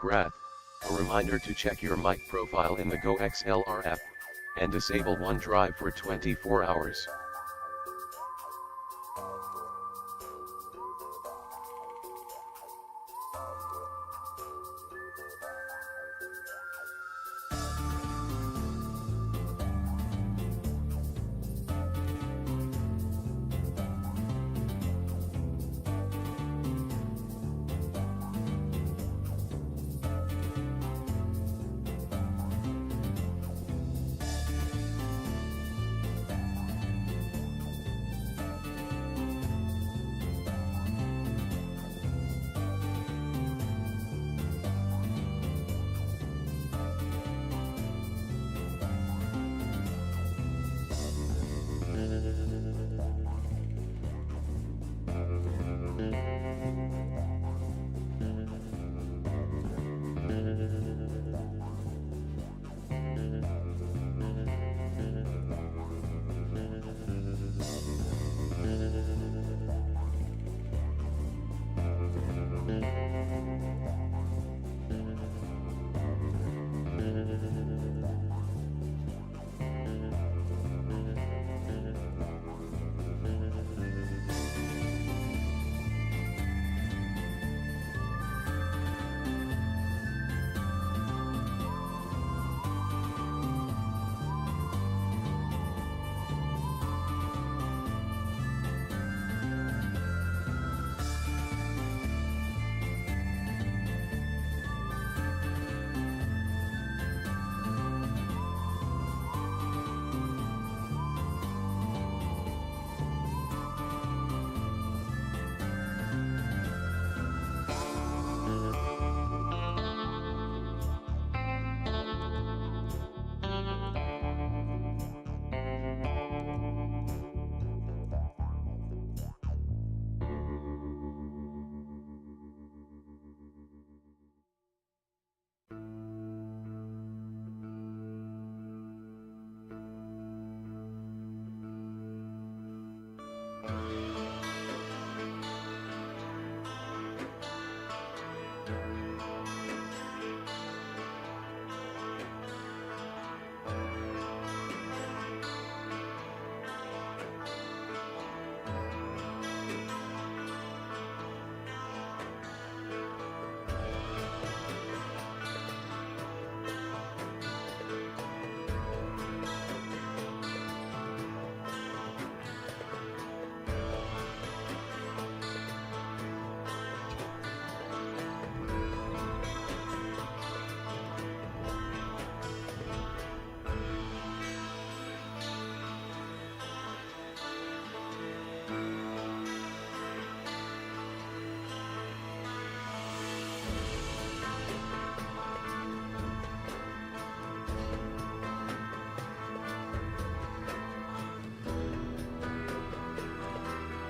Graph, a reminder to check your mic profile in the Go XLR app, and disable OneDrive for 24 hours.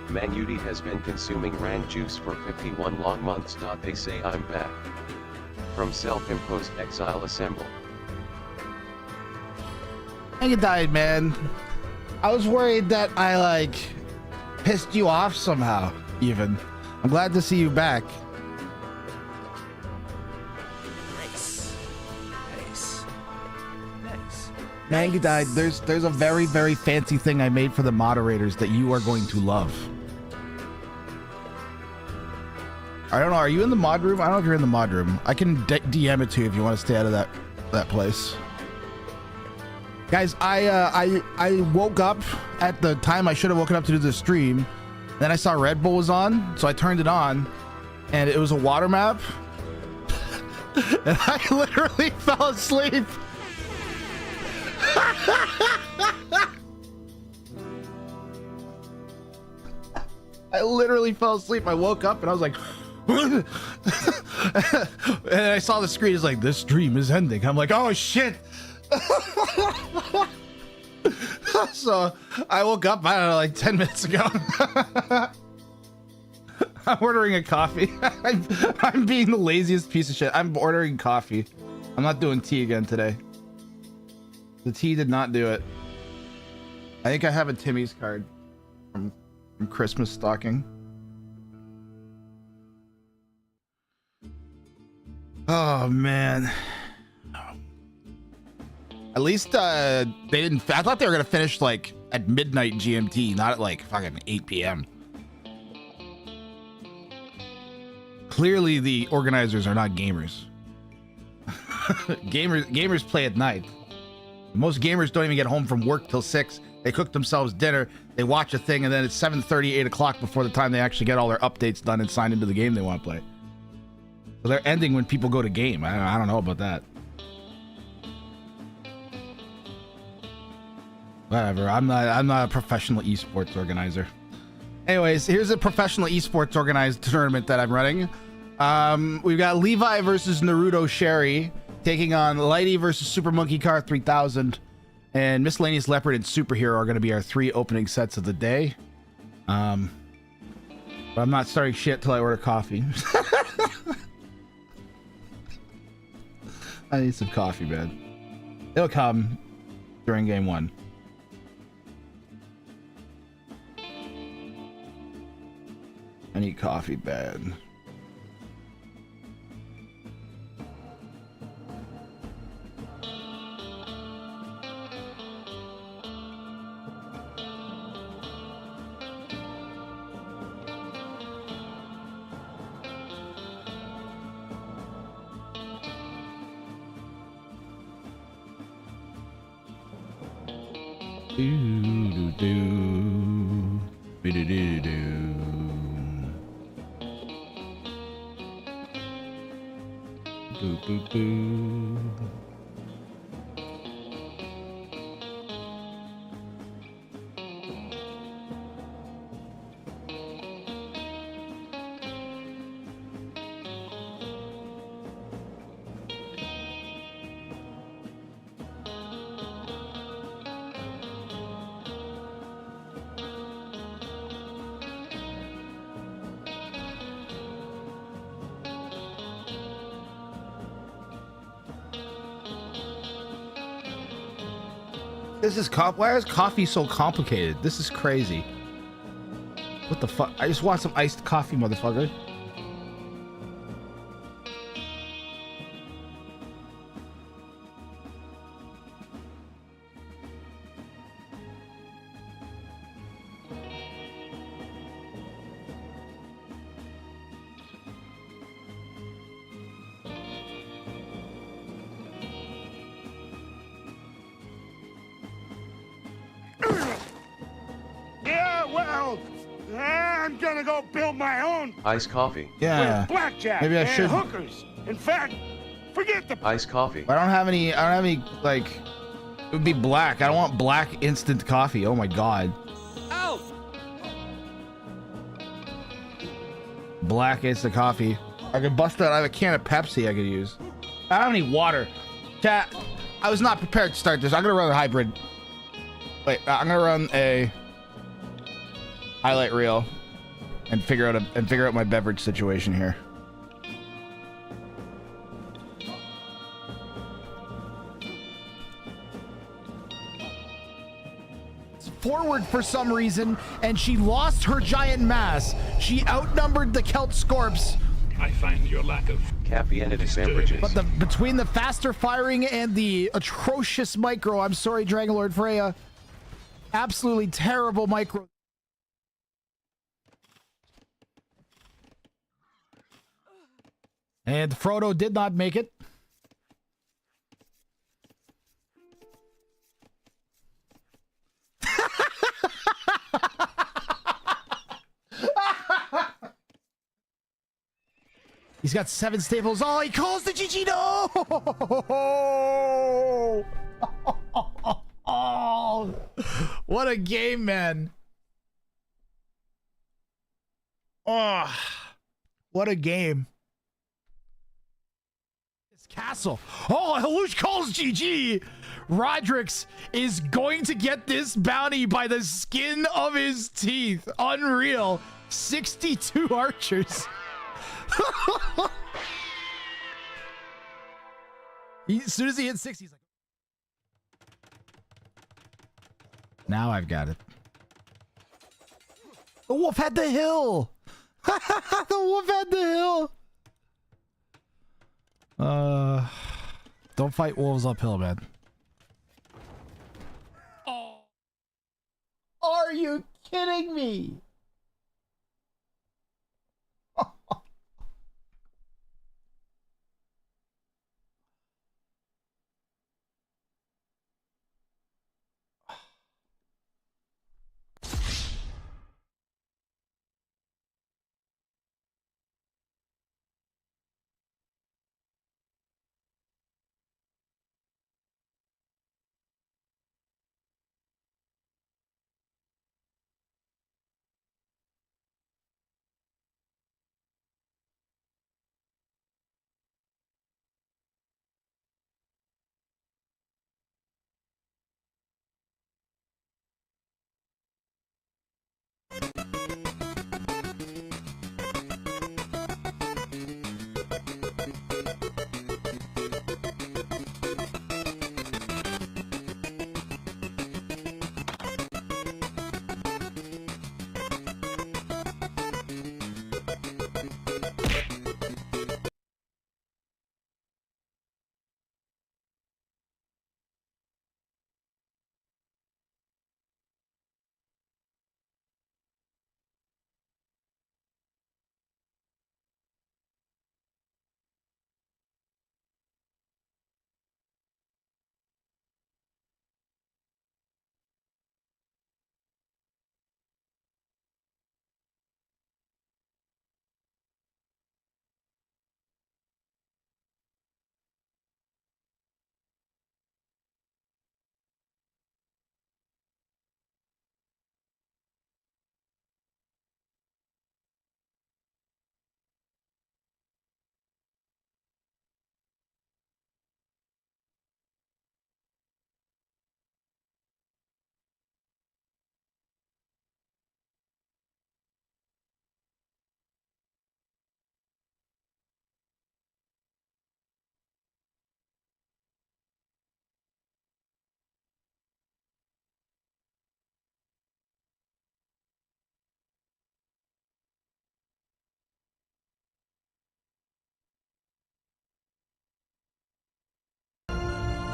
Mangudi has been consuming Rang juice for 51 long months. They say I'm back. From self-imposed exile assemble. You died, man. I was worried that I pissed you off somehow, even. I'm glad to see you back. Nice. Man, you died. There's a very, very fancy thing I made for the moderators that you are going to love. I don't know. Are you in the mod room? I don't know if you're in the mod room. I can DM it to you if you want to stay out of that place. Guys, I woke up at the time I should have woken up to do the stream. Then I saw Red Bull was on, so I turned it on, and it was a water map. And I literally fell asleep. I literally fell asleep. I woke up and I was like, and I saw the screen. It's like, this stream is ending. I'm like, oh shit. So I woke up, I don't know, like 10 minutes ago. I'm ordering a coffee. I'm being the laziest piece of shit. I'm ordering coffee. I'm not doing tea again today. The tea did not do it. I think I have a Timmy's card from Christmas stocking. Oh man. At least they didn't. I thought they were gonna finish like at midnight GMT, not at like fucking 8 p.m. Clearly, the organizers are not gamers. Gamers play at night. Most gamers don't even get home from work till 6. They cook themselves dinner, they watch a thing, and then it's 7:30, 8 o'clock before the time they actually get all their updates done and sign into the game they want to play. So they're ending when people go to game. I don't know about that. Whatever. I'm not a professional esports organizer. Anyways, here's a professional esports organized tournament that I'm running. We've got Levi versus Naruto Sherry taking on Lighty versus Super Monkey Car 3000, and Miscellaneous Leopard and Superhero are going to be our 3 opening sets of the day. But I'm not starting shit till I order coffee. I need some coffee, man. It'll come during game 1. I need coffee bad. Do do do do do do do. Boo, boo, boo. This is why is coffee so complicated? This is crazy. What the fuck? I just want some iced coffee, motherfucker. I'm gonna go build my own Iced coffee. Yeah. with blackjack Maybe I and should. hookers. In fact, forget the Iced coffee. I don't have any like it would be black. I don't want black instant coffee. Oh my god. Ow! Black instant coffee. I could bust out. I have a can of Pepsi I could use. I don't have any water. Chat, I was not prepared to start this. I'm gonna run a hybrid. Wait, I'm gonna run a highlight reel and figure out my beverage situation here. Forward for some reason, and she lost her giant mass. She outnumbered the Celt Scorps. I find your lack of Caffeinated beverages. But between the faster firing and the atrocious micro, I'm sorry, Dragonlord Freya. Absolutely terrible micro. And Frodo did not make it. He's got 7 staples. Oh, he calls the GG. No! Oh, what a game, man. Oh, what a game. This castle. Oh, Halush calls GG. Rodrix is going to get this bounty by the skin of his teeth. Unreal. 62 archers. As soon as he hits 60, he's like, now I've got it. The wolf had the hill. The wolf had the hill. Don't fight wolves uphill, man. Are you kidding me?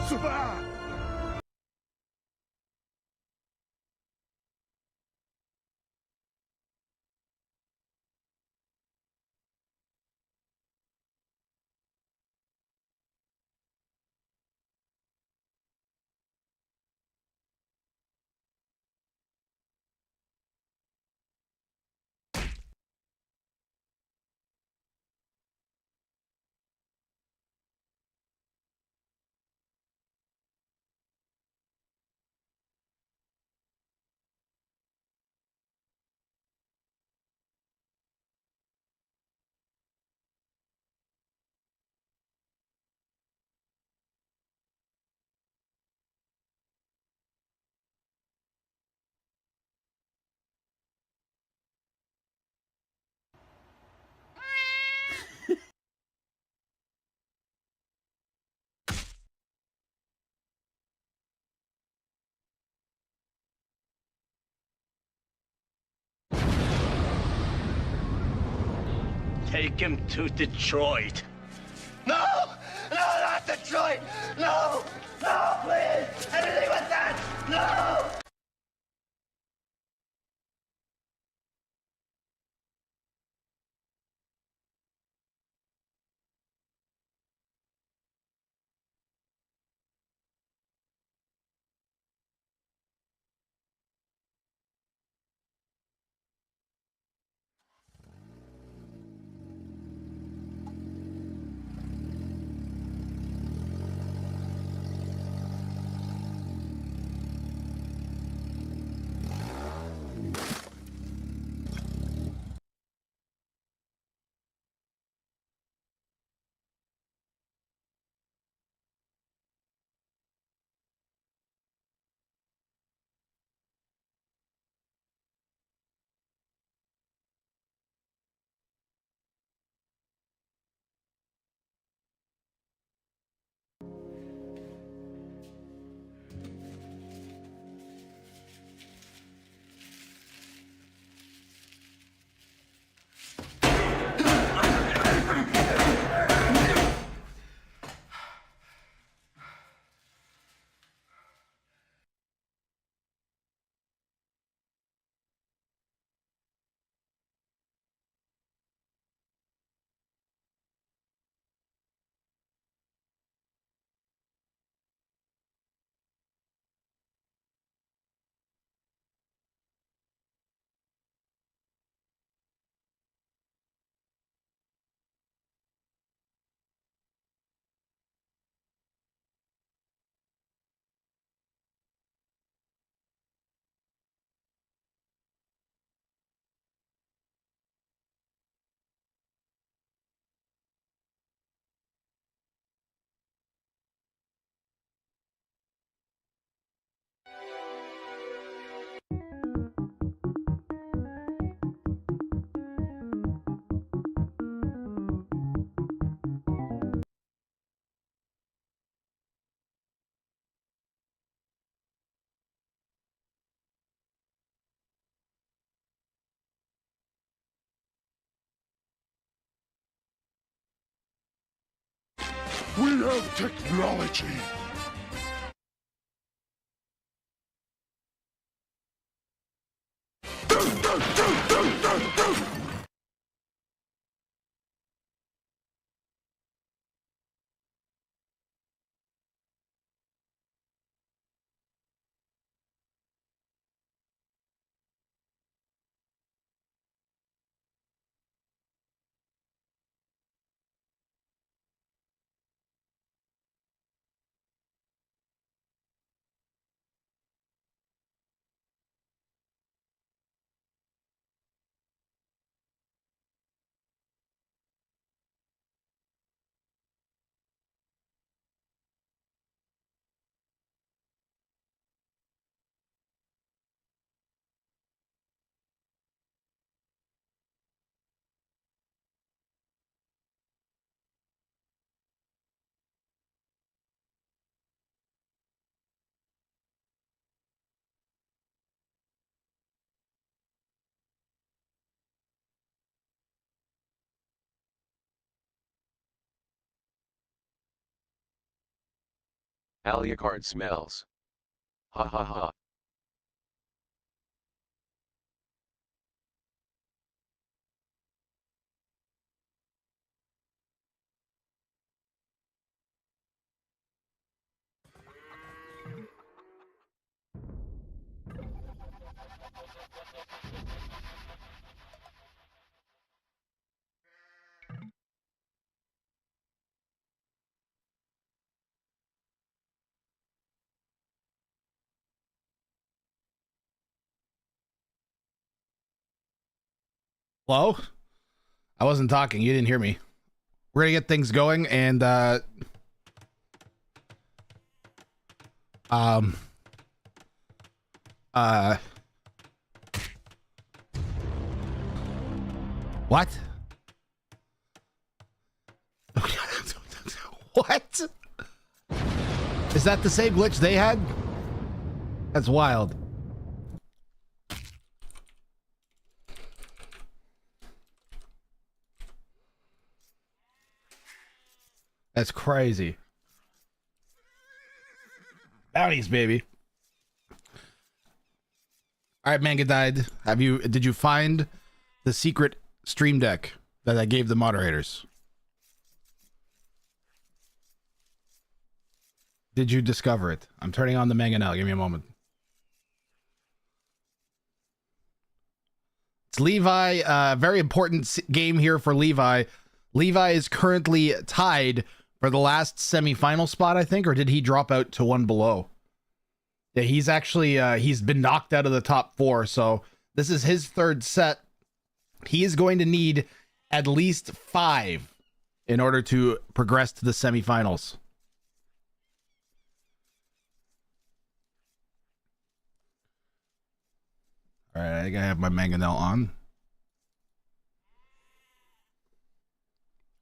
Survive! Take him to Detroit. No! No, not Detroit! No! No, please! Anything but that! No! We have technology. Alucard smells. Ha ha ha. Hello? I wasn't talking. You didn't hear me. We're gonna get things going, and um what? What? Is that the same glitch they had? That's wild. That's crazy. Bounties, baby. All right, Manga died. Did you find the secret stream deck that I gave the moderators? Did you discover it? I'm turning on the Manga now. Give me a moment. It's Levi. Very important game here for Levi. Levi is currently tied for the last semifinal spot, I think, or did he drop out to one below? Yeah, he's actually he's been knocked out of the top 4, so this is his third set. He is going to need at least 5 in order to progress to the semifinals. All right, I think I have my mangonel on.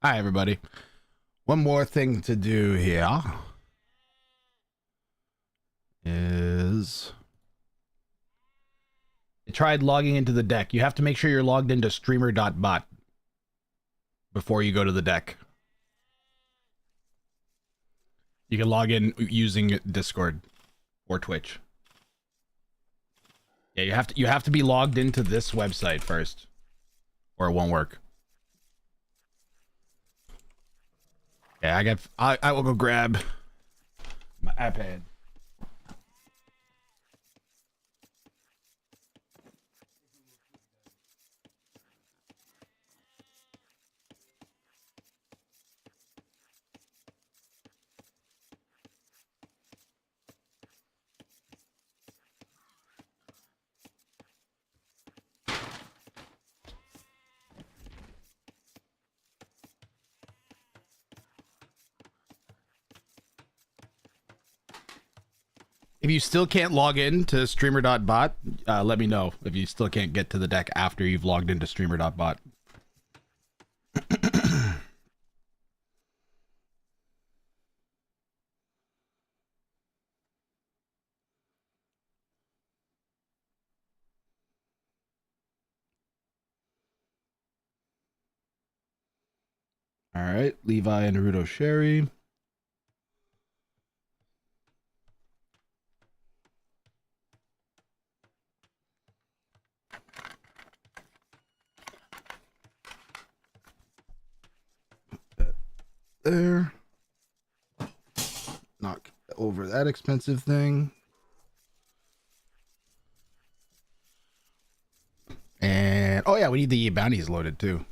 Hi, everybody. One more thing to do here is I tried logging into the deck. You have to make sure you're logged into streamer.bot before you go to the deck. You can log in using Discord or Twitch. Yeah, you have to be logged into this website first, or it won't work. Yeah, I will go grab my iPad. If you still can't log in to streamer.bot, let me know if you still can't get to the deck after you've logged into streamer.bot. All right, Levi and Naruto Sherry. there. Knock over that expensive thing. And oh yeah, we need the bounties loaded too.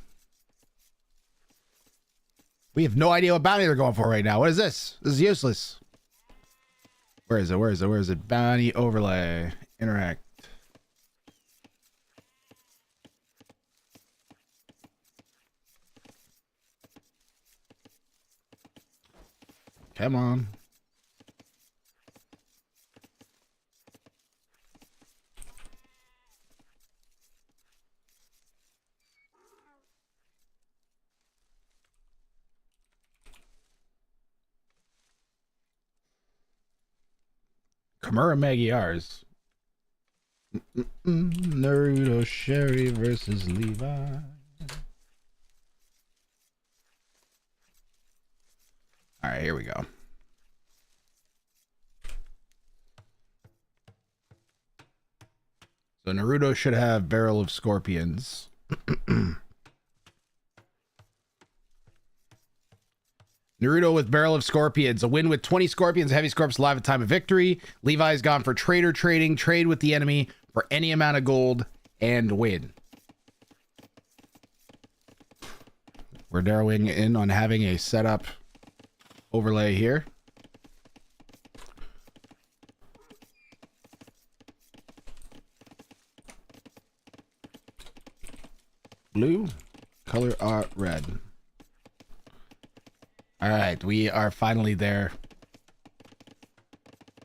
We have no idea what bounty they're going for right now. What is this? This is useless. Where is it? Where is it? Where is it? Bounty overlay. Interact. Come on. Kimura Magyar's. Naruto Sherry versus Levi. All right, here we go. So Naruto should have Barrel of Scorpions. Naruto with Barrel of Scorpions. A win with 20 Scorpions. Heavy Scorps alive at time of victory. Levi's gone for Trader Trading. Trade with the enemy for any amount of gold and win. We're narrowing in on having a setup overlay here. Blue. Color art red. All right, we are finally there.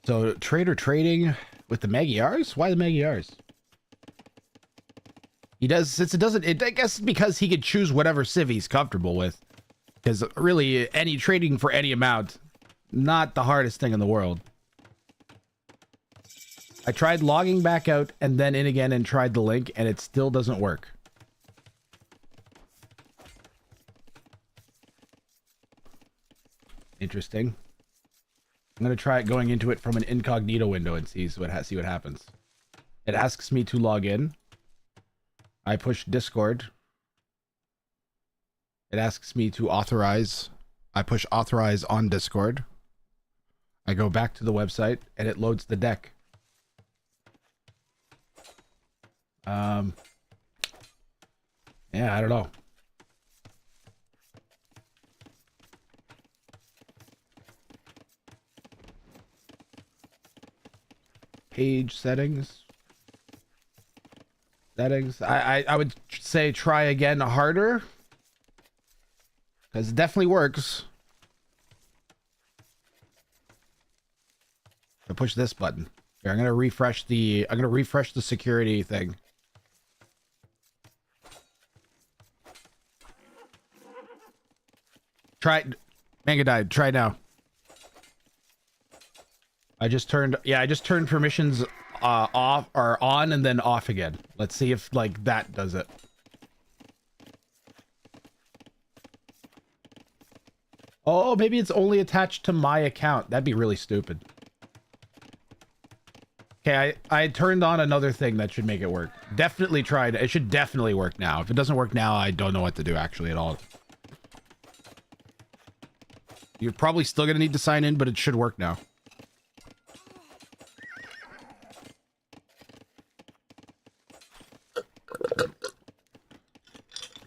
So Trader Trading with the Magyars? Why the Magyars? He does, since it doesn't, I guess because he could choose whatever civ he's comfortable with. Because really, any trading for any amount, not the hardest thing in the world. I tried logging back out and then in again and tried the link and it still doesn't work. Interesting. I'm going to try going into it from an incognito window and see what happens. It asks me to log in. I push Discord. It asks me to authorize. I push authorize on Discord. I go back to the website and it loads the deck. Yeah, I don't know. Page settings. I would say try again harder. Because it definitely works. I push this button. Here, I'm gonna refresh the security thing. Try Manga died. Try now. I just turned permissions off or on and then off again. Let's see if like that does it. Oh, maybe it's only attached to my account. That'd be really stupid. Okay, I turned on another thing that should make it work. Definitely tried. It should definitely work now. If it doesn't work now, I don't know what to do actually at all. You're probably still gonna need to sign in, but it should work now.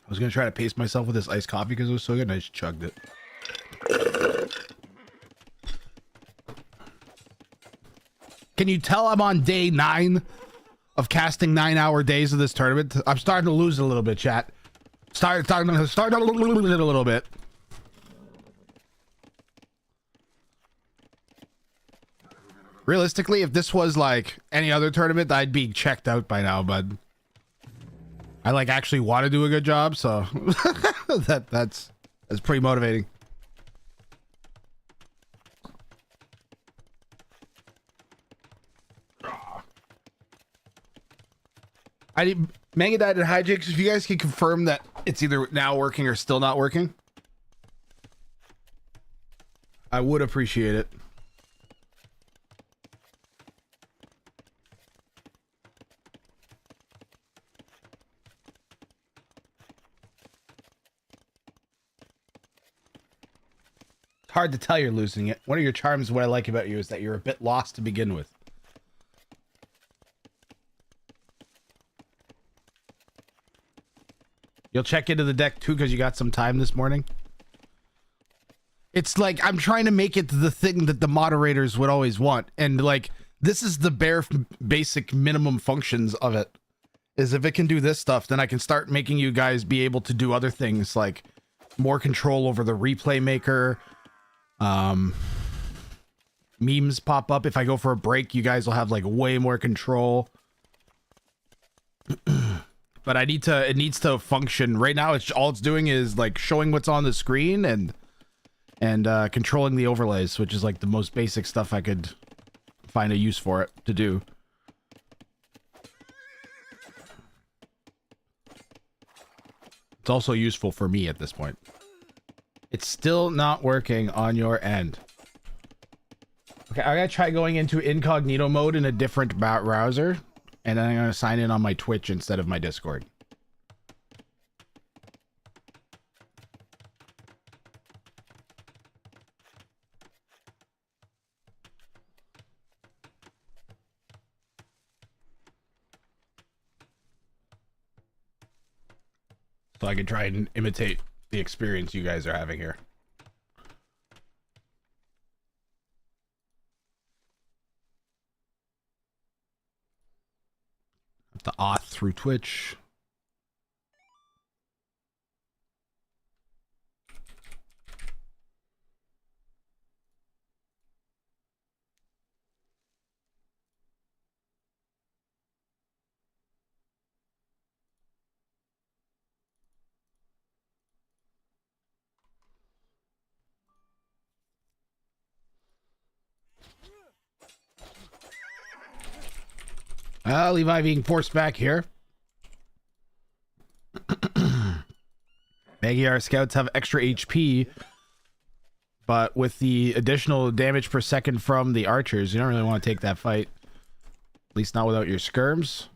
I was gonna try to pace myself with this iced coffee because it was so good and I just chugged it. Can you tell I'm on day 9 of casting 9-hour days of this tournament? I'm starting to lose it a little bit, chat. Starting to lose it a little bit. Realistically, if this was like any other tournament, I'd be checked out by now, but I like actually want to do a good job, so that's pretty motivating. I need Manga died at hijinks. If you guys can confirm that it's either now working or still not working, I would appreciate it. hard to tell you're losing it. One of your charms, what I like about you, is that you're a bit lost to begin with. You'll check into the deck too because you got some time this morning. It's like I'm trying to make it the thing that the moderators would always want. And like, this is the bare basic minimum functions of it. Is if it can do this stuff, then I can start making you guys be able to do other things like more control over the replay maker. Memes pop up. If I go for a break, you guys will have like way more control. But it needs to function. Right now, all it's doing is like showing what's on the screen and controlling the overlays, which is like the most basic stuff I could find a use for it to do. It's also useful for me at this point. It's still not working on your end. Okay, I gotta try going into incognito mode in a different browser, and then I'm gonna sign in on my Twitch instead of my Discord. So I can try and imitate the experience you guys are having here. The auth through Twitch. Levi being forced back here. Magyar scouts have extra HP, but with the additional damage per second from the archers, you don't really want to take that fight. At least not without your skirms.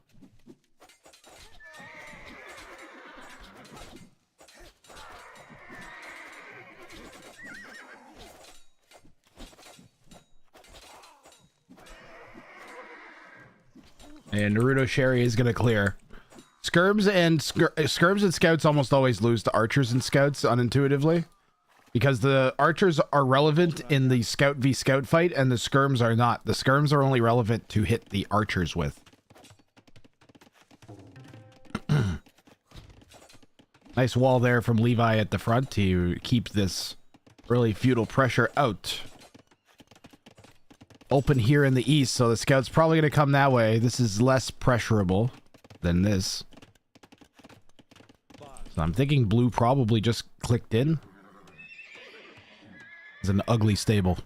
And Naruto Sherry is going to clear. Skirms and scouts almost always lose to archers and scouts unintuitively. Because the archers are relevant in the scout v scout fight and the skirms are not. The skirms are only relevant to hit the archers with. Nice wall there from Levi at the front to keep this really feudal pressure out. Open here in the east, so the scout's probably going to come that way. This is less pressurable than this. So I'm thinking blue probably just clicked in. It's an ugly stable.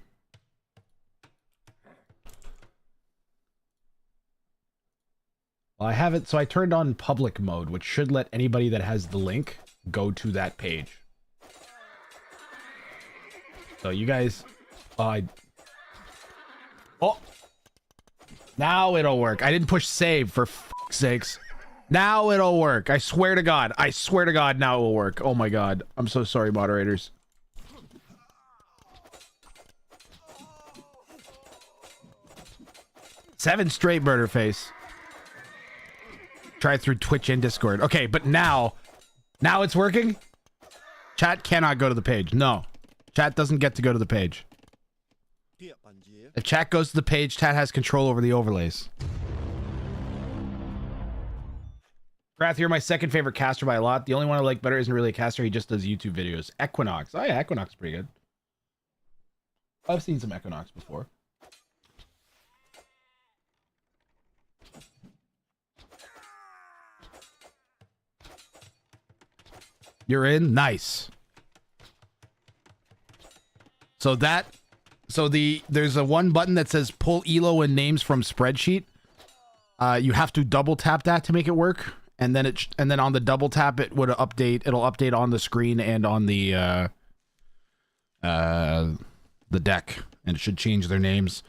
Well, I haven't, so I turned on public mode, which should let anybody that has the link go to that page. So you guys, oh, now it'll work. I didn't push save for fuck's sakes. Now it'll work. I swear to God. I swear to God now it will work. Oh my God. I'm so sorry, moderators. Seven straight murder face. Try it through Twitch and Discord. Okay, but now it's working? Chat cannot go to the page. No. Chat doesn't get to go to the page. If chat goes to the page, chat has control over the overlays. Grath, you're my second favorite caster by a lot. The only one I like better isn't really a caster. He just does YouTube videos. Equinox. Oh yeah, Equinox is pretty good. I've seen some Equinox before. You're in? Nice. So there's a one button that says pull ELO and names from spreadsheet. You have to double tap that to make it work, and then on the double tap it would update. It'll update on the screen and on the deck, and it should change their names.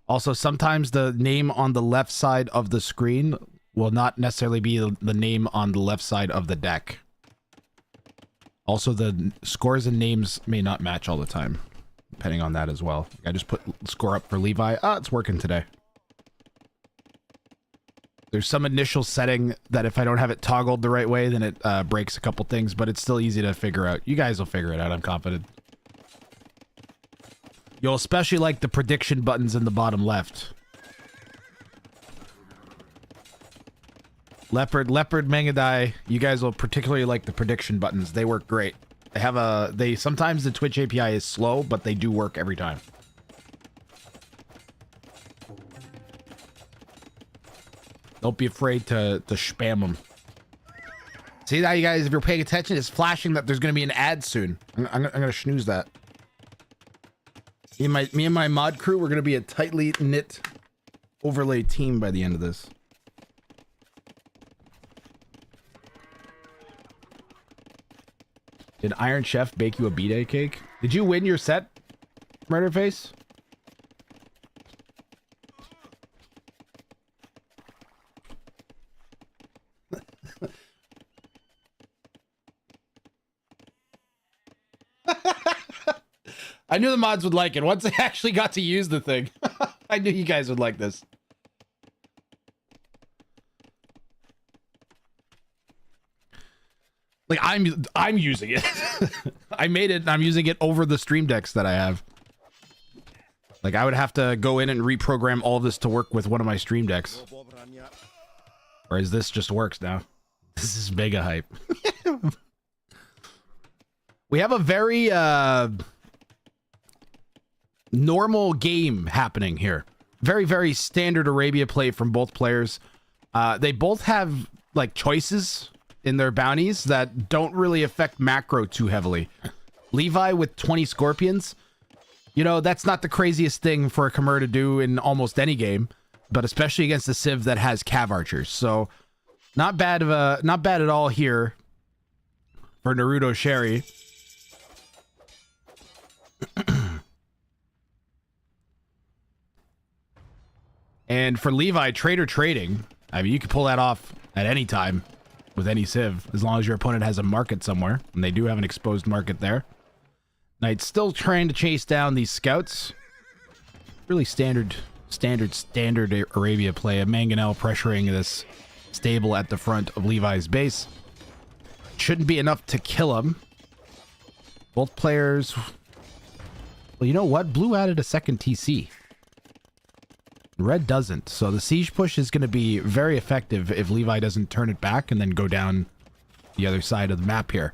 Also, sometimes the name on the left side of the screen will not necessarily be the name on the left side of the deck. Also, the scores and names may not match all the time, depending on that as well. I just put score up for Levi. Ah, it's working today. There's some initial setting that if I don't have it toggled the right way, then it breaks a couple things, but it's still easy to figure out. You guys will figure it out, I'm confident. You'll especially like the prediction buttons in the bottom left. Leopard, Mangadai, you guys will particularly like the prediction buttons. They work great. They have sometimes the Twitch API is slow, but they do work every time. Don't be afraid to spam them. See that, you guys, if you're paying attention, it's flashing that there's going to be an ad soon. I'm going to snooze that. Me and my mod crew, we're going to be a tightly knit overlay team by the end of this. Did Iron Chef bake you a B-Day cake? Did you win your set, Murderface? I knew the mods would like it once they actually got to use the thing. I knew you guys would like this. Like, I'm using it. I made it and I'm using it over the stream decks that I have. Like, I would have to go in and reprogram all of this to work with one of my stream decks. Whereas this just works now. This is mega hype. We have a very normal game happening here. Very, very standard Arabia play from both players. They both have, like, choices in their bounties that don't really affect macro too heavily. Levi with 20 scorpions, you know, that's not the craziest thing for a Khmer to do in almost any game, but especially against a Civ that has cav archers. So not bad at all here for Naruto Sherry. And for Levi, Trader Trading, I mean, you can pull that off at any time with any Civ, as long as your opponent has a market somewhere, and they do have an exposed market there. Knight's still trying to chase down these scouts. Really standard Arabia play. A Mangonel pressuring this stable at the front of Levi's base. Shouldn't be enough to kill him. Both players... Well, you know what? Blue added a second TC. Red doesn't, so the siege push is going to be very effective if Levi doesn't turn it back and then go down the other side of the map here.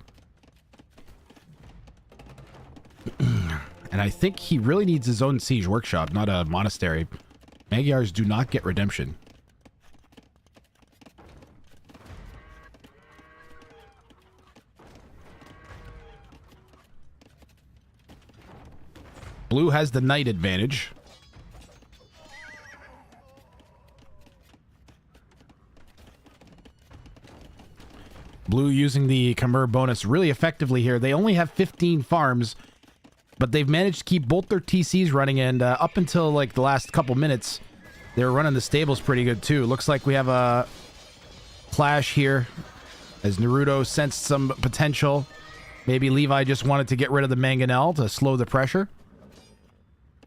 And I think he really needs his own siege workshop, not a monastery. Magyars do not get redemption. Blue has the knight advantage. Blue using the Khmer bonus really effectively here. They only have 15 farms, but they've managed to keep both their TCs running, and up until like the last couple minutes, they were running the stables pretty good too. Looks like we have a clash here as Naruto sensed some potential. Maybe Levi just wanted to get rid of the Mangonel to slow the pressure.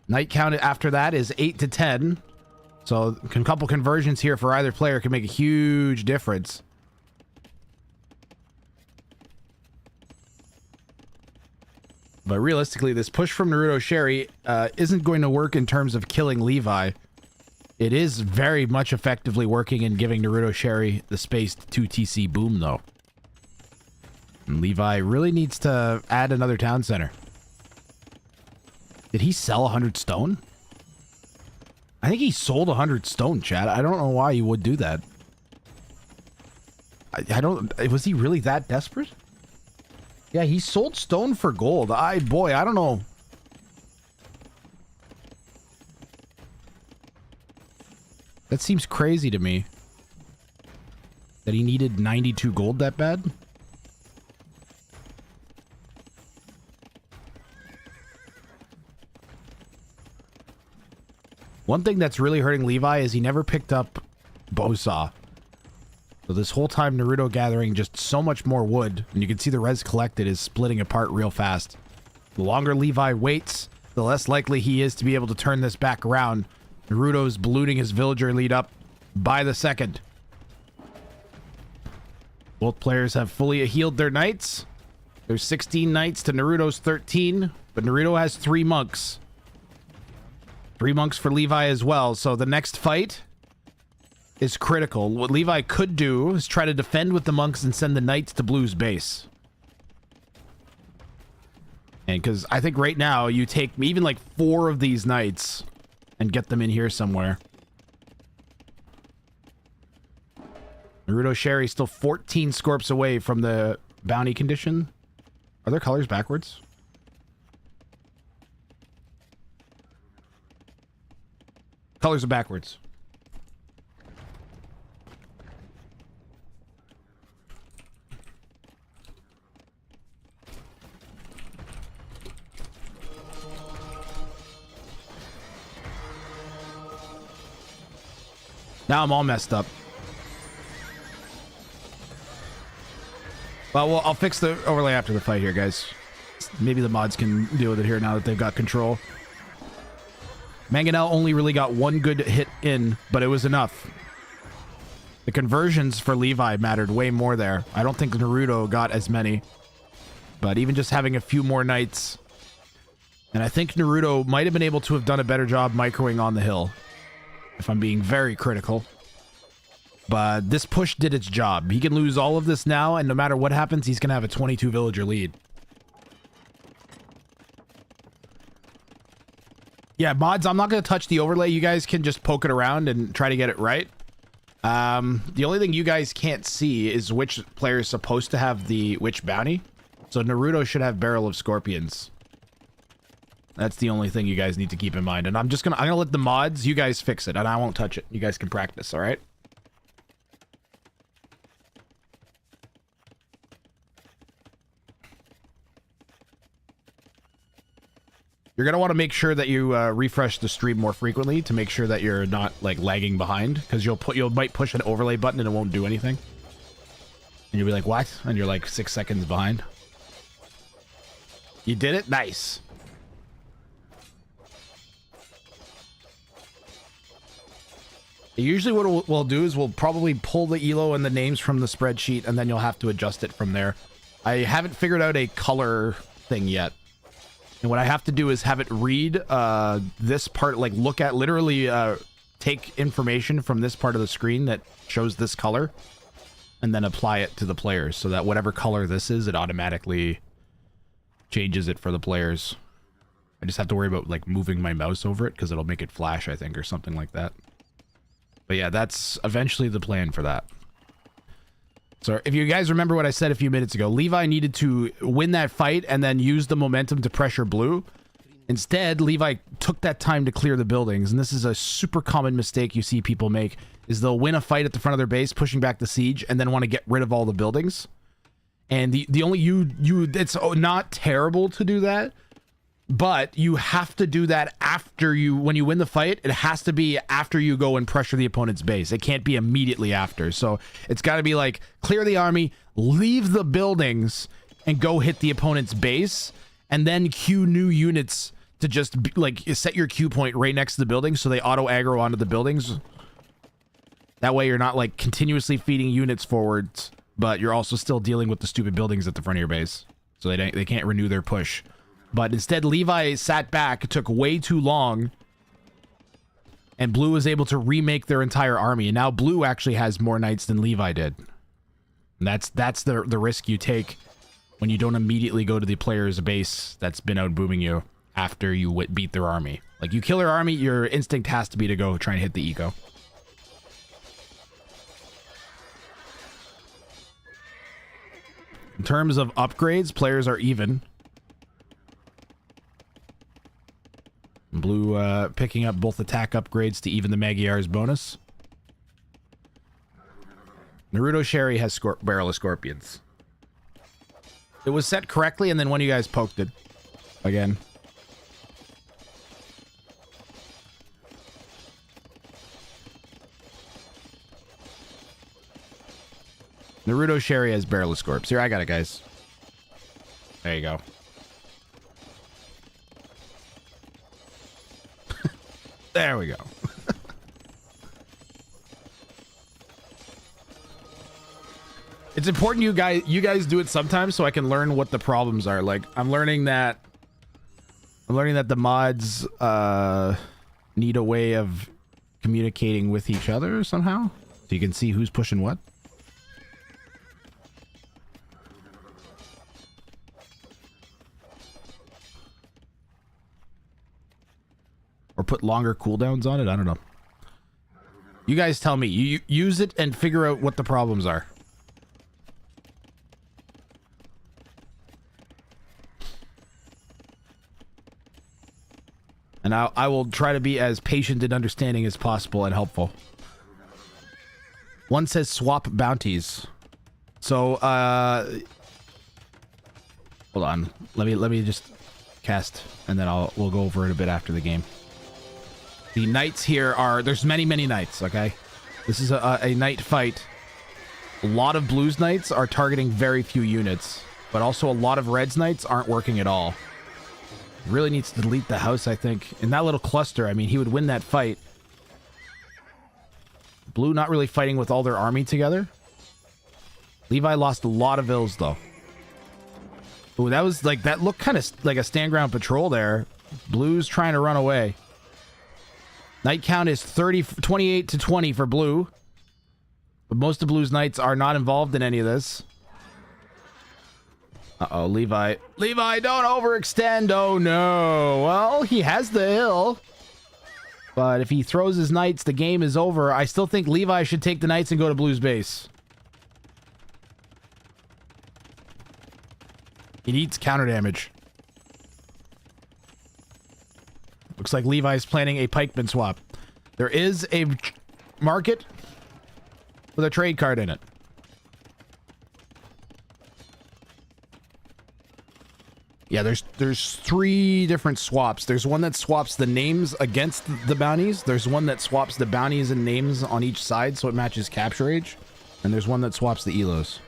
Knight count after that is 8 to 10. So a couple conversions here for either player can make a huge difference. But realistically, this push from Naruto Sherry isn't going to work in terms of killing Levi. It is very much effectively working in giving Naruto Sherry the space to 2TC boom, though. And Levi really needs to add another town center. Did he sell 100 stone? I think he sold 100 stone, chat. I don't know why he would do that. I don't... Was he really that desperate? Yeah, he sold stone for gold. Boy, I don't know. That seems crazy to me. That he needed 92 gold that bad? One thing that's really hurting Levi is he never picked up Bowsaw. So this whole time, Naruto gathering just so much more wood, and you can see the res collected is splitting apart real fast. The longer Levi waits, the less likely he is to be able to turn this back around. Naruto's ballooning his villager lead up by the second. Both players have fully healed their knights. There's 16 knights to Naruto's 13, but Naruto has 3 monks. 3 monks for Levi as well, so the next fight is critical. What Levi could do is try to defend with the monks and send the knights to Blue's base. And because I think right now you take even like 4 of these knights and get them in here somewhere. Naruto Sherry still 14 scorps away from the bounty condition. Are their colors backwards? Colors are backwards. Now I'm all messed up. Well, I'll fix the overlay after the fight here, guys. Maybe the mods can deal with it here now that they've got control. Mangonel only really got 1 good hit in, but it was enough. The conversions for Levi mattered way more there. I don't think Naruto got as many. But even just having a few more knights. And I think Naruto might have been able to have done a better job microing on the hill, if I'm being very critical. But this push did its job. He can lose all of this now, and no matter what happens, he's going to have a 22 villager lead. Yeah, mods, I'm not going to touch the overlay. You guys can just poke it around and try to get it right. The only thing you guys can't see is which player is supposed to have which bounty. So Naruto should have Barrel of Scorpions. That's the only thing you guys need to keep in mind. And I'm gonna let the mods, you guys fix it, and I won't touch it. You guys can practice, all right? You're gonna want to make sure that you refresh the stream more frequently to make sure that you're not like lagging behind, because you might push an overlay button and it won't do anything. And you'll be like, what? And you're like 6 seconds behind. You did it? Nice. Usually what we'll do is we'll probably pull the ELO and the names from the spreadsheet, and then you'll have to adjust it from there. I haven't figured out a color thing yet. And what I have to do is have it read this part, like look at, literally take information from this part of the screen that shows this color, and then apply it to the players, so that whatever color this is, it automatically changes it for the players. I just have to worry about like moving my mouse over it, because it'll make it flash, I think, or something like that. But yeah, that's eventually the plan for that. So if you guys remember what I said a few minutes ago, Levi needed to win that fight and then use the momentum to pressure Blue. Instead, Levi took that time to clear the buildings, and this is a super common mistake you see people make, is they'll win a fight at the front of their base, pushing back the siege, and then want to get rid of all the buildings. And the only it's not terrible to do that, but you have to do that after when you win the fight. It has to be after you go and pressure the opponent's base. It can't be immediately after. So it's got to be like, clear the army, leave the buildings, and go hit the opponent's base, and then queue new units to just like set your queue point right next to the building so they auto aggro onto the buildings. That way you're not like continuously feeding units forwards, but you're also still dealing with the stupid buildings at the front of your base, so they can't renew their push. But instead, Levi sat back, it took way too long, and Blue was able to remake their entire army. And now Blue actually has more knights than Levi did. And that's the risk you take when you don't immediately go to the player's base that's been out booming you after you beat their army. Like, you kill their army, your instinct has to be to go try and hit the eco. In terms of upgrades, players are even. Blue picking up both attack upgrades to even the Magyar's bonus. Naruto Sherry has Barrel of Scorpions. It was set correctly, and then one of you guys poked it again. Naruto Sherry has Barrel Scorps. Here, I got it, guys. There you go. There we go. It's important you guys do it sometimes so I can learn what the problems are. Like I'm learning that the mods need a way of communicating with each other somehow. So you can see who's pushing what. Or put longer cooldowns on it. I don't know. You guys tell me. You use it and figure out what the problems are. And I will try to be as patient and understanding as possible and helpful. One says swap bounties. So, hold on. Let me just cast, and then we'll go over it a bit after the game. The knights here are... There's many knights, okay? This is a knight fight. A lot of blues knights are targeting very few units, but also a lot of reds knights aren't working at all. Really needs to delete the house, I think. In that little cluster, I mean, he would win that fight. Blue not really fighting with all their army together. Levi lost a lot of ills, though. Ooh, that was like... That looked kind of like a stand ground patrol there. Blue's trying to run away. Knight count is 28 to 20 for blue. But most of blue's knights are not involved in any of this. Uh-oh, Levi. Levi, don't overextend. Oh, no. Well, he has the hill. But if he throws his knights, the game is over. I still think Levi should take the knights and go to blue's base. He needs counter damage. Looks like Levi's planning a pikeman swap. There is a market with a trade card in it. Yeah, there's 3 different swaps. There's one that swaps the names against the bounties. There's one that swaps the bounties and names on each side so it matches capture age. And there's one that swaps the elos.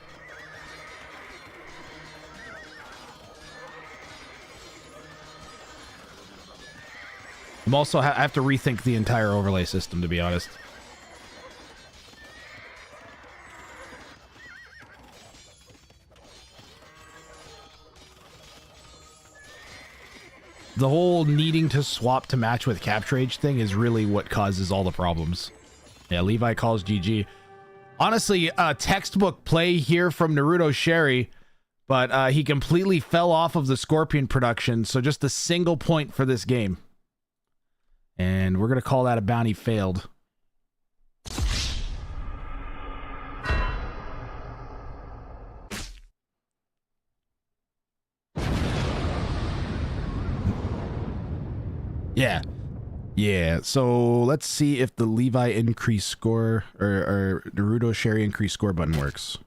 I'm also I have to rethink the entire overlay system, to be honest. The whole needing to swap to match with capture age thing is really what causes all the problems. Yeah, Levi calls GG. Honestly, textbook play here from Naruto Sherry, but he completely fell off of the Scorpion production, so just a single point for this game. And we're going to call that a bounty failed. Yeah, so let's see if the Levi increase score or Naruto Sherry increase score button works.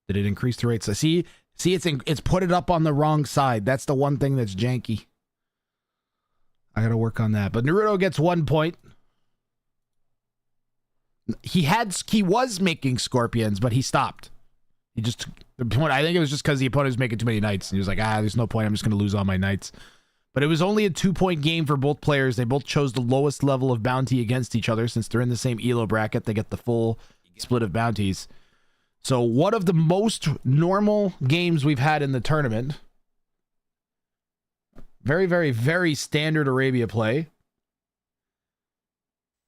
Did it increase the rates? See, it's put it up on the wrong side. That's the one thing that's janky. I gotta work on that. But Naruto gets 1 point. He was making scorpions, but he stopped. I think it was just because the opponent was making too many knights, and he was like, there's no point. I'm just gonna lose all my knights. But it was only a 2-point game for both players. They both chose the lowest level of bounty against each other. Since they're in the same elo bracket, they get the full split of bounties. So one of the most normal games we've had in the tournament. Very, very, very standard Arabia play.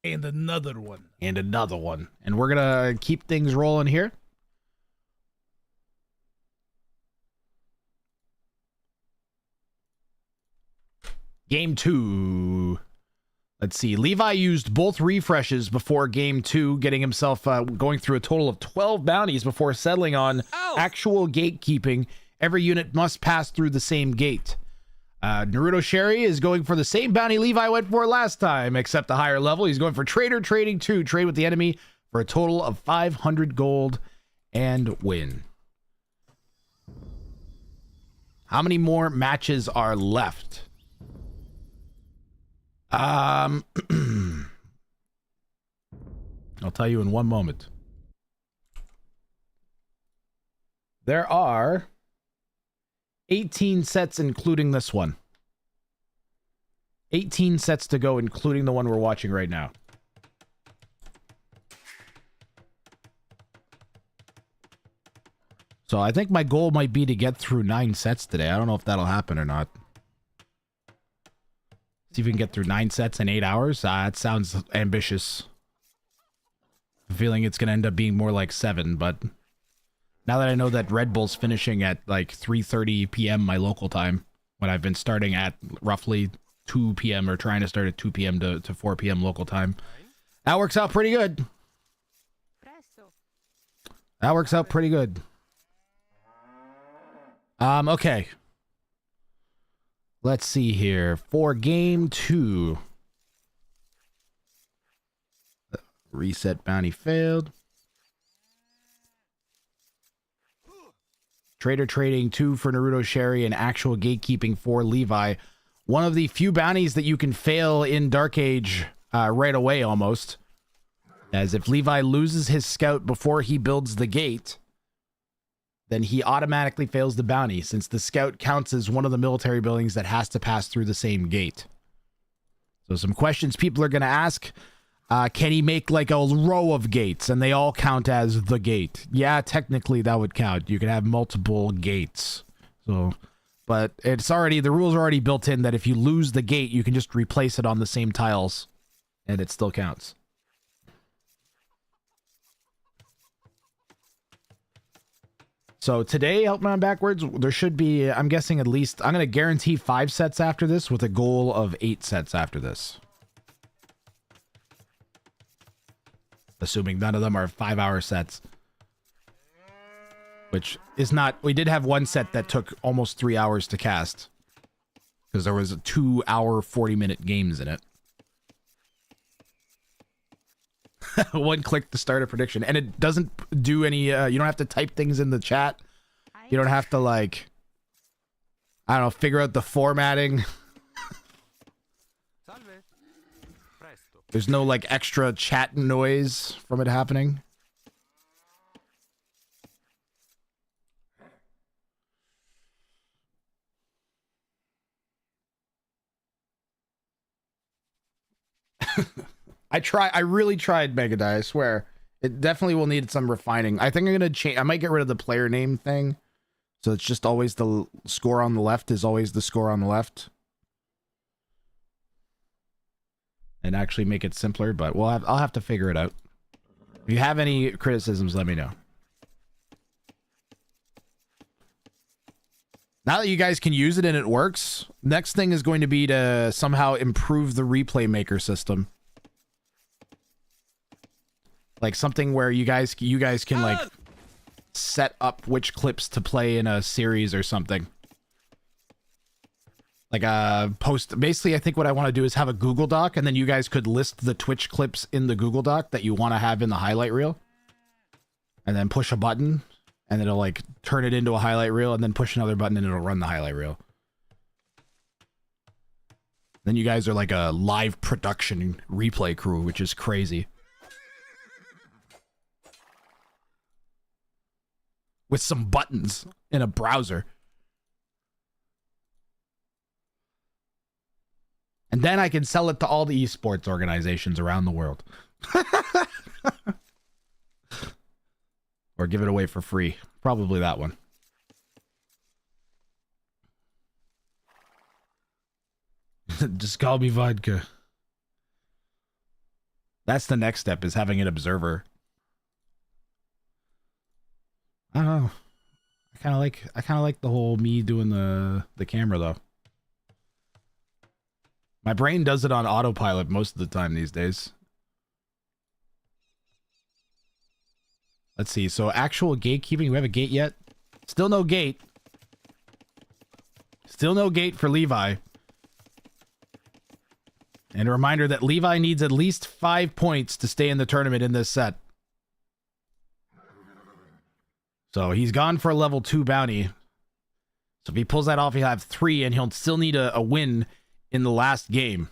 And another one. And another one. And we're going to keep things rolling here. Game 2. Let's see. Levi used both refreshes before game 2, getting himself going through a total of 12 bounties before settling on actual gatekeeping. Every unit must pass through the same gate. Naruto Sherry is going for the same bounty Levi went for last time, except a higher level. He's going for Trader Trading 2. Trade with the enemy for a total of 500 gold and win. How many more matches are left? I'll tell you in one moment. There are 18 sets, including this one. 18 sets to go, including the one we're watching right now. So I think my goal might be to get through 9 sets today. I don't know if that'll happen or not. See if we can get through 9 sets in 8 hours. That sounds ambitious. I'm feeling it's going to end up being more like 7, but now that I know that Red Bull's finishing at like 3:30 p.m. my local time, when I've been starting at roughly 2 p.m. or trying to start at 2 p.m. to 4 p.m. local time, that works out pretty good. That works out pretty good. Okay. Let's see here. For game 2. Reset bounty failed. Trader trading 2 for Naruto Sherry and actual gatekeeping for Levi. One of the few bounties that you can fail in Dark Age right away almost. As if Levi loses his scout before he builds the gate, then he automatically fails the bounty, since the scout counts as one of the military buildings that has to pass through the same gate. So some questions people are going to ask. Can he make like a row of gates and they all count as the gate? Yeah, technically that would count. You can have multiple gates. So, but it's already, the rules are already built in that if you lose the gate, you can just replace it on the same tiles and it still counts. So today, help me on backwards, there should be, I'm guessing at least, I'm going to guarantee 5 sets after this with a goal of 8 sets after this. Assuming none of them are 5-hour sets. Which is not, we did have one set that took almost 3 hours to cast. Because there was 2 hour, 40-minute games in it. 1 click to start a prediction. And it doesn't do any, you don't have to type things in the chat. You don't have to, like, I don't know, figure out the formatting. There's no, like, extra chat noise from it happening. I really tried Megadai, I swear. It definitely will need some refining. I think I'm gonna change, I might get rid of the player name thing. So it's just always the score on the left is always the score on the left. And actually make it simpler, but I'll have to figure it out. If you have any criticisms, let me know. Now that you guys can use it and it works, next thing is going to be to somehow improve the replay maker system. Like something where you guys can like set up which clips to play in a series or something. Like a post. Basically, I think what I want to do is have a Google Doc, and then you guys could list the Twitch clips in the Google Doc that you want to have in the highlight reel. And then push a button, and it'll like turn it into a highlight reel, and then push another button, and it'll run the highlight reel. Then you guys are like a live production replay crew, which is crazy. With some buttons in a browser. And then I can sell it to all the esports organizations around the world. Or give it away for free. Probably that one. Just call me vodka. That's the next step, is having an observer. I don't know. I kind of like the whole me doing the camera though. My brain does it on autopilot most of the time these days. Let's see. So actual gatekeeping. We have a gate yet? Still no gate. Still no gate for Levi. And a reminder that Levi needs at least 5 points to stay in the tournament in this set. So he's gone for a level 2 bounty. So if he pulls that off, he'll have 3, and he'll still need a win in the last game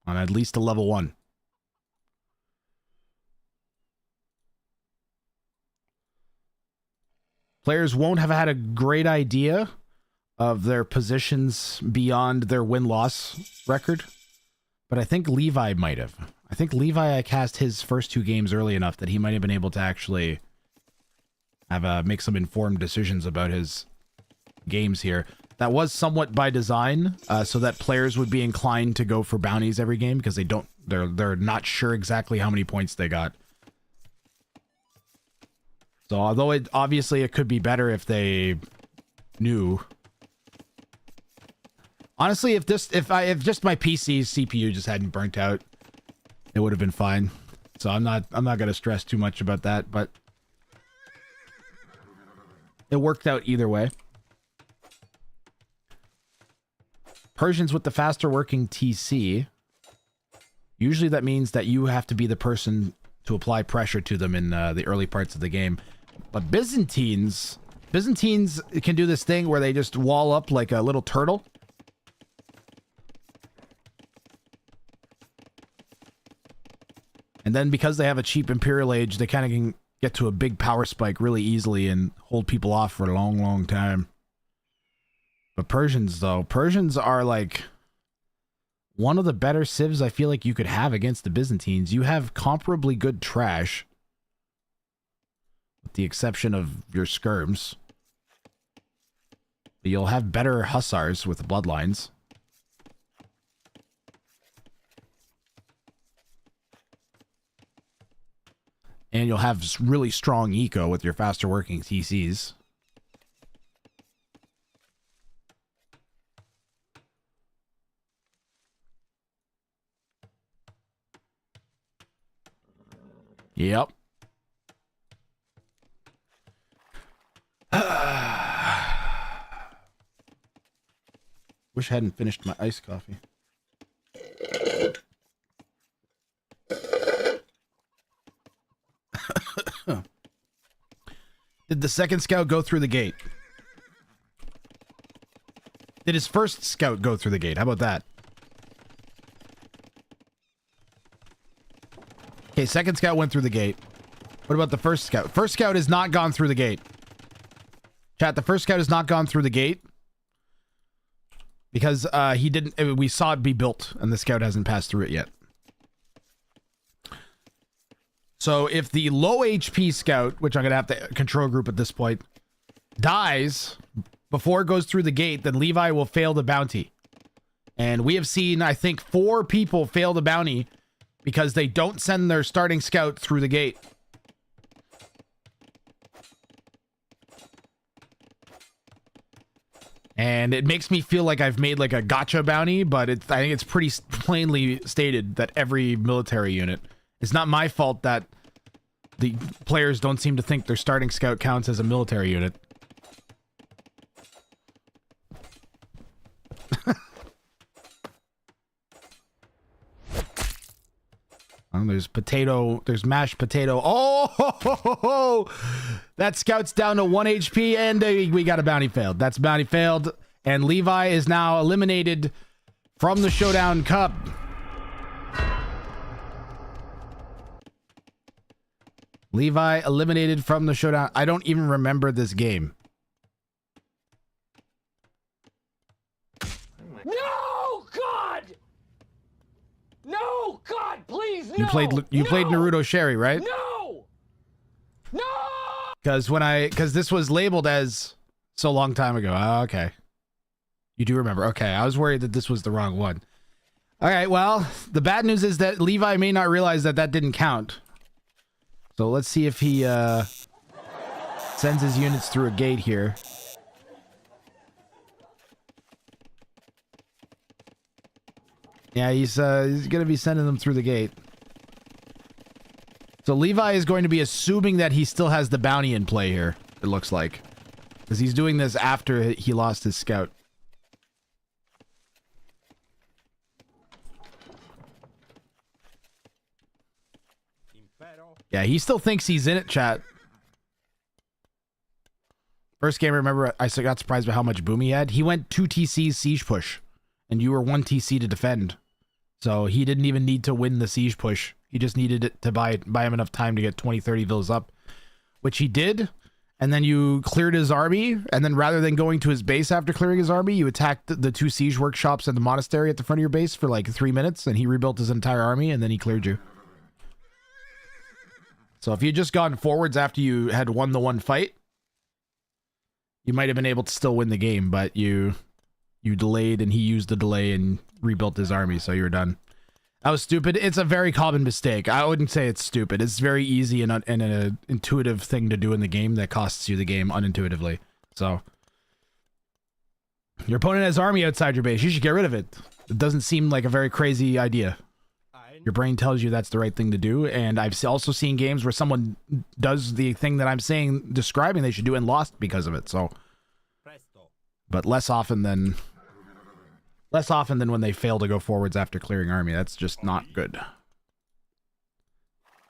on at least a level 1. Players won't have had a great idea of their positions beyond their win-loss record, but I think Levi might have. I think Levi, I cast his first 2 games early enough that he might have been able to actually have make some informed decisions about his games here. That was somewhat by design, so that players would be inclined to go for bounties every game because they're not sure exactly how many points they got. So although obviously it could be better if they knew. Honestly, if just my PC's CPU just hadn't burnt out, it would have been fine. So I'm not gonna stress too much about that, but it worked out either way. Persians with the faster working TC. Usually that means that you have to be the person to apply pressure to them in the early parts of the game. But Byzantines can do this thing where they just wall up like a little turtle. And then because they have a cheap Imperial Age, they kind of can get to a big power spike really easily and hold people off for a long, long time. But Persians, though, Persians are like one of the better civs I feel like you could have against the Byzantines. You have comparably good trash, with the exception of your skirms. But you'll have better hussars with bloodlines. And you'll have really strong eco with your faster working TCs. Yep. Wish I hadn't finished my iced coffee. Did the second scout go through the gate? Did his first scout go through the gate? How about that? Okay, second scout went through the gate. What about the first scout? First scout has not gone through the gate. Chat, the first scout has not gone through the gate. Because he didn't... We saw it be built, and the scout hasn't passed through it yet. So if the low HP scout, which I'm going to have to control group at this point, dies before it goes through the gate, then Levi will fail the bounty. And we have seen, I think, 4 people fail the bounty because they don't send their starting scout through the gate. And it makes me feel like I've made like a gotcha bounty, but I think it's pretty plainly stated that every military unit... It's not my fault that the players don't seem to think their starting scout counts as a military unit. There's potato, there's mashed potato. Oh, ho, ho, ho, ho. That scout's down to 1 HP and we got a bounty failed. That's bounty failed. And Levi is now eliminated from the Showdown Cup. Levi eliminated from the Showdown. I don't even remember this game. No, God! No, God, please, no! You played Naruto Sherry, right? No! No! Because this was labeled as so long time ago. Oh, okay. You do remember. Okay, I was worried that this was the wrong one. All right, well, the bad news is that Levi may not realize that that didn't count. So let's see if he sends his units through a gate here. Yeah, he's going to be sending them through the gate. So Levi is going to be assuming that he still has the bounty in play here, it looks like. Because he's doing this after he lost his scout. Yeah, he still thinks he's in it, chat. First game, I remember I got surprised by how much boom he had. He went 2 TCs siege push, and you were 1 TC to defend. So he didn't even need to win the siege push. He just needed it to buy him enough time to get 20, 30 villas up, which he did. and then you cleared his army, and then rather than going to his base after clearing his army, you attacked the 2 siege workshops and the monastery at the front of your base for like 3 minutes, and he rebuilt his entire army, and then he cleared you. So if you had just gone forwards after you had won the one fight, you might have been able to still win the game, but you delayed, and he used the delay and rebuilt his army, so you were done. That was stupid. It's a very common mistake. I wouldn't say it's stupid. It's very easy and an intuitive thing to do in the game that costs you the game unintuitively. So, your opponent has army outside your base. You should get rid of it. It doesn't seem like a very crazy idea. Your brain tells you that's the right thing to do, and I've also seen games where someone does the thing that I'm describing they should do and lost because of it. So, but less often than when they fail to go forwards after clearing army. That's just not good.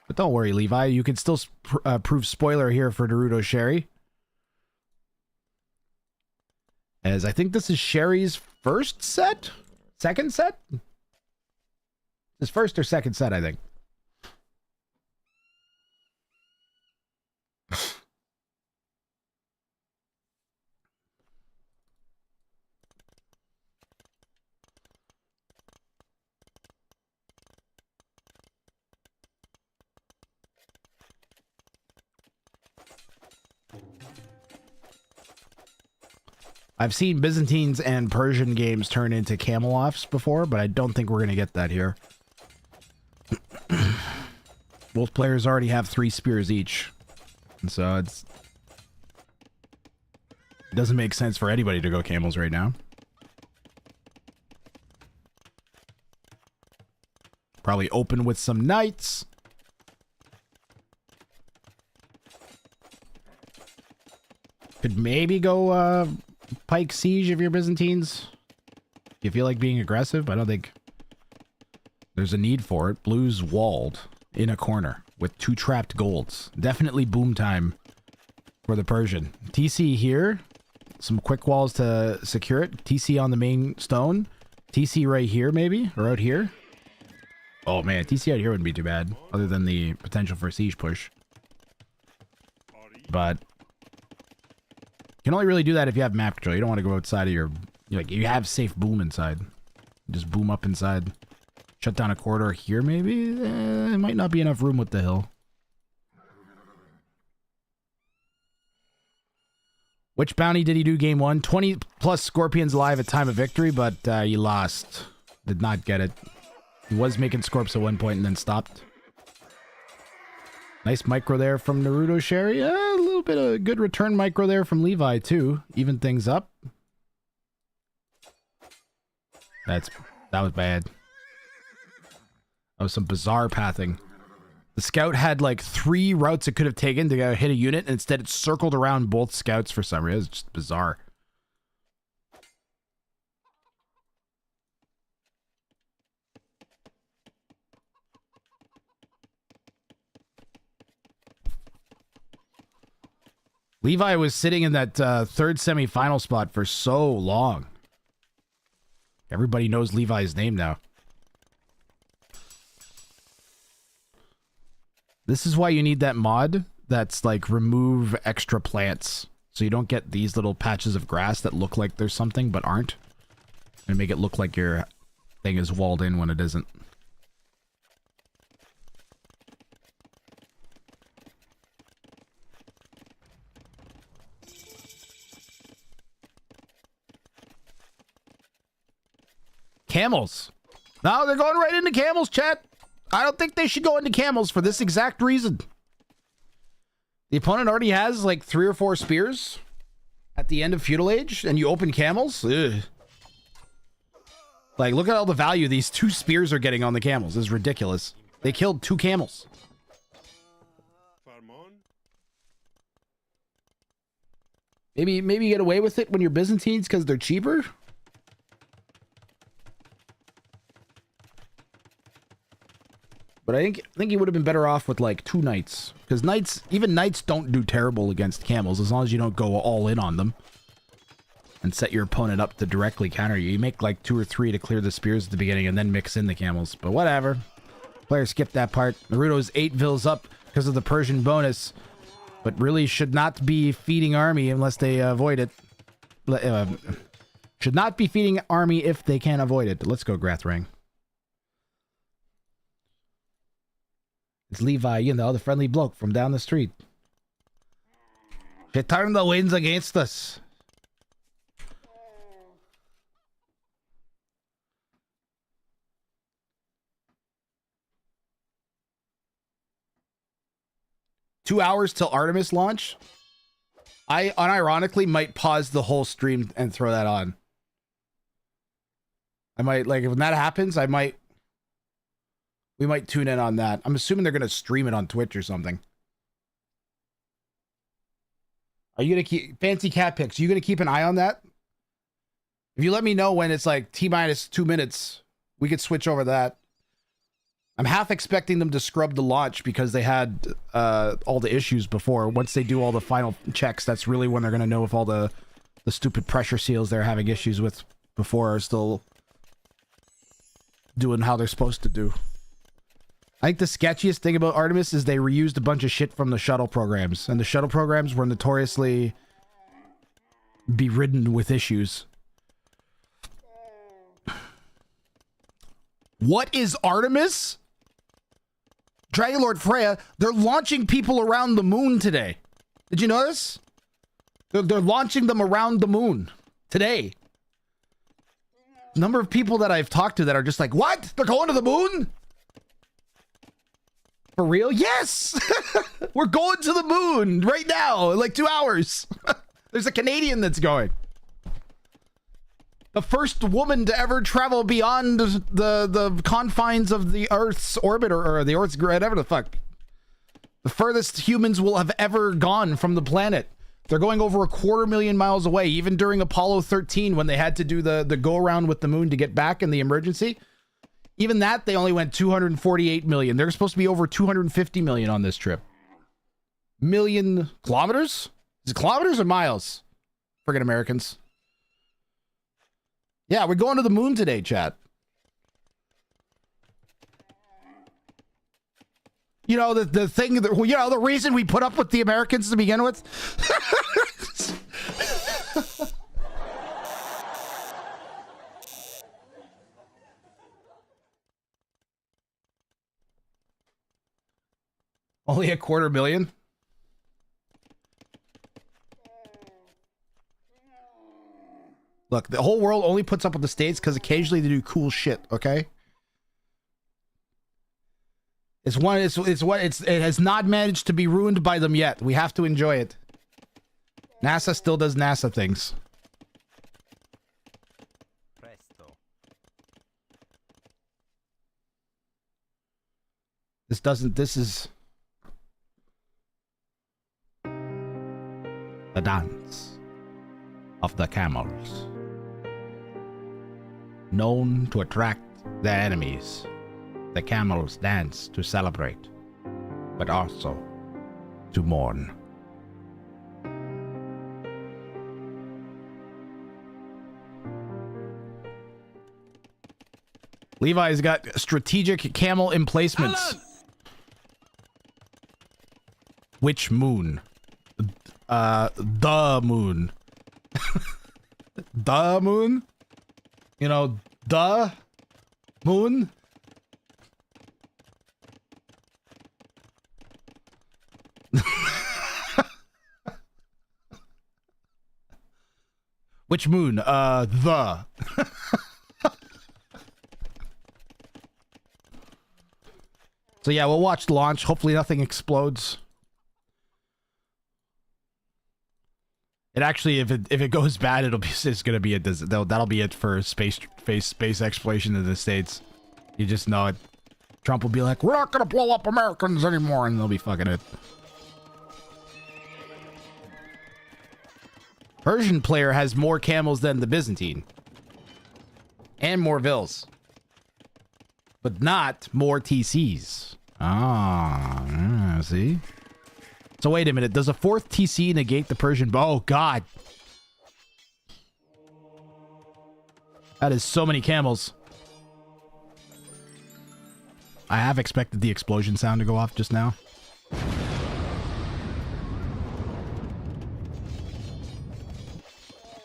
But don't worry, Levi. You can still prove spoiler here for Naruto Sherry. As I think this is Sherry's first set? Second set? His first or second set, I think. I've seen Byzantines and Persian games turn into camel offs before, but I don't think we're going to get that here. Both players already have 3 spears each. And so it doesn't make sense for anybody to go camels right now. Probably open with some knights. Could maybe go pike siege if you're Byzantines. You feel like being aggressive? I don't think there's a need for it. Blue's walled in a corner with 2 trapped golds. Definitely boom time for the Persian. TC here. Some quick walls to secure it. TC on the main stone. TC right here maybe? Or out here? Oh man, TC out here wouldn't be too bad. Other than the potential for a siege push. But you can only really do that if you have map control. You don't want to go outside of your... Like, you have safe boom inside. Just boom up inside. Shut down a corridor here, maybe? It might not be enough room with the hill. Which bounty did he do game 1? 20 plus scorpions alive at time of victory, but you lost. Did not get it. He was making scorps at one point and then stopped. Nice micro there from Naruto Sherry. A little bit of good return micro there from Levi, too. Even things up. That was bad. That was some bizarre pathing. The scout had like 3 routes it could have taken to go hit a unit, and instead it circled around both scouts for some reason. It's just bizarre. Levi was sitting in that 3rd semi-final spot for so long. Everybody knows Levi's name now. This is why you need that mod that's like remove extra plants. So you don't get these little patches of grass that look like there's something but aren't. And make it look like your thing is walled in when it isn't. Camels. No, they're going right into camels, chat. I don't think they should go into camels for this exact reason. The opponent already has like 3 or 4 spears at the end of Feudal Age, and you open camels? Ugh. Like, look at all the value these 2 spears are getting on the camels. This is ridiculous. They killed 2 camels. Maybe you get away with it when you're Byzantines because they're cheaper? But I think he would have been better off with like 2 knights. Because knights, even knights don't do terrible against camels as long as you don't go all in on them. And set your opponent up to directly counter you. You make like 2 or 3 to clear the spears at the beginning and then mix in the camels. But whatever. Player skipped that part. Naruto's 8 vills up because of the Persian bonus. but really should not be feeding army unless they avoid it. Should not be feeding army if they can avoid it. Let's go, Grathring. It's Levi, you know, the friendly bloke from down the street. They turned the winds against us. Two hours till Artemis launch? I unironically might pause the whole stream and throw that on. I might, like, when that happens, we might tune in on that. I'm assuming they're going to stream it on Twitch or something. Are you going to keep, Fancy Cat Picks, are you going to keep an eye on that? If you let me know when it's like T-minus 2 minutes, we could switch over to that. I'm half expecting them to scrub the launch because they had all the issues before. Once they do all the final checks, that's really when they're going to know if all the stupid pressure seals they're having issues with before are still doing how they're supposed to do. I think the sketchiest thing about Artemis is they reused a bunch of shit from the shuttle programs, and the shuttle programs were notoriously beridden with issues. What is Artemis? Dragon Lord Freya, they're launching people around the moon today. Did you notice? They're launching them around the moon today. Number of people that I've talked to that are just like, what? They're going to the moon? For real? Yes! We're going to the moon right now in like 2 hours. There's a Canadian that's going. The first woman to ever travel beyond the confines of the Earth's orbit or the Earth's grid, whatever the fuck. The furthest humans will have ever gone from the planet. They're going over 250,000 miles away. Even during Apollo 13, when they had to do the go around with the moon to get back in the emergency, even that they only went 248 million. They're supposed to be over 250 million on this trip. Million kilometers? Is it kilometers or miles? Friggin' Americans. Yeah, we're going to the moon today, chat. You know, the thing, you know, the reason we put up with the Americans to begin with? Only 250,000? Look, the whole world only puts up with the States because occasionally they do cool shit, okay? It has not managed to be ruined by them yet. We have to enjoy it. NASA still does NASA things. Presto. This is the dance of the camels. Known to attract their enemies, the camels dance to celebrate, but also to mourn. Levi's got strategic camel emplacements. Alan! Which moon? The moon. The moon? You know, the moon? Which moon? The. So yeah, we'll watch the launch. Hopefully nothing explodes. It actually, if it goes bad, it's gonna be that'll be it for space exploration in the States. You just know it. Trump will be like, we're not gonna blow up Americans anymore, and they'll be fucking it. Persian player has more camels than the Byzantine. And more Vils. But not more TCs. Ah, see? So wait a minute, does a fourth TC negate the Persian? Oh, God. That is so many camels. I have expected the explosion sound to go off just now.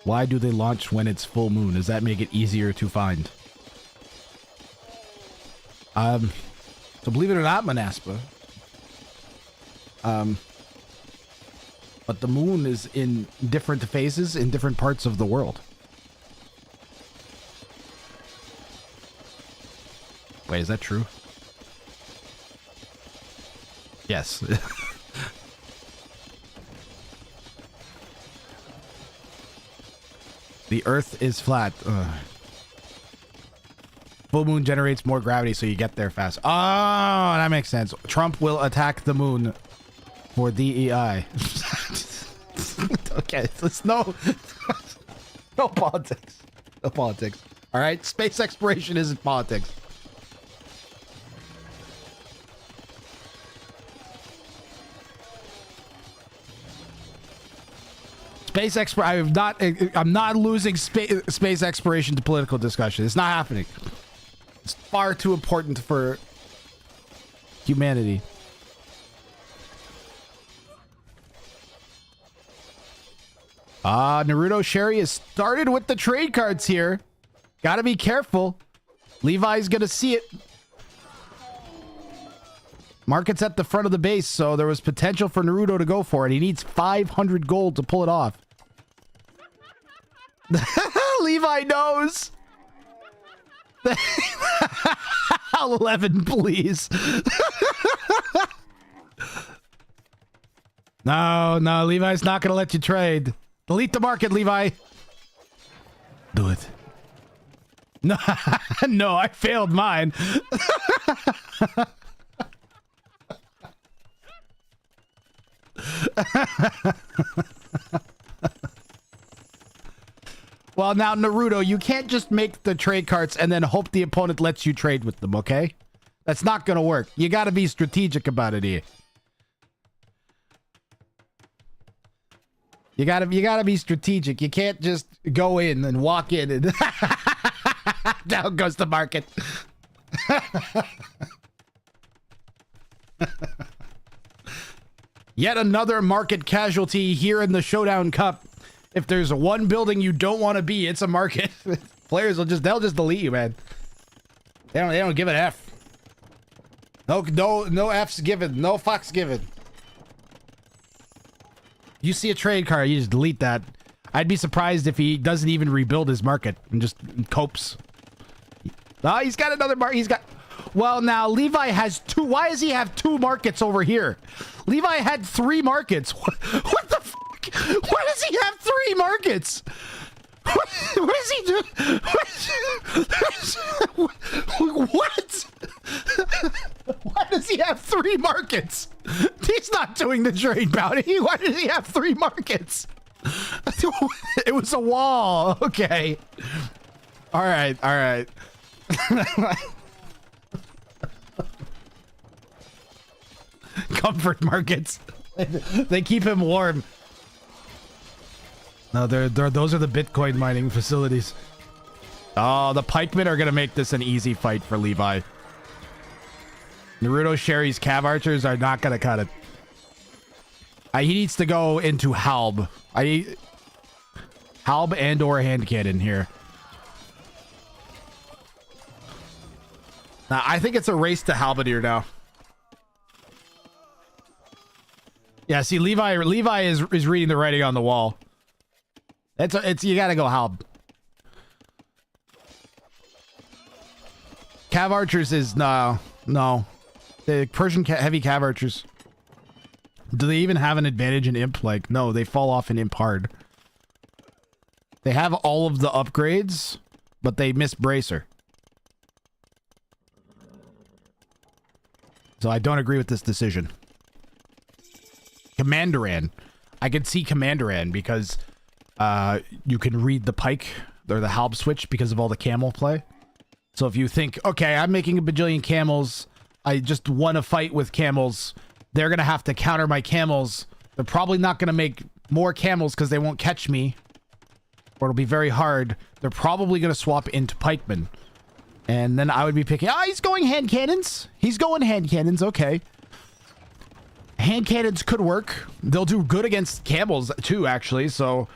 Why do they launch when it's full moon? Does that make it easier to find? So believe it or not, Manaspa. But the moon is in different phases in different parts of the world. Wait, is that true? Yes. The Earth is flat. Ugh. Full moon generates more gravity, so you get there fast. Oh, that makes sense. Trump will attack the moon for DEI. Okay, it's no politics. No politics. All right, space exploration isn't politics. I'm not losing space exploration to political discussion. It's not happening. It's far too important for humanity. Naruto Sherry has started with the trade cards here. Gotta be careful. Levi's gonna see it. Market's at the front of the base, so there was potential for Naruto to go for it. He needs 500 gold to pull it off. Levi knows. 11, please. No, Levi's not going to let you trade. Delete the market, Levi. Do it. No, no, I failed mine. Well, now, Naruto, you can't just make the trade cards and then hope the opponent lets you trade with them, okay? That's not gonna work. You gotta be strategic about it here. You gotta be strategic. You can't just go in and walk in and down goes the market. Yet another market casualty here in the Showdown Cup. If there's one building you don't want to be, it's a market. Players they'll just delete you, man. They don't give an F. No F's given. No fucks given. You see a trade card, you just delete that. I'd be surprised if he doesn't even rebuild his market and just copes. Oh, he's got another market. Well, now Levi has 2. Why does he have 2 markets over here? Levi had 3 markets. What the fuck? Why does he have 3 markets? What is he doing? What? Why does he have 3 markets? He's not doing the trade bounty. Why does he have 3 markets? It was a wall. Okay. All right. Comfort markets. They keep him warm. No, those are the Bitcoin mining facilities. Oh, the pikemen are going to make this an easy fight for Levi. Naruto Sherry's Cav Archers are not going to cut it. He needs to go into Halb. Halb and or hand cannon here. Now, I think it's a race to Halberdier now. Yeah, see, Levi is reading the writing on the wall. It's you gotta go Halb. Cav Archers is no. The Persian heavy Cav Archers. Do they even have an advantage in Imp? Like, no, they fall off in Imp hard. They have all of the upgrades, but they miss Bracer. So I don't agree with this decision. Commanderan. I can see Commanderan because you can read the pike or the halb switch because of all the camel play. So if you think, okay, I'm making a bajillion camels, I just won a fight with camels, they're going to have to counter my camels. They're probably not going to make more camels because they won't catch me, or it'll be very hard. They're probably going to swap into pikemen. And then I would be picking, he's going hand cannons. He's going hand cannons. Okay. Hand cannons could work. They'll do good against camels too, actually. So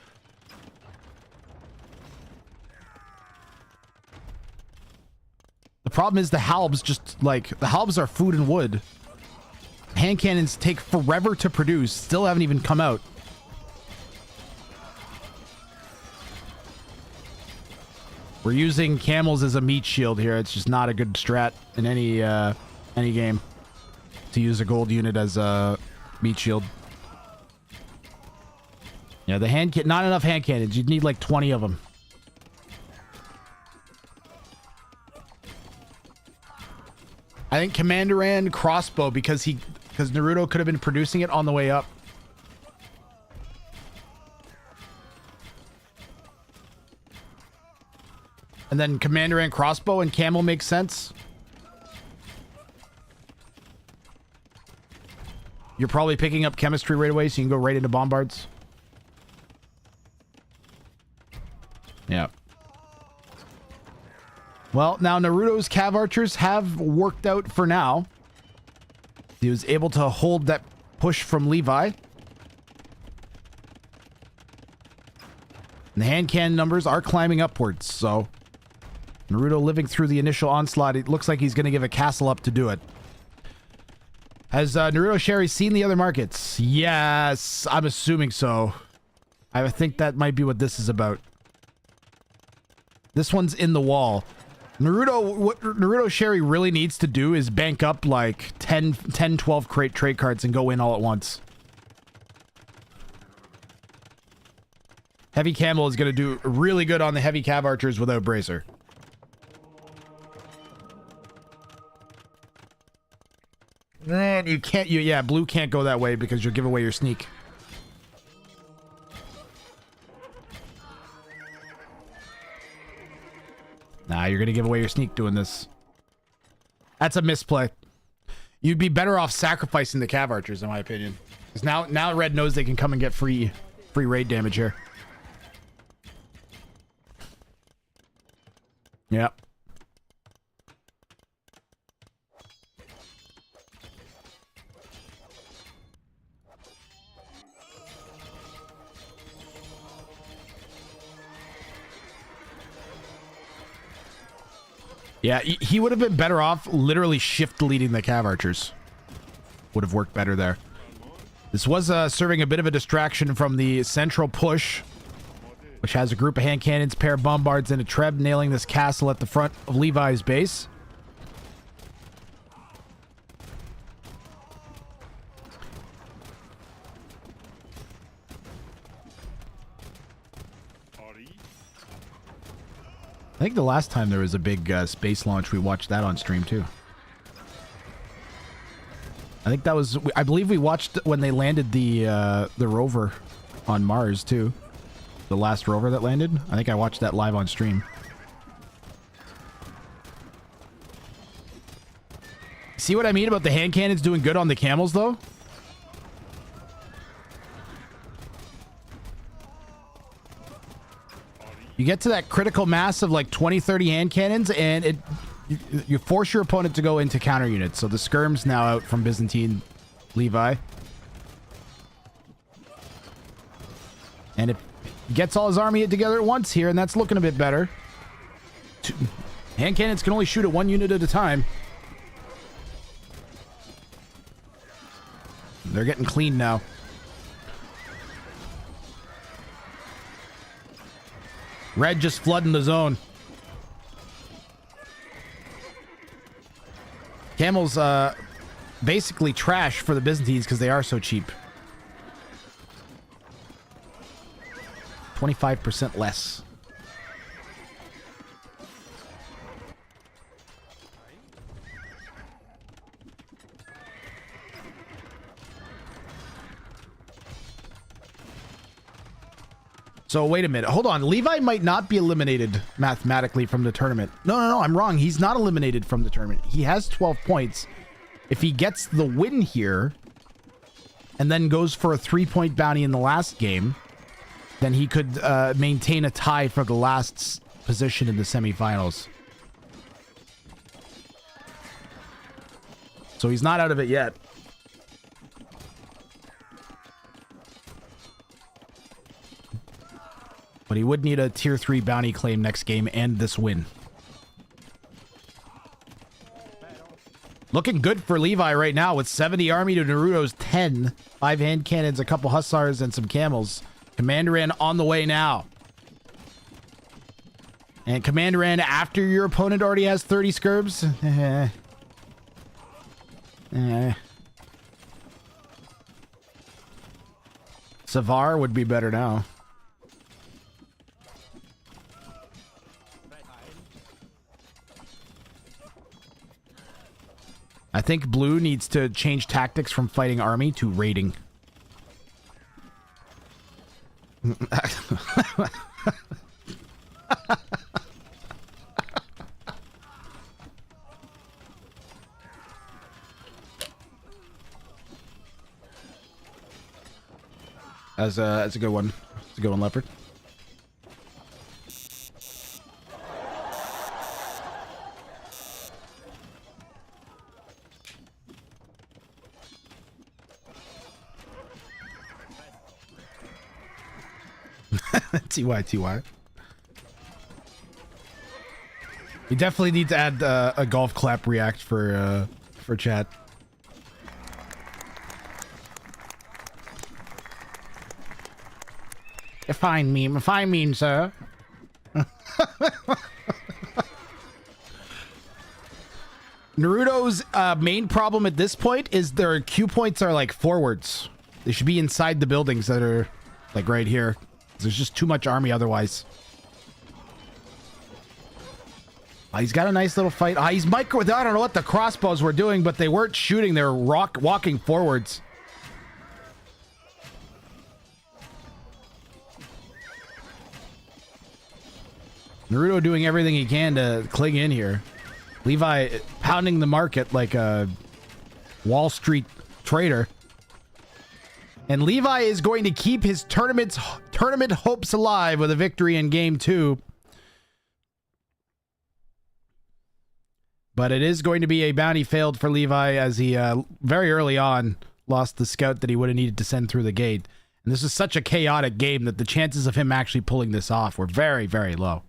problem is the halbs just like the halbs are food and wood. Hand cannons take forever to produce, still haven't even come out. We're using camels as a meat shield here. It's just not a good strat in any game to use a gold unit as a meat shield. Yeah, the not enough hand cannons. You'd need like 20 of them. I think Commander and crossbow because Naruto could have been producing it on the way up. And then Commander and crossbow and camel makes sense. You're probably picking up chemistry right away, so you can go right into bombards. Yeah. Well, now Naruto's Cav Archers have worked out for now. He was able to hold that push from Levi. And the hand cannon numbers are climbing upwards, so Naruto living through the initial onslaught. It looks like he's going to give a castle up to do it. Has Naruto Sherry seen the other markets? Yes, I'm assuming so. I think that might be what this is about. This one's in the wall. What Naruto Sherry really needs to do is bank up like 10, 12 trade cards and go in all at once. Heavy Camel is going to do really good on the heavy Cav Archers without Bracer. Man, you can't, yeah, blue can't go that way because you'll give away your sneak. Nah, you're gonna give away your sneak doing this. That's a misplay. You'd be better off sacrificing the Cav Archers, in my opinion. Because now Red knows they can come and get free raid damage here. Yep. Yeah, he would have been better off literally shift leading the Cav Archers. Would have worked better there. This was serving a bit of a distraction from the central push, which has a group of hand cannons, pair of bombards, and a Treb nailing this castle at the front of Levi's base. I think the last time there was a big space launch, we watched that on stream too. I think that was, I believe we watched when they landed the rover on Mars too. The last rover that landed. I think I watched that live on stream. See what I mean about the hand cannons doing good on the camels though? You get to that critical mass of like 20, 30 hand cannons, and you force your opponent to go into counter units. So the skirm's now out from Byzantine Levi. And it gets all his army together at once here, and that's looking a bit better. Hand cannons can only shoot at one unit at a time. They're getting clean now. Red just flooding the zone. Camels, basically trash for the Byzantines because they are so cheap. 25% less. So wait a minute. Hold on. Levi might not be eliminated mathematically from the tournament. No, I'm wrong. He's not eliminated from the tournament. He has 12 points. If he gets the win here and then goes for a 3-point bounty in the last game, then he could maintain a tie for the last position in the semifinals. So he's not out of it yet. But he would need a tier 3 bounty claim next game and this win. Looking good for Levi right now with 70 army to Naruto's 10. 5 hand cannons, a couple hussars, and some camels. Commander N on the way now. And Commander N after your opponent already has 30 scurbs. Savar would be better now. I think blue needs to change tactics from fighting army to raiding. That's a good one. It's a good one, Leopard. TY. We definitely need to add a golf clap react for chat. A fine meme, sir. Naruto's main problem at this point is their Q points are like forwards. They should be inside the buildings that are like right here. There's just too much army otherwise. He's got a nice little fight. He's micro. I don't know what the crossbows were doing, but they weren't shooting. They were walking forwards. Naruto doing everything he can to cling in here. Levi pounding the market like a Wall Street trader. And Levi is going to keep his tournament hopes alive with a victory in game 2. But it is going to be a bounty failed for Levi as he very early on lost the scout that he would have needed to send through the gate. And this is such a chaotic game that the chances of him actually pulling this off were very, very low.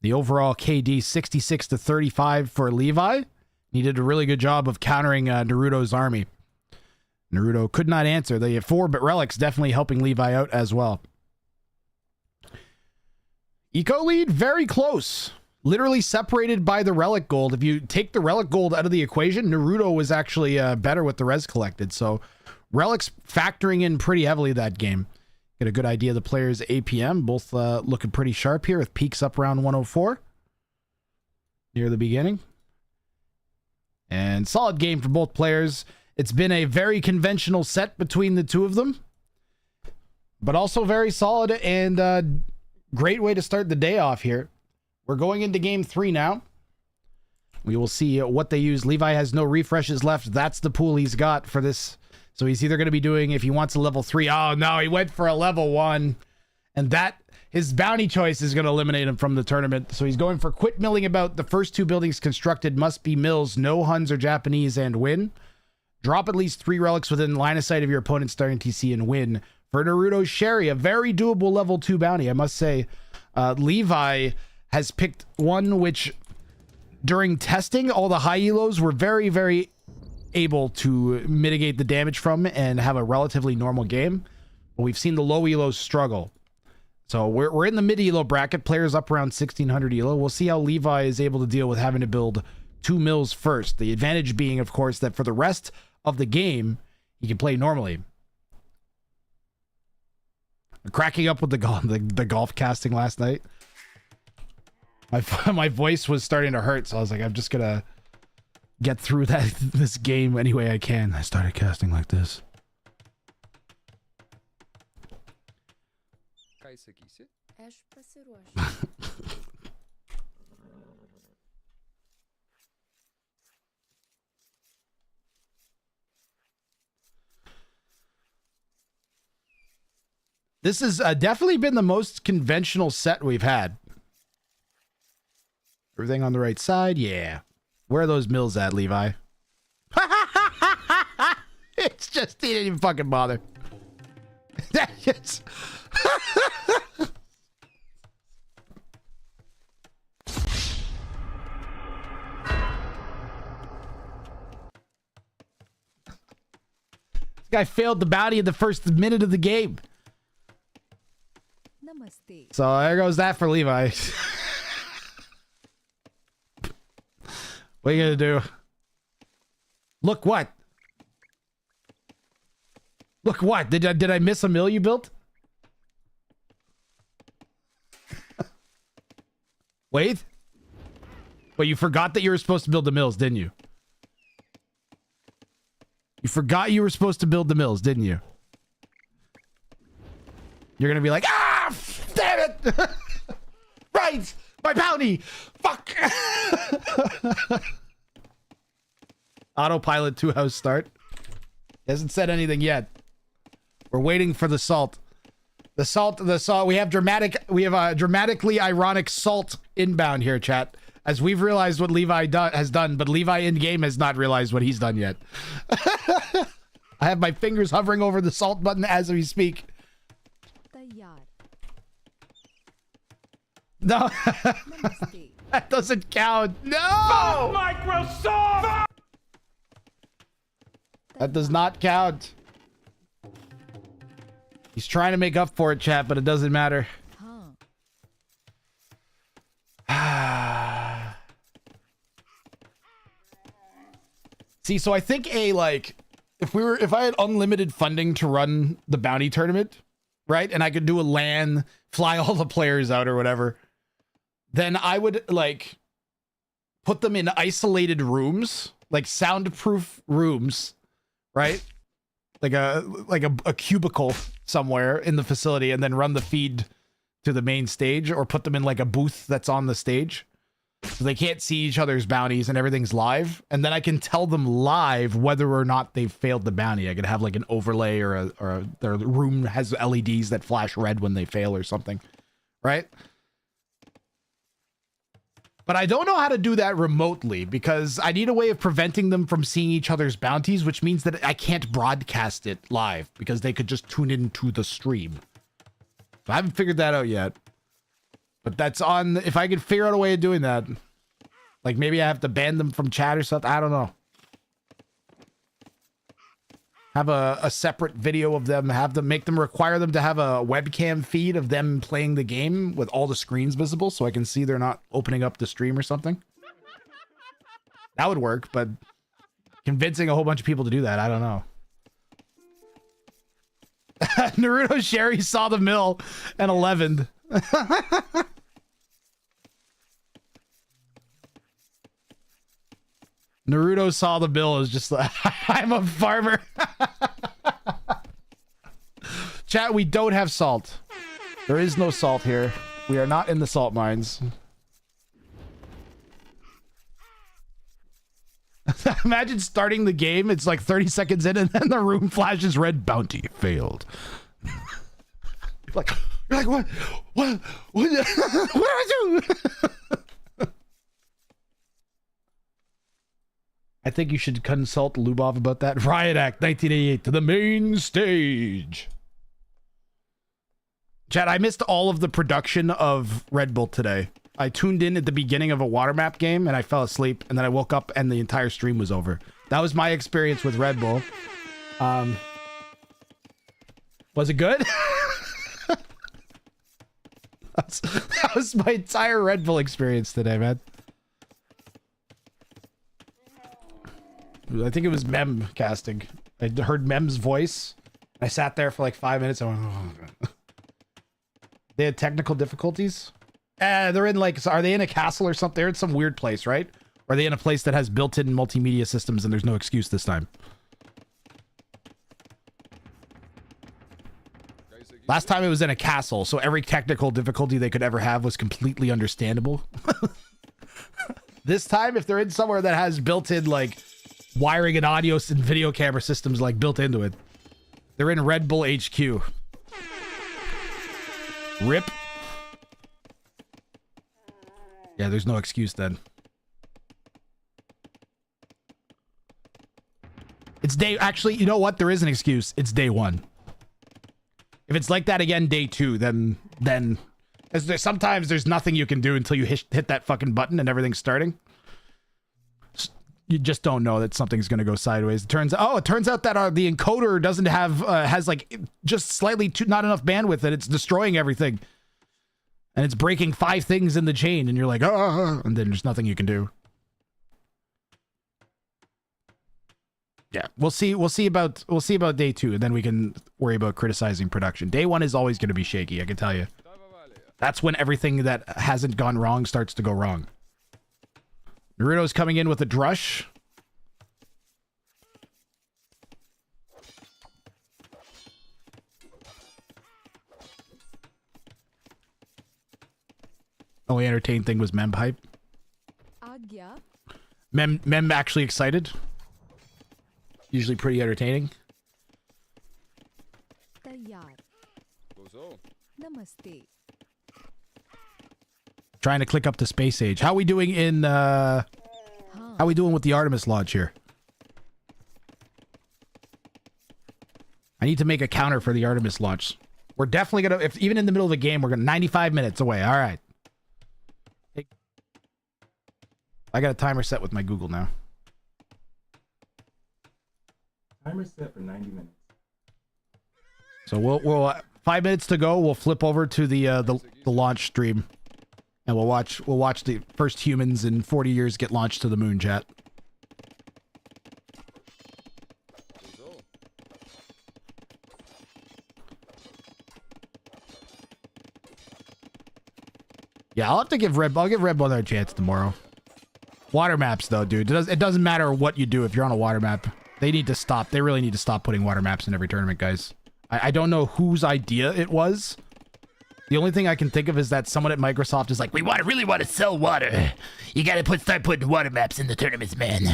The overall KD 66 to 35 for Levi. He did a really good job of countering Naruto's army. Naruto could not answer. The 4 relics definitely helping Levi out as well. Eco lead, very close. Literally separated by the relic gold. If you take the relic gold out of the equation, Naruto was actually better with the res collected. So relics factoring in pretty heavily that game. Get a good idea of the players' APM. Both looking pretty sharp here with peaks up around 104 near the beginning. And solid game for both players. It's been a very conventional set between the two of them, but also very solid and great way to start the day off here. We're going into game 3 now. We will see what they use. Levi has no refreshes left. That's the pool he's got for this. So he's either going to be doing, if he wants a level 3, oh no, he went for a level 1. And that, his bounty choice is going to eliminate him from the tournament. So he's going for quit milling about. The first 2 buildings constructed must be mills, no Huns or Japanese, and win. Drop at least 3 relics within line of sight of your opponent's starting TC and win. For Naruto's Sherry, a very doable level 2 bounty. I must say, Levi has picked one which, during testing, all the high elos were very, very able to mitigate the damage from and have a relatively normal game. But we've seen the low elos struggle. So we're in the mid elo bracket, players up around 1600 elo. We'll see how Levi is able to deal with having to build 2 mills first. The advantage being, of course, that for the rest of the game, he can play normally. Cracking up with the golf casting last night. My voice was starting to hurt, so I was like, I'm just gonna get through this game any way I can. I started casting like this. This has definitely been the most conventional set we've had. Everything on the right side? Yeah. Where are those mills at, Levi? It's just, he didn't even fucking bother. That's guy failed the bounty in the first minute of the game. Namaste. So there goes that for Levi. What are you gonna do? Look what? Look what? Did I miss a mill you built? Wait. But you forgot that you were supposed to build the mills, didn't you? You forgot you were supposed to build the mills, didn't you? You're gonna be like, ah, damn it! Right! My bounty! Fuck! Autopilot 2 house start. Hasn't said anything yet. We're waiting for the salt. The salt. We have dramatically ironic salt inbound here, chat. As we've realized what Levi has done, but Levi in game has not realized what he's done yet. I have my fingers hovering over the salt button as we speak. No, that doesn't count. No, Microsoft! that does not count. He's trying to make up for it, chat, but it doesn't matter. See, so I think if I had unlimited funding to run the bounty tournament, right, and I could do a LAN, fly all the players out or whatever, then I would like put them in isolated rooms, like soundproof rooms, right? Like a cubicle somewhere in the facility, and then run the feed to the main stage, or put them in like a booth that's on the stage. So they can't see each other's bounties and everything's live. And then I can tell them live whether or not they've failed the bounty. I could have like an overlay or their room has LEDs that flash red when they fail or something. Right? But I don't know how to do that remotely because I need a way of preventing them from seeing each other's bounties, which means that I can't broadcast it live because they could just tune into the stream. So I haven't figured that out yet. But that's on, if I could figure out a way of doing that. Like maybe I have to ban them from chat or something. I don't know. Have a separate video of them, require them to have a webcam feed of them playing the game with all the screens visible so I can see they're not opening up the stream or something. That would work, but convincing a whole bunch of people to do that, I don't know. Naruto Sherry saw the mill and 11. Naruto saw the bill is just like, I'm a farmer. Chat, we don't have salt. There is no salt here. We are not in the salt mines. Imagine starting the game. It's like 30 seconds in and then the room flashes red. Bounty failed. You're like, what? What did I do? I think you should consult Lubov about that. Riot Act 1988 to the main stage. Chat, I missed all of the production of Red Bull today. I tuned in at the beginning of a water map game and I fell asleep and then I woke up and the entire stream was over. That was my experience with Red Bull. Was it good? That was my entire Red Bull experience today, man. I think it was Mem casting. I heard Mem's voice. I sat there for like 5 minutes. I went, oh, God. They had technical difficulties. They're in like, are they in a castle or something? They're in some weird place, right? Or are they in a place that has built-in multimedia systems and there's no excuse this time? Last time it was in a castle, so every technical difficulty they could ever have was completely understandable. This time, if they're in somewhere that has built-in like wiring and audio and video camera systems like built into it, they're in Red Bull HQ. Rip. Yeah, there's no excuse then. It's day... Actually, you know what? There is an excuse. It's day 1. If it's like that again, day 2, then... Sometimes there's nothing you can do until you hit that fucking button and everything's starting. you just don't know that something's going to go sideways. It turns out that the encoder doesn't have has like just slightly not enough bandwidth, and it's destroying everything, and it's breaking 5 things in the chain, and you're like, oh, and then there's nothing you can do. Yeah, we'll see about day 2, and then we can worry about criticizing production. Day 1 is always going to be shaky, I can tell you. That's when everything that hasn't gone wrong starts to go wrong. Naruto's coming in with a drush. Only entertaining thing was Mem hype. Mem actually excited. Usually pretty entertaining. Namaste. Trying to click up to space age. How we doing in how we doing with the Artemis launch here? I need to make a counter for the Artemis launch. We're definitely gonna, if even in the middle of the game, we're gonna 95 minutes away. All right. I got a timer set with my Google now. Timer set for 90 minutes. So we'll 5 minutes to go. We'll flip over to the launch stream, and we'll watch the first humans in 40 years get launched to the moon. Chat. Yeah, I'll have to give Red. I'll give Red Bull another chance tomorrow. Water maps, though, dude. It doesn't matter what you do if you're on a water map. They need to stop. They really need to stop putting water maps in every tournament, guys. I don't know whose idea it was. The only thing I can think of is that someone at Microsoft is like, we really want to sell water. You gotta start putting water maps in the tournaments, man.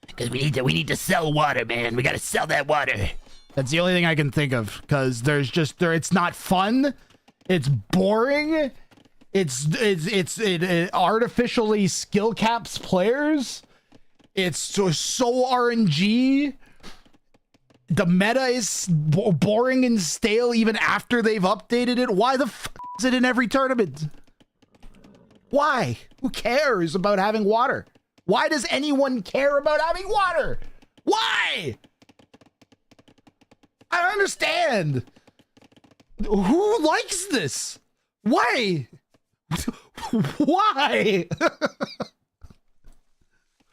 Because we need to sell water, man. We gotta sell that water. That's the only thing I can think of. Because it's not fun. It's boring. It artificially skill caps players. It's so RNG. The meta is boring and stale even after they've updated it. Why the f is it in every tournament? Why? Who cares about having water? Why does anyone care about having water? Why? I don't understand. Who likes this? Why? Why?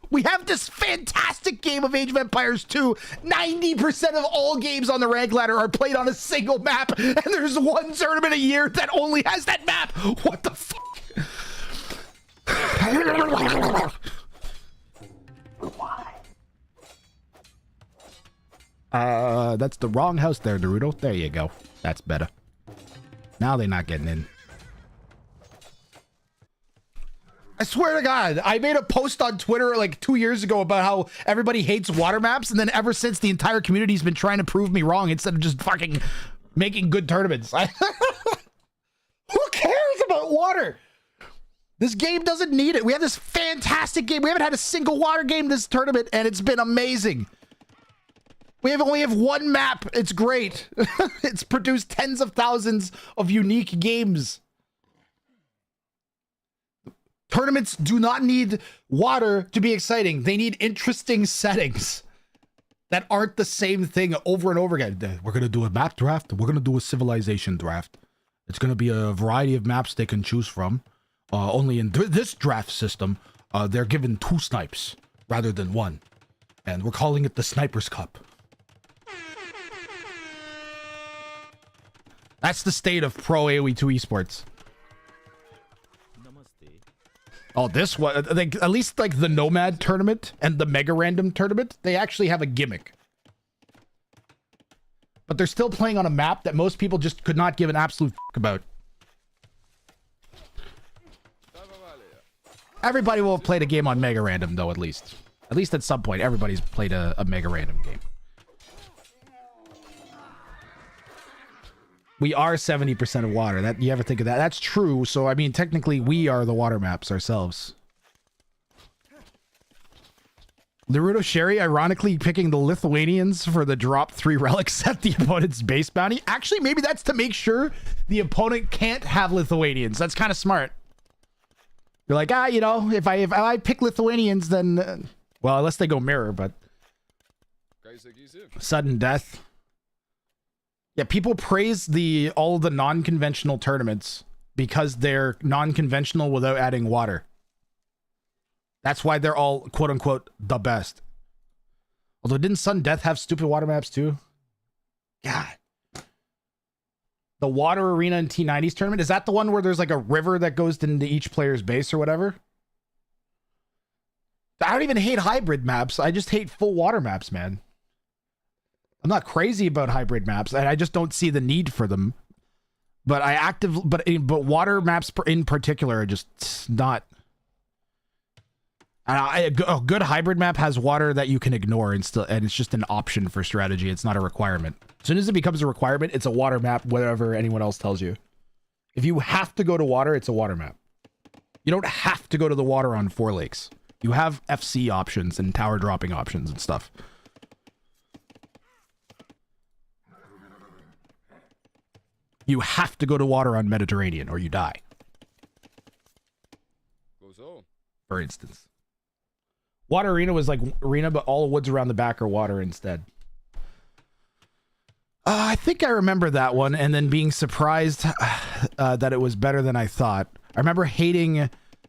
We have this fantastic game of Age of Empires 2. 90% of all games on the rank ladder are played on a single map, and there's one tournament a year that only has that map. What the fuck? Why? That's the wrong house there, Naruto. There you go. That's better. Now they're not getting in. I swear to God, I made a post on Twitter like 2 years ago about how everybody hates water maps, and then ever since the entire community's been trying to prove me wrong instead of just fucking making good tournaments. Who cares about water? This game doesn't need it. We have this fantastic game. We haven't had a single water game this tournament, and it's been amazing. We only have one map. It's great. It's produced tens of thousands of unique games. Tournaments do not need water to be exciting. They need interesting settings that aren't the same thing over and over again. We're going to do a map draft. We're going to do a civilization draft. It's going to be a variety of maps they can choose from. Only in this draft system, they're given 2 snipes rather than 1. And we're calling it the Sniper's Cup. That's the state of pro AoE 2 esports. Oh, this one, at least like the Nomad tournament and the Mega Random tournament, they actually have a gimmick. But they're still playing on a map that most people just could not give an absolute fuck about. Everybody will have played a game on Mega Random, though, at least. At least at some point, everybody's played a Mega Random game. We are 70% of water. That you ever think of that? That's true. So I mean, technically, we are the water maps ourselves. Naruto Sherry, ironically picking the Lithuanians for the drop 3 relics at the opponent's base bounty. Actually, maybe that's to make sure the opponent can't have Lithuanians. That's kind of smart. You're like, you know, if I pick Lithuanians, then Well, unless they go mirror, but sudden death. Yeah, people praise all the non-conventional tournaments because they're non-conventional without adding water. That's why they're all quote unquote the best. Although didn't Sudden Death have stupid water maps too? God. The water arena in T90's tournament, is that the one where there's like a river that goes into each player's base or whatever? I don't even hate hybrid maps. I just hate full water maps, man. I'm not crazy about hybrid maps, and I just don't see the need for them. But but water maps in particular are just not. A good hybrid map has water that you can ignore and it's just an option for strategy. It's not a requirement. As soon as it becomes a requirement, it's a water map, whatever anyone else tells you. If you have to go to water, it's a water map. You don't have to go to the water on Four Lakes. You have FC options and tower dropping options and stuff. You have to go to water on Mediterranean or you die. For instance. Water arena was like arena, but all the woods around the back are water instead. I think I remember that one and then being surprised that it was better than I thought. I remember hating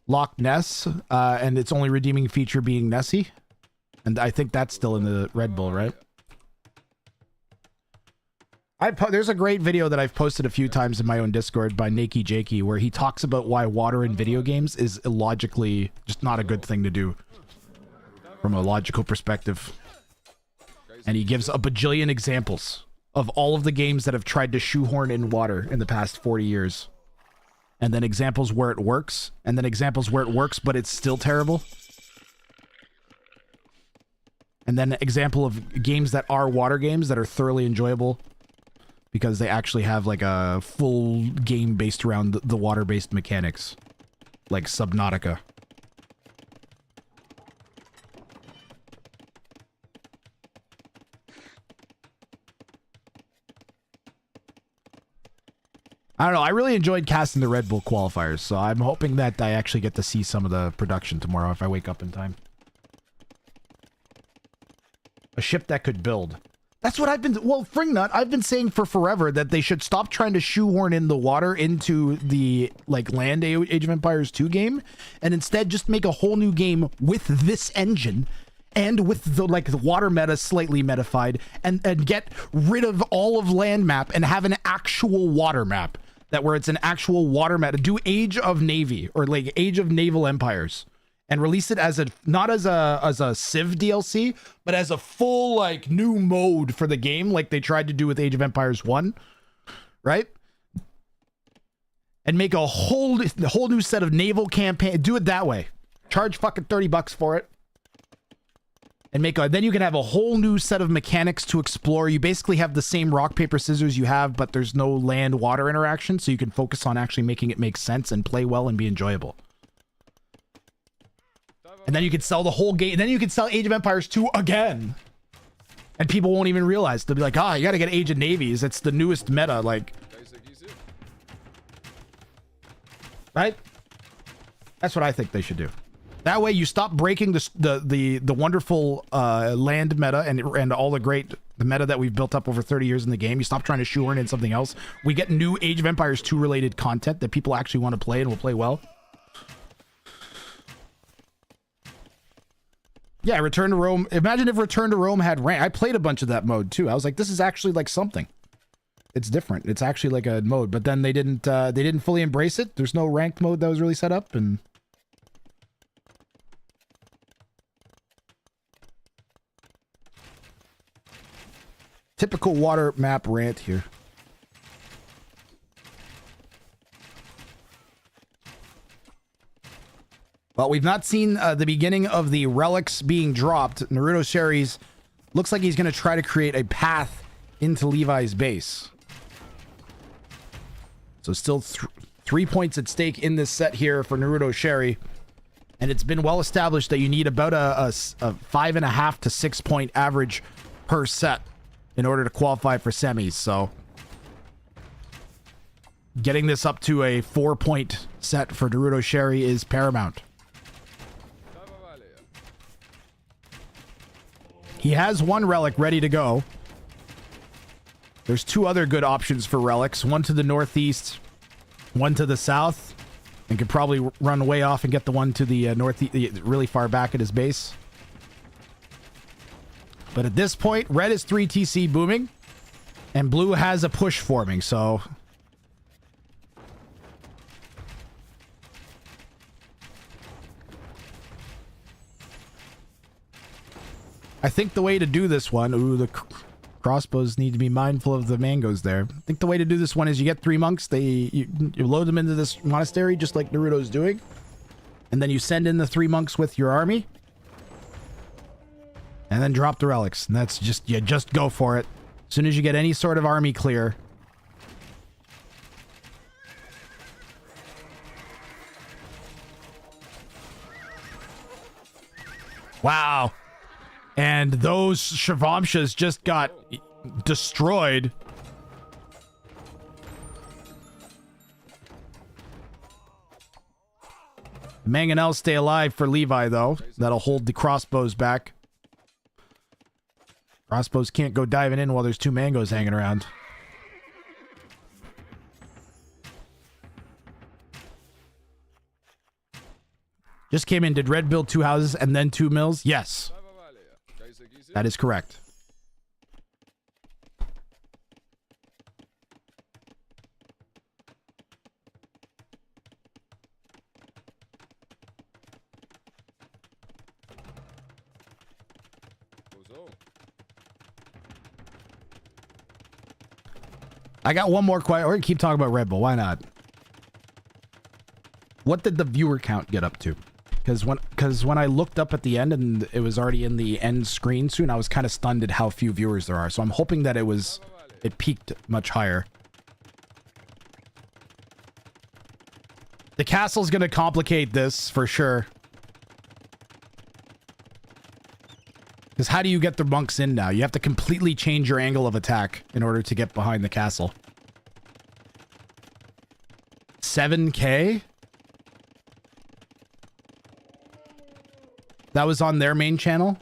Loch Ness and its only redeeming feature being Nessie. And I think that's still in the Red Bull, right? There's a great video that I've posted a few times in my own Discord by Nakey Jakey where he talks about why water in video games is illogically just not a good thing to do from a logical perspective. And he gives a bajillion examples of all of the games that have tried to shoehorn in water in the past 40 years. And then examples where it works, and then examples where it works but it's still terrible. And then example of games that are water games that are thoroughly enjoyable because they actually have like a full game based around the water-based mechanics, like Subnautica. I don't know. I really enjoyed casting the Red Bull qualifiers, so I'm hoping that I actually get to see some of the production tomorrow if I wake up in time. A ship that could build. That's what I've been... Well, Fringnut, I've been saying for forever that they should stop trying to shoehorn in the water into the, like, land Age of Empires 2 game, and instead just make a whole new game with this engine and with the, like, the water meta slightly metafied, and get rid of all of land map and have an actual water map. That where it's an actual water meta. Do Age of Navy or like Age of Naval Empires and release it as a not as a Civ DLC, but as a full like new mode for the game, like they tried to do with Age of Empires 1, right? And make a whole new set of naval campaign. Do it that way. Charge fucking $30 for it. And then you can have a whole new set of mechanics to explore. You basically have the same rock, paper, scissors you have, but there's no land water interaction, so you can focus on actually making it make sense and play well and be enjoyable. And then you can sell the whole game. Then you can sell Age of Empires 2 again. And people won't even realize. They'll be like, you gotta get Age of Navies. It's the newest meta, like. Right? That's what I think they should do. That way you stop breaking the wonderful land meta and all the meta that we've built up over 30 years in the game. You stop trying to shoehorn in something else. We get new Age of Empires 2 related content that people actually want to play and will play well. Yeah, Return to Rome. Imagine if Return to Rome had rank. I played a bunch of that mode too. I was like, this is actually like something. It's different. It's actually like a mode, but then they didn't fully embrace it. There's no ranked mode that was really set up, and typical water map rant here. Well, we've not seen the beginning of the relics being dropped. Naruto Sherry's looks like he's going to try to create a path into Levi's base. So still 3 points at stake in this set here for Naruto Sherry. And it's been well established that you need about a 5.5 to 6 point average per set in order to qualify for semis. So getting this up to a 4 point set for Naruto Sherry is paramount. He has one relic ready to go. There's two other good options for relics. One to the northeast, one to the south. And could probably run way off and get the one to the northeast, really far back at his base. But at this point, red is 3 TC booming. And blue has a push forming, so... I think the way to do this one... Ooh, the crossbows need to be mindful of the mangoes there. I think the way to do this one is you get 3 monks. You load them into this monastery, just like Naruto's doing. And then you send in the 3 monks with your army. And then drop the relics. And that's just... You just go for it. As soon as you get any sort of army clear... Wow. And those Shavamshas just got destroyed. Mangonels stay alive for Levi, though. That'll hold the crossbows back. Crossbows can't go diving in while there's 2 mangoes hanging around. Just came in. Did Red build 2 houses and then 2 mills? Yes. That is correct. I got one more question. We're gonna keep talking about Red Bull. Why not? What did the viewer count get up to? Because when I looked up at the end and it was already in the end screen soon, I was kind of stunned at how few viewers there are. So I'm hoping that it peaked much higher. The castle's gonna complicate this for sure. Because how do you get the monks in now? You have to completely change your angle of attack in order to get behind the castle. 7K? That was on their main channel?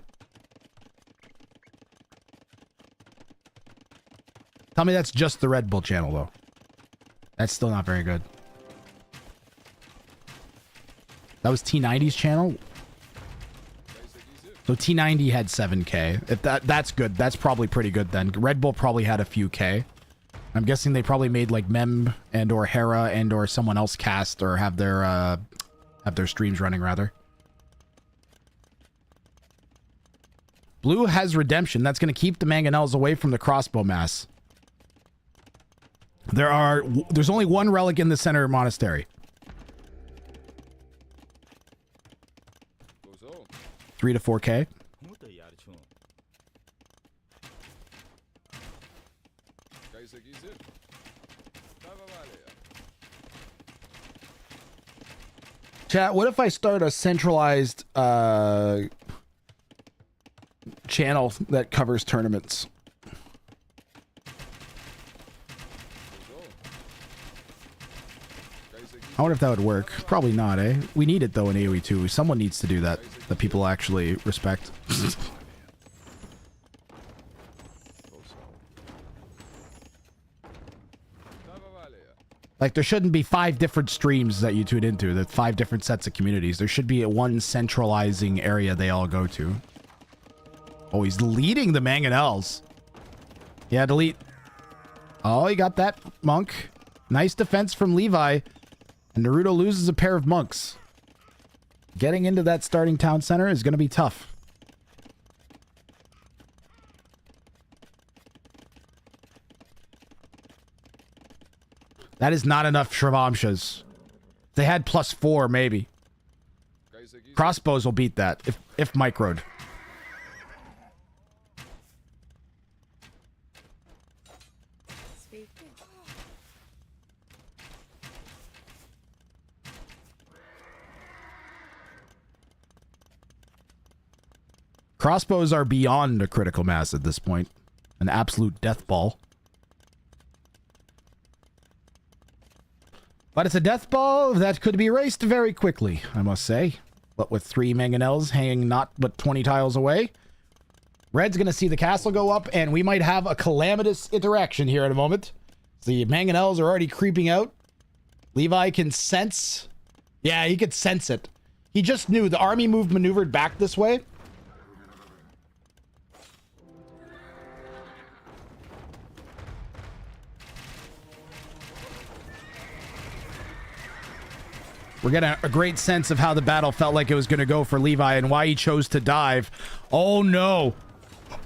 Tell me that's just the Red Bull channel, though. That's still not very good. That was T90's channel? So T90 had 7K. If that's good. That's probably pretty good then. Red Bull probably had a few K. I'm guessing they probably made like Mem and or Hera and or someone else cast or have their streams running rather. Blue has redemption. That's going to keep the mangonels away from the crossbow mass. There's only one relic in the center monastery. 3 to 4K. Chat, what if I start a centralized channel that covers tournaments? I wonder if that would work. Probably not, eh? We need it though in AoE 2. Someone needs to do that people actually respect. Like, there shouldn't be 5 different streams that you tune into. There's 5 different sets of communities. There should be one centralizing area they all go to. Oh, he's leading the mangonels. Yeah, delete. Oh, he got that monk. Nice defense from Levi. And Naruto loses a pair of monks. Getting into that starting town center is going to be tough. That is not enough Shravamshas. They had +4, maybe. Crossbows will beat that, if microed. Crossbows are beyond a critical mass at this point. An absolute death ball. But it's a death ball that could be erased very quickly, I must say. But with 3 mangonels hanging not but 20 tiles away, Red's going to see the castle go up, and we might have a calamitous interaction here in a moment. The mangonels are already creeping out. Levi can sense. Yeah, he could sense it. He just knew the army maneuvered back this way. We're getting a great sense of how the battle felt like it was going to go for Levi and why he chose to dive. Oh, no.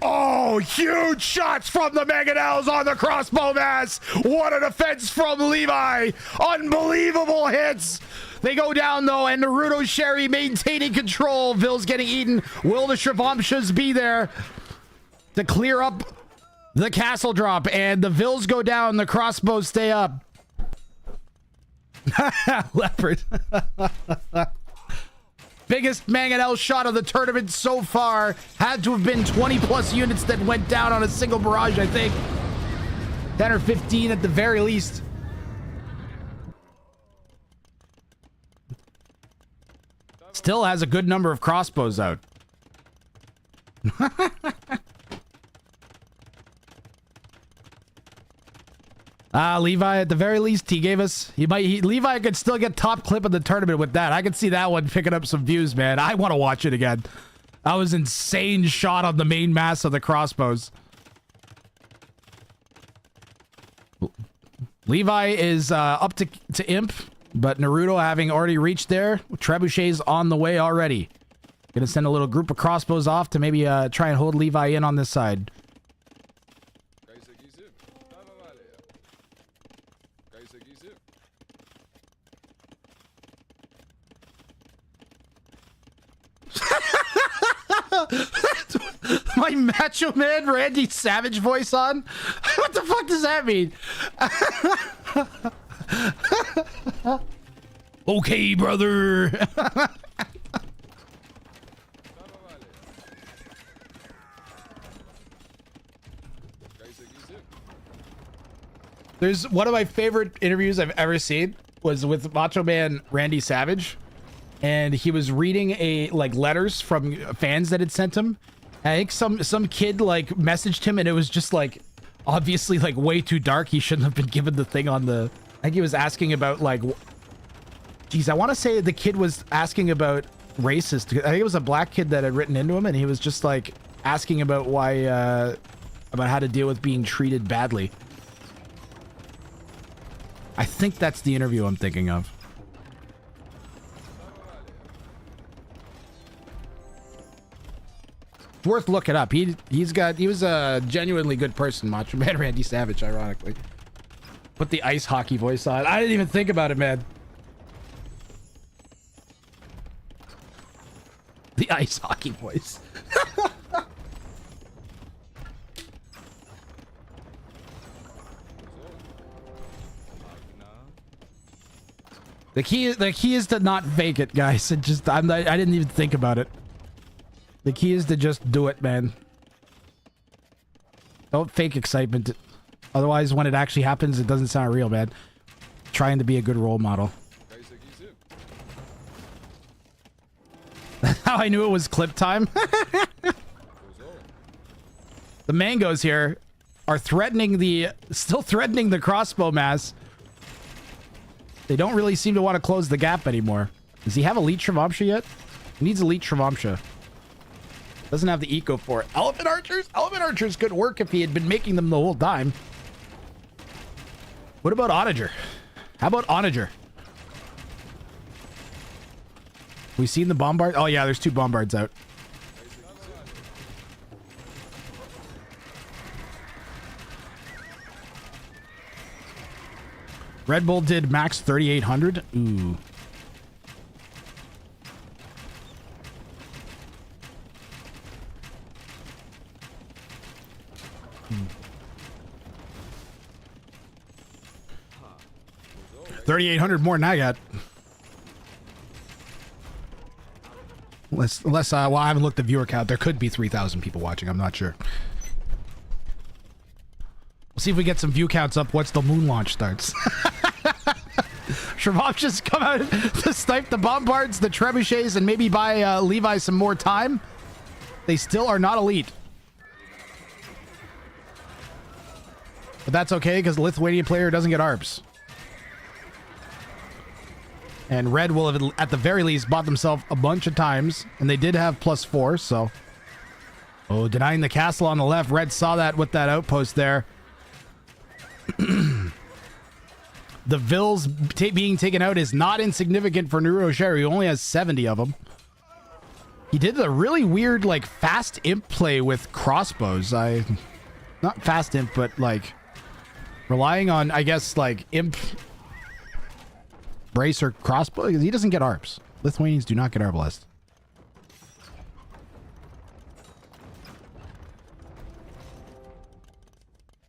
Oh, huge shots from the mangonels on the crossbow mass. What a defense from Levi. Unbelievable hits. They go down, though, and Naruto Sherry maintaining control. Vill's getting eaten. Will the Shrivamshas be there to clear up the castle drop? And the Vills go down. The crossbows stay up. Leopard. Biggest mangonel shot of the tournament so far. Had to have been 20 plus units that went down on a single barrage, I think. 10 or 15 at the very least. Still has a good number of crossbows out. Levi, at the very least, he gave us... Levi could still get top clip of the tournament with that. I could see that one picking up some views, man. I want to watch it again. That was insane shot on the main mass of the crossbows. Levi is up to Imp, but Naruto having already reached there. Trebuchet's on the way already. Gonna send a little group of crossbows off to maybe try and hold Levi in on this side. My Macho Man Randy Savage voice on? What the fuck does that mean? Okay, brother. There's one of my favorite interviews I've ever seen was with Macho Man Randy Savage, and he was reading letters from fans that had sent him. I think some kid like messaged him, and it was just like obviously like way too dark. He shouldn't have been given the thing on the... I think he was asking about like... Geez, I want to say the kid was asking about racist. I think it was a black kid that had written into him, and he was just like asking about why... about how to deal with being treated badly. I think that's the interview I'm thinking of. It's worth looking up. He was a genuinely good person, Macho Man Randy Savage, ironically. Put the ice hockey voice on. I didn't even think about it, man. The ice hockey voice. The key is to not fake it, guys. It just I didn't even think about it. The key is to just do it, man. Don't fake excitement. Otherwise, when it actually happens, it doesn't sound real, man. Trying to be a good role model. That's how I knew it was clip time. The mangoes here are still threatening the crossbow mass. They don't really seem to want to close the gap anymore. Does he have Elite Shrivamsha yet? He needs Elite Shrivamsha. Doesn't have the eco for it. Elephant archers? Elephant archers could work if he had been making them the whole time. What about Onager? How about Onager? We seen the bombard? Oh yeah, there's 2 bombards out. Red Bull did max 3,800. Ooh. 3,800 more than I got. Unless well, I haven't looked at viewer count. There could be 3,000 people watching. I'm not sure. We'll see if we get some view counts up once the moon launch starts. Shrivamshas just come out to snipe the bombards, the trebuchets, and maybe buy Levi some more time. They still are not elite. But that's okay because the Lithuanian player doesn't get ARPs. And Red will have, at the very least, bought themselves a bunch of times. And they did have +4, so... Oh, denying the castle on the left. Red saw that with that outpost there. The Vills being taken out is not insignificant for Naruto Sherry, who only has 70 of them. He did a really weird, like, fast imp play with crossbows. Not fast imp, but, like, relying on, I guess, like, imp brace or crossbow. Because he doesn't get ARPs. Lithuanians do not get ARP blessed.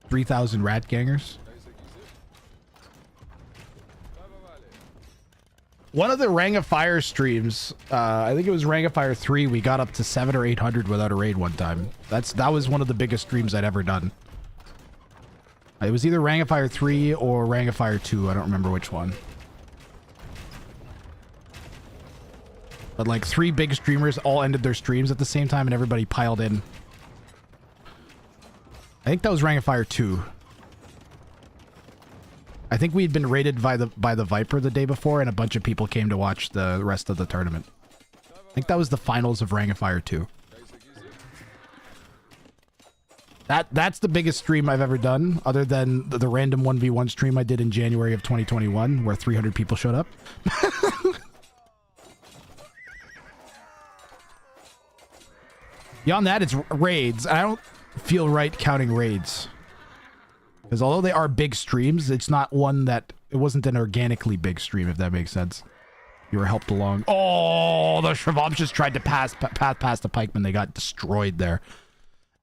$3,000 rat gangers. One of the Rang of Fire streams, I think it was Rang of Fire 3, we got up to 700 or 800 without a raid one time. That was one of the biggest streams I'd ever done. It was either Rang of Fire 3 or Rang of Fire 2. I don't remember which one. But like 3 big streamers all ended their streams at the same time and everybody piled in. I think that was Rang of Fire 2. I think we'd been raided by the Viper the day before, and a bunch of people came to watch the rest of the tournament. I think that was the finals of Rang of Fire 2. That's the biggest stream I've ever done, other than the random 1v1 stream I did in January of 2021, where 300 people showed up. Beyond that, it's raids. I don't feel right counting raids. Because although they are big streams, it's not one that... It wasn't an organically big stream, if that makes sense. You were helped along. Oh, the Shravabs just tried to pass past the pikemen. They got destroyed there.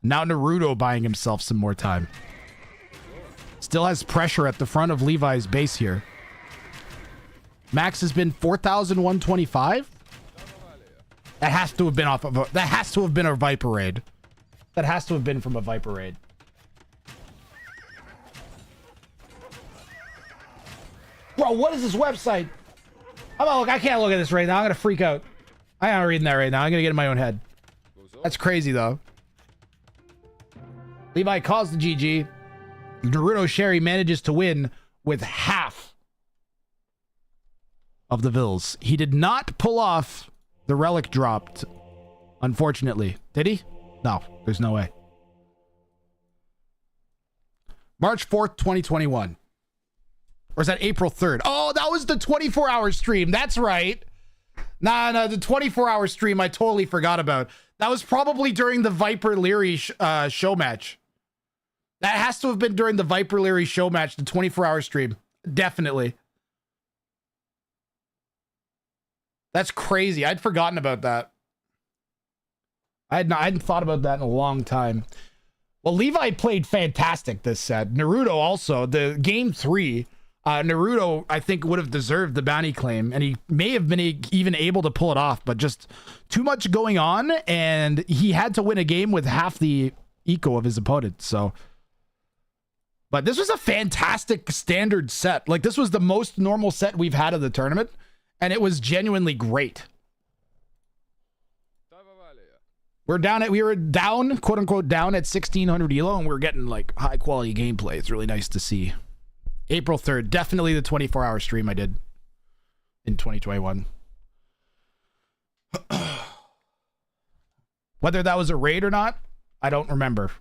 Now Naruto buying himself some more time. Still has pressure at the front of Levi's base here. Max has been 4,125? That has to have been off of a... That has to have been a Viper raid. That has to have been from a Viper raid. Bro, what is this website? Look, I can't look at this right now. I'm gonna freak out. I am reading that right now. I'm gonna get in my own head. That's crazy, though. Levi calls the GG. Naruto Sherry manages to win with half of the Vills. He did not pull off the relic dropped, unfortunately. Did he? No, there's no way. March 4th, 2021. Or is that April 3rd? Oh, that was the 24-hour stream. That's right. Nah, the 24-hour stream I totally forgot about. That was probably during the Viper Leary show match. That has to have been during the Viper Leary show match, the 24-hour stream. Definitely. That's crazy. I'd forgotten about that. I hadn't thought about that in a long time. Well, Levi played fantastic this set. Naruto also. The game 3... Naruto, I think, would have deserved the bounty claim, and he may have been even able to pull it off, but just too much going on, and he had to win a game with half the eco of his opponent, so... But this was a fantastic standard set. Like, this was the most normal set we've had of the tournament, and it was genuinely great. We were down, quote-unquote, down at 1,600 elo, and we're getting, like, high-quality gameplay. It's really nice to see. April 3rd, definitely the 24-hour stream I did in 2021. Whether that was a raid or not, I don't remember.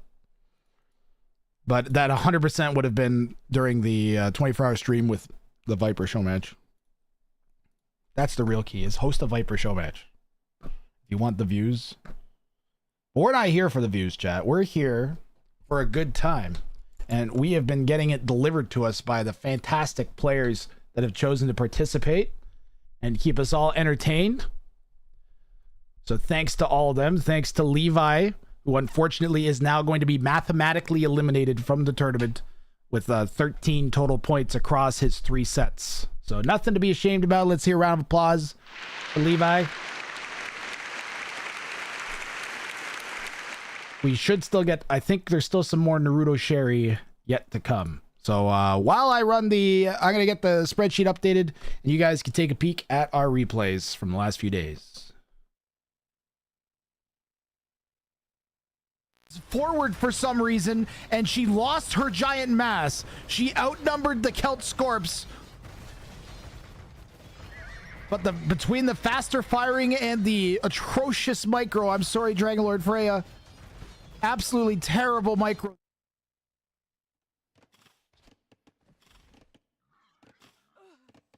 But that 100% would have been during the 24-hour stream with the Viper show match. That's the real key, is host a Viper show match. You want the views? But we're not here for the views, chat. We're here for a good time. And we have been getting it delivered to us by the fantastic players that have chosen to participate and keep us all entertained. So thanks to all of them. Thanks to Levi, who unfortunately is now going to be mathematically eliminated from the tournament with 13 total points across his 3 sets. So nothing to be ashamed about. Let's hear a round of applause for Levi. We should still get, I think there's still some more Naruto Sherry yet to come. So while I run I'm going to get the spreadsheet updated, and you guys can take a peek at our replays from the last few days. forward for some reason, and she lost her giant mass. She outnumbered the Celt Scorps. But between the faster firing and the atrocious micro, I'm sorry, Dragonlord Freya. Absolutely terrible micro.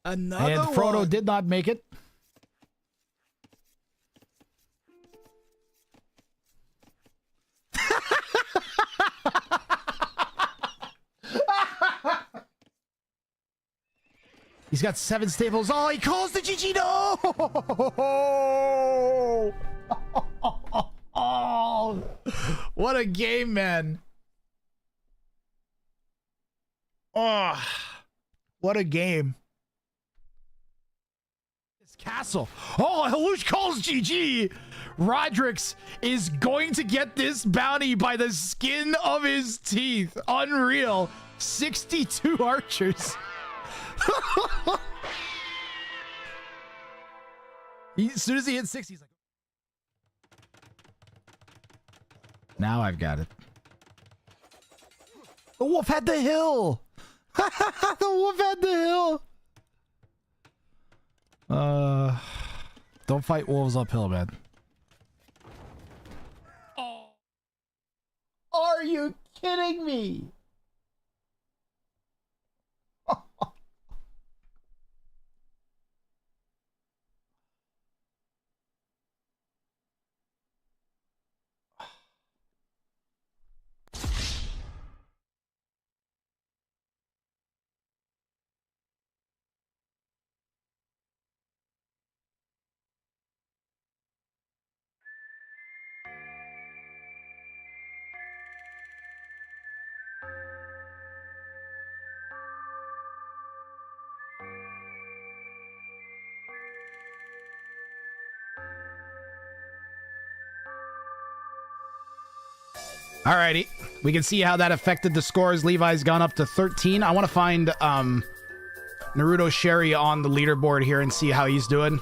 Another And Frodo one. did not make it. He's got 7 staples. Oh, he calls the GG. No! Oh, what a game, man. Oh, what a game. This castle. Oh, Halush calls GG. Rodrix is going to get this bounty by the skin of his teeth. Unreal. 62 archers. As soon as he hits 60, he's like, now I've got it. The wolf had the hill. The wolf had the hill. Don't fight wolves uphill, man. Oh. Are you kidding me? Alrighty, we can see how that affected the scores. Levi's gone up to 13. I want to find Naruto Sherry on the leaderboard here and see how he's doing.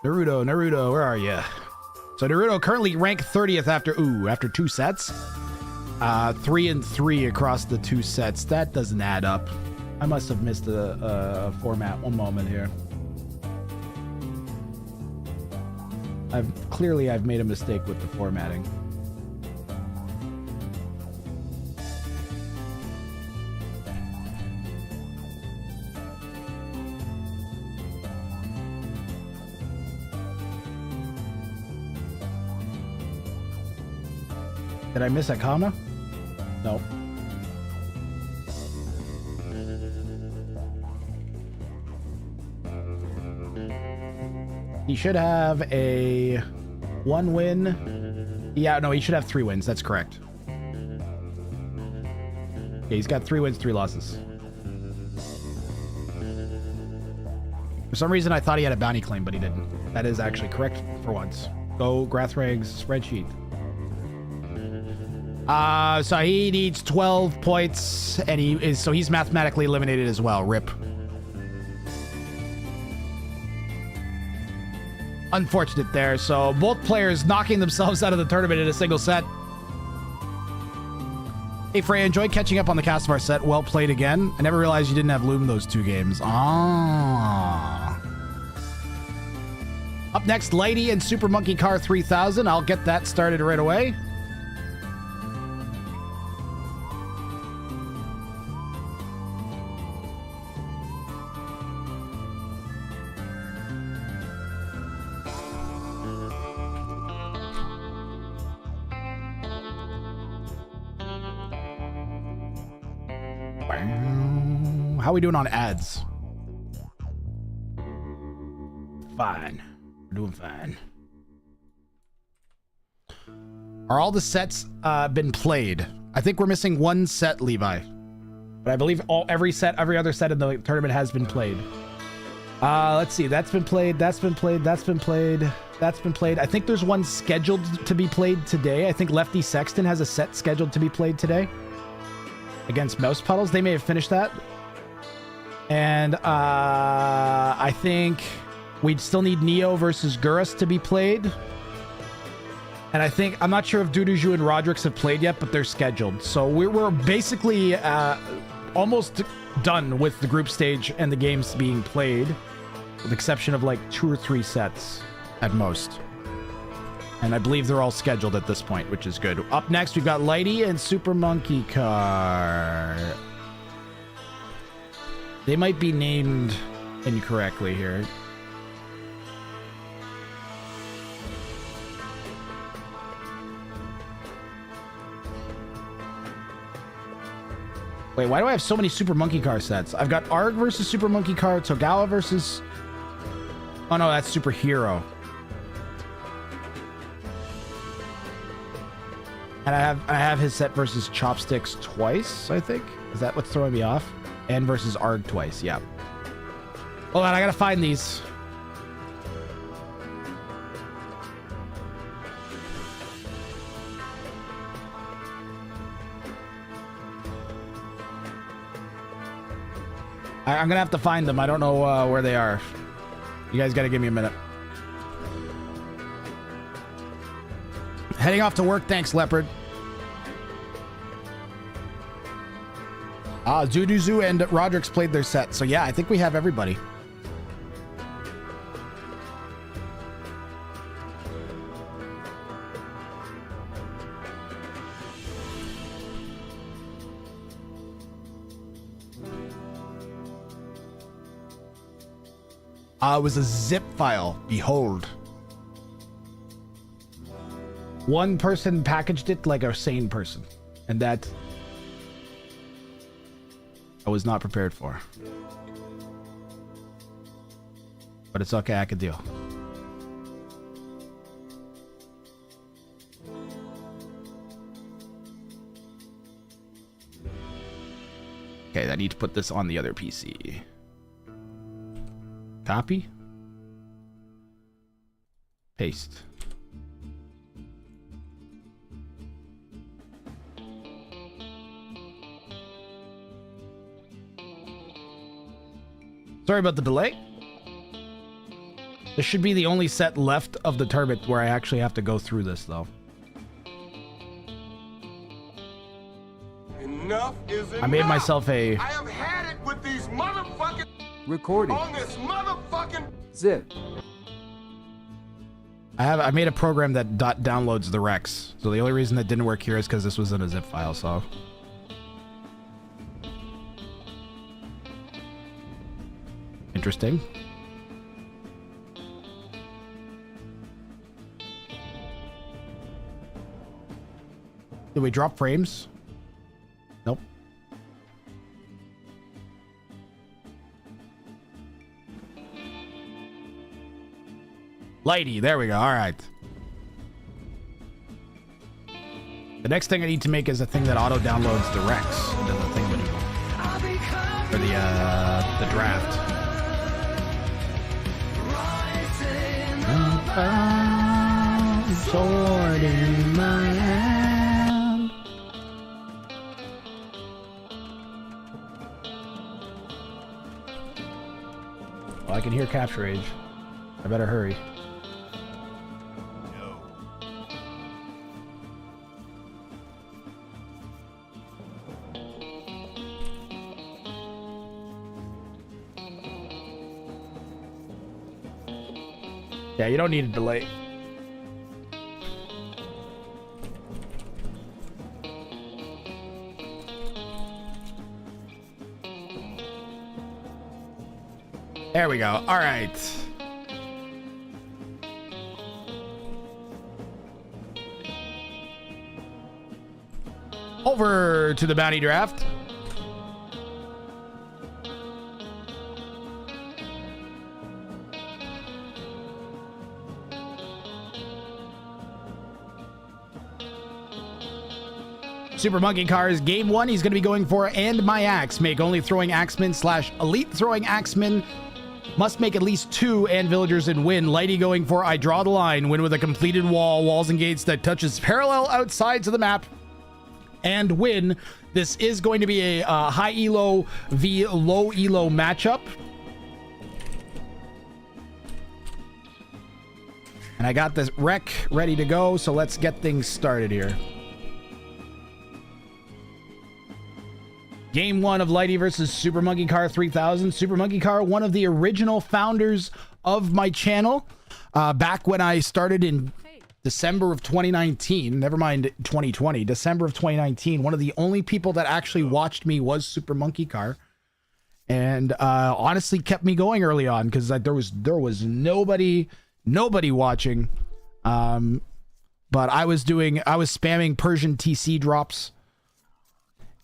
Naruto, where are you? So Naruto currently ranked 30th after 2 sets. 3 and 3 across the 2 sets. That doesn't add up. I must have missed a format. One moment here. I've made a mistake with the formatting. Did I miss a comma? No. He should have a 1 win. Yeah, no, he should have 3 wins. That's correct. Okay, he's got 3 wins, 3 losses. For some reason, I thought he had a bounty claim, but he didn't. That is actually correct for once. Go Grathrag's spreadsheet. So he needs 12 points, and he's mathematically eliminated as well. RIP. Unfortunate there. So both players knocking themselves out of the tournament in a single set. Hey Freya, enjoyed catching up on the Castvar set. Well played again. I never realized you didn't have Loom those 2 games. Ah. Up next, Lighty and Super Monkey Car 3000. I'll get that started right away. How are we doing on ads? Fine. We're doing fine. Are all the sets been played? I think we're missing 1 set, Levi. But I believe every other set in the tournament has been played. Let's see. That's been played. That's been played. That's been played. That's been played. I think there's one scheduled to be played today. I think Lefty Sexton has a set scheduled to be played today against Mouse Puddles. They may have finished that. And I think we'd still need Neo versus Gurus to be played. And I think, I'm not sure if Duduju and Rodrix have played yet, but they're scheduled. So we're basically almost done with the group stage and the games being played, with the exception of like 2 or 3 sets at most. And I believe they're all scheduled at this point, which is good. Up next, we've got Lighty and Super Monkey Car. They might be named incorrectly here. Wait, why do I have so many Super Monkey Car sets? I've got Arg versus Super Monkey Car, Togawa versus... Oh no, that's Superhero. And I have his set versus Chopsticks twice, I think. Is that what's throwing me off? And versus Arg twice, yeah. Hold on, I gotta find these. I'm gonna have to find them. I don't know where they are. You guys gotta give me a minute. Heading off to work. Thanks, Leopard. Zuduzu and Rodrix played their set. So yeah, I think we have everybody. It was a zip file. Behold. One person packaged it like a sane person. And that I was not prepared for. But it's okay, I can deal. Okay, I need to put this on the other PC. Copy. Paste. Sorry about the delay. This should be the only set left of the tournament where I actually have to go through this, though. Enough is enough. I made myself a... I have had it with these motherfucking... Recording. On this motherfucking... Zip. I made a program that downloads the recs. So the only reason that didn't work here is because this was in a zip file, so... Interesting. Did we drop frames? Nope. Lighty, there we go. All right. The next thing I need to make is a thing that auto downloads the recs into the thing for the draft. Sword in my hand. Oh, I can hear Capture Age. I better hurry. Yeah, you don't need a delay. There we go. All right. Over to the bounty draft. Super Monkey Cars, game 1, he's going to be going for and my axe. Make only throwing axemen / elite throwing axemen. Must make at least 2 and villagers and win. Lighty going for I draw the line. Win with a completed wall. Walls and gates that touches parallel outsides of the map. And win. This is going to be a high elo v low elo matchup. And I got this rec ready to go, so let's get things started here. Game 1 of Lighty versus Super Monkey Car 3000. Super Monkey Car, one of the original founders of my channel. Back when I started in December of 2019, never mind 2020, December of 2019, one of the only people that actually watched me was Super Monkey Car. And honestly kept me going early on because there was nobody watching. But I was spamming Persian TC drops.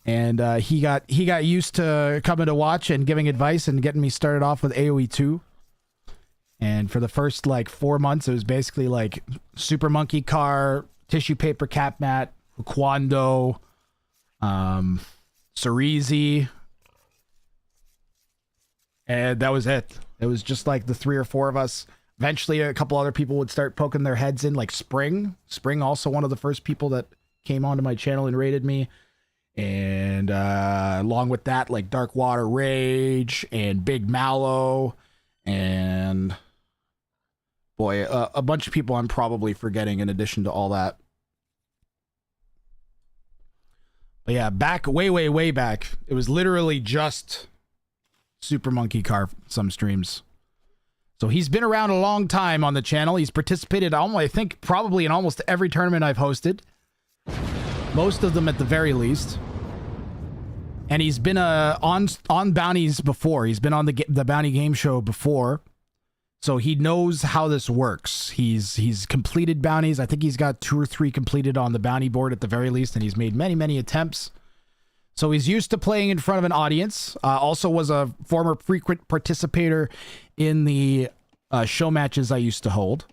And he got used to coming to watch and giving advice and getting me started off with AoE 2. And for the first like 4 months, it was basically like Super Monkey Car, Tissue Paper Cat Mat, Quando, Cerizi. And that was it. It was just like the 3 or 4 of us. Eventually, a couple other people would start poking their heads in, like Spring. Spring, also one of the first people that came onto my channel and raided me. And along with that, like Dark Water Rage and Big Mallow and boy, a bunch of people I'm probably forgetting in addition to all that. But yeah, back way back, it was literally just Super Monkey Car some streams. So he's been around a long time on the channel. He's participated, I think, probably in almost every tournament I've hosted. Most of them at the very least. And he's been on bounties before. He's been on the bounty game show before. So he knows how this works. He's completed bounties. I think he's got 2 or 3 completed on the bounty board at the very least, and he's made many attempts. So he's used to playing in front of an audience. Also was a former frequent participator in the show matches I used to hold.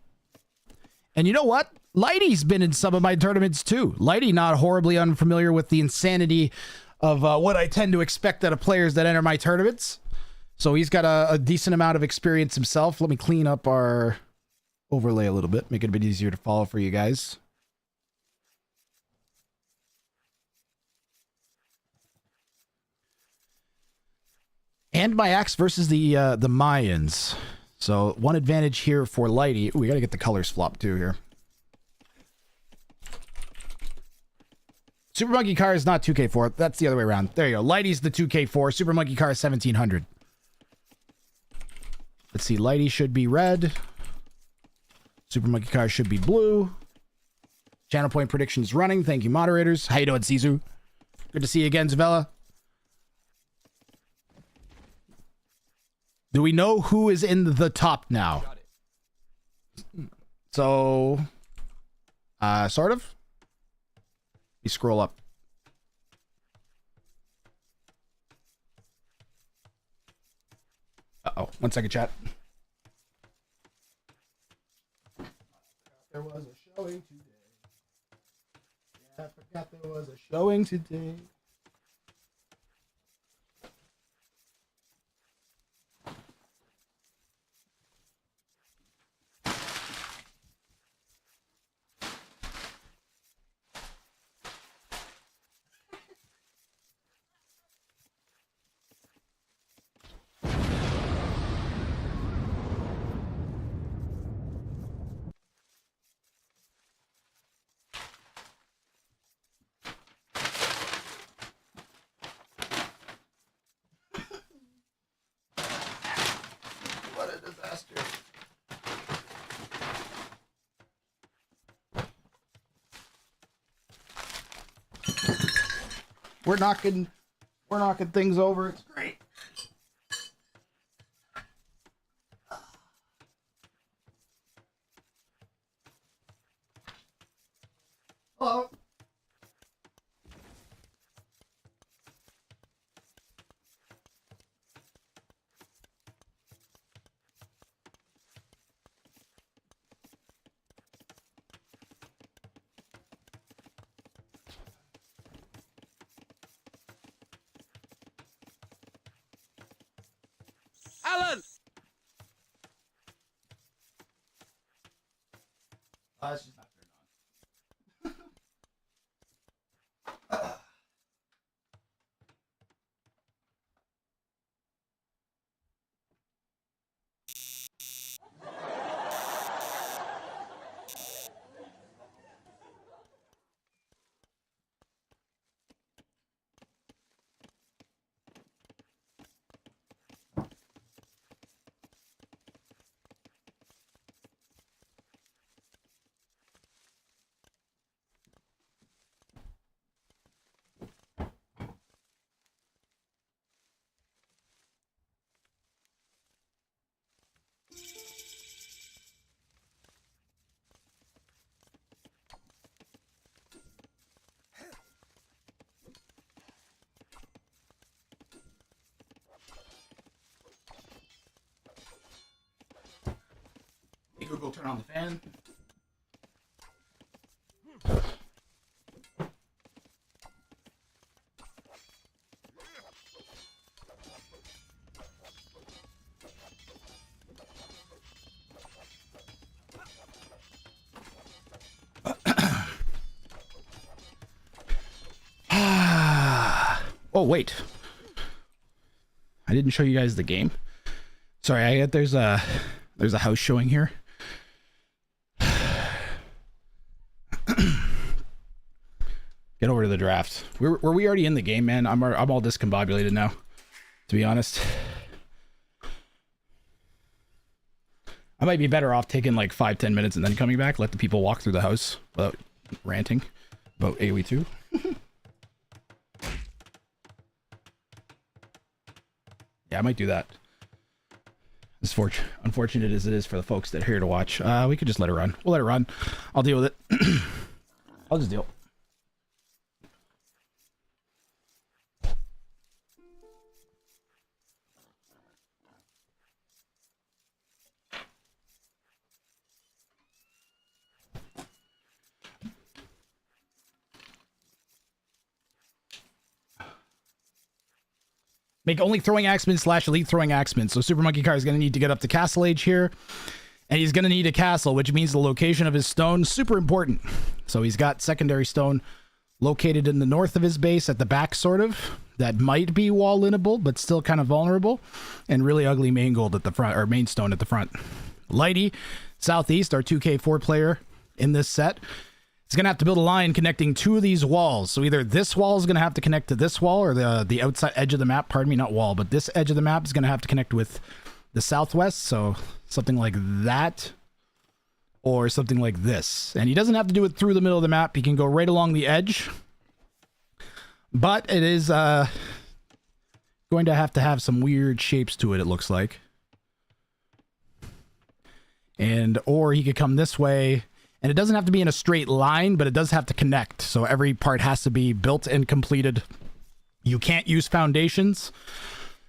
And you know what? Lighty's been in some of my tournaments too. Lighty not horribly unfamiliar with the insanity of what I tend to expect out of players that enter my tournaments. So he's got a decent amount of experience himself. Let me clean up our overlay a little bit, make it a bit easier to follow for you guys. And my axe versus the Mayans. So one advantage here for Lighty. Ooh, we gotta get the colors flopped too here. Super Monkey Car is not 2K4. That's the other way around. There you go. Lighty's the 2K4. Super Monkey Car is 1700. Let's see. Lighty should be red. Super Monkey Car should be blue. Channel point prediction is running. Thank you, moderators. How you doing, Sisu? Good to see you again, Zavella. Do we know who is in the top now? So, sort of. You scroll up. Uh-oh. 1 second, chat. There was a showing today. Yeah, I forgot there was a showing today. What a disaster. We're knocking things over. It's great. Hello. Alan! It's just not turned on. go turn on the fan. Oh wait, I didn't show you guys the game. Sorry, there's a house showing here. Get over to the draft. Were we already in the game, man? I'm all discombobulated now, to be honest. I might be better off taking like 5-10 minutes and then coming back. Let the people walk through the house without ranting about AoE 2. Yeah, I might do that. As unfortunate as it is for the folks that are here to watch, we could just let it run. We'll let it run. I'll deal with it. I'll just deal. Make only throwing axemen / elite throwing axemen. So Super Monkey Car is going to need to get up to castle age here. And he's going to need a castle, which means the location of his stone, super important. So he's got secondary stone located in the north of his base at the back, sort of. That might be wall linnable, but still kind of vulnerable. And really ugly main gold at the front, or main stone at the front. Lighty, southeast, our 2K4 player in this set. He's going to have to build a line connecting two of these walls. So either this wall is going to have to connect to this wall, or the outside edge of the map, pardon me, not wall, but this edge of the map is going to have to connect with the southwest. So something like that, or something like this. And he doesn't have to do it through the middle of the map. He can go right along the edge. But it is going to have some weird shapes to it, it looks like. And, or he could come this way. And it doesn't have to be in a straight line, but it does have to connect. So every part has to be built and completed. You can't use foundations.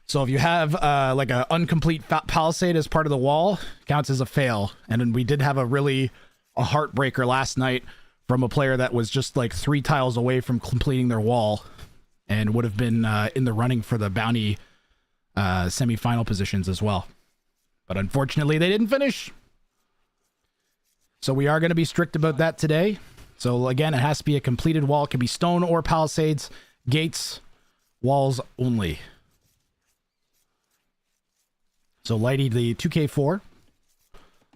So if you have like an incomplete palisade as part of the wall, counts as a fail. And then we did have a heartbreaker last night from a player that was just like 3 tiles away from completing their wall and would have been in the running for the bounty semi-final positions as well. But unfortunately, they didn't finish. So we are going to be strict about that today. So again, it has to be a completed wall. It can be stone or palisades, gates, walls only. So Lighty, the 2K4,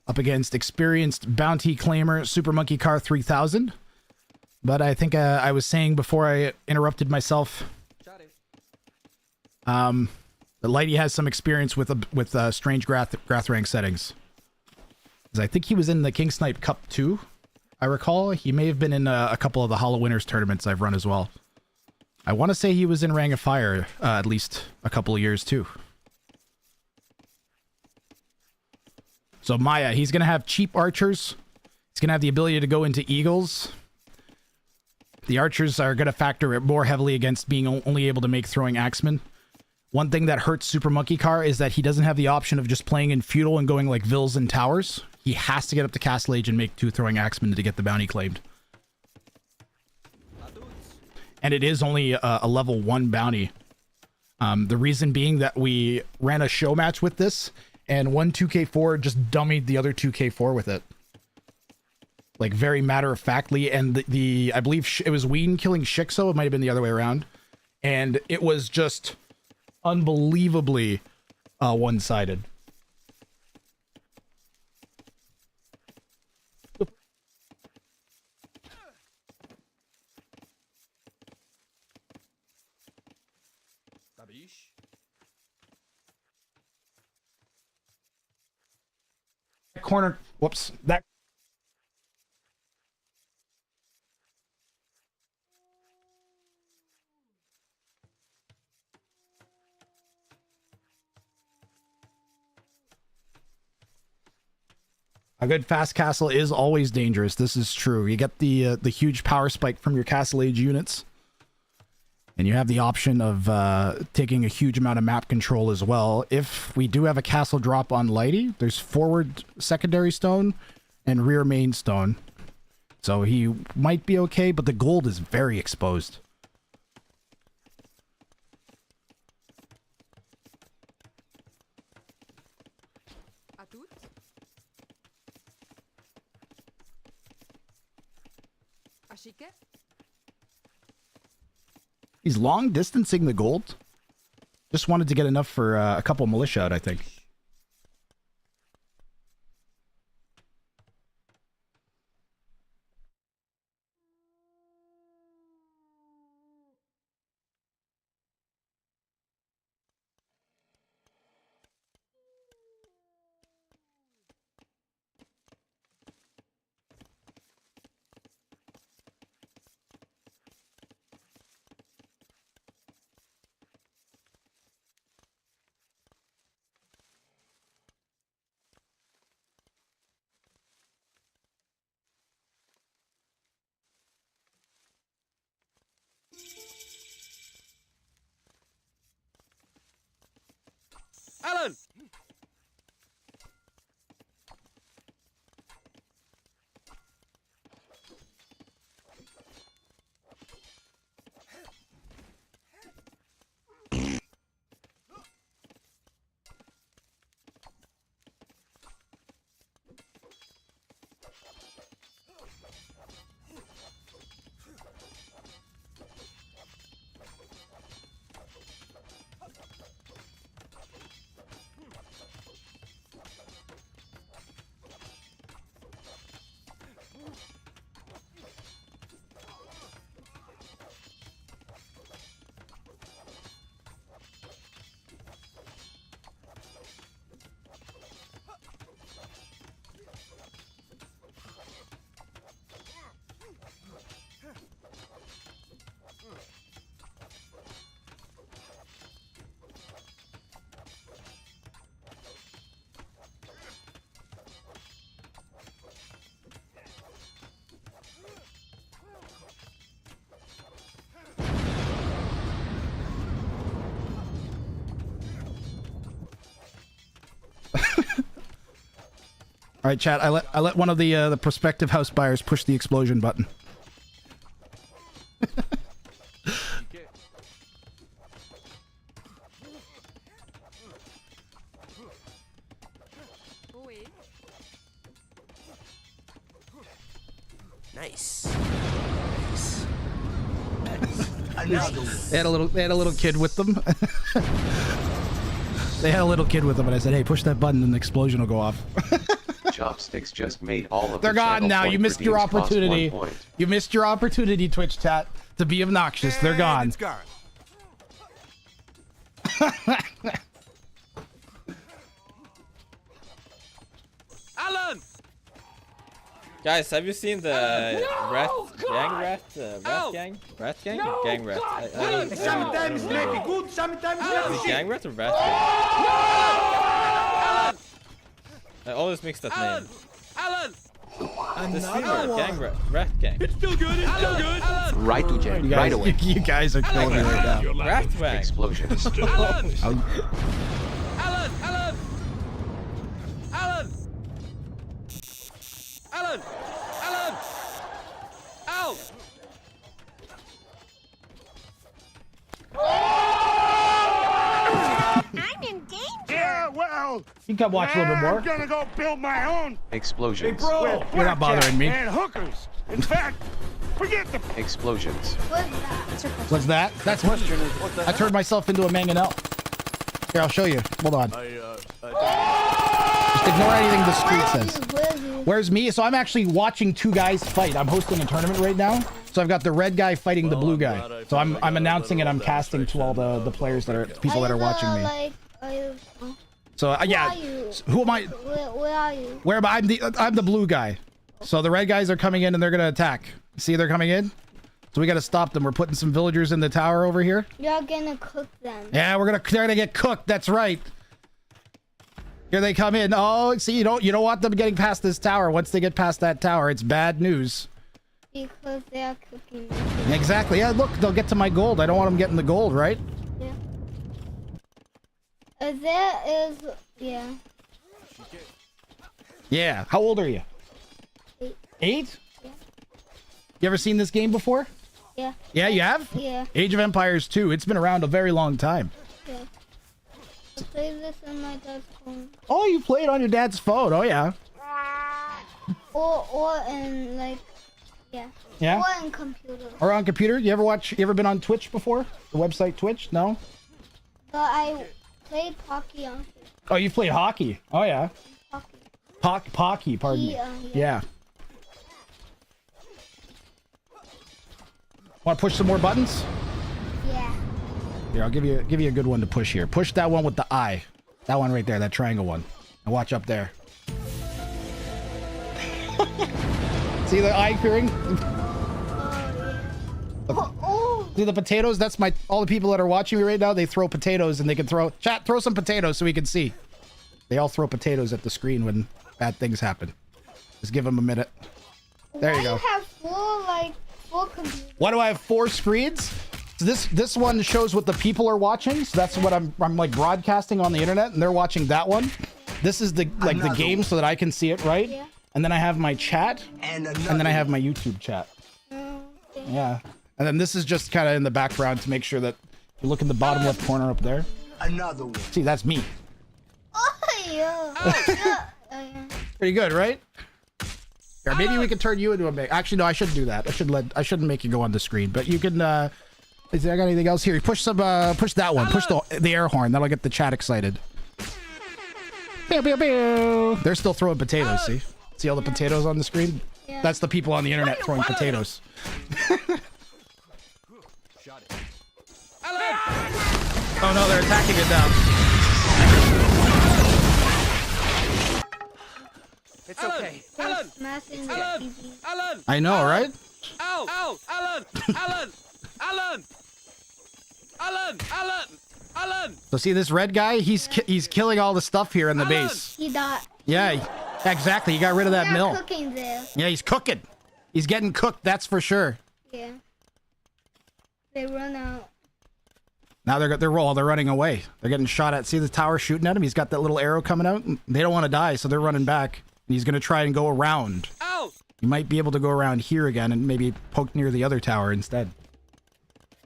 up against experienced bounty claimer Super Monkey Car 3000. But I think I was saying before I interrupted myself, that Lighty has some experience with strange Grath rank settings. I think he was in the King Snipe Cup 2, I recall. He may have been in a couple of the Hollow Winners tournaments I've run as well. I want to say he was in Ring of Fire at least a couple of years too. So Maya, he's going to have cheap archers. He's going to have the ability to go into eagles. The archers are going to factor more heavily against being only able to make throwing axemen. One thing that hurts Super Monkey Car is that he doesn't have the option of just playing in feudal and going like vills and towers. He has to get up to castle age and make 2 throwing axemen to get the bounty claimed. And it is only a level 1 bounty. The reason being that we ran a show match with this, and one 2K4 just dummied the other 2K4 with it. Like very matter-of-factly, and I believe it was Ween killing Shixo, it might have been the other way around. And it was just unbelievably one-sided. Corner, whoops, that a good fast castle is always dangerous. This is true. You get the huge power spike from your castle age units, And you have the option of taking a huge amount of map control as well. If we do have a castle drop on Lighty, there's forward secondary stone and rear main stone. So he might be okay, but the gold is very exposed. He's long distancing the gold. Just wanted to get enough for a couple militia out, I think. Alan! All right, chat. I let one of the prospective house buyers push the explosion button. Nice. They had a little kid with them. They had a little kid with them, and I said, "Hey, push that button, and the explosion will go off." Chopsticks just made all of They're the gone now. channel You point missed your redeems cost 1 opportunity. point. You missed your opportunity, Twitch chat, to be obnoxious. They're gone. It's gone. Alan! Guys, have you seen the No, rat God! gang? Rat gang? No, Or gang rat? God, please, Sometimes make it good, sometimes make Is it it shit. gang rat or rat gang? Alan! I always mix that Alan! name. Alan! The streamer, gang rat gang. It's still good, it's still good! Alan! Right to Jen, right away. You guys are killing me right now. Your lack Rat of wang. Explosions. Alan! I'll- Alan! Alan! Alan! Alan! Alan! Ow! I'm in danger. Yeah, well, You can come watch a little bit more. I'm gonna go build my own Explosions. with You're not bothering me. and hookers. In fact, forget the Explosions. What's that? That's what. I turned myself into a mangonel. Here, I'll show you. Hold on. Just ignore anything the street says. Where's me? So I'm actually watching two guys fight. I'm hosting a tournament right now. So I've got the red guy fighting the blue guy. So I'm announcing and I'm casting to all the players that are people that are watching me. So yeah, who am I? Where are you? Where am I? I'm the blue guy. So the red guys are coming in and they're gonna attack. See, they're coming in. So we gotta stop them. We're putting some villagers in the tower over here. You're gonna cook them. Yeah, they're gonna get cooked. That's right. Here they come in. Oh, see, you don't want them getting past this tower. Once they get past that tower, it's bad news. Because they are cooking. Exactly. Yeah, look, they'll get to my gold. I don't want them getting the gold, right? Yeah. There is, yeah. Yeah. How old are you? 8. 8? Yeah. You ever seen this game before? Yeah. Yeah, you have? Yeah. Age of Empires 2. It's been around a very long time. Yeah. I play this on my dad's phone. Oh, you played on your dad's phone. Oh, yeah. Or in like, yeah. Yeah? Or in computer. Or on computer? You ever been on Twitch before? The website Twitch? No? But I played hockey on Twitch. Oh, you played hockey. Oh, yeah. Hockey. Hockey, pardon me. Yeah. Want to push some more buttons? Yeah. Here, I'll give you a good one to push here. Push that one with the eye. That one right there, that triangle one. And watch up there. See the eye appearing? See the potatoes? That's all the people that are watching me right now, they throw potatoes and they can throw some potatoes so we can see. They all throw potatoes at the screen when bad things happen. Just give them a minute. There you go. Why you have 4 computers? Why do I have 4 screens? So this one shows what the people are watching. So that's what I'm like broadcasting on the internet, and they're watching that one. This is the game so that I can see it, right? Yeah. And then I have my chat, and then I have my YouTube chat. Okay. Yeah. And then this is just kind of in the background to make sure that you look in the bottom left corner up there. Another one. See, that's me. Oh, yeah. Pretty good, right? Here, maybe we can turn you into a big. Actually, no, I shouldn't do that. I shouldn't make you go on the screen. But you can. Is there anything else here? Push some. Push that one. Push the air horn. That'll get the chat excited. Pew, pew, pew. They're still throwing potatoes. See all the potatoes on the screen? Yeah. That's the people on the internet throwing potatoes. Oh no, they're attacking it now. It's okay. Alan! Smashing the Alan! TV. Alan! I know, right? Ow! Ow! Alan! Alan! Alan! Alan! Alan! Alan! So see this red guy? He's killing all the stuff here in the Alan! base. He died. Yeah, exactly. He got rid of that They're mill. cooking there. Yeah, he's cooking. He's getting cooked, that's for sure. Yeah. They run out. Now they're running away. They're getting shot at. See the tower shooting at him? He's got that little arrow coming out. They don't want to die, so they're running back. And he's going to try and go around. Ow! You might be able to go around here again and maybe poke near the other tower instead.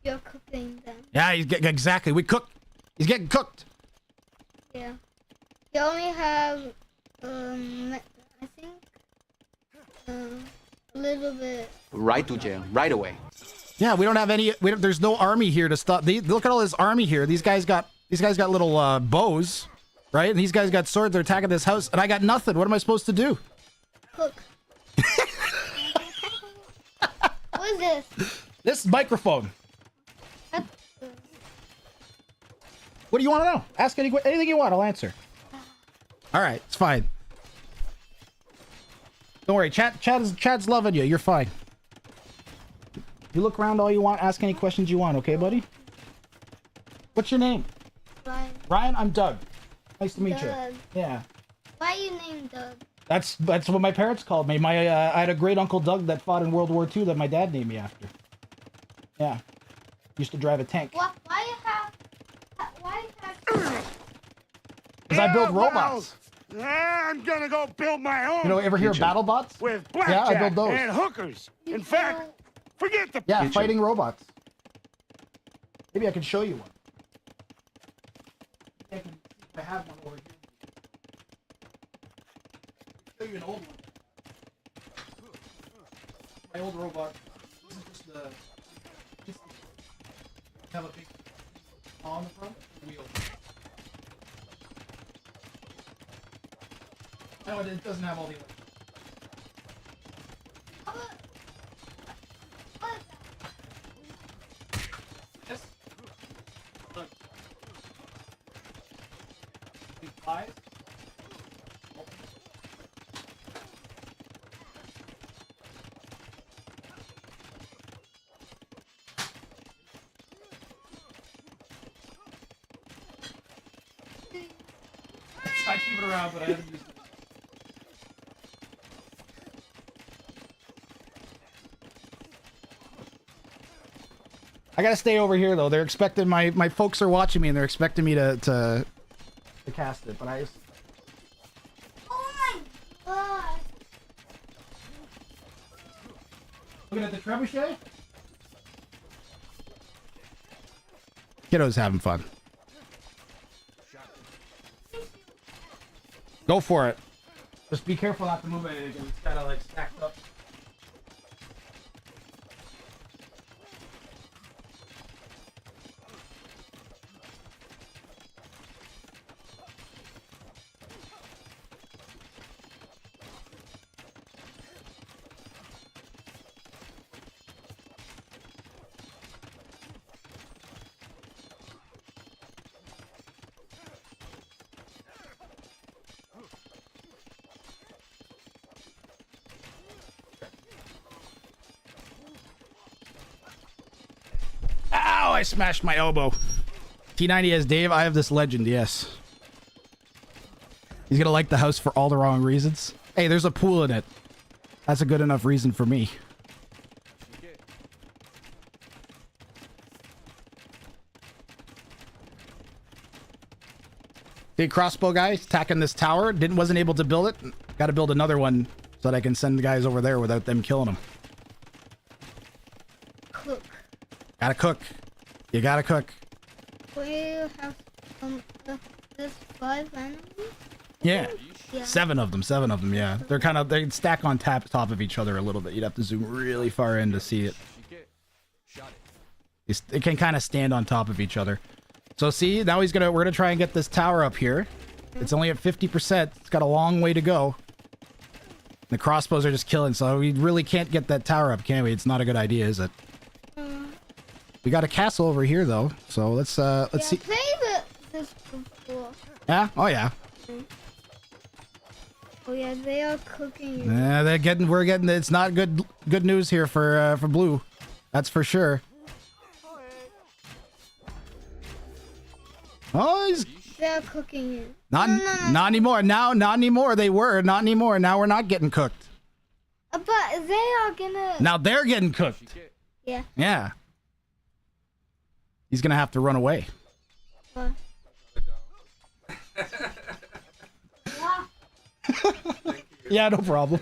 You're cooking them. Yeah, exactly. We cooked. He's getting cooked. Yeah. You only have, I think, a little bit. Right to jail. Right away. Yeah, we don't have any. There's no army here to stop. Look at all this army here. These guys got little bows, right? And these guys got swords. They're attacking this house, and I got nothing. What am I supposed to do? Cook. What is this? This microphone. That's, What do you want to know? Ask anything you want. I'll answer. All right, it's fine. Don't worry. Chad's loving you. You're fine. You look around all you want. Ask any questions you want. Okay, buddy? What's your name? Ryan. Ryan, I'm Doug. Nice to meet Doug. you. Yeah. Why are you named Doug? That's what my parents called me. I had a great uncle Doug that fought in World War II that my dad named me after. Yeah. Used to drive a tank. Why you have? Because I build robots. I'm gonna go build my own. You know, ever hear of battle bots? With blackjack Yeah, I build those. and hookers. In fact, forget the Yeah, fighting robots. Maybe I can show you one. I have one over here. Show you an old one. My old robot. This is just have a big paw on the front wheel. No, it doesn't have all the. Yes. Look. Big eyes. I keep it around, but I haven't used it. I gotta stay over here though. They're expecting my folks are watching me and they're expecting me to cast it, but I just... Oh my god. Looking at the trebuchet? Kiddo's having fun. Go for it. Just be careful not to move anything. It's kind of like stacked up. Ow, I smashed my elbow. T90 has Dave. I have this legend, yes. He's gonna like the house for all the wrong reasons. Hey, there's a pool in it. That's a good enough reason for me. Big crossbow guy attacking this tower. Wasn't able to build it. Got to build another one so that I can send the guys over there without them killing them. Cook. Gotta cook. You gotta cook. We have there's 5 enemies? Yeah. Yeah. 7 of them, yeah. They're kind of, they stack on top of each other a little bit. You'd have to zoom really far in to see it. It can kind of stand on top of each other. So see, now we're gonna try and get this tower up here. It's only at 50%. It's got a long way to go. The crossbows are just killing, so we really can't get that tower up, can we? It's not a good idea, is it? We got a castle over here though, so let's see. I played this before. Yeah? Oh yeah. Oh yeah, they are cooking. Yeah, we're getting. It's not good news here for Blue. That's for sure. Oh, They're cooking you. not anymore. Now, not anymore. They were not anymore. Now we're not getting cooked. But they are gonna. Now they're getting cooked. Yeah. Yeah. He's gonna have to run away. What? Yeah, no problem.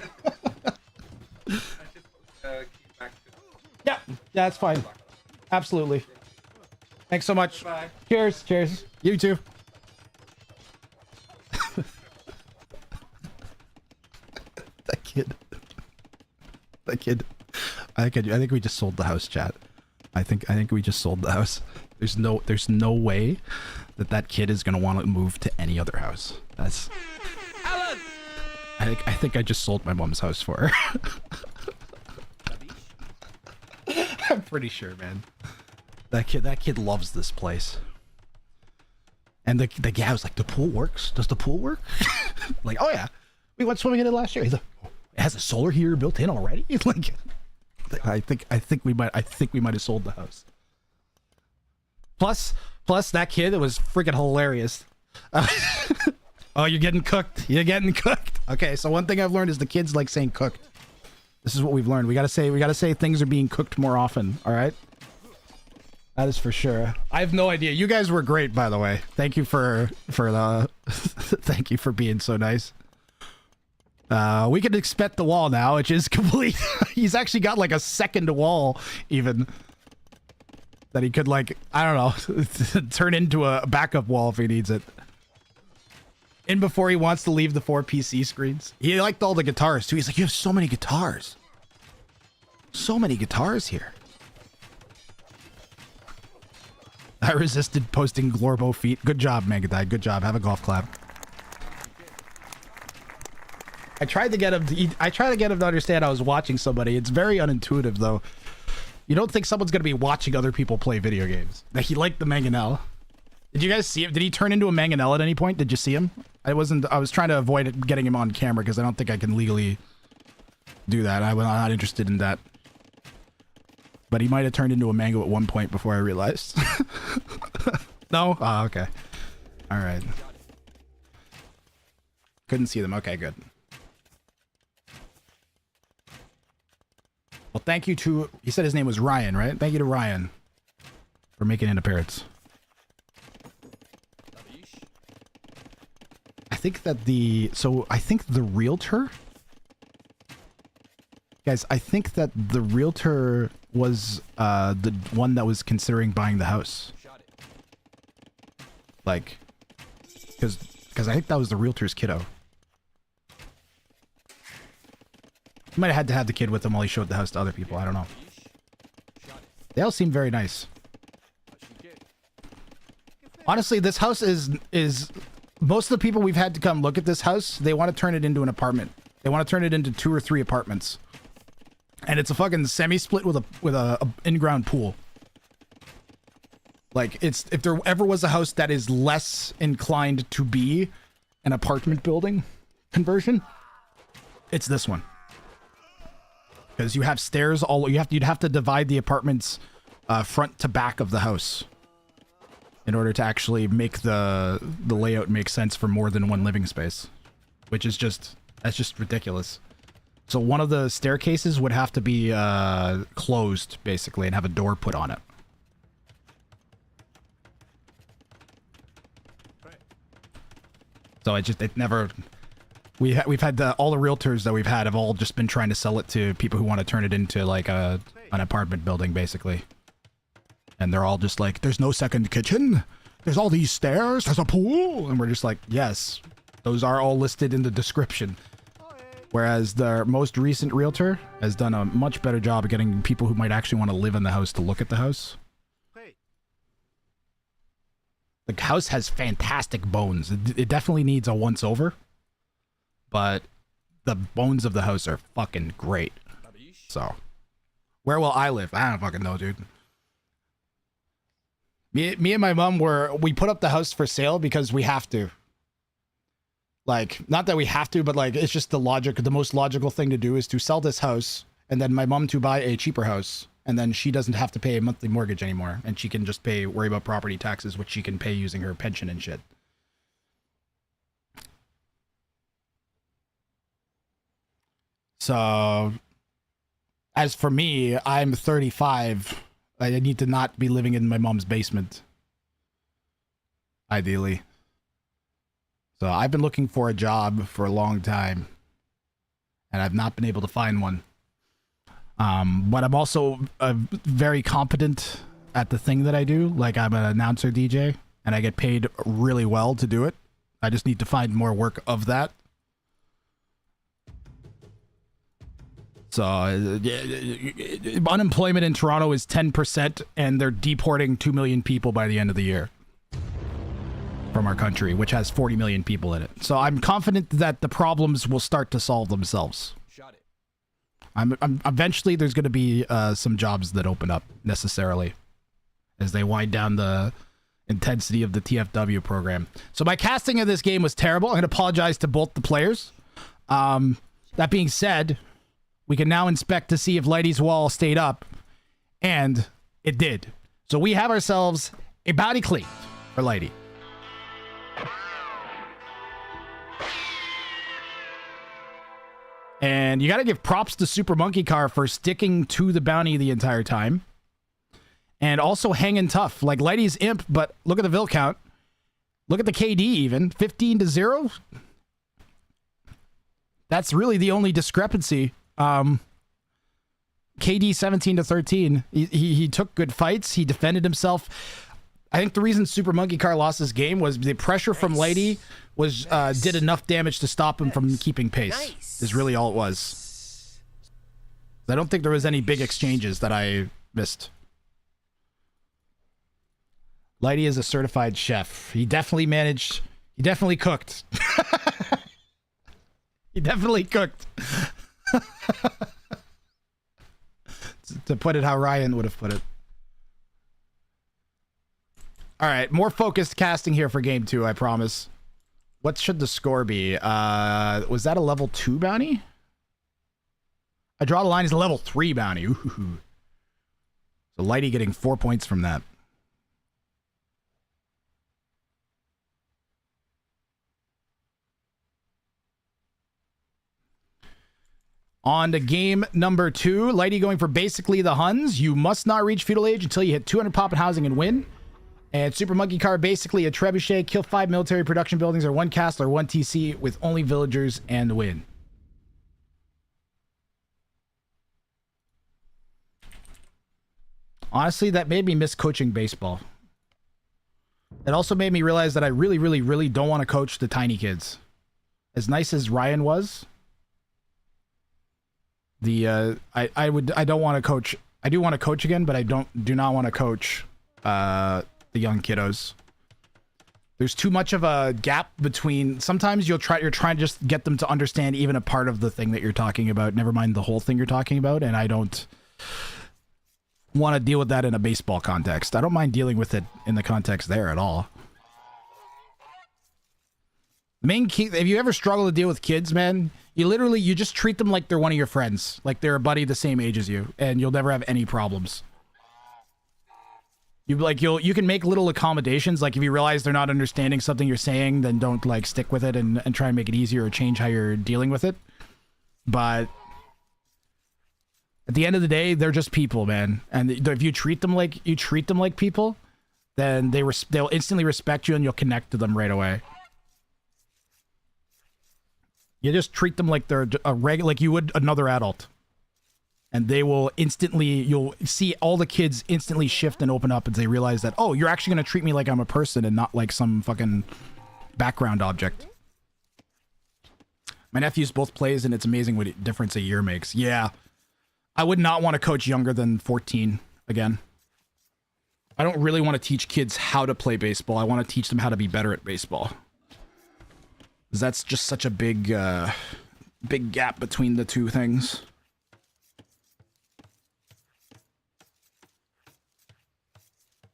Yeah, that's fine. Absolutely. Thanks so much. Bye. Cheers. Cheers. You too. That kid. I think we just sold the house, chat. I think we just sold the house. There's no way that kid is gonna want to move to any other house. That's. Alan! I think I just sold my mom's house for her. I'm pretty sure, man. That kid loves this place. And the guy was like, "The pool works? Does the pool work?" Like, "Oh yeah, we went swimming in it last year." He's like, "Oh, it has a solar heater built in already?" He's like, I think we might have sold the house. Plus that kid, it was freaking hilarious. Oh, you're getting cooked. You're getting cooked. Okay, so one thing I've learned is the kids like saying cooked. This is what we've learned. We gotta say things are being cooked more often. All right. That is for sure. I have no idea. You guys were great, by the way. Thank you for the thank you for being so nice. We can expect the wall now, which is complete. He's actually got like a second wall even that he could, like, I don't know, turn into a backup wall if he needs it. In before he wants to leave the 4 PC screens. He liked all the guitars too. He's like, "You have so many guitars. So many guitars here." I resisted posting Glorbo feet. Good job, Megadai. Good job. Have a golf clap. I tried to get him to understand I was watching somebody. It's very unintuitive though. You don't think someone's gonna be watching other people play video games. Like, he liked the mangonel. Did you guys see him? Did he turn into a mangonel at any point? Did you see him? I was trying to avoid getting him on camera because I don't think I can legally do that. I'm not interested in that. But he might have turned into a mango at one point before I realized. No? Oh, okay. All right. Couldn't see them. Okay, good. Well, thank you to... He said his name was Ryan, right? Thank you to Ryan for making an appearance. I think that I think the realtor, guys, I think that the realtor was the one that was considering buying the house. Like, because I think that was the realtor's kiddo. He might have had to have the kid with him while he showed the house to other people. I don't know. They all seem very nice. Honestly, this house is most of the people we've had to come look at this house, they want to turn it into an apartment. They want to turn it into 2 or 3 apartments. And it's a fucking semi-split with a in-ground pool. Like, if there ever was a house that is less inclined to be an apartment building conversion, it's this one. Because you have stairs you'd have to divide the apartments front to back of the house in order to actually make the layout make sense for more than one living space, which is that's just ridiculous. So one of the staircases would have to be closed basically and have a door put on it. So it never. We've had all the realtors that we've had have all just been trying to sell it to people who want to turn it into like an apartment building basically. And they're all just like, there's no second kitchen. There's all these stairs. There's a pool. And we're just like, yes, those are all listed in the description. Whereas the most recent realtor has done a much better job of getting people who might actually want to live in the house to look at the house. The house has fantastic bones. It definitely needs a once over. But the bones of the house are fucking great. So, where will I live? I don't fucking know, dude. Me and my mom we put up the house for sale because we have to. Like, not that we have to, but like, it's just the most logical thing to do is to sell this house and then my mom to buy a cheaper house. And then she doesn't have to pay a monthly mortgage anymore. And she can just worry about property taxes, which she can pay using her pension and shit. So, as for me, I'm 35. I need to not be living in my mom's basement. Ideally. So, I've been looking for a job for a long time. And I've not been able to find one. But I'm also very competent at the thing that I do. Like, I'm an announcer DJ. And I get paid really well to do it. I just need to find more work of that. So, unemployment in Toronto is 10%, and they're deporting 2 million people by the end of the year from our country, which has 40 million people in it. So I'm confident that the problems will start to solve themselves. Eventually, there's going to be some jobs that open up necessarily as they wind down the intensity of the TFW program. So my casting of this game was terrible. I'm going to apologize to both the players. That being said, we can now inspect to see if Lighty's wall stayed up, and it did. So we have ourselves a body clean for Lighty. And you got to give props to Super Monkey Car for sticking to the bounty the entire time. And also hanging tough. Like Lighty's imp, but look at the Vil count. Look at the KD even. 15-0. That's really the only discrepancy. KD 17-13. He took good fights. He defended himself. I think the reason Super Monkey Car lost this game was the pressure from Lighty was did enough damage to stop him from keeping pace. Is really all it was. I don't think there was any big exchanges that I missed. Lighty is a certified chef. He definitely managed. He definitely cooked. He definitely cooked. To put it how Ryan would have put it. All right, more focused casting here for game 2, I promise. What should the score be? Was that a level 2 bounty? I draw the line as a level 3 bounty. Ooh. So Lighty getting 4 points from that. On to game number 2. Lighty going for basically the Huns. You must not reach feudal age until you hit 200 pop in housing and win. And Super Monkey Car, basically a trebuchet. Kill 5 military production buildings or 1 castle or 1 TC with only villagers and win. Honestly, that made me miss coaching baseball. It also made me realize that I really, really, really don't want to coach the tiny kids. As nice as Ryan was, I don't want to coach. I do want to coach again, but I do not want to coach the young kiddos. There's too much of a gap between. Sometimes you're trying to just get them to understand even a part of the thing that you're talking about, never mind the whole thing you're talking about, and I don't want to deal with that in a baseball context. I don't mind dealing with it in the context there at all. Main key, if you ever struggle to deal with kids, man, you just treat them like they're one of your friends, like they're a buddy the same age as you, and you'll never have any problems. You can make little accommodations, like if you realize they're not understanding something you're saying, then don't like stick with it and try and make it easier or change how you're dealing with it. But at the end of the day, they're just people, man. And if you treat them like people, then they'll instantly respect you and you'll connect to them right away. You just treat them like they're like you would another adult. And they will you'll see all the kids instantly shift and open up as they realize that, oh, you're actually going to treat me like I'm a person and not like some fucking background object. My nephews both plays and it's amazing what difference a year makes. Yeah. I would not want to coach younger than 14 again. I don't really want to teach kids how to play baseball. I want to teach them how to be better at baseball. That's just such a big gap between the two things.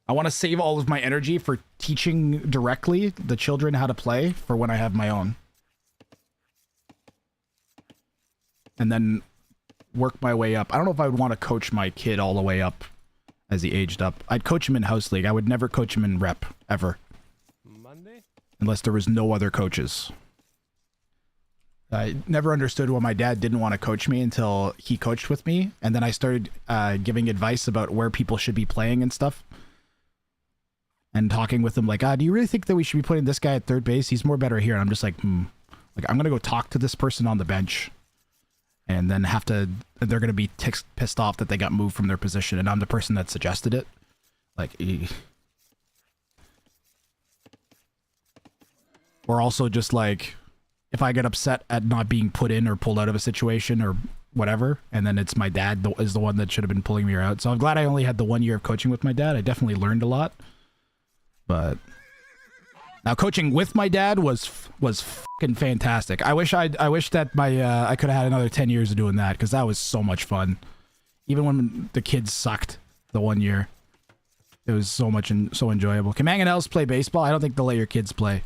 I want to save all of my energy for teaching directly the children how to play for when I have my own. And then work my way up. I don't know if I would want to coach my kid all the way up as he aged up. I'd coach him in house league. I would never coach him in rep, ever. Monday? Unless there was no other coaches. I never understood why my dad didn't want to coach me until he coached with me. And then I started giving advice about where people should be playing and stuff. And talking with him like, do you really think that we should be putting this guy at third base? He's more better here. And I'm just like, Like, I'm going to go talk to this person on the bench. And then they're going to be pissed off that they got moved from their position. And I'm the person that suggested it. Like, or also just like, if I get upset at not being put in or pulled out of a situation or whatever, and then it's my dad is the one that should have been pulling me out. So I'm glad I only had the 1 year of coaching with my dad. I definitely learned a lot. But now coaching with my dad was fucking fantastic. I wish that I could have had another 10 years of doing that, because that was so much fun. Even when the kids sucked the 1 year, it was so enjoyable. Can mangonels play baseball? I don't think they'll let your kids play.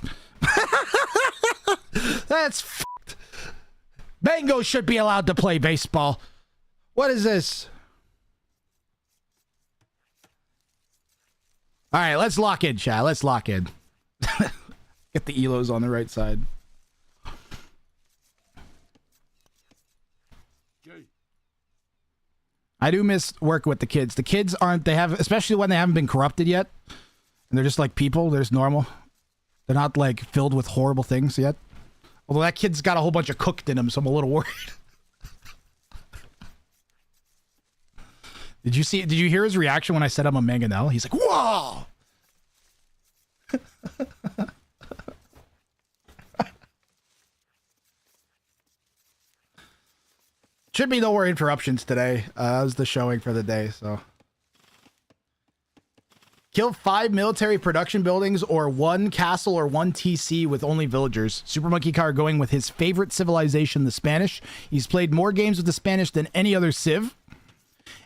That's fucked. Mango should be allowed to play baseball. What is this? All right, let's lock in, chat. Let's lock in. Get the elos on the right side. I do miss work with the kids. The kids especially when they haven't been corrupted yet. And they're just like people. They're just normal. They're not like filled with horrible things yet. Although that kid's got a whole bunch of cooked in him, so I'm a little worried. Did you hear his reaction when I said I'm a mangonel? He's like, whoa! Should be no more interruptions today. That was the showing for the day, so. Kill 5 military production buildings or 1 castle or 1 TC with only villagers. Super Monkey Car going with his favorite civilization, the Spanish. He's played more games with the Spanish than any other civ.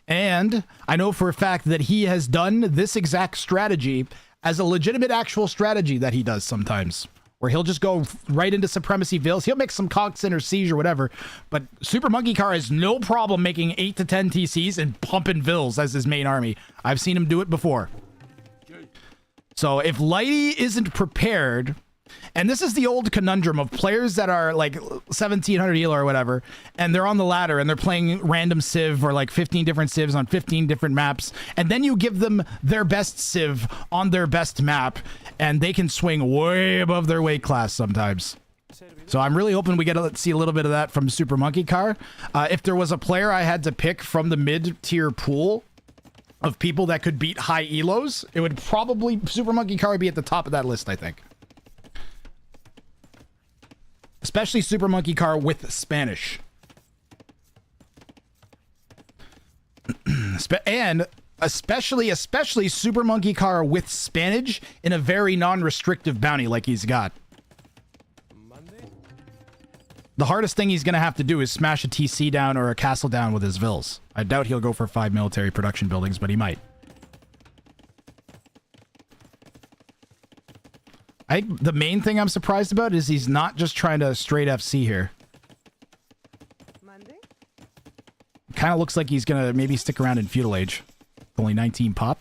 And I know for a fact that he has done this exact strategy as a legitimate actual strategy that he does sometimes. Where he'll just go right into Supremacy Vills. He'll make some Coxon or Siege or whatever. But Super Monkey Car has no problem making 8 to 10 TCs and pumping Vills as his main army. I've seen him do it before. So if Lighty isn't prepared And this is the old conundrum of players that are like 1700 elo or whatever, and they're on the ladder and they're playing random civ or like 15 different civs on 15 different maps, and then you give them their best civ on their best map, and they can swing way above their weight class sometimes. So I'm really hoping we get to see a little bit of that from Super Monkey Car. If there was a player I had to pick from the mid-tier pool of people that could beat high elos, it would probably, Super Monkey Car would be at the top of that list, I think. Especially Super Monkey Car with Spanish. And especially Super Monkey Car with Spanish in a very non-restrictive bounty like he's got. The hardest thing he's going to have to do is smash a TC down or a castle down with his vills. I doubt he'll go for 5 military production buildings, but he might. I think the main thing I'm surprised about is he's not just trying to straight FC here. Kind of looks like he's going to maybe stick around in Feudal Age. Only 19 pop.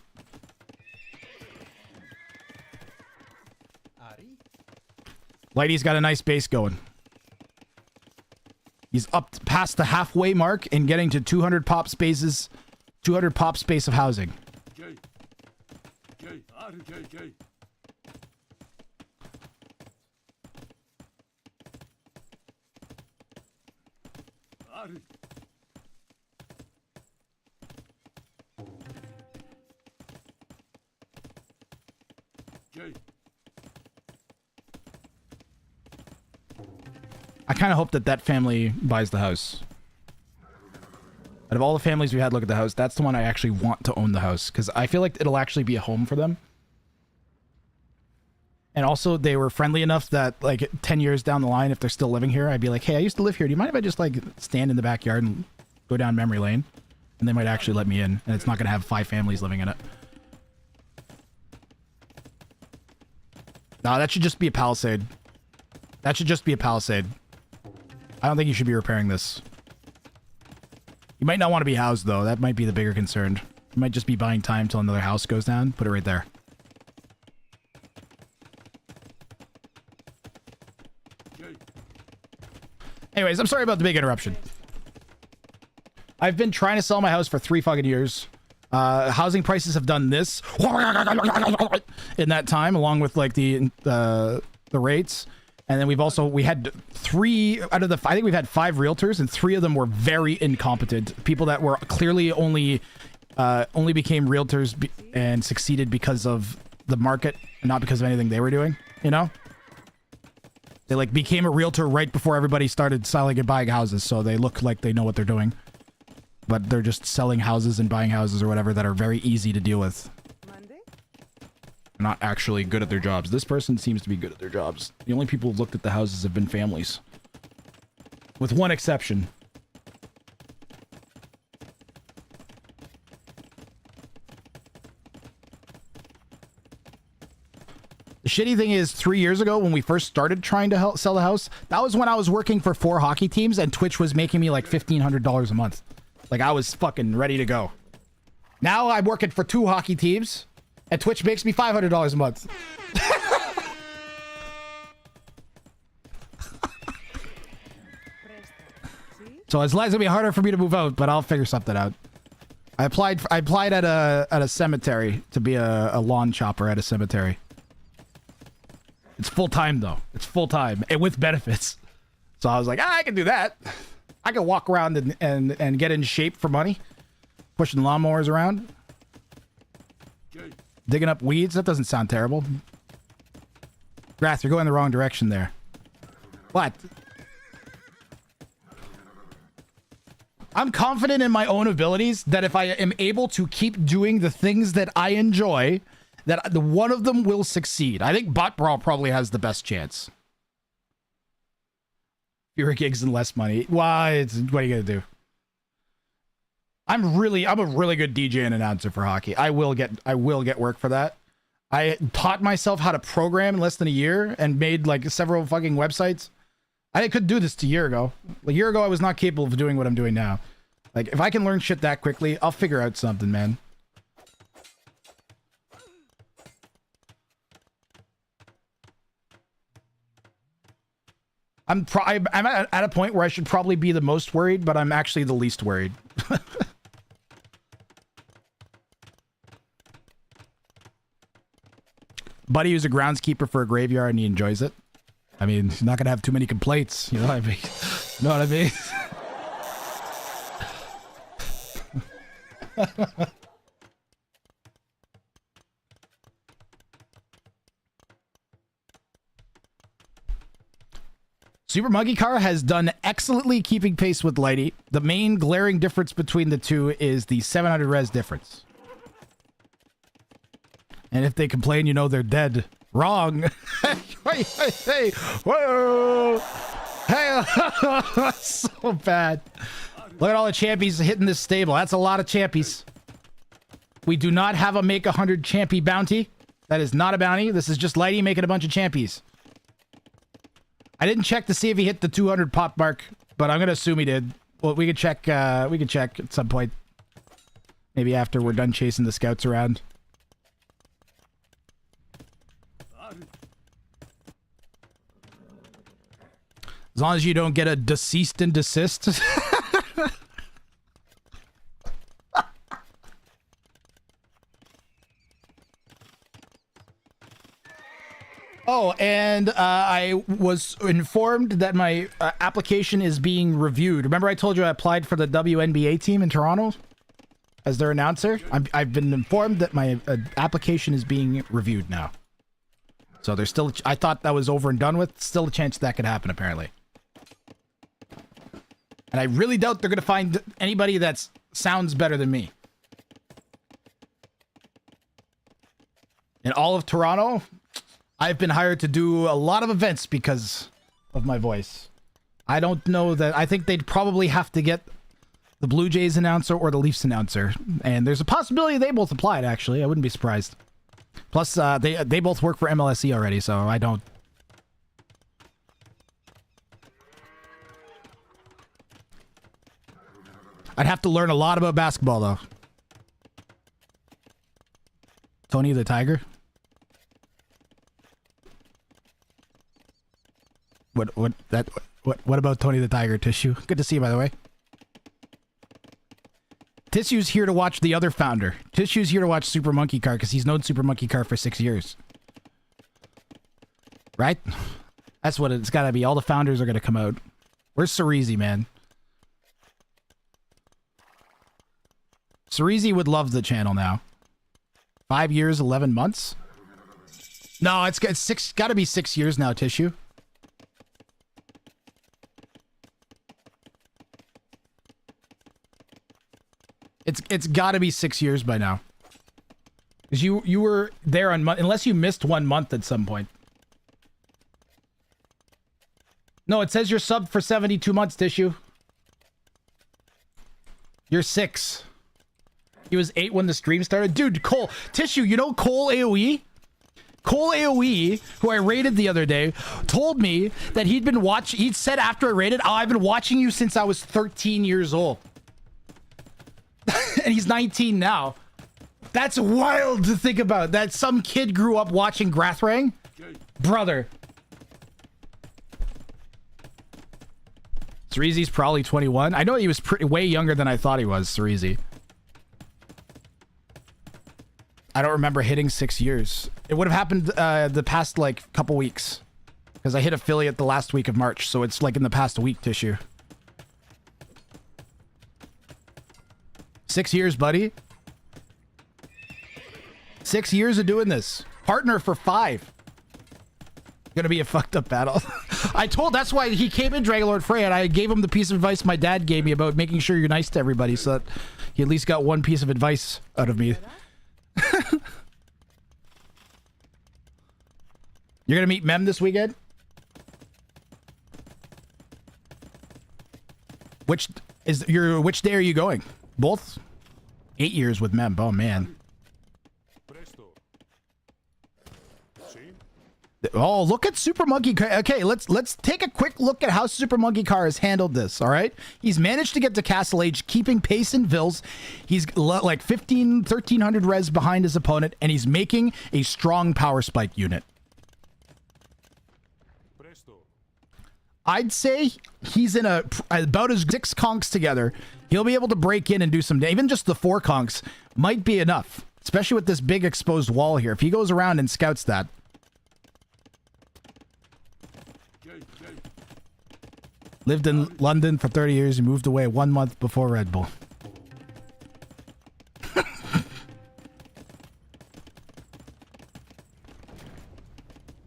Lighty's got a nice base going. He's up past the halfway mark and getting to 200 pop spaces, 200 pop space of housing. I kind of hope that that family buys the house. Out of all the families we had look at the house, that's the one I actually want to own the house, because I feel like it'll actually be a home for them. And also, they were friendly enough that, like, 10 years down the line, if they're still living here, I'd be like, hey, I used to live here. Do you mind if I just, like, stand in the backyard and go down memory lane? And they might actually let me in, and it's not going to have 5 families living in it. Nah, that should just be a palisade. That should just be a palisade. I don't think you should be repairing this. You might not want to be housed, though. That might be the bigger concern. You might just be buying time till another house goes down. Put it right there. Anyways, I'm sorry about the big interruption. I've been trying to sell my house for 3 fucking years. Housing prices have done this in that time, along with like the rates. And then we had 3 out of the, I think we've had 5 realtors, and 3 of them were very incompetent. People that were clearly only became realtors and succeeded because of the market, and not because of anything they were doing, you know? They like became a realtor right before everybody started selling and buying houses, so they look like they know what they're doing. But they're just selling houses and buying houses or whatever that are very easy to deal with. Not actually good at their jobs. This person seems to be good at their jobs. The only people who've looked at the houses have been families. With one exception. The shitty thing is, 3 years ago when we first started trying to sell the house, that was when I was working for 4 hockey teams and Twitch was making me like $1,500 a month. Like, I was fucking ready to go. Now I'm working for 2 hockey teams and Twitch makes me $500 a month. So it's likely to be harder for me to move out, but I'll figure something out. I applied at a cemetery to be a lawn chopper at a cemetery. It's full time though. It's full time and with benefits. So I was like, I can do that. I can walk around and get in shape for money, pushing lawnmowers around. Digging up weeds? That doesn't sound terrible. Grath, you're going the wrong direction there. What? I'm confident in my own abilities that if I am able to keep doing the things that I enjoy, that one of them will succeed. I think Bot Brawl probably has the best chance. Fewer gigs and less money. Why? What are you gonna do? I'm a really good DJ and announcer for hockey. I will get work for that. I taught myself how to program in less than a year and made like several fucking websites. I could do this a year ago. A year ago, I was not capable of doing what I'm doing now. Like, if I can learn shit that quickly, I'll figure out something, man. I'm at a point where I should probably be the most worried, but I'm actually the least worried. Buddy who's a groundskeeper for a graveyard and he enjoys it. I mean, he's not gonna have too many complaints, you know what I mean? You know what I mean? Super Monkey Car has done excellently keeping pace with Lighty. The main glaring difference between the two is the 700 res difference. And if they complain, you know they're dead. Wrong. Hey, whoa. Hey, so bad. Look at all the champions hitting this stable. That's a lot of champions. We do not have a make 100 champy bounty. That is not a bounty. This is just Lighty making a bunch of champions. I didn't check to see if he hit the 200 pop mark, but I'm gonna assume he did. Well, we could check. We could check at some point. Maybe after we're done chasing the scouts around. As long as you don't get a deceased and desist. Oh, and I was informed that my application is being reviewed. Remember I told you I applied for the WNBA team in Toronto as their announcer? I've been informed that my application is being reviewed now. So there's still... I thought that was over and done with. Still a chance that could happen, apparently. And I really doubt they're going to find anybody that sounds better than me. In all of Toronto... I've been hired to do a lot of events because of my voice. I don't know that... I think they'd probably have to get the Blue Jays announcer or the Leafs announcer. And there's a possibility they both applied, actually. I wouldn't be surprised. Plus, they both work for MLSE already, so I don't... I'd have to learn a lot about basketball, though. Tony the Tiger? What about Tony the Tiger, Tissue? Good to see you, by the way. Tissue's here to watch the other founder. Tissue's here to watch Super Monkey Car because he's known Super Monkey Car for 6 years. Right? That's what it's gotta be. All the founders are gonna come out. Where's Cerezi, man? Cerezi would love the channel now. 5 years, 11 months? No, it's gotta be 6 years now, Tissue. It's got to be 6 years by now. Because you were there on unless you missed 1 month at some point. No, it says you're subbed for 72 months, Tissue. You're 6. He was 8 when the stream started. Dude, Cole, Tissue, you know Cole AoE? Cole AoE, who I raided the other day, told me that he'd been watching... He'd said after I raided, oh, I've been watching you since I was 13 years old. And he's 19 now. That's wild to think about. That some kid grew up watching Grathrang. Brother. Cerezi's probably 21. I know he was way younger than I thought he was, Cerezi. I don't remember hitting 6 years. It would have happened the past, like, couple weeks. Because I hit affiliate the last week of March, so it's, like, in the past week, Tissue. 6 years, buddy. 6 years of doing this. Partner for 5. Gonna be a fucked up battle. That's why he came in Dragonlord Frey, and I gave him the piece of advice my dad gave me about making sure you're nice to everybody, so that he at least got one piece of advice out of me. You're gonna meet Mem this weekend? Which day are you going? Both? 8 years with Mem. Oh, man. Oh, look at Super Monkey Car. Okay, let's take a quick look at how Super Monkey Car has handled this, all right? He's managed to get to Castle Age, keeping pace in Vils. He's like 1,300 res behind his opponent, and he's making a strong power spike unit. I'd say he's in about as 6 conks together. He'll be able to break in and do some, even just the 4 conks might be enough, especially with this big exposed wall here. If he goes around and scouts that. Lived in London for 30 years. He moved away 1 month before Red Bull.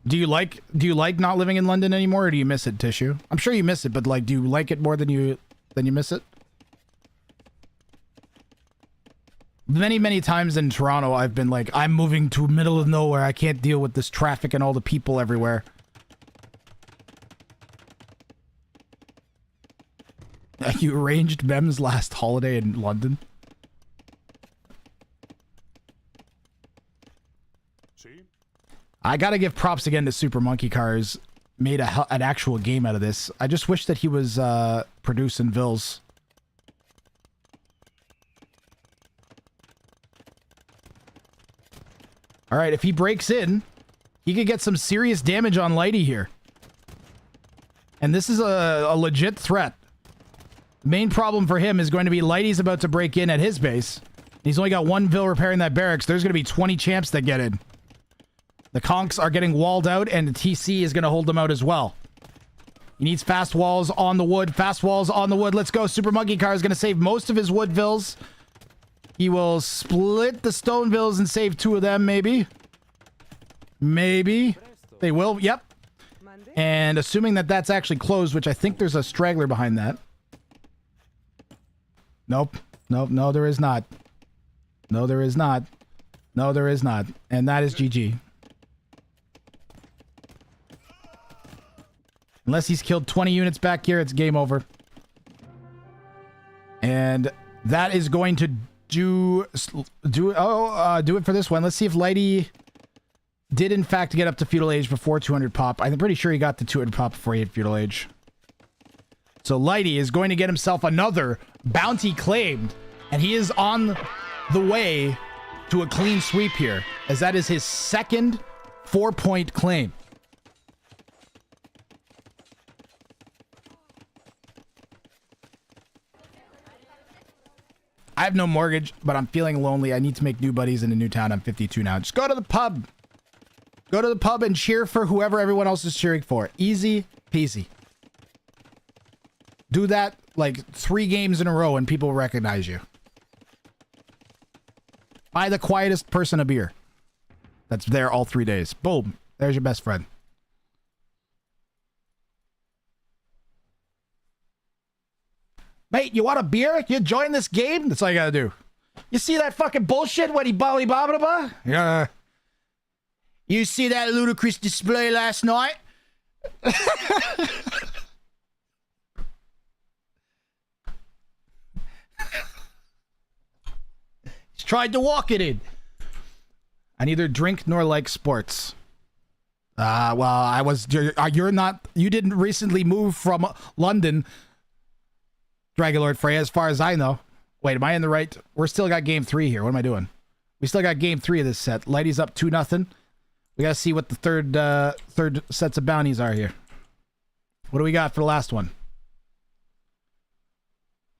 Do you like not living in London anymore, or do you miss it, Tissue? I'm sure you miss it, but like, do you like it more than you miss it? Many times in Toronto, I've been like, I'm moving to middle of nowhere. I can't deal with this traffic and all the people everywhere. You arranged Mem's last holiday in London? I gotta give props again to Super Monkey Cars. Made an actual game out of this. I just wish that he was producing Vils. Alright, if he breaks in, he could get some serious damage on Lighty here. And this is a legit threat. The main problem for him is going to be Lighty's about to break in at his base. He's only got 1 Vil repairing that barracks. There's going to be 20 champs that get in. The conks are getting walled out, and the TC is going to hold them out as well. He needs fast walls on the wood. Fast walls on the wood. Let's go. Super Monkey Car is going to save most of his wood Vils. He will split the stone Vils and save 2 of them, maybe. Maybe. They will. Yep. And assuming that that's actually closed, which I think there's a straggler behind that. Nope. Nope. No, there is not. No, there is not. No, there is not. And that is GG. Unless he's killed 20 units back here, it's game over. And that is going to do it for this one. Let's see if Lighty did in fact get up to feudal age before 200 pop. I'm pretty sure he got to 200 pop before he hit feudal age. So Lighty is going to get himself another bounty claimed, and he is on the way to a clean sweep here, as that is his second 4-point claim. I have no mortgage, but I'm feeling lonely. I need to make new buddies in a new town. I'm 52 now. Just go to the pub. Go to the pub and cheer for whoever everyone else is cheering for. Easy peasy. Do that like 3 games in a row and people will recognize you. Buy the quietest person a beer that's there all 3 days. Boom. There's your best friend. Mate, you want a beer? You join this game? That's all you gotta do. You see that fucking bullshit when he blah blah blah blah? Yeah. You see that ludicrous display last night? He's tried to walk it in. I neither drink nor like sports. Well, you didn't recently move from London, Dragon Lord Freya, as far as I know. Wait, am I in the right? We're still got game 3 here. What am I doing? We still got game 3 of this set. Lighty's up 2-0. We gotta see what the third sets of bounties are here. What do we got for the last one?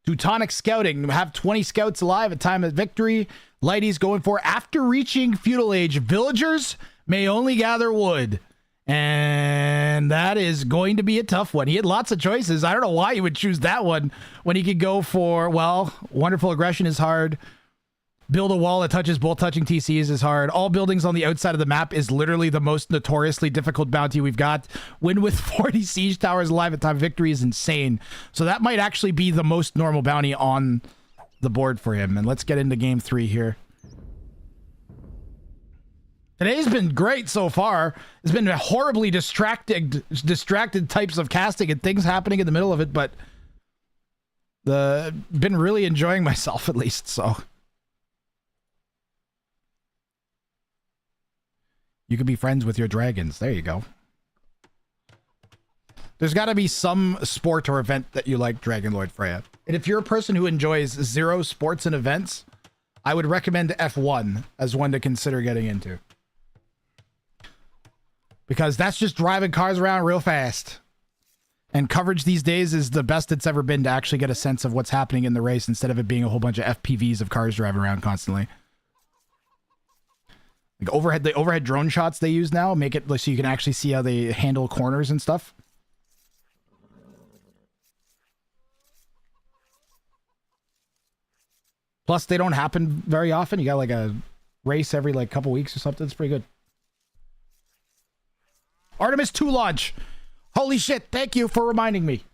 Teutonic Scouting. Have 20 scouts alive at time of victory. Lighty's going for, after reaching feudal age, villagers may only gather wood. And that is going to be a tough one. He had lots of choices. I don't know why he would choose that one when he could go for, well, Wonderful Aggression is hard. Build a wall that touches both touching TCs is hard. All buildings on the outside of the map is literally the most notoriously difficult bounty we've got. Win with 40 siege towers alive at time of victory is insane. So that might actually be the most normal bounty on the board for him. And let's get into game 3 here. Today's been great so far. It's been horribly distracted types of casting and things happening in the middle of it, but been really enjoying myself at least, so. You could be friends with your dragons. There you go. There's got to be some sport or event that you like, Dragon Lord Freya. And if you're a person who enjoys 0 sports and events, I would recommend F1 as one to consider getting into. Because that's just driving cars around real fast. And coverage these days is the best it's ever been to actually get a sense of what's happening in the race instead of it being a whole bunch of FPVs of cars driving around constantly. Like the overhead drone shots they use now make it so you can actually see how they handle corners and stuff. Plus, they don't happen very often. You got like a race every like couple weeks or something. It's pretty good. Artemis 2 launch. Holy shit. Thank you for reminding me.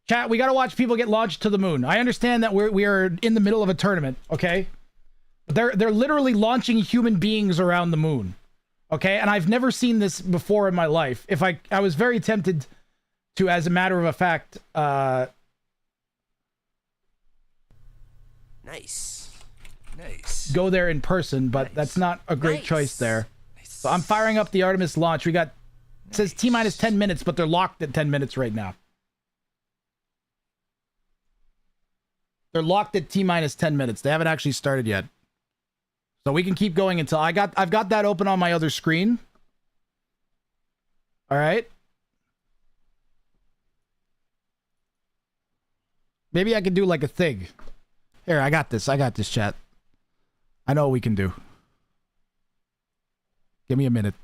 Chat, we got to watch people get launched to the moon. I understand that we are in the middle of a tournament, okay? But they're literally launching human beings around the moon. Okay? And I've never seen this before in my life. If I was very tempted to, as a matter of a fact, Nice. go there in person, but that's not a great choice there. So I'm firing up the Artemis launch. We got, it says T-minus 10 minutes, but they're locked at 10 minutes right now. They're locked at T-minus 10 minutes. They haven't actually started yet. So we can keep going until I've got that open on my other screen. All right. Maybe I could do like a thing. Here, I got this, chat. I know what we can do. Give me a minute.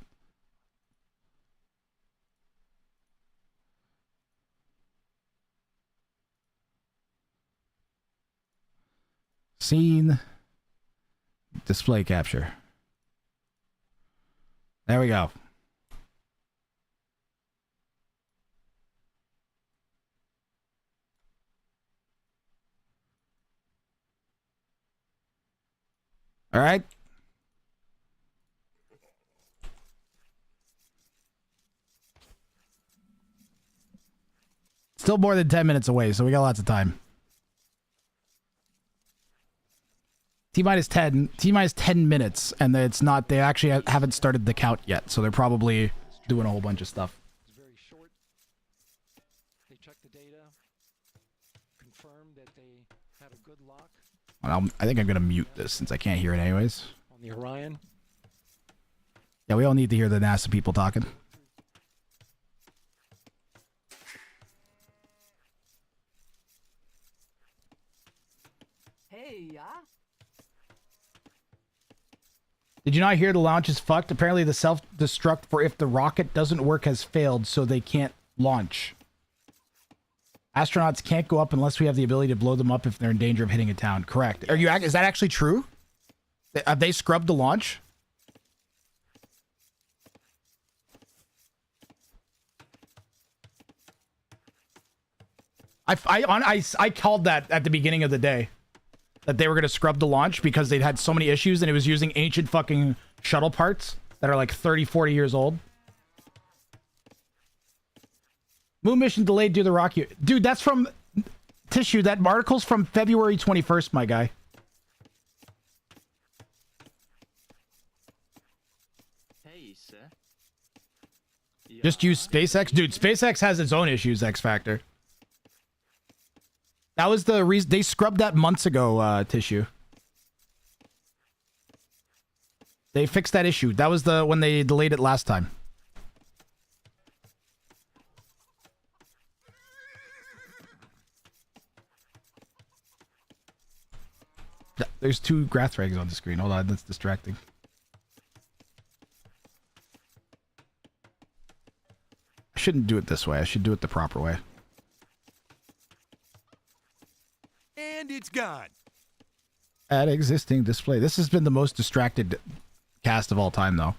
Scene. Display capture. There we go. All right. Still more than 10 minutes away, so we got lots of time. T-minus 10 minutes, and it's not, they actually haven't started the count yet, so they're probably doing a whole bunch of stuff. It's very short. They checked the data, confirmed that they had a good lock Well, I think I'm going to mute this since I can't hear it anyways. on the Orion. Yeah, we all need to hear the NASA people talking. Hey, yeah? Did you not hear the launch is fucked? Apparently the self-destruct for if the rocket doesn't work has failed, so they can't launch. Astronauts can't go up unless we have the ability to blow them up if they're in danger of hitting a town. Correct. Is that actually true? Have they scrubbed the launch? I called that at the beginning of the day. That they were going to scrub the launch because they'd had so many issues and it was using ancient fucking shuttle parts that are like 30, 40 years old. Moon mission delayed due to the rocket. Dude, that's from Tissue. That article's from February 21st, my guy. Hey, sir. Just use SpaceX. Dude, SpaceX has its own issues, X Factor. That was the reason they scrubbed that months ago, Tissue. They fixed that issue. That was when they delayed it last time. There's 2 graph drags on the screen. Hold on, that's distracting. I shouldn't do it this way. I should do it the proper way. And it's gone. Add existing display. This has been the most distracted cast of all time, though.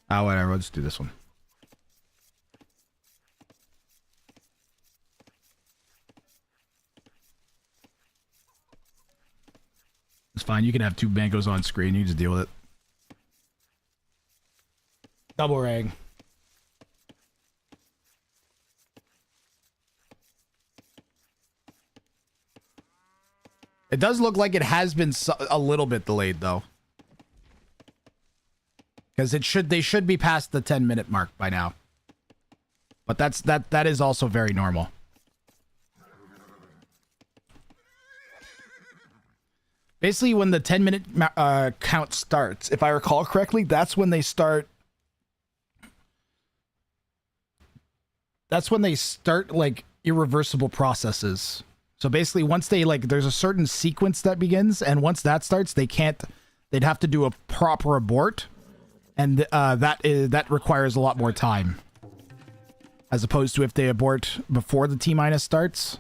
Whatever. Let's do this one. It's fine. You can have 2 mangoes on screen. You just deal with it. Double rag. It does look like it has been a little bit delayed, though. Because they should be past the 10-minute mark by now. But that is also very normal. Basically, when the 10-minute count starts, if I recall correctly, that's when they start that's when they start like irreversible processes. So basically, once they like, there's a certain sequence that begins, and once that starts, they'd have to do a proper abort, and that requires a lot more time, as opposed to if they abort before the T-minus starts.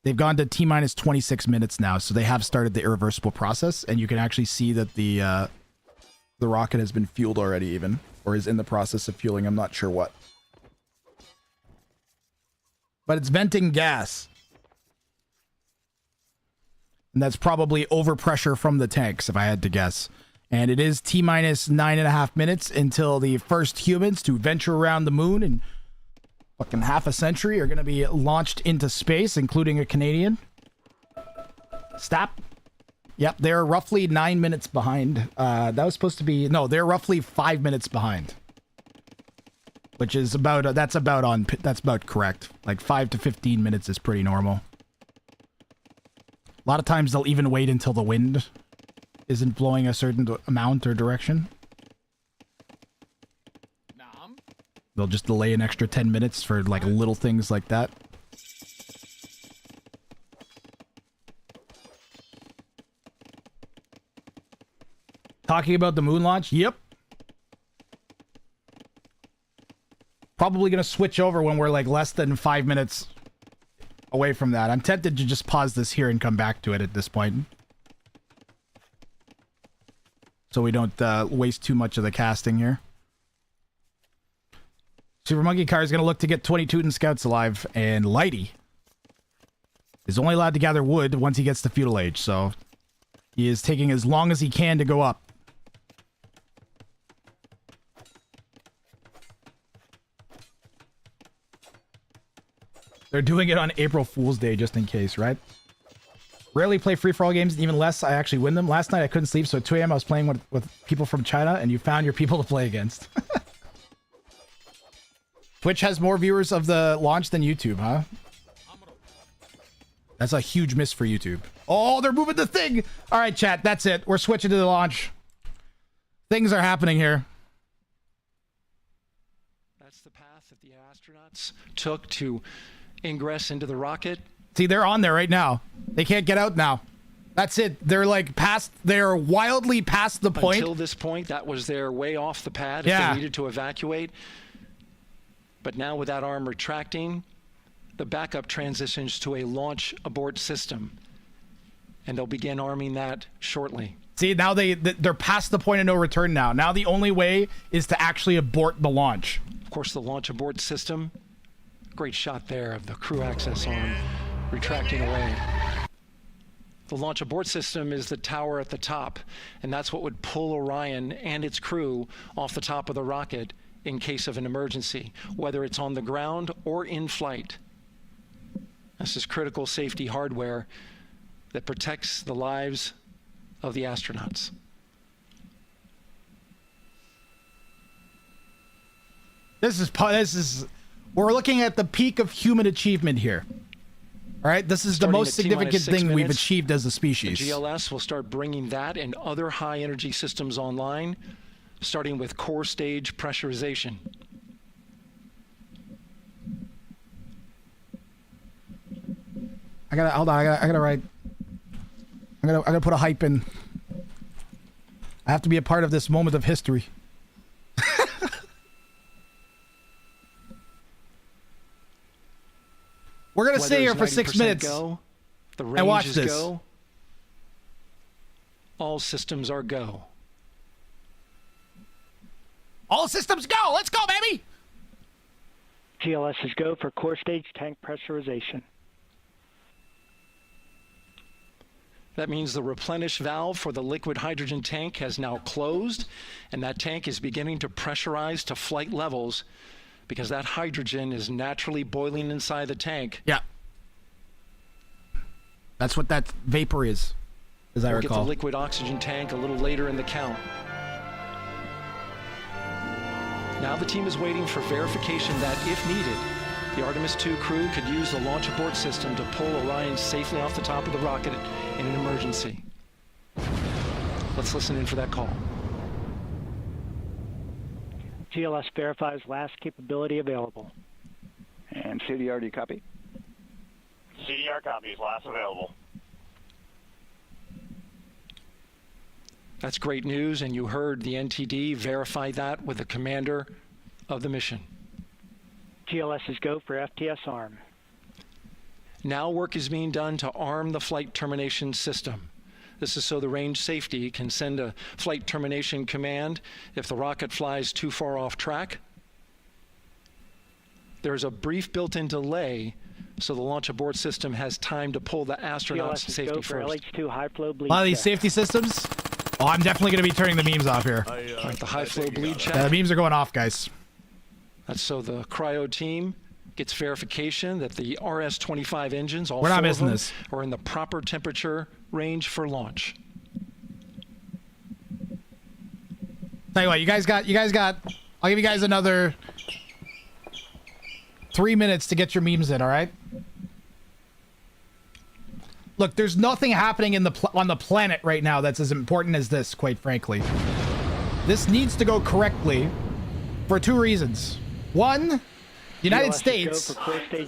They've gone to T-minus 26 minutes now, so they have started the irreversible process, and you can actually see that the rocket has been fueled already, even, or is in the process of fueling. I'm not sure what. But it's venting gas. And that's probably overpressure from the tanks, if I had to guess. And it is T-minus 9.5 minutes until the first humans to venture around the moon in fucking half a century are going to be launched into space, including a Canadian. Stop. Yep, they're roughly 9 minutes behind. That was supposed to be... No, they're roughly 5 minutes behind. Which is about... that's about correct. Like 5 to 15 minutes is pretty normal. A lot of times they'll even wait until the wind isn't blowing a certain amount or direction. They'll just delay an extra 10 minutes for like little things like that. Talking about the moon launch? Yep. Probably gonna switch over when we're like less than 5 minutes away from that. I'm tempted to just pause this here and come back to it at this point, so we don't waste too much of the casting here. Super Monkey Car is going to look to get 20 Teuton Scouts alive, and Lighty is only allowed to gather wood once he gets to feudal age, so he is taking as long as he can to go up. They're doing it on April Fool's Day just in case, right? Rarely play free-for-all games, and even less I actually win them. Last night I couldn't sleep, so at 2 a.m. I was playing with people from China, and you found your people to play against. Twitch has more viewers of the launch than YouTube, huh? That's a huge miss for YouTube. Oh, they're moving the thing! Alright, chat, that's it. We're switching to the launch. Things are happening here. That's the path that the astronauts took to ingress into the rocket. See, they're on there right now. They can't get out now. That's it. They're like they're wildly past the point. Until this point, that was their way off the pad Yeah. if they needed to evacuate. But now with that arm retracting, the backup transitions to a launch abort system. And they'll begin arming that shortly. See, now they're past the point of no return now. Now the only way is to actually abort the launch. Of course, the launch abort system, great shot there of the crew access arm retracting away. The launch abort system is the tower at the top, and that's what would pull Orion and its crew off the top of the rocket in case of an emergency, whether it's on the ground or in flight. This is critical safety hardware that protects the lives of the astronauts. We're looking at the peak of human achievement here. All right, this is the most significant thing we've achieved as a species. The GLS will start bringing that and other high energy systems online, starting with core stage pressurization. I gotta write. I'm gonna put a hype in. I have to be a part of this moment of history. We're gonna stay here for 6 minutes go, the and watch ranges this. Go, all systems are go. All systems go! Let's go, baby! GLS is go for core stage tank pressurization. That means the replenish valve for the liquid hydrogen tank has now closed, and that tank is beginning to pressurize to flight levels because that hydrogen is naturally boiling inside the tank. Yeah. That's what that vapor is, as I We'll recall. get the liquid oxygen tank a little later in the count. Now the team is waiting for verification that, if needed, the Artemis II crew could use the launch abort system to pull Orion safely off the top of the rocket in an emergency. Let's listen in for that call. GLS verifies last capability available. And CDR, do you copy? CDR copies, last available. That's great news, and you heard the NTD verify that with the commander of the mission. GLS is go for FTS arm. Now work is being done to arm the flight termination system. This is so the range safety can send a flight termination command if the rocket flies too far off track. There's a brief built-in delay so the launch abort system has time to pull the astronauts to safety go for first. LH2 high flow bleed A lot of these check. safety systems. Oh, I'm definitely going to be turning the memes off here. All right, the high flow bleed check. Yeah, the memes are going off, guys. That's so the cryo team gets verification that the RS-25 engines, all We're not four of missing them, this. are in the proper temperature range for launch. Tell you what, you guys got. I'll give you guys another 3 minutes to get your memes in. All right. Look, there's nothing happening in on the planet right now that's as important as this. Quite frankly, this needs to go correctly for 2 reasons. One, the United States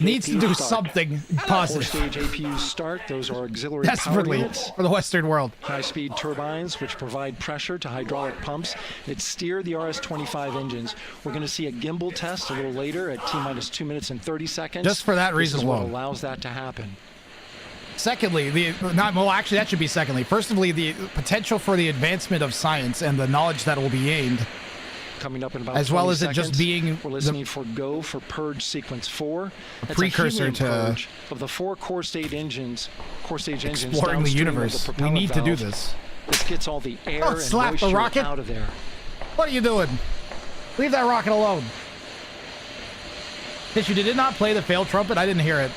needs to do something positive. Four-stage APUs start. Those are auxiliary power Desperately units. for the Western world. High-speed turbines, which provide pressure to hydraulic pumps that steer the RS-25 engines. We're going to see a gimbal test a little later at T-minus 2 minutes and 30 seconds. Just for that reason this is what alone. allows that to happen. Secondly, actually, that should be secondly. Firstly, the potential for the advancement of science and the knowledge that will be gained. Coming up in about As well 20 as it just seconds, being we're listening for go for purge sequence 4. That's precursor a helium to purge of the 4 core stage engines exploring the downstream of universe. the We propellant need to do valve. this. This gets all the air Don't and slap the moisture rocket. out of there. What are you doing? Leave that rocket alone. Tissue, did it not play the failed trumpet? I didn't hear it.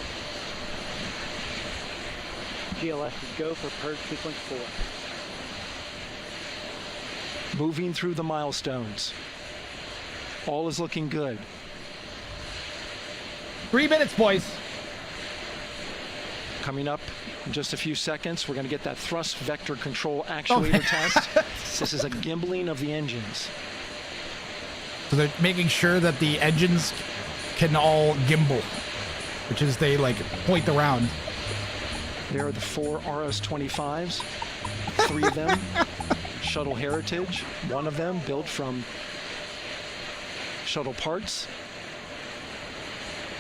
GLS is go for purge sequence 4. Moving through the milestones. All is looking good. 3 minutes, boys. Coming up in just a few seconds, we're going to get that thrust vector control actuator test. This is a gimbling of the engines. So they're making sure that the engines can all gimbal, which is they like point around. There are the 4 RS-25s, 3 of them shuttle heritage, 1 of them built from shuttle parts.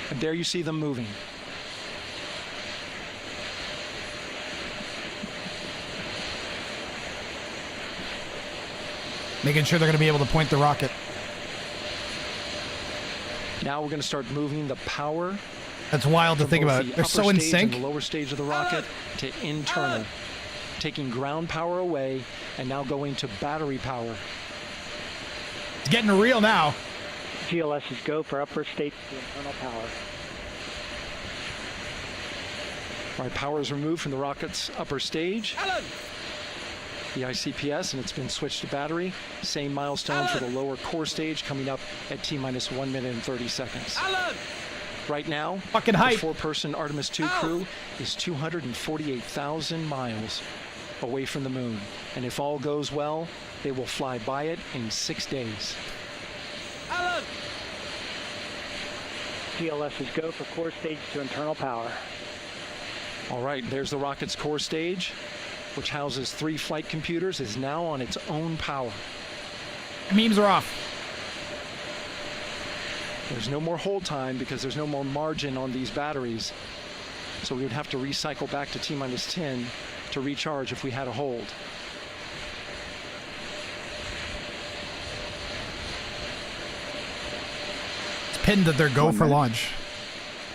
And there you see them moving. Making sure they're going to be able to point the rocket. Now we're going to start moving the power. That's wild to from think both about. the They're upper so in stage and sync. the lower stage of the rocket to internal, taking ground power away and now going to battery power. It's getting real now. GLS is go for upper stage to internal power. All right, power is removed from the rocket's upper stage. Alan! The ICPS, and it's been switched to battery. Same milestone for the lower core stage coming up at T-minus 1 minute and 30 seconds. Alan! Right now, Fucking the hype. 4-person Artemis 2 crew is 248,000 miles away from the moon. And if all goes well, they will fly by it in 6 days. Alan! GLS is go for core stage to internal power. All right, there's the rocket's core stage, which houses 3 flight computers, is now on its own power. Memes are off. There's no more hold time because there's no more margin on these batteries. So we would have to recycle back to T-minus 10 to recharge if we had a hold. It's pinned that they're go for launch.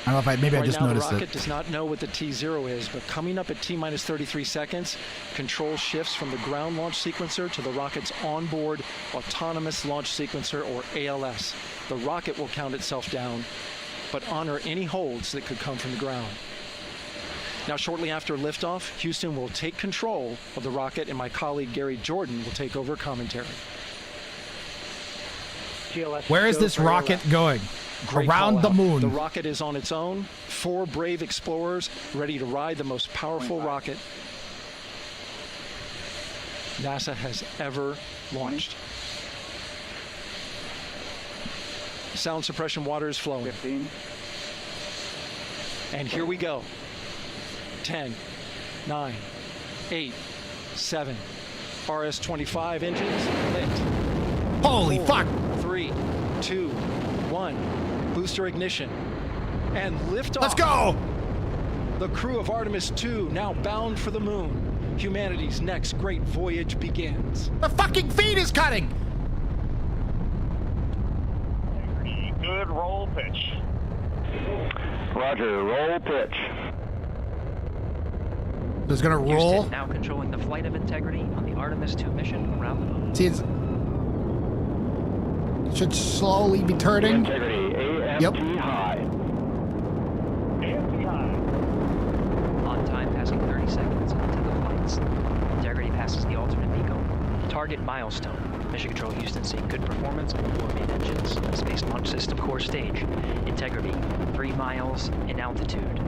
I don't know if maybe I just now, noticed the rocket it. does not know what the T0 is, but coming up at T-minus 33 seconds, control shifts from the ground launch sequencer to the rocket's onboard autonomous launch sequencer, or ALS. The rocket will count itself down, but honor any holds that could come from the ground. Now, shortly after liftoff, Houston will take control of the rocket, and my colleague Gary Jordan will take over commentary. GLS Where is go this for rocket ALS. going? Great Around call the out. moon. The rocket is on its own. 4 brave explorers ready to ride the most powerful rocket NASA has ever launched. Sound suppression water is flowing. 15. And here we go. 10, 9, 8, 7. RS-25 engines lit. Holy 4, fuck! 3, 2, 1. Booster ignition. And lift off. Let's go! The crew of Artemis 2 now bound for the moon. Humanity's next great voyage begins. The fucking feed is cutting! Good roll pitch. Roger, roll pitch. It's gonna roll. Houston now controlling the flight of Integrity on the Artemis 2 mission around the moon. See, it should slowly be turning. Integrity, AMT high. AMT high. On time, passing 30 seconds into the flights. Integrity passes the alternate MECO. Target milestone. Mission Control Houston seeing good performance on 4 main engines. Space Launch System core stage. Integrity, 3 miles in altitude.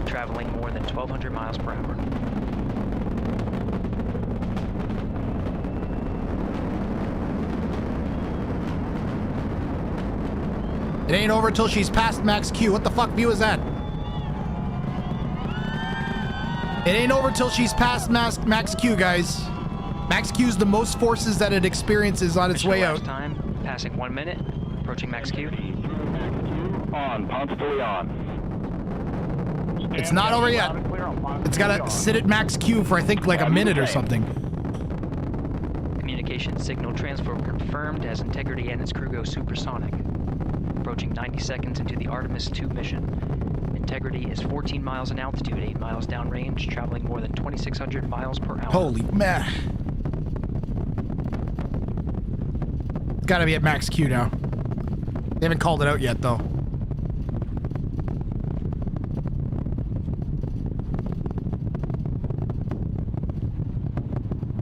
Traveling more than 1,200 miles per hour. It ain't over till she's past max Q. What the fuck view is that? It ain't over till she's past max Q, guys. Max Q is the most forces that it experiences on its way out. Time, passing 1 minute, approaching max Q. On, pumps fully on. It's not over yet. It's gotta sit at max Q for I think like a minute or something. Communication signal transfer confirmed as Integrity and its crew go supersonic. Approaching 90 seconds into the Artemis 2 mission. Integrity is 14 miles in altitude, 8 miles downrange, traveling more than 2,600 miles per hour. Holy man. It's gotta be at max Q now. They haven't called it out yet though.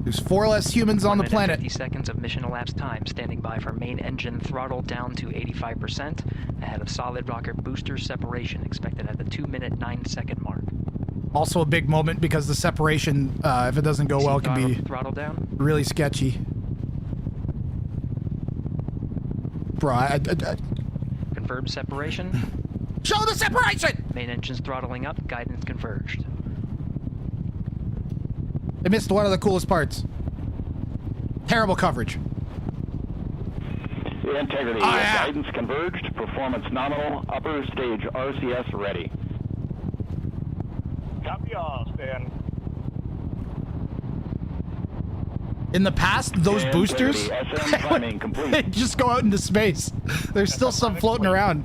There's 4 less humans on the planet. 50 seconds of mission elapsed time, standing by for main engine throttle down to 85%, ahead of solid rocket booster separation, expected at the 2-minute 9-second mark. Also a big moment because the separation, if it doesn't go well, can be throttle down. Really sketchy. Bro, Confirmed separation. Show the separation! Main engine's throttling up, guidance converged. They missed one of the coolest parts. Terrible coverage. Integrity, guidance converged, performance nominal, upper stage RCS ready. Copy all, Stan. In the past, those boosters, they just go out into space. There's still some floating around.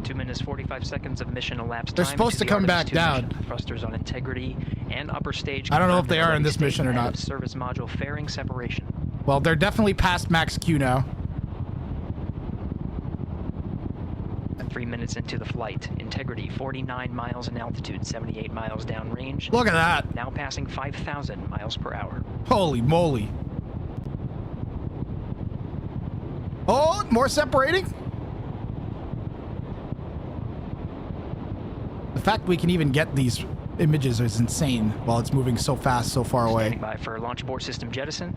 2 minutes 45 seconds of mission elapsed. They're supposed to come back down. Thrusters on Integrity and upper stage. I don't know if they are in this mission or not. Service module fairing separation. Well, they're definitely past max Q now. 3 minutes into the flight. Integrity 49 miles in altitude, 78 miles downrange. Look at that. Now passing 5,000 miles per hour. Holy moly. Oh, more separating? The fact we can even get these images is insane while it's moving so fast, so far away. Standing by for launch abort system jettison.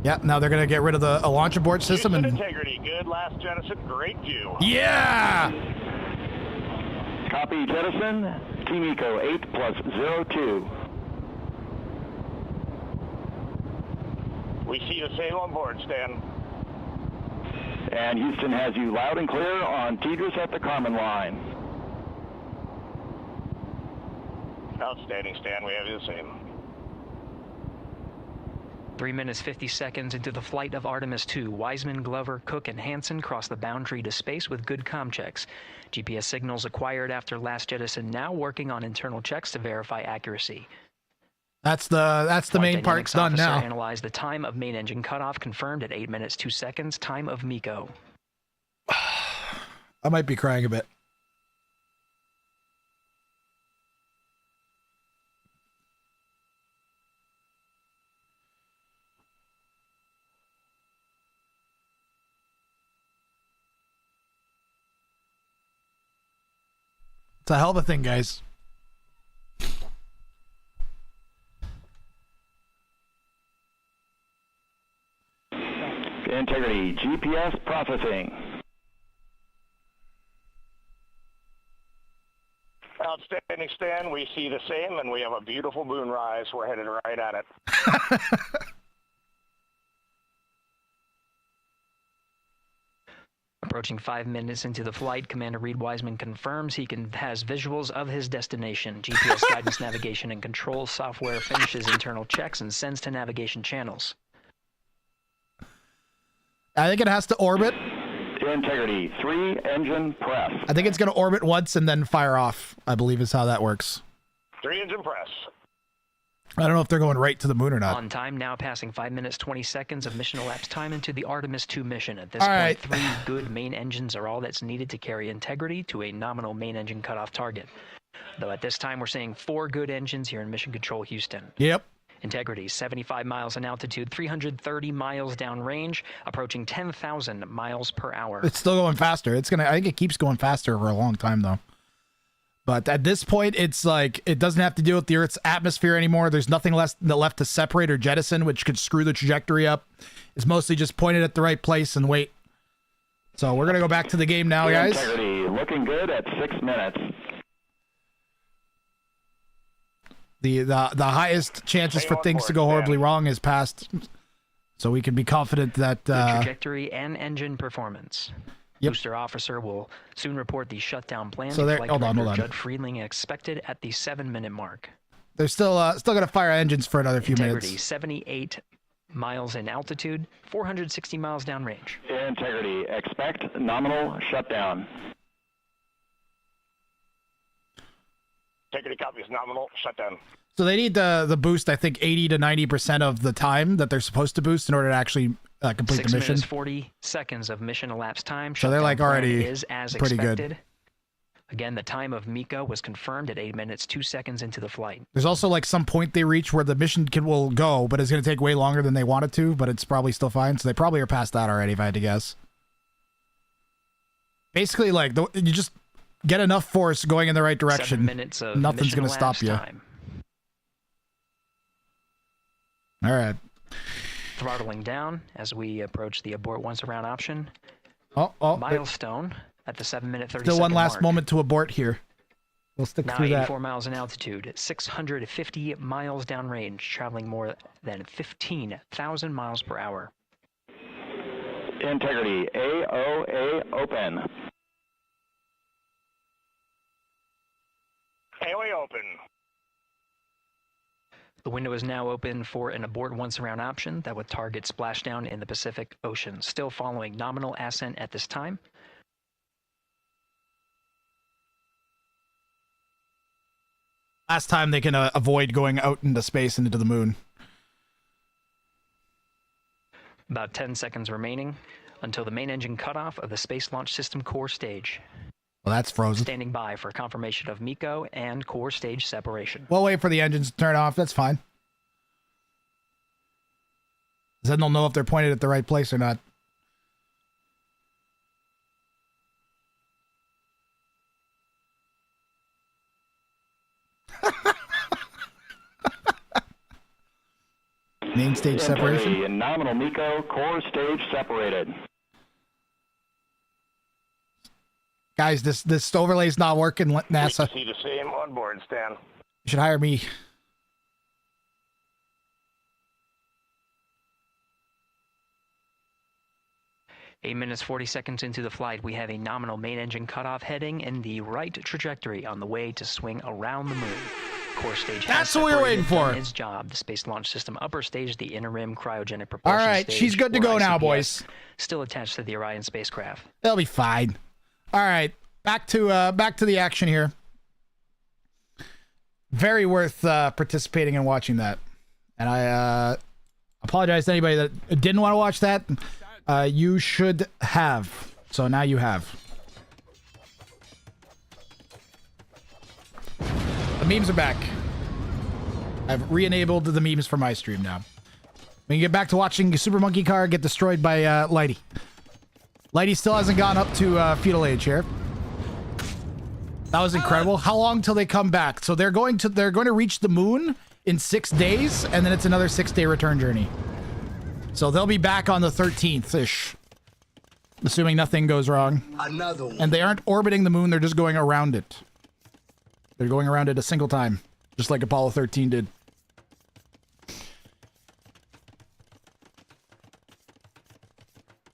Yep, now they're gonna get rid of the launch abort system and Integrity, good last jettison, great view. Yeah! Copy jettison, Team Eco 8+02. We see you safe on board, Stan. And Houston has you loud and clear on Tidris at the Carmen line. Outstanding, Stan. We have you the same. 3 minutes 50 seconds into the flight of Artemis 2, Wiseman, Glover, Cook, and Hansen cross the boundary to space with good comm checks. GPS signals acquired after last jettison now working on internal checks to verify accuracy. That's the main part's done now. Analyzed the time of main engine cutoff, confirmed at 8 minutes 2 seconds. Time of MECO. I might be crying a bit. It's a hell of a thing, guys. Integrity, GPS processing. Outstanding, Stan. We see the same, and we have a beautiful moonrise. We're headed right at it. Approaching 5 minutes into the flight, Commander Reed Wiseman confirms he has visuals of his destination. GPS guidance, navigation, and control software finishes internal checks and sends to navigation channels. I think it has to orbit. Integrity, 3 engine press. I think it's going to orbit once and then fire off, I believe is how that works. 3 engine press. I don't know if they're going right to the moon or not. On time, now passing 5 minutes 20 seconds of mission elapsed time into the Artemis II mission. At this All point, right. 3 good main engines are all that's needed to carry Integrity to a nominal main engine cutoff target. Though at this time, we're seeing 4 good engines here in Mission Control Houston. Yep. Integrity, 75 miles in altitude, 330 miles downrange, approaching 10,000 miles per hour. It's still going faster. I think it keeps going faster for a long time, though. But at this point, it's like, it doesn't have to deal with the Earth's atmosphere anymore. There's nothing left to separate or jettison, which could screw the trajectory up. It's mostly just pointed at the right place and wait. So we're going to go back to the game now, guys. Integrity, looking good at 6 minutes. The highest chances for things to go horribly wrong is past. So we can be confident that... trajectory and engine performance. Yep. Booster officer will soon report the shutdown plan. So there, hold on. Judd Friedling expected at the 7-minute mark. They're still going to fire engines for another few Integrity, minutes. 78 miles in altitude, 460 miles downrange. Integrity, expect nominal shutdown. Integrity copies nominal shutdown. So they need the boost, I think, 80 to 90% of the time that they're supposed to boost in order to actually complete the 6 mission. minutes, 40 seconds of mission elapsed time. So they're like Shutdown plan already is as pretty expected. good. Again, the time of Miko was confirmed at 8 minutes, 2 seconds into the flight. There's also like some point they reach where the mission will go, but it's going to take way longer than they want it to, but it's probably still fine. So they probably are past that already, if I had to guess. Basically, like, you just get enough force going in the right direction. 7 minutes of Nothing's going to stop you. time. All right. Throttling down as we approach the abort once around option. Oh, Milestone at the 7-minute 30 still one last mark. moment to abort here. We'll stick Now through 84 that. miles in altitude, 650 miles downrange, traveling more than 15,000 miles per hour. Integrity, AOA open. AOA open. The window is now open for an abort once around option that would target splashdown in the Pacific Ocean. Still following nominal ascent at this time. Last time they can avoid going out into space and into the moon. About 10 seconds remaining until the main engine cutoff of the Space Launch System core stage. Well, that's frozen. Standing by for confirmation of Miko and core stage separation. We'll wait for the engines to turn off. That's fine. Then they'll know if they're pointed at the right place or not. Main stage separation. In nominal Miko, core stage separated. Guys, this overlay's not working, NASA. See the same on board, Stan. You should hire me. Eight minutes, 40 seconds into the flight, we have a nominal main engine cutoff heading in the right trajectory on the way to swing around the moon. Core stage has That's what we were waiting separated for. Its job. The Space Launch System upper stage, the interim cryogenic propulsion All right, stage, she's good to or go now, ICPS, boys. Still attached to the Orion spacecraft. They'll be fine. All right, back to the action here. Very worth participating and watching that. And I apologize to anybody that didn't want to watch that. You should have. So now you have. The memes are back. I've re-enabled the memes for my stream now. We can get back to watching Super Monkey Car get destroyed by Lighty. Lighty still hasn't gone up to fetal age here. That was incredible. How long till they come back? So they're going to reach the moon in 6 days, and then it's another 6-day return journey. So they'll be back on the 13th-ish, assuming nothing goes wrong. Another one. And they aren't orbiting the moon; they're just going around it. They're going around at a single time, just like Apollo 13 did.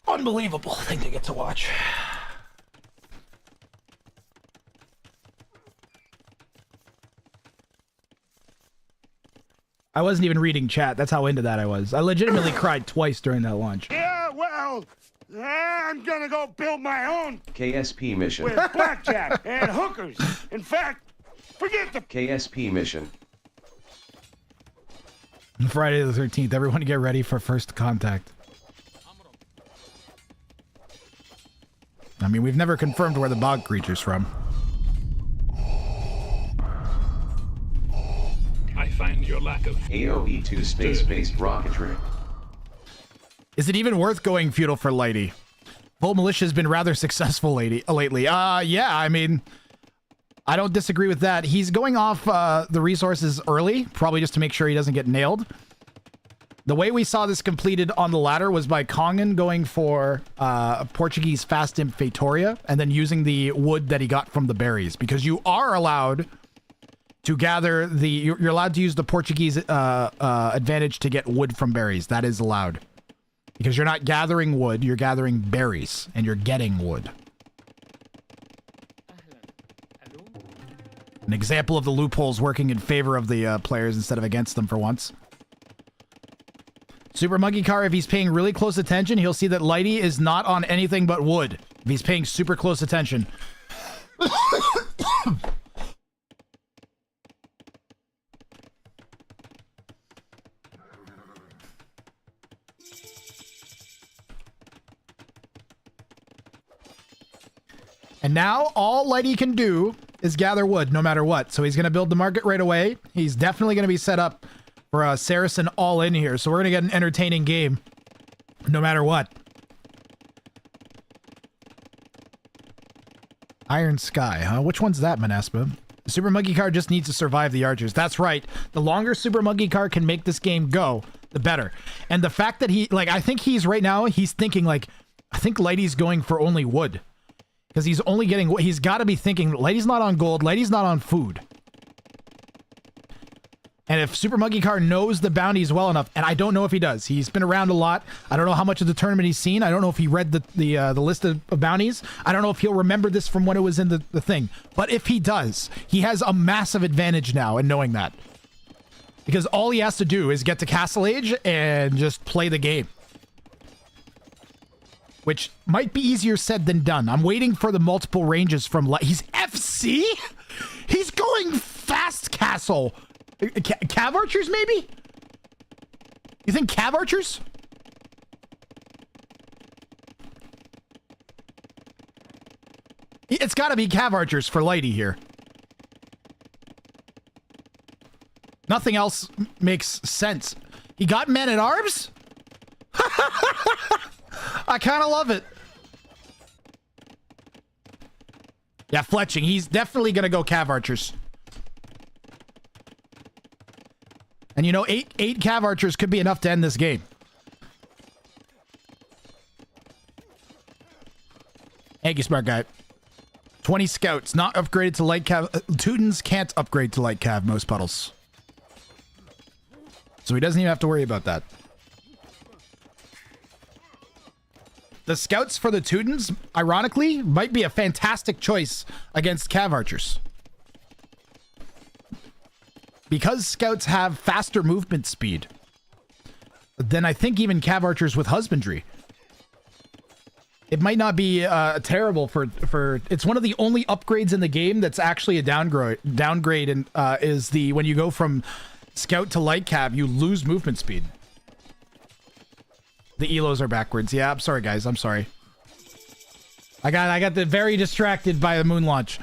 Unbelievable thing to get to watch. I wasn't even reading chat. That's how into that I was. I legitimately cried twice during that launch. Yeah, well, I'm gonna go build my own KSP mission. with blackjack and hookers. In fact, forget the KSP mission. Friday the 13th. Everyone get ready for first contact. I mean, we've never confirmed where the bog creature's from. I find your lack of AOE2 space-based rocketry. Is it even worth going feudal for Lighty? Volt Militia has been rather successful lately. Yeah, I mean, I don't disagree with that. He's going off the resources early, probably just to make sure he doesn't get nailed. The way we saw this completed on the ladder was by Kongan going for a Portuguese Fast Imp Feitoria and then using the wood that he got from the berries, because you are allowed to gather the... You're allowed to use the Portuguese advantage to get wood from berries. That is allowed. Because you're not gathering wood, you're gathering berries, and you're getting wood. An example of the loopholes working in favor of the players instead of against them for once. Super Monkey Car, if he's paying really close attention, he'll see that Lighty is not on anything but wood. If he's paying super close attention. And now all Lighty can do is gather wood no matter what. So he's going to build the market right away. He's definitely going to be set up for a Saracen all in here. So we're going to get an entertaining game no matter what. Iron Sky, huh? Which one's that, Manaspa? Super Monkey Car just needs to survive the archers. That's right. The longer Super Monkey Car can make this game go, the better. And the fact that he, like, I think he's right now, he's thinking like, I think Lighty's going for only wood. Because he's only getting... He's got to be thinking, Lighty's not on gold, Lighty's not on food. And if Super Monkey Car knows the bounties well enough, and I don't know if he does. He's been around a lot. I don't know how much of the tournament he's seen. I don't know if he read the list of bounties. I don't know if he'll remember this from when it was in the thing. But if he does, he has a massive advantage now in knowing that. Because all he has to do is get to Castle Age and just play the game. Which might be easier said than done. I'm waiting for the multiple ranges from... He's FC? He's going fast castle. Cav archers, maybe? You think Cav archers? It's got to be Cav archers for Lighty here. Nothing else makes sense. He got men-at-arms? I kind of love it. Yeah, fletching. He's definitely going to go Cav archers. And you know, eight Cav archers could be enough to end this game. Thank you, smart guy. 20 scouts, not upgraded to light Cav. Teutons can't upgrade to light Cav, most puddles. So he doesn't even have to worry about that. The scouts for the Teutons, ironically, might be a fantastic choice against Cav archers. Because scouts have faster movement speed than I think even Cav archers with husbandry. It might not be terrible for it's one of the only upgrades in the game that's actually a downgrade and is the when you go from scout to light Cav, you lose movement speed. The elos are backwards. Yeah, I'm sorry guys, I'm sorry. I got very distracted by the moon launch.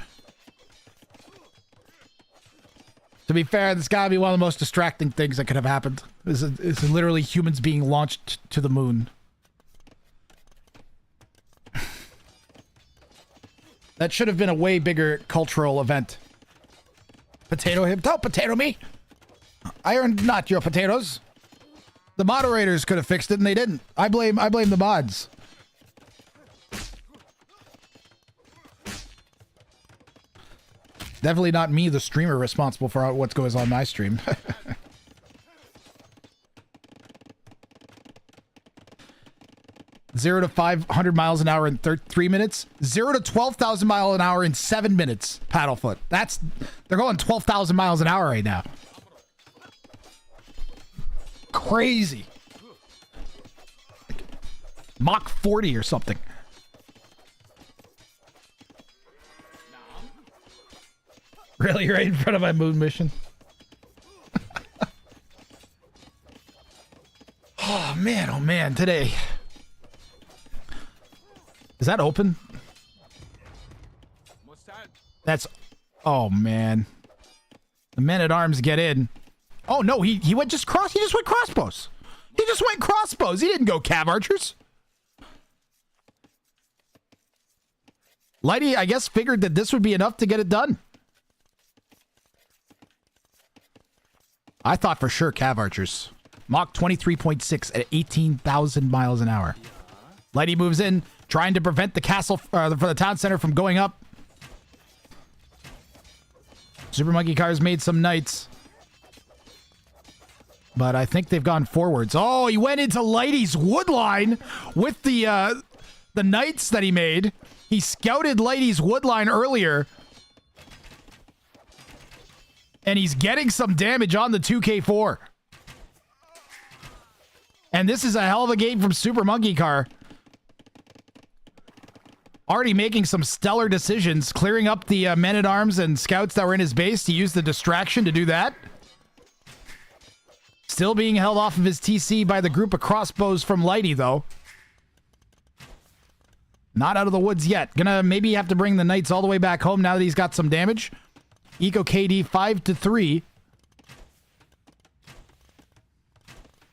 To be fair, this gotta be one of the most distracting things that could have happened. It's literally humans being launched to the moon. That should have been a way bigger cultural event. Potato him. Don't potato me! I earned not your potatoes. The moderators could have fixed it and they didn't. I blame the mods. Definitely not me, the streamer, responsible for what goes on my stream. 0 to 500 miles an hour in 3 minutes. 0 to 12,000 miles an hour in 7 minutes. Paddlefoot. They're going 12,000 miles an hour right now. Crazy. Mach 40 or something. Really, right in front of my moon mission? Oh man, today. Is that open? That's... Oh, man. The men-at-arms get in. Oh, no, he just went crossbows. He just went crossbows. He didn't go cav archers. Lighty, I guess, figured that this would be enough to get it done. I thought for sure cav archers. Mach 23.6 at 18,000 miles an hour. Lighty moves in, trying to prevent the castle, for the town center from going up. Super Monkey Cars made some knights. But I think they've gone forwards. Oh, he went into Lighty's wood line with the knights that he made. He scouted Lighty's wood line earlier. And he's getting some damage on the 2K4. And this is a hell of a game from Super Monkey Car. Already making some stellar decisions, clearing up the men-at-arms and scouts that were in his base to use the distraction to do that. Still being held off of his TC by the group of crossbows from Lighty, though. Not out of the woods yet. Gonna maybe have to bring the knights all the way back home now that he's got some damage. Eco KD 5-3.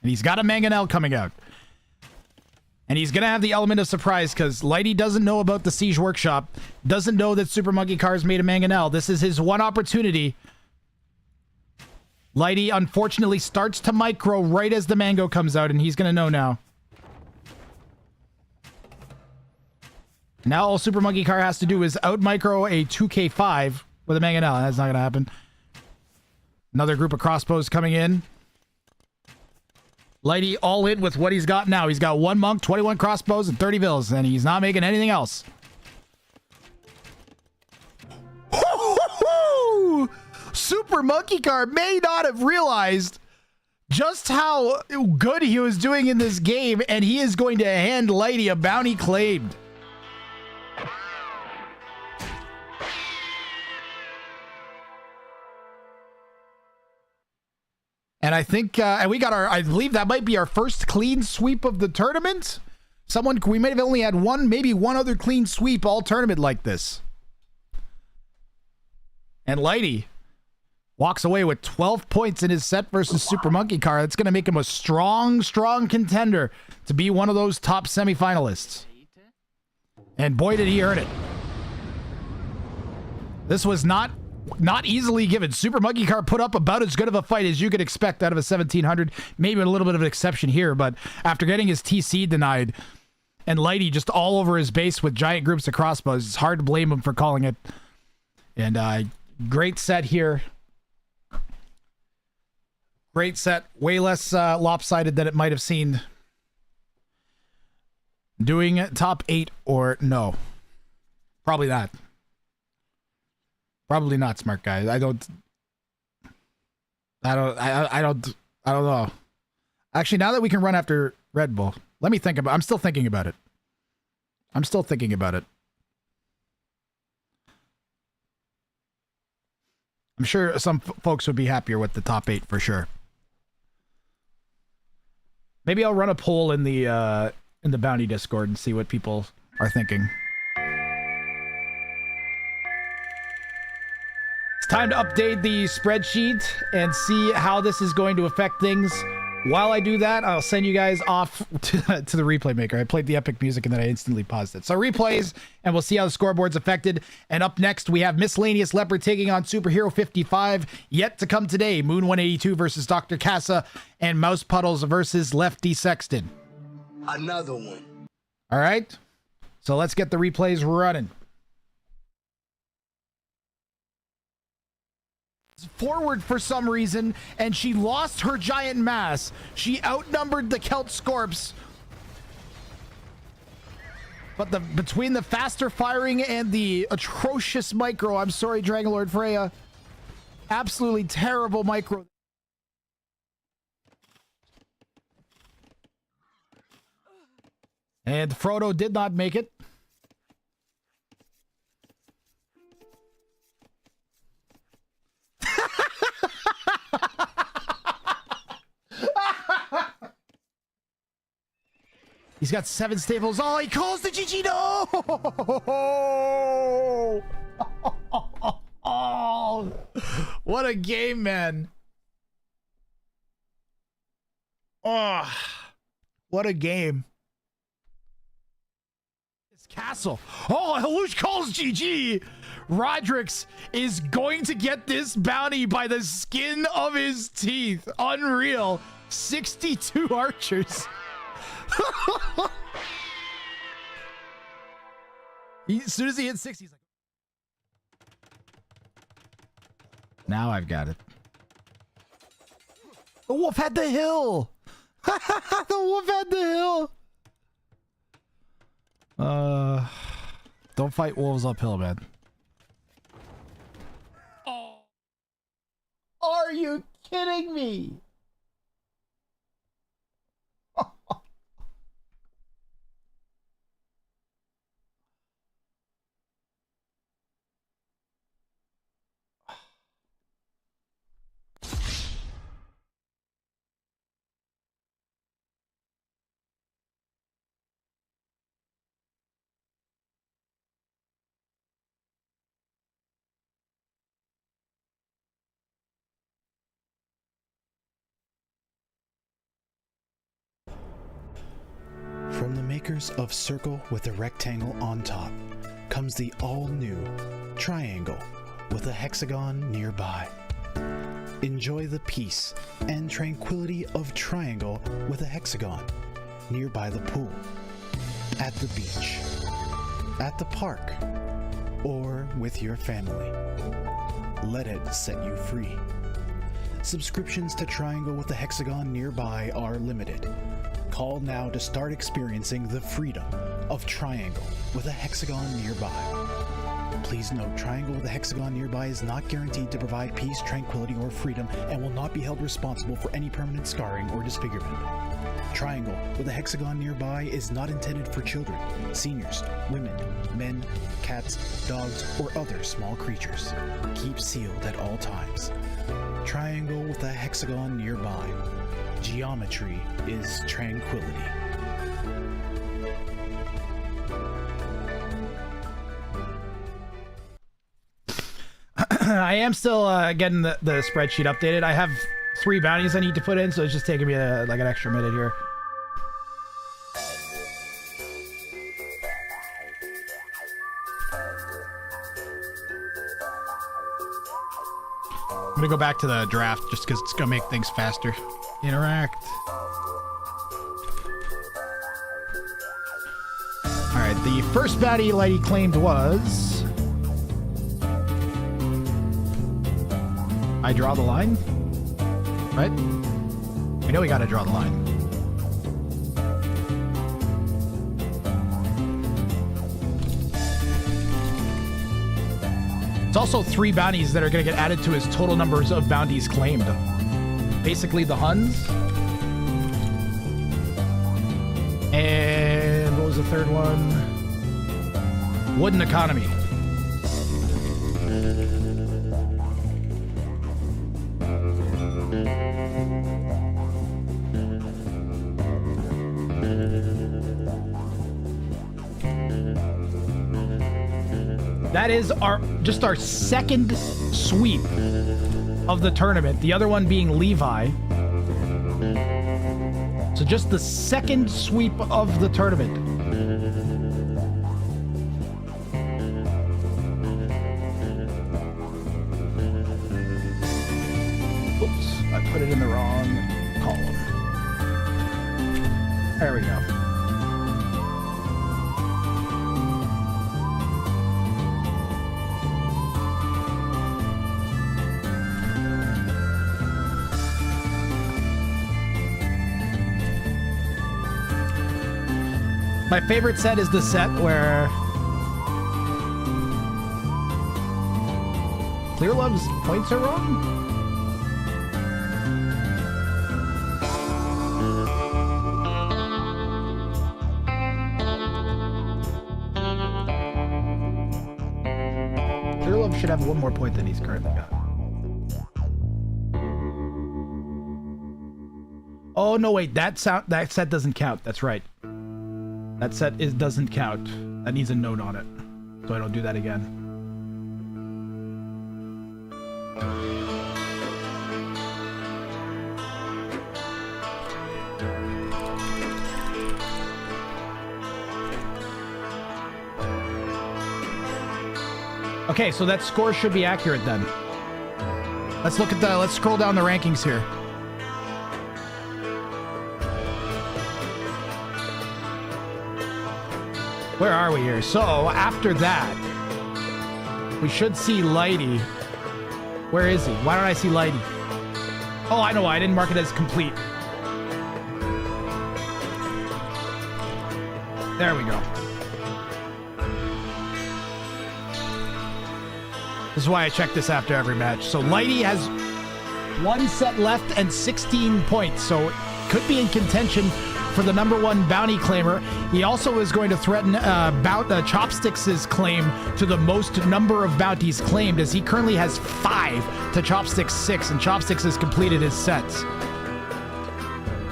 And he's got a Mangonel coming out. And he's going to have the element of surprise because Lighty doesn't know about the Siege Workshop. Doesn't know that Super Monkey Cars made a Mangonel. This is his one opportunity. Lighty, unfortunately, starts to micro right as the mango comes out, and he's going to know now. Now all Super Monkey Car has to do is out-micro a 2K5 with a Mangonel. That's not going to happen. Another group of crossbows coming in. Lighty all in with what he's got now. He's got 1 monk, 21 crossbows, and 30 vills, and he's not making anything else. Super Monkey Car may not have realized just how good he was doing in this game, and he is going to hand Lighty a bounty claimed. And I think, and we got I believe that might be our first clean sweep of the tournament. We may have only had maybe one other clean sweep all tournament like this. And Lighty walks away with 12 points in his set versus Super Monkey Car. That's going to make him a strong, strong contender to be one of those top semifinalists. And boy, did he earn it. This was not easily given. Super Monkey Car put up about as good of a fight as you could expect out of a 1700. Maybe a little bit of an exception here, but after getting his TC denied and Lighty just all over his base with giant groups of crossbows, it's hard to blame him for calling it. And great set here. Great set. Way less lopsided than it might have seemed. Doing top 8 or no? Probably not. Probably not, smart guy. I don't know. Actually, now that we can run after Red Bull, let me think about I'm still thinking about it. I'm sure some folks would be happier with the top 8 for sure. Maybe I'll run a poll in the bounty Discord and see what people are thinking. It's time to update the spreadsheet and see how this is going to affect things. While I do that, I'll send you guys off to the replay maker. I played the epic music and then I instantly paused it. So replays, and we'll see how the scoreboard's affected. And up next, we have Miscellaneous Leopard taking on Superhero 55. Yet to come today, Moon 182 versus Dr. Casa, and Mouse Puddles versus Lefty Sexton. Another one. All right. So let's get the replays running. forward for some reason, and she lost her giant mass. She outnumbered the Celt Scorps. But between the faster firing and the atrocious micro, I'm sorry, Dragon Lord Freya, absolutely terrible micro. And Frodo did not make it. He's got 7 staples. Oh, he calls the GG. No! Oh, what a game, man. Oh, what a game. This castle. Oh, Halush calls GG. Rodrix is going to get this bounty by the skin of his teeth. Unreal. 62 archers. As soon as he hits 60, he's like, now I've got it. The wolf had the hill. The wolf had the hill. Don't fight wolves uphill, man. Oh, are you kidding me? From the makers of Circle with a Rectangle on top comes the all-new Triangle with a hexagon nearby. Enjoy the peace and tranquility of Triangle with a hexagon nearby the pool, at the beach, at the park, or with your family. Let it set you free. Subscriptions to Triangle with a hexagon nearby are limited. Call now to start experiencing the freedom of Triangle with a hexagon nearby. Please note, Triangle with a hexagon nearby is not guaranteed to provide peace, tranquility, or freedom and will not be held responsible for any permanent scarring or disfigurement. Triangle with a hexagon nearby is not intended for children, seniors, women, men, cats, dogs, or other small creatures. Keep sealed at all times. Triangle with a hexagon nearby. Geometry is tranquility. I am still getting the spreadsheet updated. I have 3 bounties I need to put in, so it's just taking me like an extra minute here. I'm gonna go back to the draft just because it's gonna make things faster. Interact. Alright, the first bounty lady claimed was... I draw the line? Right? We know we gotta draw the line. It's also 3 bounties that are gonna get added to his total numbers of bounties claimed. Basically the Huns. And what was the third one? Wooden economy. That is just our second sweep of the tournament. The other one being Levi. So just the second sweep of the tournament. Oops, I put it in the wrong column. There we go. My favorite set is the set where Clear Love's points are wrong? Clear Love should have one more point than he's currently got. Oh no, wait, that set doesn't count. That's right. That set doesn't count. That needs a note on it, so I don't do that again. Okay, so that score should be accurate then. Let's look at the. Let's scroll down the rankings here. Where are we here? So, after that, we should see Lighty. Where is he? Why don't I see Lighty? Oh, I know why. I didn't mark it as complete. There we go. This is why I check this after every match. So, Lighty has one set left and 16 points. So, could be in contention for the #1 bounty claimer. He also is going to threaten Chopsticks' claim to the most number of bounties claimed, as he currently has 5 to Chopsticks' 6, and Chopsticks has completed his sets.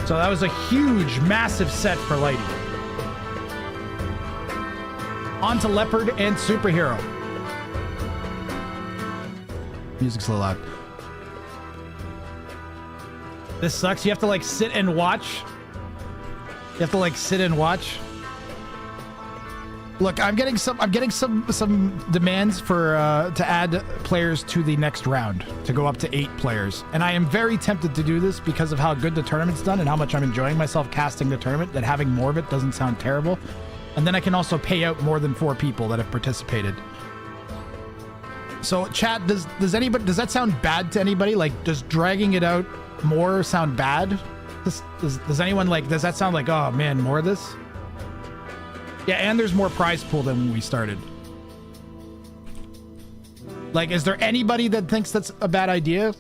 So that was a huge, massive set for Lighty. On to Leopard and Superhero. Music's a little loud. This sucks. You have to like sit and watch. You have to like sit and watch. Look, I'm getting some demands for to add players to the next round, to go up to 8 players. And I am very tempted to do this because of how good the tournament's done and how much I'm enjoying myself casting the tournament, that having more of it doesn't sound terrible. And then I can also pay out more than 4 people that have participated. So chat, does that sound bad to anybody? Like, does dragging it out more sound bad? Does anyone like, does that sound like, oh man, more of this? Yeah, and there's more prize pool than when we started. Like, is there anybody that thinks that's a bad idea?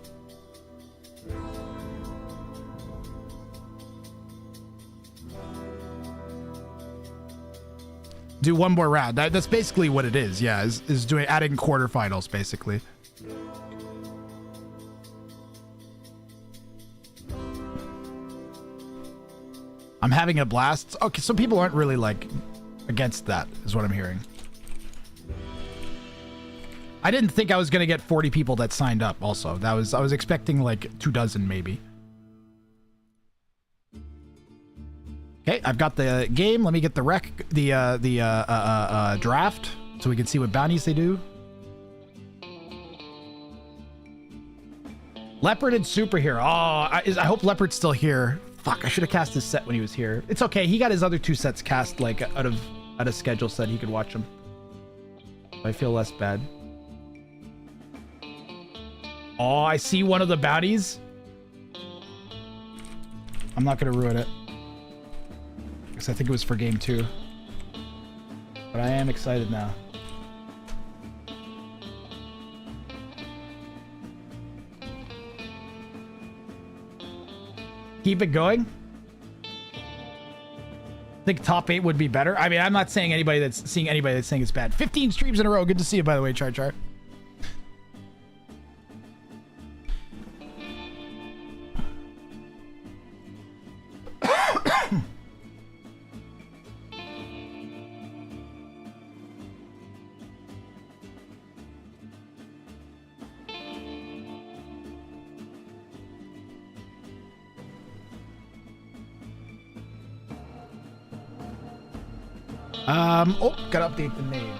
Do one more round. That's basically what it is. Yeah, is doing adding quarterfinals basically. I'm having a blast. Okay, so people aren't really like against that, is what I'm hearing. I didn't think I was gonna get 40 people that signed up. Also, I was expecting like 24 maybe. Okay, I've got the game. Let me get the draft so we can see what bounties they do. Leopard and Superhero. Oh, I hope Leopard's still here. Fuck, I should have cast his set when he was here. It's okay. He got his other 2 sets cast like out of schedule so that he could watch them. I feel less bad. Oh, I see one of the bounties. I'm not gonna ruin it, because I think it was for game 2. But I am excited now. Keep it going. I think top 8 would be better. I mean, I'm not saying anybody that's saying it's bad. 15 streams in a row. Good to see you, by the way, Char Char. Oh, gotta update the name.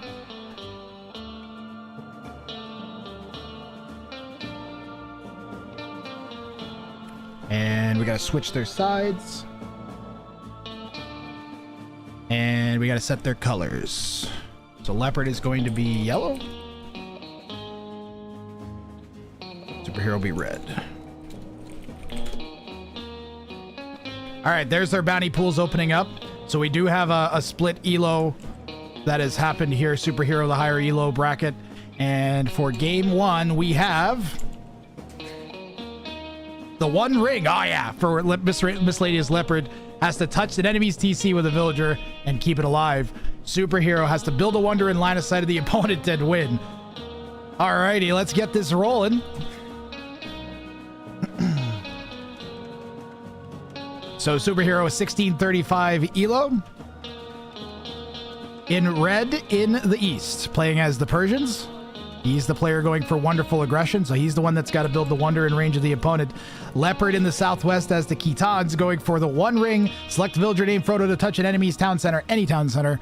And we gotta switch their sides. And we gotta set their colors. So Leopard is going to be yellow. Superhero will be red. All right, there's their bounty pools opening up. So we do have a split elo that has happened here. Superhero, the higher elo bracket. And for game 1, we have the One Ring. Oh yeah, for Miss Lady's Leopard has to touch an enemy's TC with a villager and keep it alive. Superhero has to build a wonder in line of sight of the opponent and win. Alrighty, let's get this rolling. So Superhero is 1635 elo. In red in the east, playing as the Persians. He's the player going for wonderful aggression, so he's the one that's got to build the wonder in range of the opponent. Leopard in the southwest as the Khitans, going for the One Ring. Select villager named Frodo to touch an enemy's town center, any town center,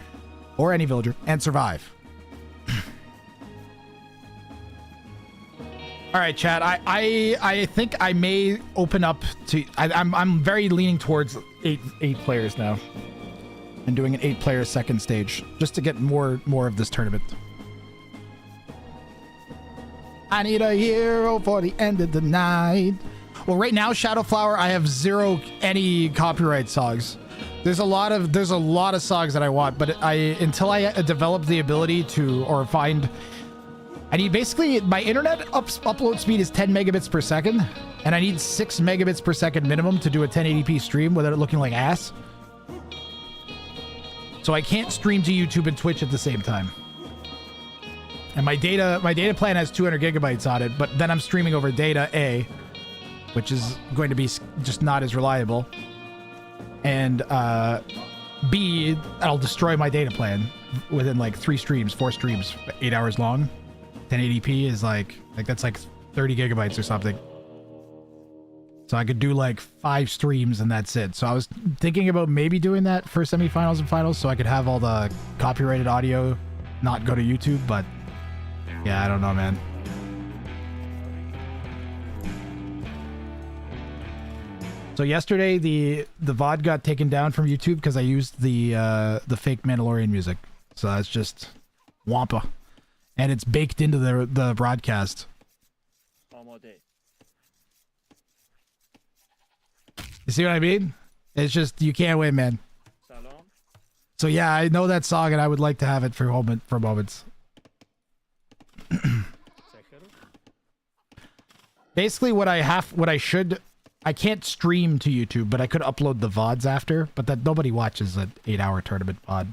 or any villager, and survive. All right, chat. I think I may open up to. I'm very leaning towards eight players now, and doing an 8-player second stage just to get more of this tournament. I need a hero for the end of the night. Well, right now, Shadowflower, I have any copyright songs. There's a lot of songs that I want, but until I develop the ability to find. I need basically my internet upload speed is 10 megabits per second, and I need 6 megabits per second minimum to do a 1080p stream without it looking like ass. So I can't stream to YouTube and Twitch at the same time. And my data plan has 200 gigabytes on it, but then I'm streaming over data A, which is going to be just not as reliable. And B, I'll destroy my data plan within like 4 streams, 8 hours long. 1080p is like that's like 30 gigabytes or something. So I could do like 5 streams and that's it. So I was thinking about maybe doing that for semifinals and finals so I could have all the copyrighted audio not go to YouTube, but yeah, I don't know, man. So yesterday the VOD got taken down from YouTube because I used the fake Mandalorian music. So that's just wampa. And it's baked into the broadcast. You see what I mean? It's just, you can't win, man. So yeah, I know that song and I would like to have it for moments. Basically I can't stream to YouTube, but I could upload the VODs after, but that nobody watches an 8-hour tournament VOD.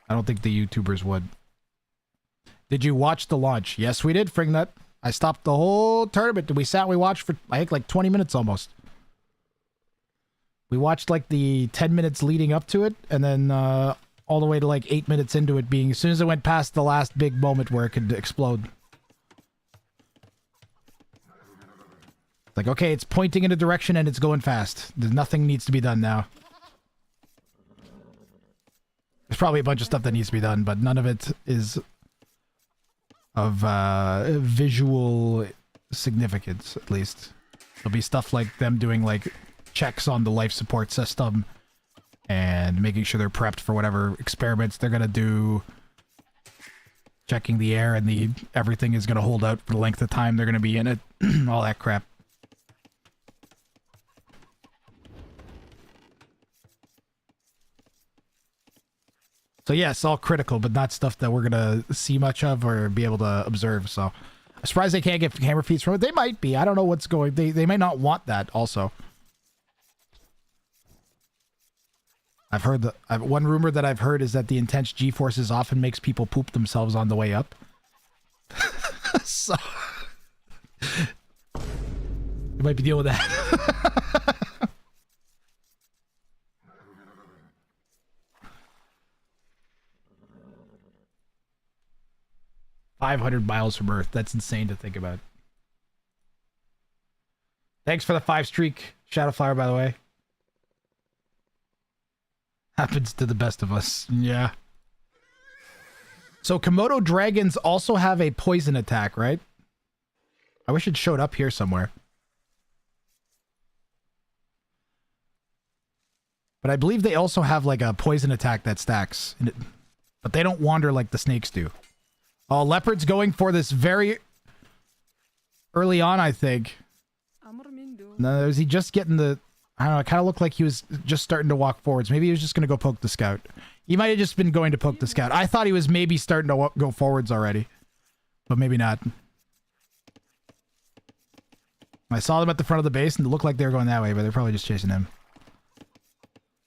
I don't think the YouTubers would. Did you watch the launch? Yes, we did, Fringnut. I stopped the whole tournament. We watched for, I think, like 20 minutes almost. We watched like the 10 minutes leading up to it, and then all the way to like 8 minutes into it being, as soon as it went past the last big moment where it could explode. Like, okay, it's pointing in a direction and it's going fast. Nothing needs to be done now. There's probably a bunch of stuff that needs to be done, but none of it is of visual significance, at least. There'll be stuff like them doing like checks on the life support system and making sure they're prepped for whatever experiments they're gonna do. Checking the air and everything is gonna hold out for the length of time they're gonna be in it. All that crap. So yes, all critical, but not stuff that we're gonna see much of or be able to observe. So I'm surprised they can't get camera feeds from it. They might be. I don't know what's going. They might not want that. Also, I've heard one rumor that I've heard is that the intense G-forces often makes people poop themselves on the way up. So you might be dealing with that. 500 miles from Earth. That's insane to think about. Thanks for the 5 streak, Shadowflower, by the way. Happens to the best of us. Yeah. So Komodo dragons also have a poison attack, right? I wish it showed up here somewhere. But I believe they also have like a poison attack that stacks. But they don't wander like the snakes do. Oh, Leopard's going for this very early on, I think. No, is he just getting the... I don't know, it kind of looked like he was just starting to walk forwards. Maybe he was just going to go poke the scout. He might have just been going to poke the scout. I thought he was maybe starting to go forwards already, but maybe not. I saw them at the front of the base and it looked like they were going that way, but they're probably just chasing him.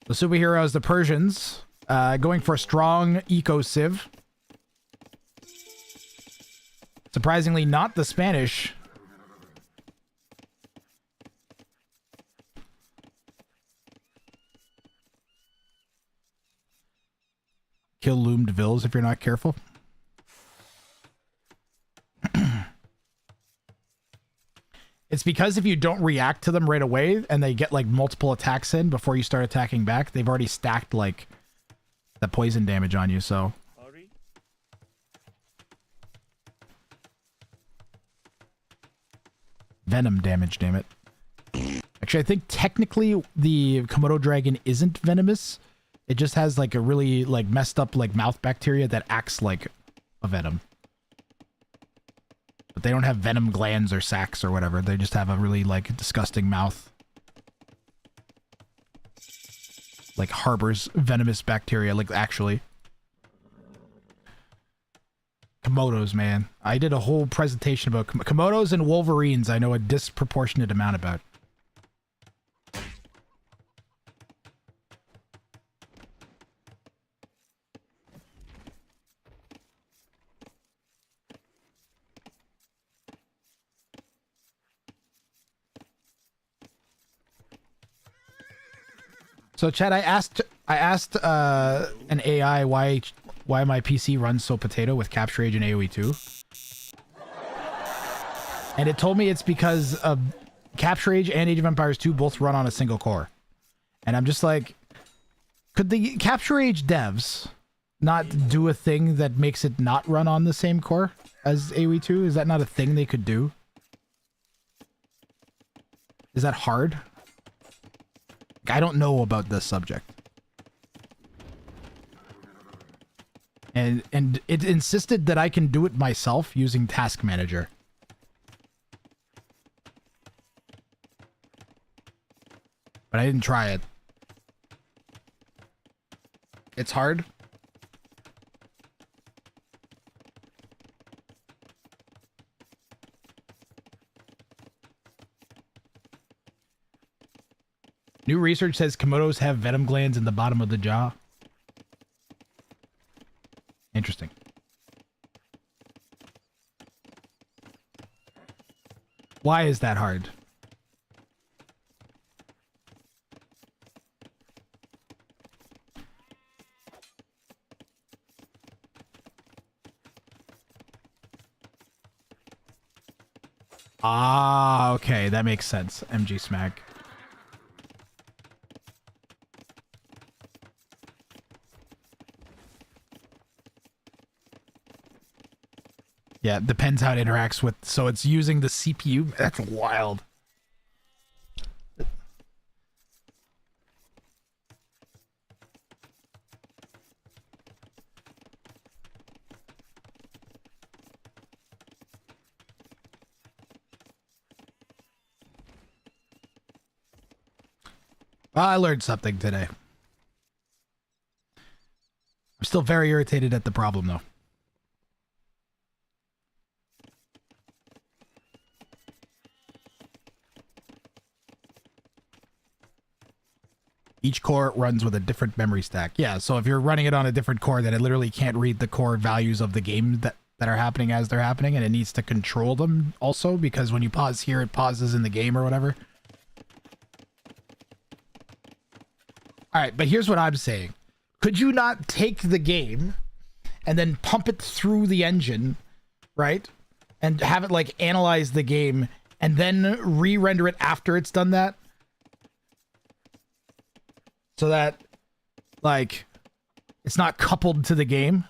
The superheroes, the Persians, going for a strong eco-civ. Surprisingly, not the Spanish. Kill loomed vills if you're not careful. It's because if you don't react to them right away and they get like multiple attacks in before you start attacking back, they've already stacked like the poison damage on you, so. Venom damage, damn it. Actually, I think technically the Komodo dragon isn't venomous. It just has like a really like messed up like mouth bacteria that acts like a venom. But they don't have venom glands or sacs or whatever. They just have a really like disgusting mouth. Like harbors venomous bacteria, like actually. Komodos, man. I did a whole presentation about Komodos and Wolverines. I know a disproportionate amount about. So, Chad, I asked an AI why my PC runs so potato with Capture Age and AoE 2. And it told me it's because Capture Age and Age of Empires 2 both run on a single core. And I'm just like, could the Capture Age devs not do a thing that makes it not run on the same core as AoE 2? Is that not a thing they could do? Is that hard? I don't know about this subject. And it insisted that I can do it myself using Task Manager. But I didn't try it. It's hard. New research says Komodos have venom glands in the bottom of the jaw. Interesting. Why is that hard? Ah, okay, that makes sense. MG Smack. Yeah, it depends how it interacts with, so it's using the CPU. That's wild. Well, I learned something today. I'm still very irritated at the problem, though. Each core runs with a different memory stack. Yeah, so if you're running it on a different core, then it literally can't read the core values of the game that are happening as they're happening, and it needs to control them also, because when you pause here, it pauses in the game or whatever. Alright, but here's what I'm saying. Could you not take the game and then pump it through the engine, right? And have it, like, analyze the game and then re-render it after it's done that? So that, like, it's not coupled to the game.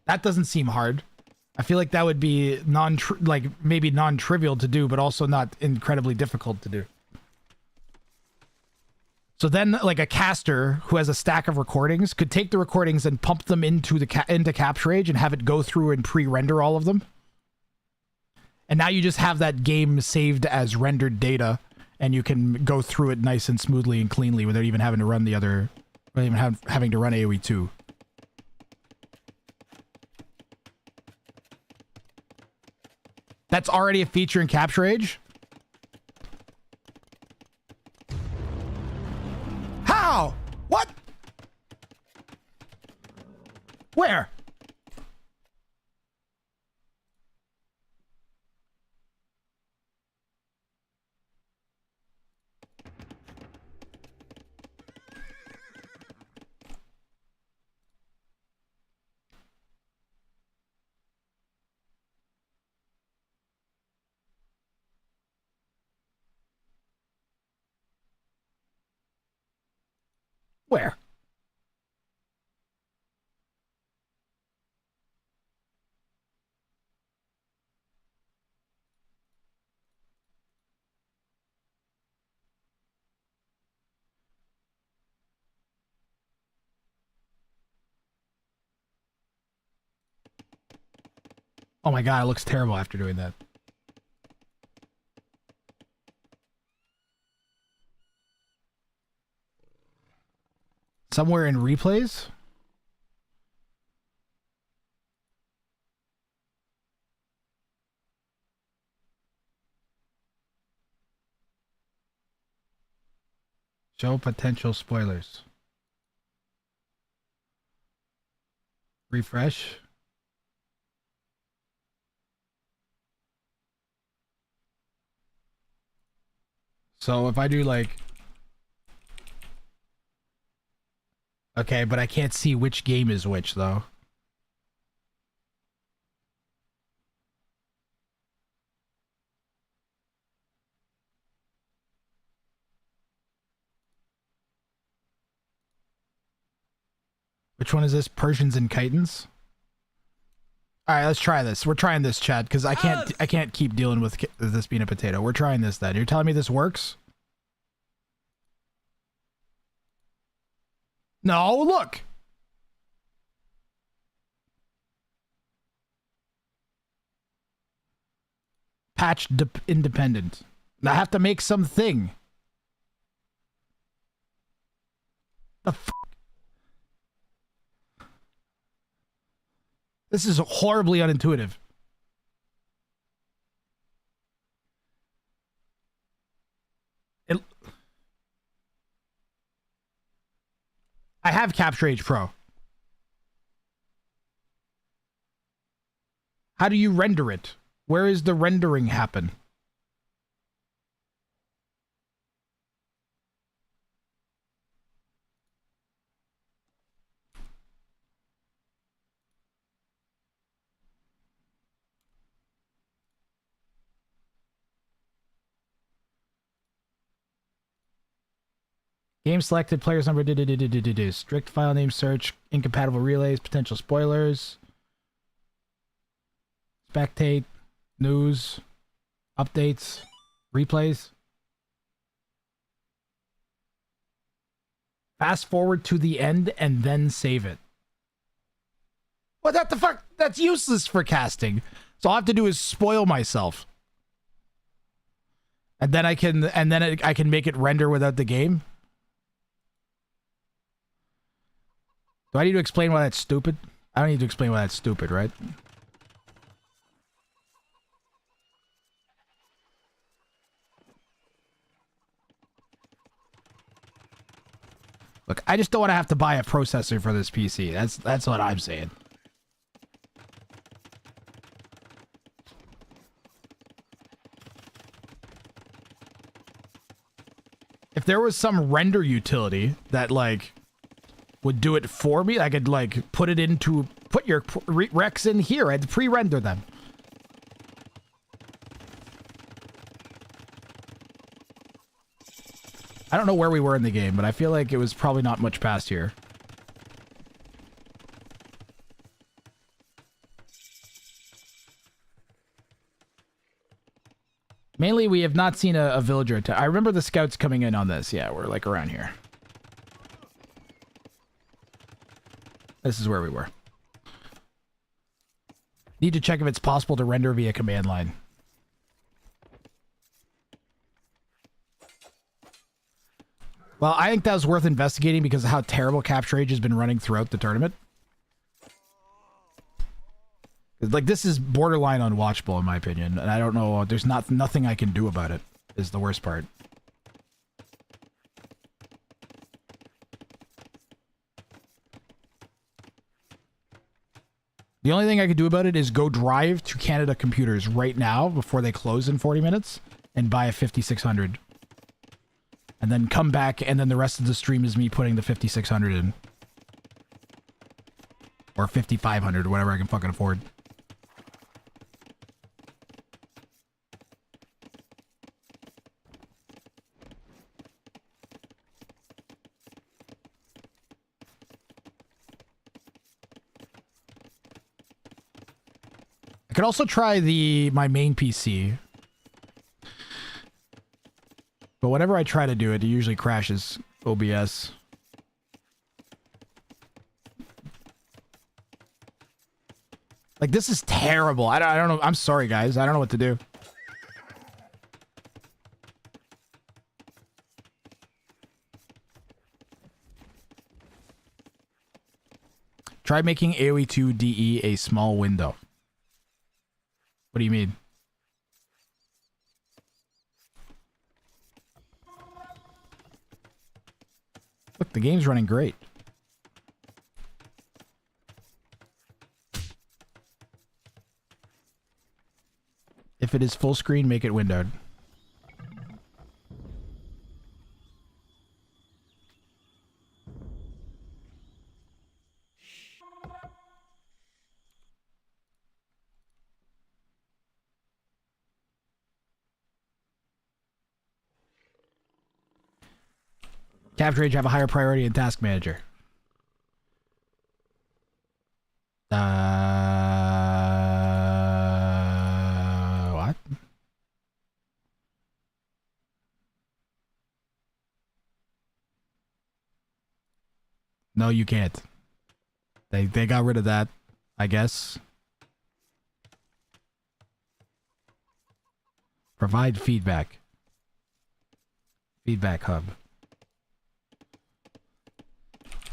That doesn't seem hard. I feel like that would be maybe non-trivial to do, but also not incredibly difficult to do. So then, like, a caster who has a stack of recordings could take the recordings and pump them into into Capture Age and have it go through and pre-render all of them. And now you just have that game saved as rendered data. and you can go through it nice and smoothly and cleanly without even having to run the other, without even having to run AoE 2. That's already a feature in Capture Age? How? What? Where? Where? Oh my god, it looks terrible after doing that. Somewhere in replays? Show potential spoilers. Refresh. So if I do like... Okay, but I can't see which game is which though. Which one is this? Persians and Chitons? Alright, let's try this. We're trying this, chat, because I can't keep dealing with this being a potato. We're trying this then. You're telling me this works? No, look! Patch independent. I have to make something. The f. This is horribly unintuitive. I have Capture Age Pro. How do you render it? Where is the rendering happen? Game selected, players number, strict file name search, incompatible relays, potential spoilers, spectate, news, updates, replays. Fast forward to the end and then save it. What the fuck? That's useless for casting. So all I have to do is spoil myself. And then I can make it render without the game. Do I need to explain why that's stupid? I don't need to explain why that's stupid, right? Look, I just don't want to have to buy a processor for this PC. That's what I'm saying. If there was some render utility that like would do it for me, I could like put your recs in here. I'd pre-render them. I don't know where we were in the game, but I feel like it was probably not much past here. Mainly, we have not seen a villager attack. I remember the scouts coming in on this. Yeah, we're like around here. This is where we were. Need to check if it's possible to render via command line. Well, I think that was worth investigating because of how terrible capture age has been running throughout the tournament. Like, this is borderline unwatchable in my opinion, and I don't know, there's nothing I can do about it, is the worst part. The only thing I could do about it is go drive to Canada Computers right now before they close in 40 minutes and buy a 5600. And then come back, and then the rest of the stream is me putting the 5600 in. Or 5500, or whatever I can fucking afford. I could also try my main PC. But whenever I try to do it, it usually crashes OBS. Like, this is terrible. I don't know. I'm sorry, guys. I don't know what to do. Try making AoE 2 DE a small window. What do you mean? Look, the game's running great. If it is full screen, make it windowed. Capture age have a higher priority in Task Manager. What? No, you can't. They got rid of that, I guess. Provide feedback. Feedback hub.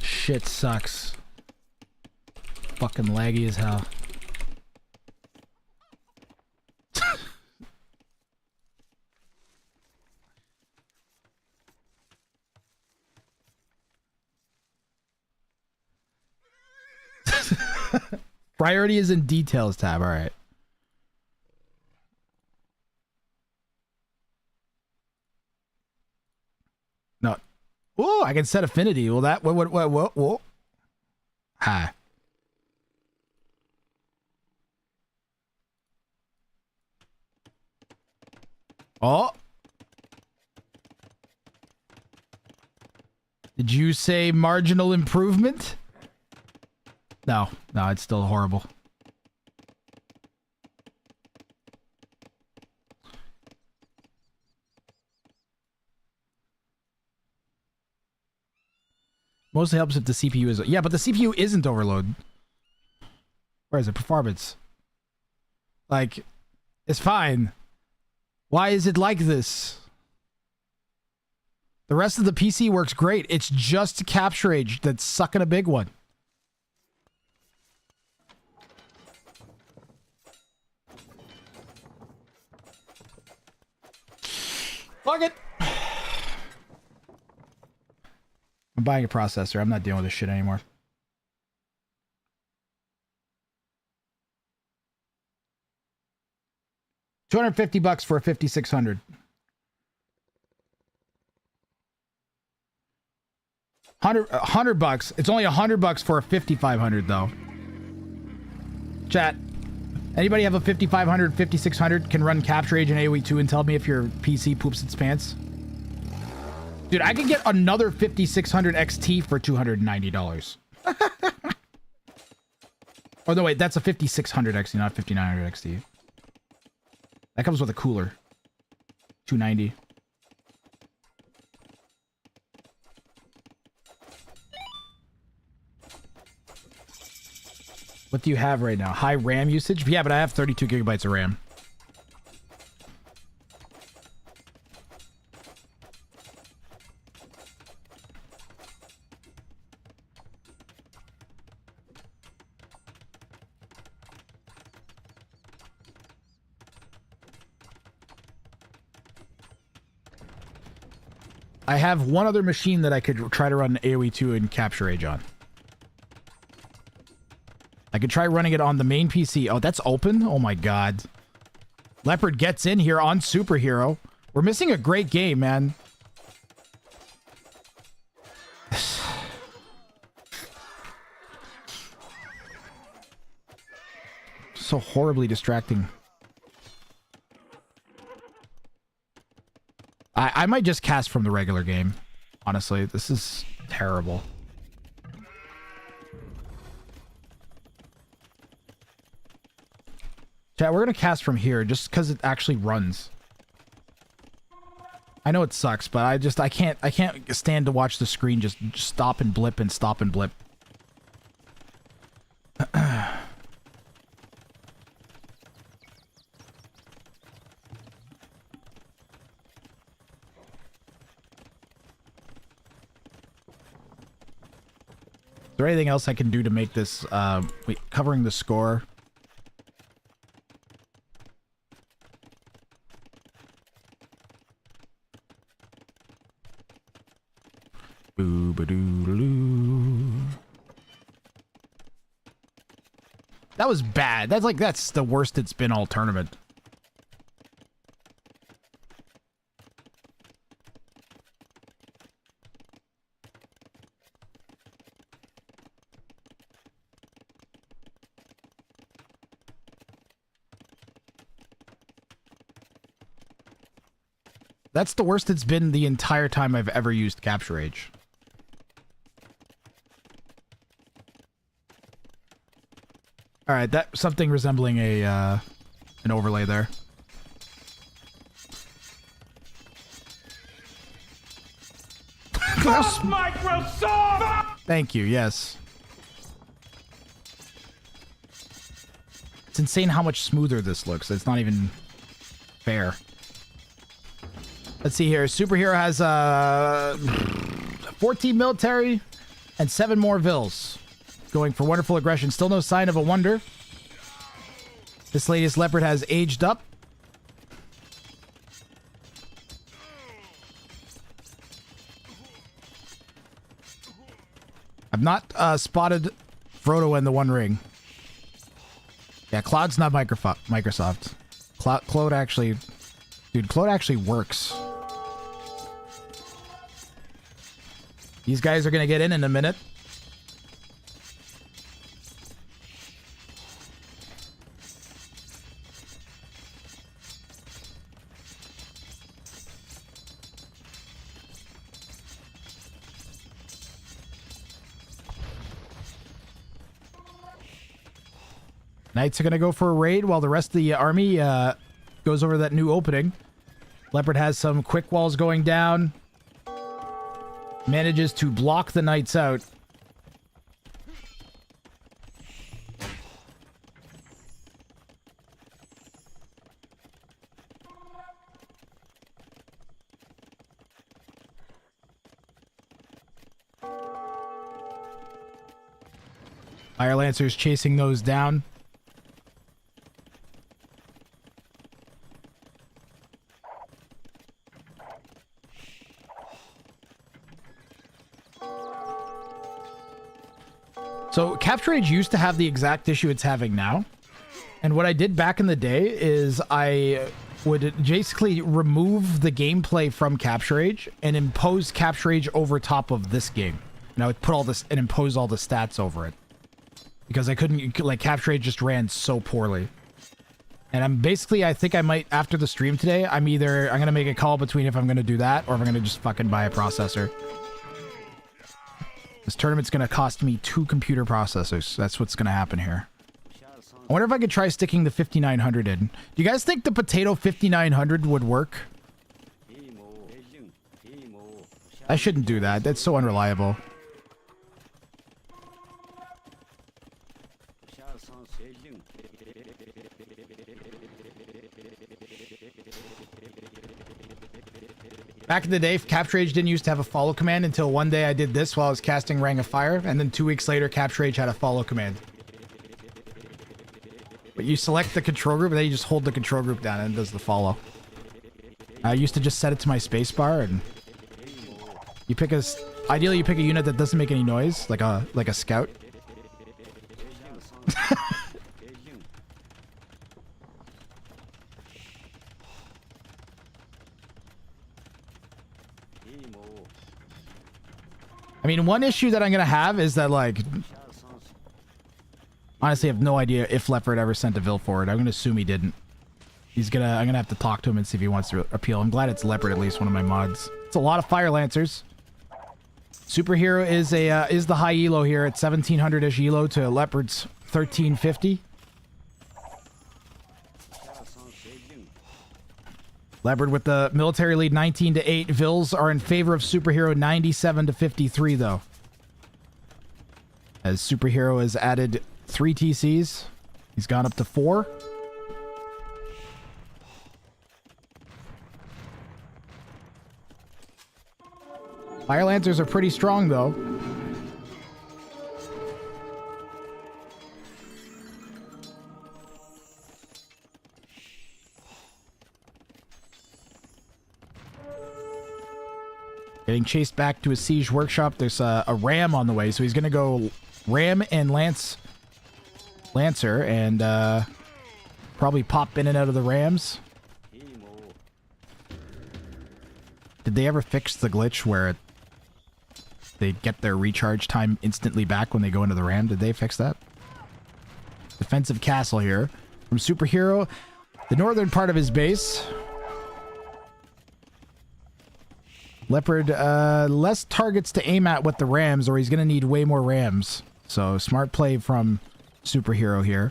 Shit sucks. Fucking laggy as hell. Priority is in details tab, alright. No. Oh, I can set affinity. Well, that what? Hi. Oh. Did you say marginal improvement? No, it's still horrible. Mostly helps if the CPU is... Yeah, but the CPU isn't overload. Where is it? Performance. Like, it's fine. Why is it like this? The rest of the PC works great. It's just capture age that's sucking a big one. Fuck it. I'm buying a processor. I'm not dealing with this shit anymore. $250 for a 5600. 100 bucks. It's only $100 for a 5500 though. Chat. Anybody have a 5500, 5600 can run capture age and AoE 2 and tell me if your PC poops its pants? Dude, I could get another 5600 XT for $290. Oh no, wait, that's a 5600 XT, not 5900 XT. That comes with a cooler. $290. What do you have right now? High RAM usage? Yeah, but I have 32 gigabytes of RAM. I have one other machine that I could try to run AoE 2 and Capture Age on. I could try running it on the main PC. Oh, that's open? Oh my god. Leopard gets in here on Superhero. We're missing a great game, man. So horribly distracting. I might just cast from the regular game. Honestly, this is terrible. Chat, we're gonna cast from here just because it actually runs. I know it sucks, but I can't stand to watch the screen just stop and blip and stop and blip. Is there anything else I can do to make this, wait, covering the score? Boo-ba-doo-doo. That was bad. That's the worst it's been all tournament. That's the worst it's been the entire time I've ever used Capture Age. All right, that something resembling a an overlay there. Microsoft! Thank you. Yes. It's insane how much smoother this looks. It's not even fair. Let's see here. Superhero has 14 military and 7 more vills. Going for wonderful aggression. Still no sign of a wonder. This latest leopard has aged up. I've not spotted Frodo and the One Ring. Yeah, Cloud's not Microsoft. Cloud actually... Dude, Cloud actually works. These guys are going to get in a minute. Knights are going to go for a raid while the rest of the army goes over that new opening. Leopard has some quick walls going down. Manages to block the knights out. Fire Lancers chasing those down. So Capture Age used to have the exact issue it's having now. And what I did back in the day is I would basically remove the gameplay from Capture Age and impose Capture Age over top of this game. And I would put all this and impose all the stats over it. Because I couldn't, like, Capture Age just ran so poorly. And I'm basically, I think I might, after the stream today, I'm going to make a call between if I'm going to do that or if I'm going to just fucking buy a processor. This tournament's going to cost me 2 computer processors. That's what's going to happen here. I wonder if I could try sticking the 5900 in. Do you guys think the Potato 5900 would work? I shouldn't do that. That's so unreliable. Back in the day, Capture Age didn't used to have a follow command until one day I did this while I was casting Ring of Fire, and then 2 weeks later, Capture Age had a follow command. But you select the control group, and then you just hold the control group down, and it does the follow. I used to just set it to my spacebar, and You pick ideally you pick a unit that doesn't make any noise, like a scout. I mean, one issue that I'm gonna have is that, like, honestly, I have no idea if Leopard ever sent a Vil forward. I'm gonna assume he didn't. I'm gonna have to talk to him and see if he wants to appeal. I'm glad it's Leopard, at least one of my mods. It's a lot of Fire Lancers. Superhero is the high elo here at 1700-ish elo to Leopard's 1350. Leopard with the military lead 19-8. Vils are in favor of Superhero 97-53 though. As Superhero has added 3 TCs. He's gone up to 4. Fire Lancers are pretty strong though. Getting chased back to a siege workshop. There's a ram on the way, so he's gonna go ram and lancer and probably pop in and out of the rams. Did they ever fix the glitch where they get their recharge time instantly back when they go into the ram? Did they fix that? Defensive castle here from Superhero. The northern part of his base. Leopard, less targets to aim at with the rams, or he's going to need way more rams. So, smart play from Superhero here.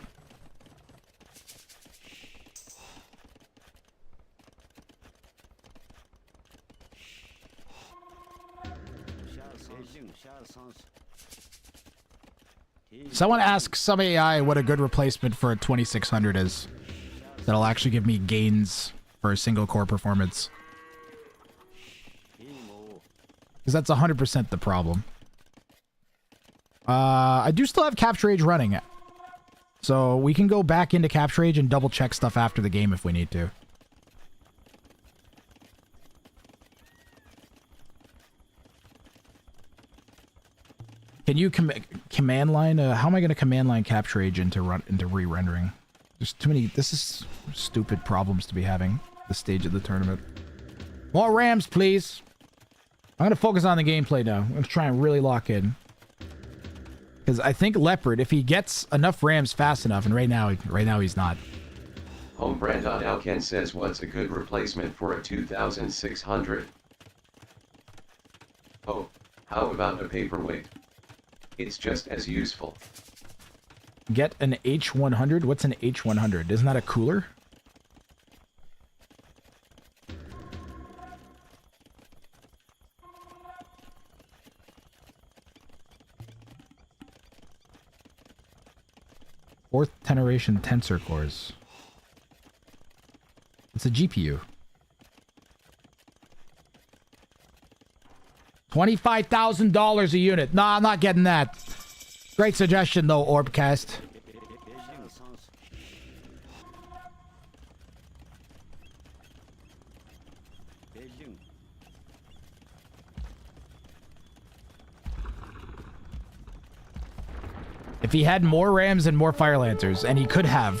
Someone asked some AI what a good replacement for a 2600 is. That'll actually give me gains for a single core performance. Because that's 100% the problem. I do still have Capture Age running. So we can go back into Capture Age and double check stuff after the game if we need to. Can you command line? How am I going to command line Capture Age into re-rendering? There's too many. This is stupid problems to be having this stage of the tournament. More rams, please. I'm going to focus on the gameplay now. I'm going to try and really lock in. Because I think Leopard, if he gets enough rams fast enough, and right now he's not. Homebrand.alken says, what's a good replacement for a 2600? Oh, how about a paperweight? It's just as useful. Get an H100? What's an H100? Isn't that a cooler? Fourth generation tensor cores. It's a GPU. $25,000 a unit. Nah, I'm not getting that. Great suggestion though, Orbcast. If he had more rams and more fire lancers, and he could have,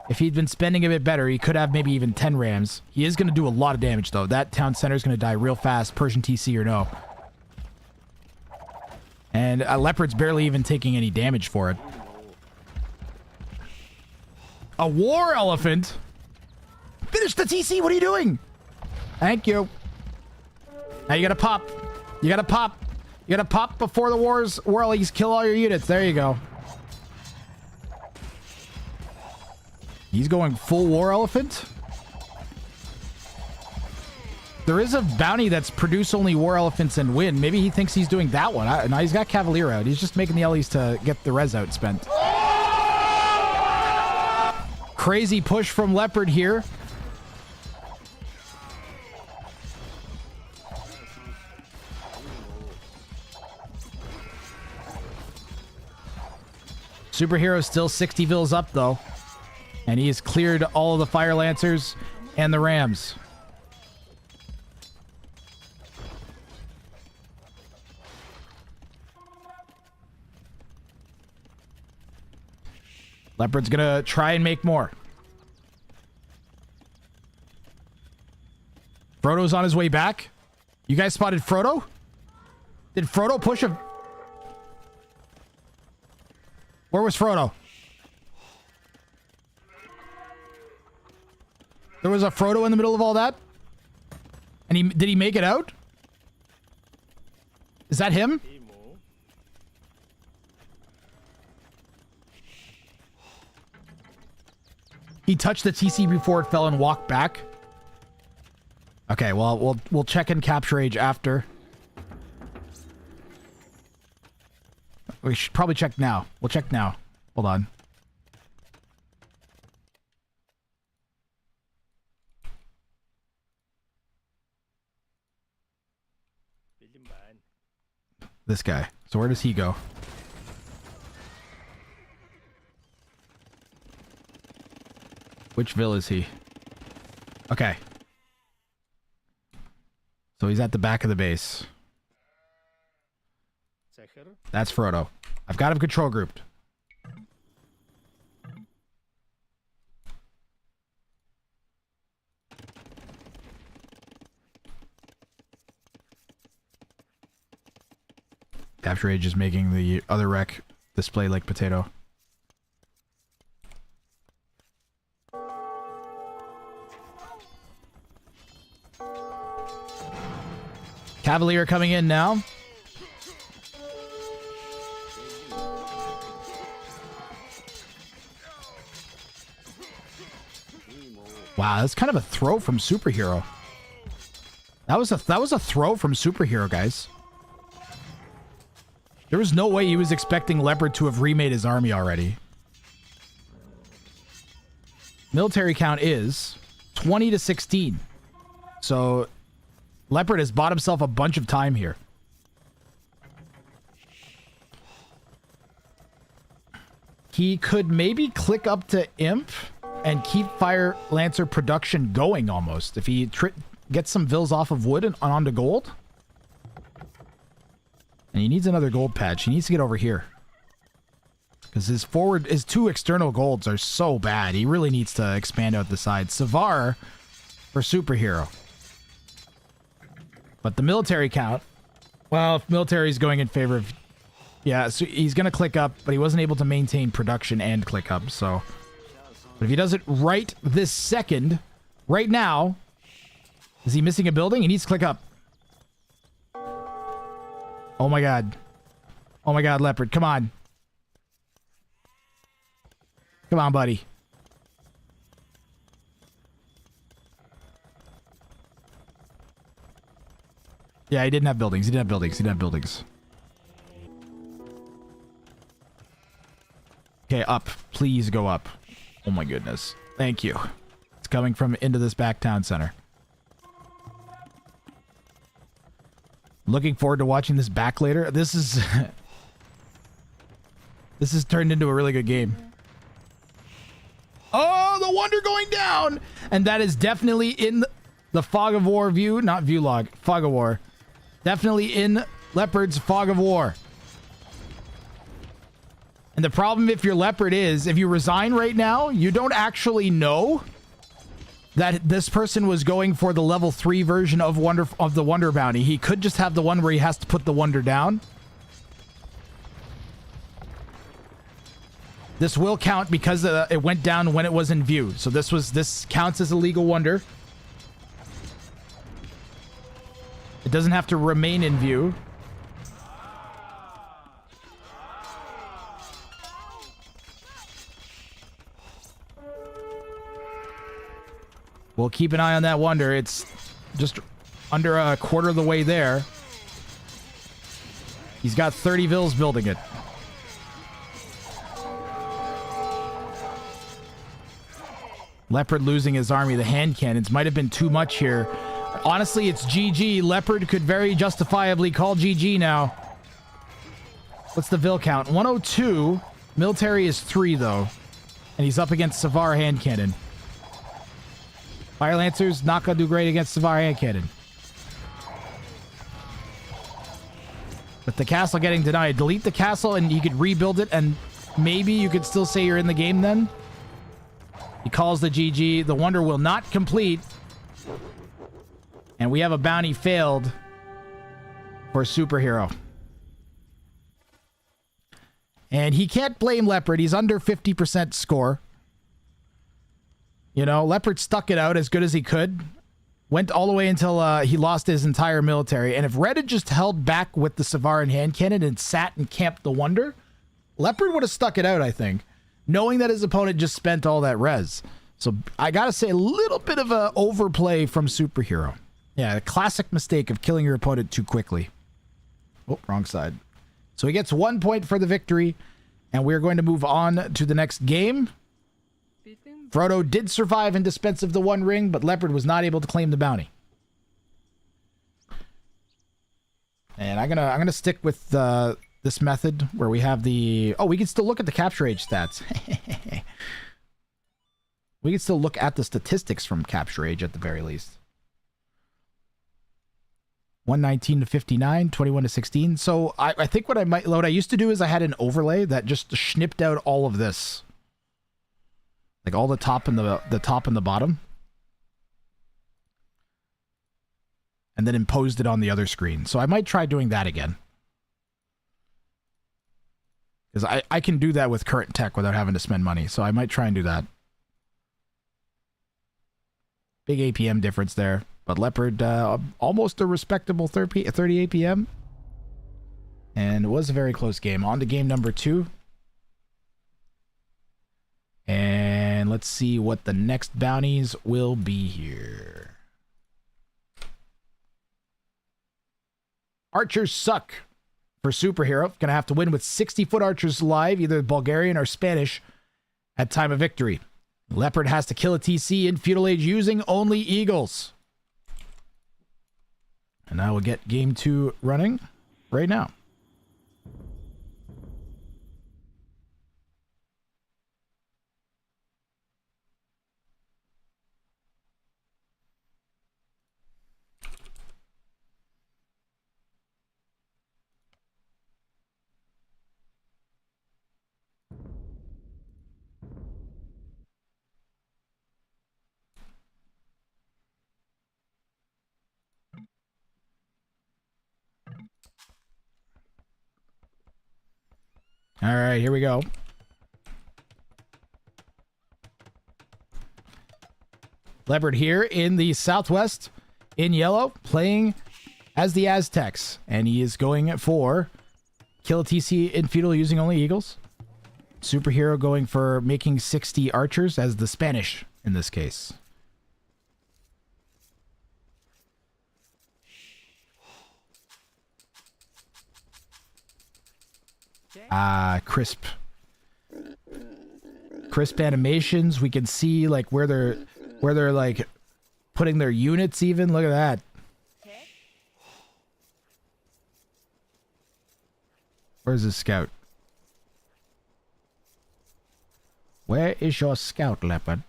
if he'd been spending a bit better, he could have maybe even 10 rams. He is going to do a lot of damage though. That town center is going to die real fast, Persian TC or no. And Leopard's barely even taking any damage for it. A war elephant? Finish the TC, what are you doing? Thank you. Now you gotta pop. You gotta pop. You gotta pop before the war elephants kill all your units. There you go. He's going full war elephant? There is a bounty that's produce only war elephants and win. Maybe he thinks he's doing that one. No, he's got Cavalier out. He's just making the Ellies to get the res out spent. Crazy push from Leopard here. Superhero still 60 Vils up though. And he has cleared all of the Fire Lancers and the Rams. Leopard's gonna try and make more. Frodo's on his way back. You guys spotted Frodo? Did Frodo push a... Where was Frodo? There was a Frodo in the middle of all that? And did he make it out? Is that him? He touched the TC before it fell and walked back. Okay, well, we'll check in capture age after. We should probably check now. We'll check now. Hold on. This guy. So where does he go? Which Ville is he? Okay. So he's at the back of the base. That's Frodo. I've got him control grouped. Capture age is making the other wreck display like potato. Cavalier coming in now. Wow, that's kind of a throw from Superhero. That was a throw from Superhero, guys. There was no way he was expecting Leopard to have remade his army already. Military count is 20 to 16. So Leopard has bought himself a bunch of time here. He could maybe click up to Imp and keep Fire Lancer production going almost. If he gets some Vills off of wood and onto gold. And he needs another gold patch. He needs to get over here. Because his two external golds are so bad. He really needs to expand out the side. Savar for Superhero. But the military count, well, if military is going in favor of... Yeah, so he's going to click up, but he wasn't able to maintain production and click up, so... But if he does it right this second, right now... Is he missing a building? He needs to click up. Oh my god. Oh my god, Leopard, come on. Come on, buddy. Yeah, he didn't have buildings. He didn't have buildings. He didn't have buildings. Okay, up. Please go up. Oh my goodness. Thank you. It's coming from into this back town center. Looking forward to watching this back later. This is... this has turned into a really good game. Oh, the Wonder going down! And that is definitely in the Fog of War view. Not view log. Fog of War. Definitely in Leopard's Fog of War. And the problem if you're Leopard is, if you resign right now, you don't actually know that this person was going for the level 3 version of the Wonder Bounty. He could just have the one where he has to put the Wonder down. This will count because it went down when it was in view. So this counts as a legal Wonder. It doesn't have to remain in view. We'll keep an eye on that Wonder. It's just under a quarter of the way there. He's got 30 Vills building it. Leopard losing his army. The hand cannons might have been too much here. Honestly, it's GG. Leopard could very justifiably call GG now. What's the Vil count? 102. Military is 3, though. And he's up against Savar hand cannon. Fire Lancers not gonna do great against Savar hand cannon. But the castle getting denied. Delete the castle and you could rebuild it and maybe you could still say you're in the game then. He calls the GG. The wonder will not complete. And we have a bounty failed for Superhero. And he can't blame Leopard. He's under 50% score. You know, Leopard stuck it out as good as he could. Went all the way until he lost his entire military. And if Red had just held back with the Savaran hand cannon and sat and camped the Wonder, Leopard would have stuck it out, I think, knowing that his opponent just spent all that res. So I gotta say, a little bit of a overplay from Superhero. Yeah, a classic mistake of killing your opponent too quickly. Oh, wrong side. So he gets 1 point for the victory, and we're going to move on to the next game. Frodo did survive in dispense of the One Ring, but Leopard was not able to claim the bounty. And I'm gonna stick with this method where we have the... Oh, we can still look at the capture age stats. We can still look at the statistics from capture age at the very least. 119 to 59, 21 to 16. So I think what I used to do is I had an overlay that just snipped out all of this. Like all the top and the top and the bottom. And then imposed it on the other screen. So I might try doing that again. Because I can do that with current tech without having to spend money. So I might try and do that. Big APM difference there. But Leopard, almost a respectable 30 APM. And it was a very close game. On to game number 2. And let's see what the next bounties will be here. Archers suck for Superhero. Gonna have to win with 60-foot archers alive, either Bulgarian or Spanish, at time of victory. Leopard has to kill a TC in Feudal Age using only Eagles. And I will get game 2 running right now. All right, here we go. Leopard here in the Southwest in yellow, playing as the Aztecs. And he is going for kill a TC in Feudal using only Eagles. Superhero going for making 60 archers as the Spanish in this case. Crisp animations. We can see like where they're like putting their units even. Look at that. Where's the scout? Where is your scout, Leopard?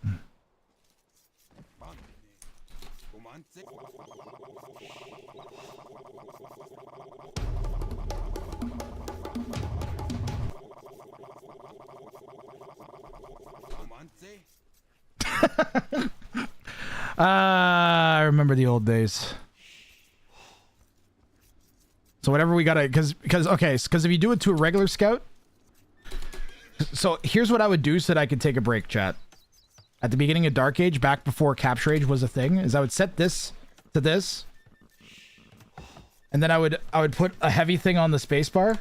I remember the old days. So whatever we gotta, because if you do it to a regular scout, so here's what I would do so that I could take a break, chat. At the beginning of Dark Age, back before Capture Age was a thing, is I would set this to this, and then I would put a heavy thing on the spacebar,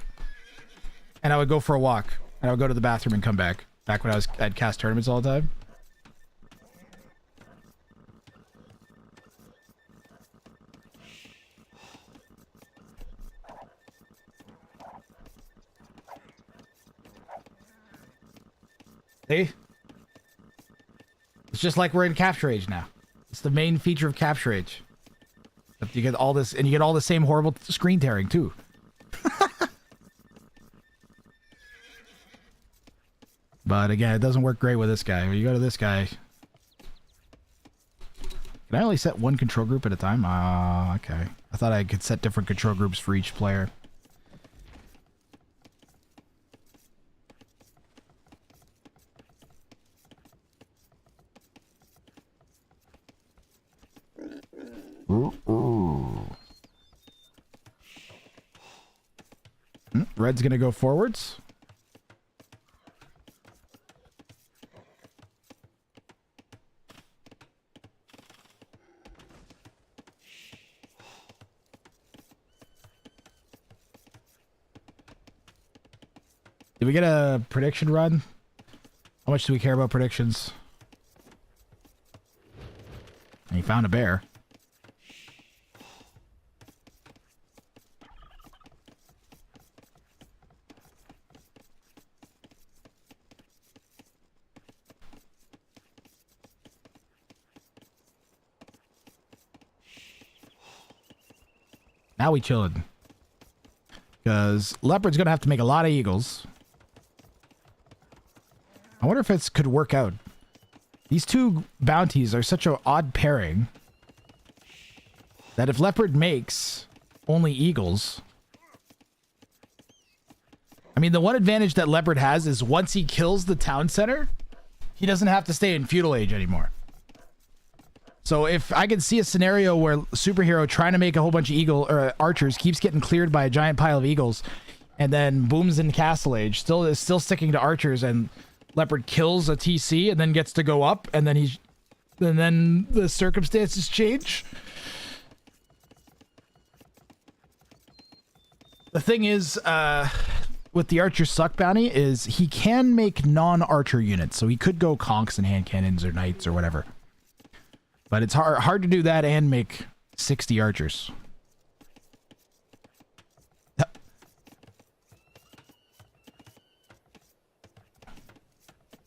and I would go for a walk, and I would go to the bathroom and come back. Back when I'd cast tournaments all the time. See? It's just like we're in Capture Age now. It's the main feature of Capture Age. But you get all this, and you get all the same horrible screen tearing too. But again, it doesn't work great with this guy. When you go to this guy... Can I only set one control group at a time? Okay. I thought I could set different control groups for each player. Red's gonna go forwards. Did we get a prediction run? How much do we care about predictions? And he found a bear. Now we chillin'. Because Leopard's gonna have to make a lot of eagles. I wonder if it could work out. These two bounties are such an odd pairing that if Leopard makes only eagles... I mean, the one advantage that Leopard has is once he kills the town center, he doesn't have to stay in feudal age anymore. So if I could see a scenario where Superhero trying to make a whole bunch of archers keeps getting cleared by a giant pile of eagles, and then booms in Castle Age, is still sticking to archers, and Leopard kills a TC and then gets to go up, and then the circumstances change. The thing is, with the Archer Suck bounty is he can make non-archer units, so he could go conks and hand cannons or knights or whatever. But it's hard to do that and make 60 archers.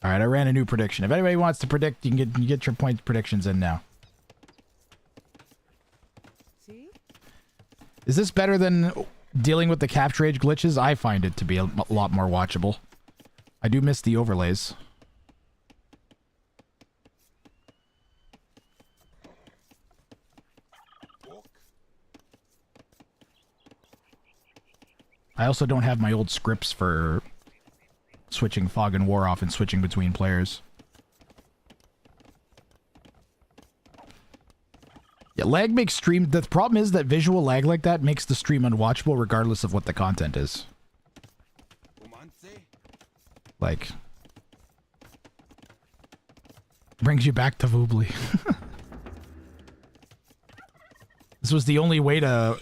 All right, I ran a new prediction. If anybody wants to predict, you can get your point predictions in now. See? Is this better than dealing with the capture age glitches? I find it to be a lot more watchable. I do miss the overlays. I also don't have my old scripts for switching Fog and War off and switching between players. Yeah, lag makes stream... The problem is that visual lag like that makes the stream unwatchable regardless of what the content is. Like... brings you back to Voobly. This was the only way to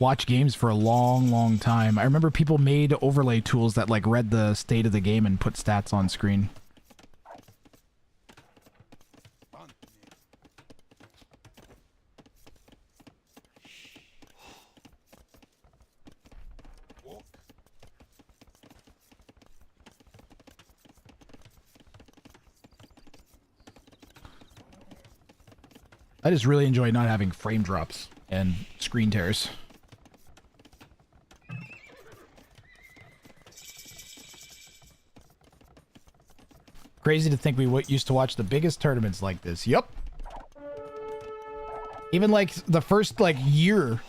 watch games for a long time. I remember people made overlay tools that like read the state of the game and put stats on screen. I just really enjoy not having frame drops and screen tears. Crazy to think we used to watch the biggest tournaments like this. Yep. Even like the first like year.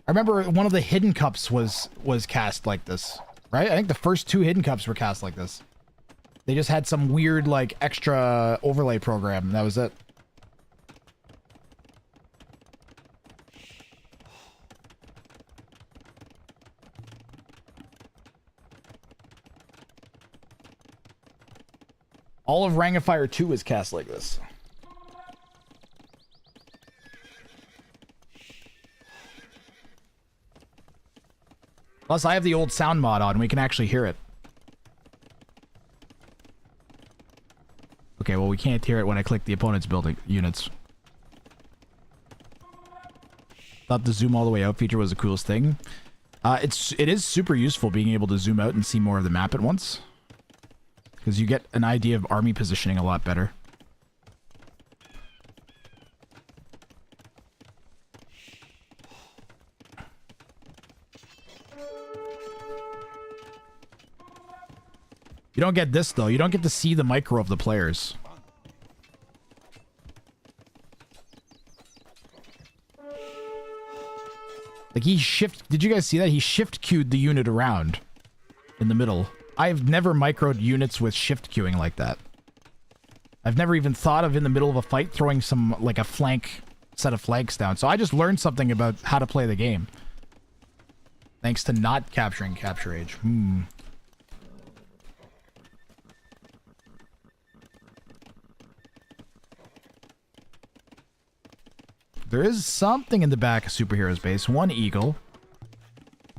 I remember one of the hidden cups was cast like this, right? I think the first 2 hidden cups were cast like this. They just had some weird like extra overlay program, and that was it. All of Ring of Fire 2 is cast like this. Plus, I have the old sound mod on. We can actually hear it. Okay, well, we can't hear it when I click the opponent's building units. Thought the zoom all the way out feature was the coolest thing. It is super useful being able to zoom out and see more of the map at once. Because you get an idea of army positioning a lot better. You don't get this, though. You don't get to see the micro of the players. Like, did you guys see that? He shift queued the unit around in the middle. I've never microed units with shift queuing like that. I've never even thought of in the middle of a fight throwing some, like a flank set of flags down. So I just learned something about how to play the game. Thanks to not capturing capture age. There is something in the back of Superhero's base. One eagle.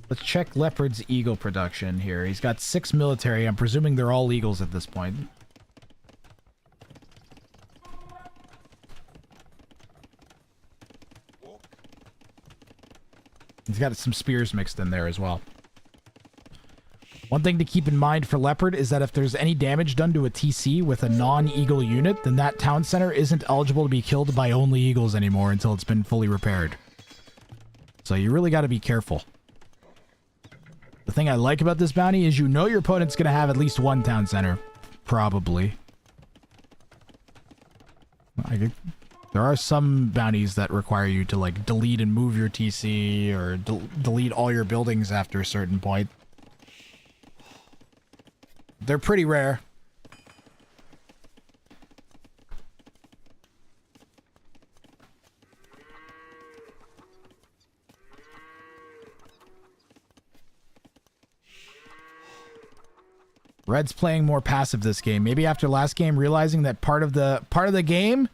Let's check Leopard's eagle production here. He's got 6 military. I'm presuming they're all eagles at this point. He's got some spears mixed in there as well. One thing to keep in mind for Leopard is that if there's any damage done to a TC with a non-eagle unit, then that town center isn't eligible to be killed by only eagles anymore until it's been fully repaired. So you really got to be careful. The thing I like about this bounty is you know your opponent's going to have at least one town center. Probably. There are some bounties that require you to like delete and move your TC or delete all your buildings after a certain point. They're pretty rare. Red's playing more passive this game. Maybe after last game realizing that part of the game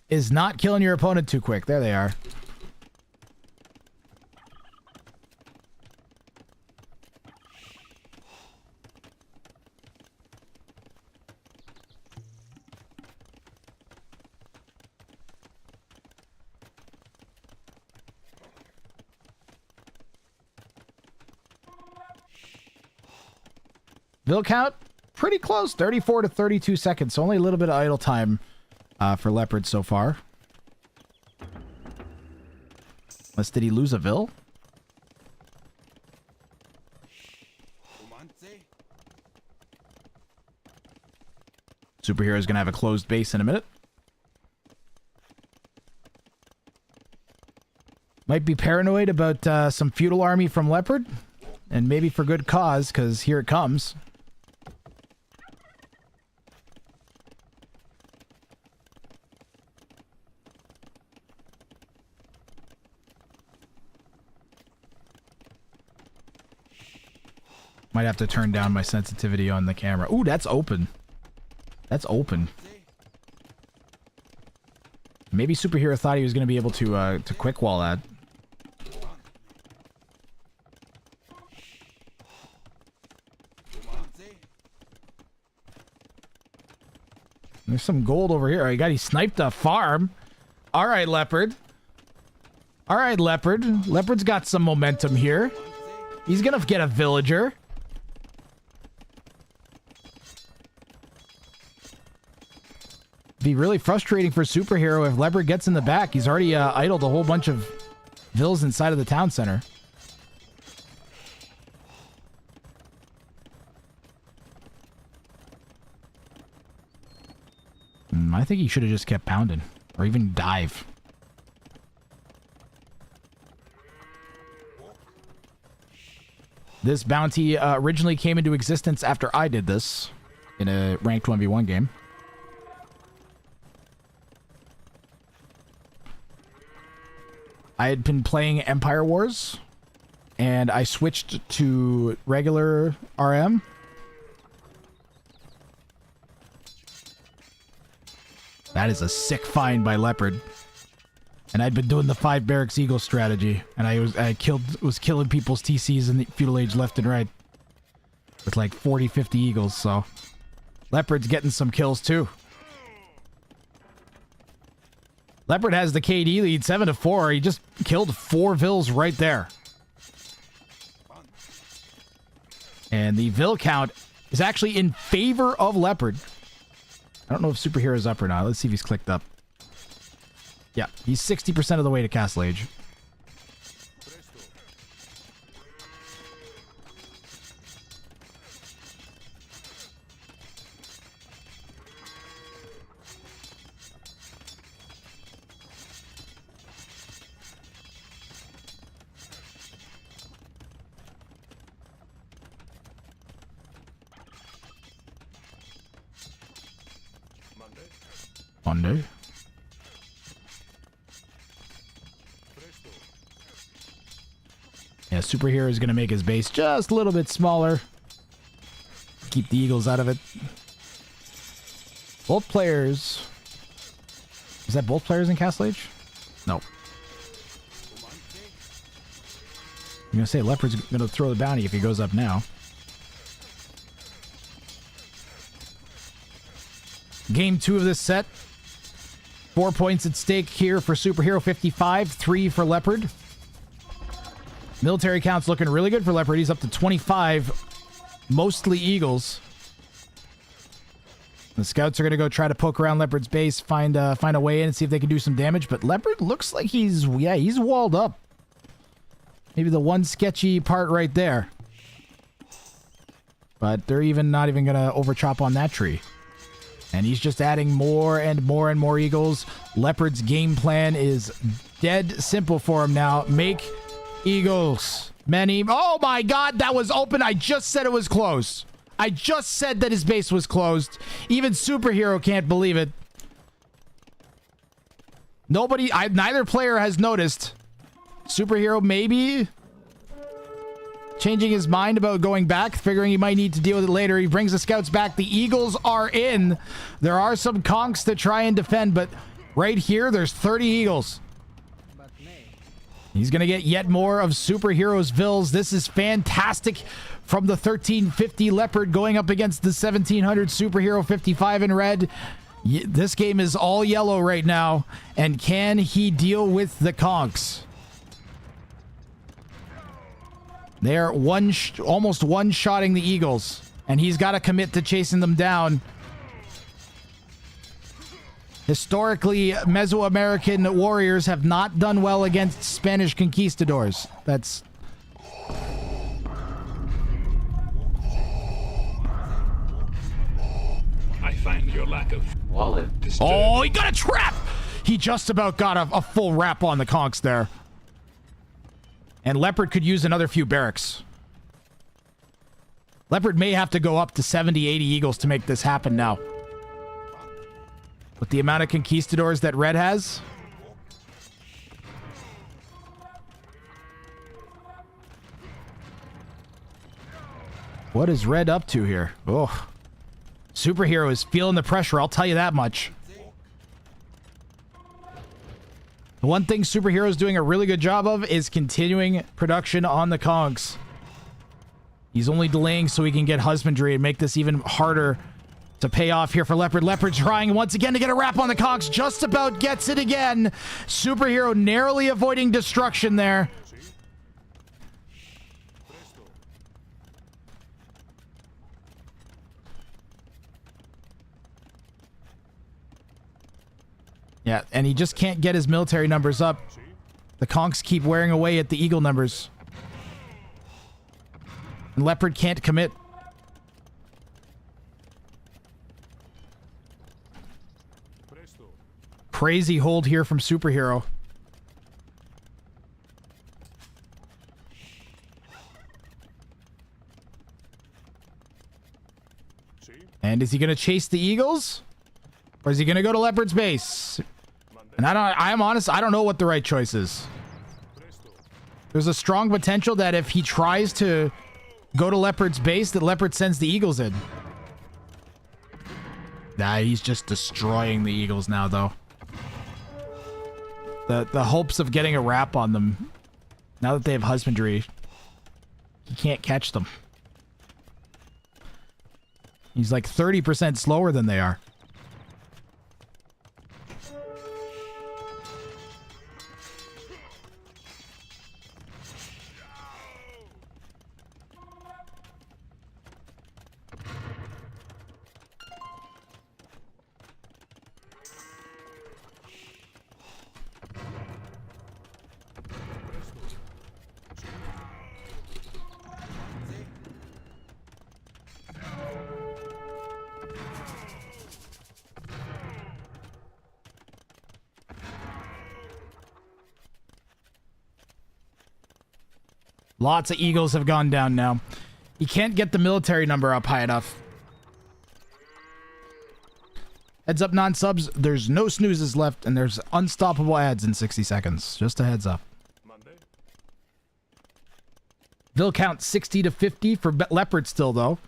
is not killing your opponent too quick. There they are. Bill count, pretty close, 34 to 32 seconds. So only a little bit of idle time for Leopard so far. Unless did he lose a Vil? Superhero is going to have a closed base in a minute. Might be paranoid about some feudal army from Leopard. And maybe for good cause, because here it comes. Might have to turn down my sensitivity on the camera. Ooh, that's open. That's open. Maybe Superhero thought he was going to be able to quick wall that. There's some gold over here. He sniped a farm. All right, Leopard. All right, Leopard. Leopard's got some momentum here. He's going to get a villager. Be really frustrating for Superhero if Leopard gets in the back. He's already idled a whole bunch of vills inside of the town center. I think he should have just kept pounding. Or even dive. This bounty originally came into existence after I did this in a ranked 1v1 game. I had been playing Empire Wars, and I switched to regular RM. That is a sick find by Leopard. And I'd been doing the 5 barracks eagle strategy, and I was killing people's TCs in the feudal age left and right with like 40-50 eagles. So Leopard's getting some kills too. Leopard has the KD lead 7-4. He just killed 4 vills right there. And the Vil count is actually in favor of Leopard. I don't know if Superhero is up or not. Let's see if he's clicked up. Yeah, he's 60% of the way to Castle Age. Monday. Yeah, Superhero is going to make his base just a little bit smaller. Keep the Eagles out of it. Both players... Is that both players in Castle Age? No. I'm going to say Leopard's going to throw the bounty if he goes up now. Game 2 of this set. 4 points at stake here for Superhero, 55, 3 for Leopard. Military count's looking really good for Leopard. He's up to 25, mostly Eagles. The scouts are going to go try to poke around Leopard's base, find a way in and see if they can do some damage. But Leopard looks like he's walled up. Maybe the one sketchy part right there. But they're not even going to overchop on that tree. And he's just adding more and more and more Eagles. Leopard's game plan is dead simple for him now. Make Eagles. Many. Oh my god, that was open. I just said it was closed. I just said that his base was closed. Even Superhero can't believe it. Neither player has noticed. Superhero maybe changing his mind about going back, figuring he might need to deal with it later. He brings the scouts back. The Eagles are in. There are some conks that try and defend, but right here, there's 30 Eagles. He's going to get yet more of Superhero's Vills. This is fantastic from the 1350 Leopard going up against the 1700 Superhero 55 in red. This game is all yellow right now. And can he deal with the conks? They're almost one-shotting the Eagles. And he's got to commit to chasing them down. Historically, Mesoamerican warriors have not done well against Spanish conquistadors. That's... I find your lack of wallet disturbing. Oh, he got a trap! He just about got a full wrap on the conks there. And Leopard could use another few barracks. Leopard may have to go up to 70, 80 Eagles to make this happen now. With the amount of conquistadors that Red has. What is Red up to here? Oh. Superhero is feeling the pressure, I'll tell you that much. The one thing Superhero is doing a really good job of is continuing production on the conks. He's only delaying so he can get husbandry and make this even harder to pay off here for Leopard. Leopard trying once again to get a wrap on the conks. Just about gets it again. Superhero narrowly avoiding destruction there. Yeah, and he just can't get his military numbers up. The conks keep wearing away at the eagle numbers. And Leopard can't commit. Crazy hold here from Superhero. And is he going to chase the Eagles? Or is he going to go to Leopard's base? And I'm honest, I don't know what the right choice is. There's a strong potential that if he tries to go to Leopard's base, that Leopard sends the Eagles in. Nah, he's just destroying the Eagles now, though. The hopes of getting a wrap on them, now that they have husbandry, he can't catch them. He's like 30% slower than they are. Lots of Eagles have gone down now. You can't get the military number up high enough. Heads up, non-subs. There's no snoozes left, and there's unstoppable ads in 60 seconds. Just a heads up. Vil count 60 to 50 for Leopard still, though.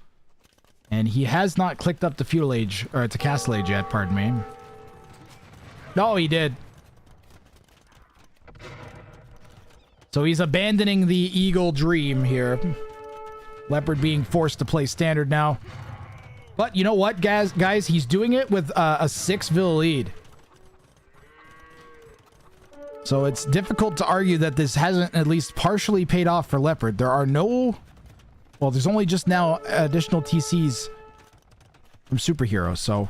And he has not clicked up to feudal age, or to castle age yet, pardon me. No, he did. So he's abandoning the Eagle dream here. Leopard being forced to play standard now. But you know what, guys? He's doing it with a 6 Vil lead. So it's difficult to argue that this hasn't at least partially paid off for Leopard. There are no... Well, there's only just now additional TCs from Superhero, so...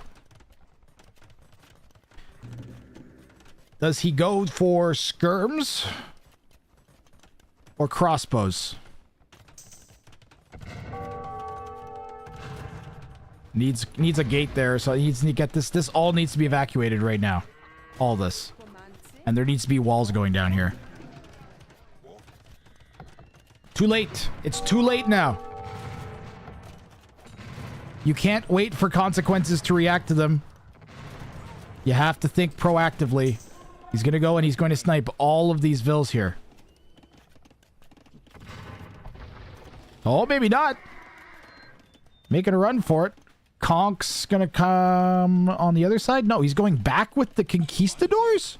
Does he go for skirms? Or crossbows? Needs a gate there, so he needs to get this. This all needs to be evacuated right now. All this. And there needs to be walls going down here. Too late. It's too late now. You can't wait for consequences to react to them. You have to think proactively. He's going to go and he's going to snipe all of these Vils here. Oh, maybe not. Making a run for it. Conk's going to come on the other side. No, he's going back with the Conquistadors?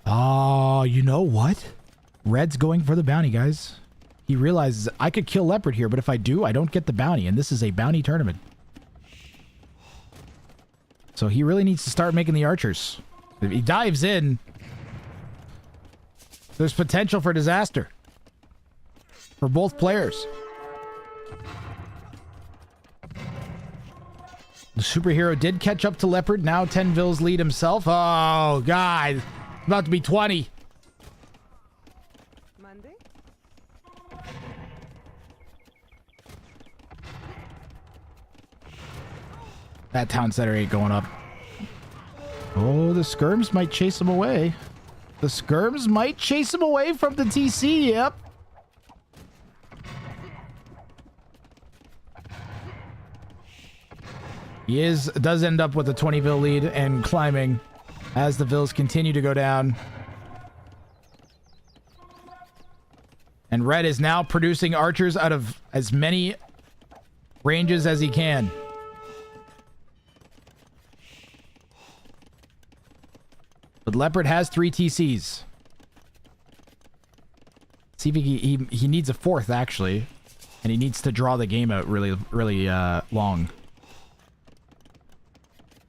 Oh, you know what? Red's going for the bounty, guys. He realizes I could kill Leopard here, but if I do, I don't get the bounty, and this is a bounty tournament. So he really needs to start making the archers. If he dives in, there's potential for disaster. For both players. The Superhero did catch up to Leopard. Now 10 Vils lead himself. Oh, God. About to be 20. Monday? That town center ain't going up. Oh, the skirms might chase him away. The skirms might chase him away from the TC, yep. He does end up with a 20 Vil lead and climbing as the Vils continue to go down. And Red is now producing archers out of as many ranges as he can. But Leopard has 3 TCs. See if he needs a 4th, actually. And he needs to draw the game out really long.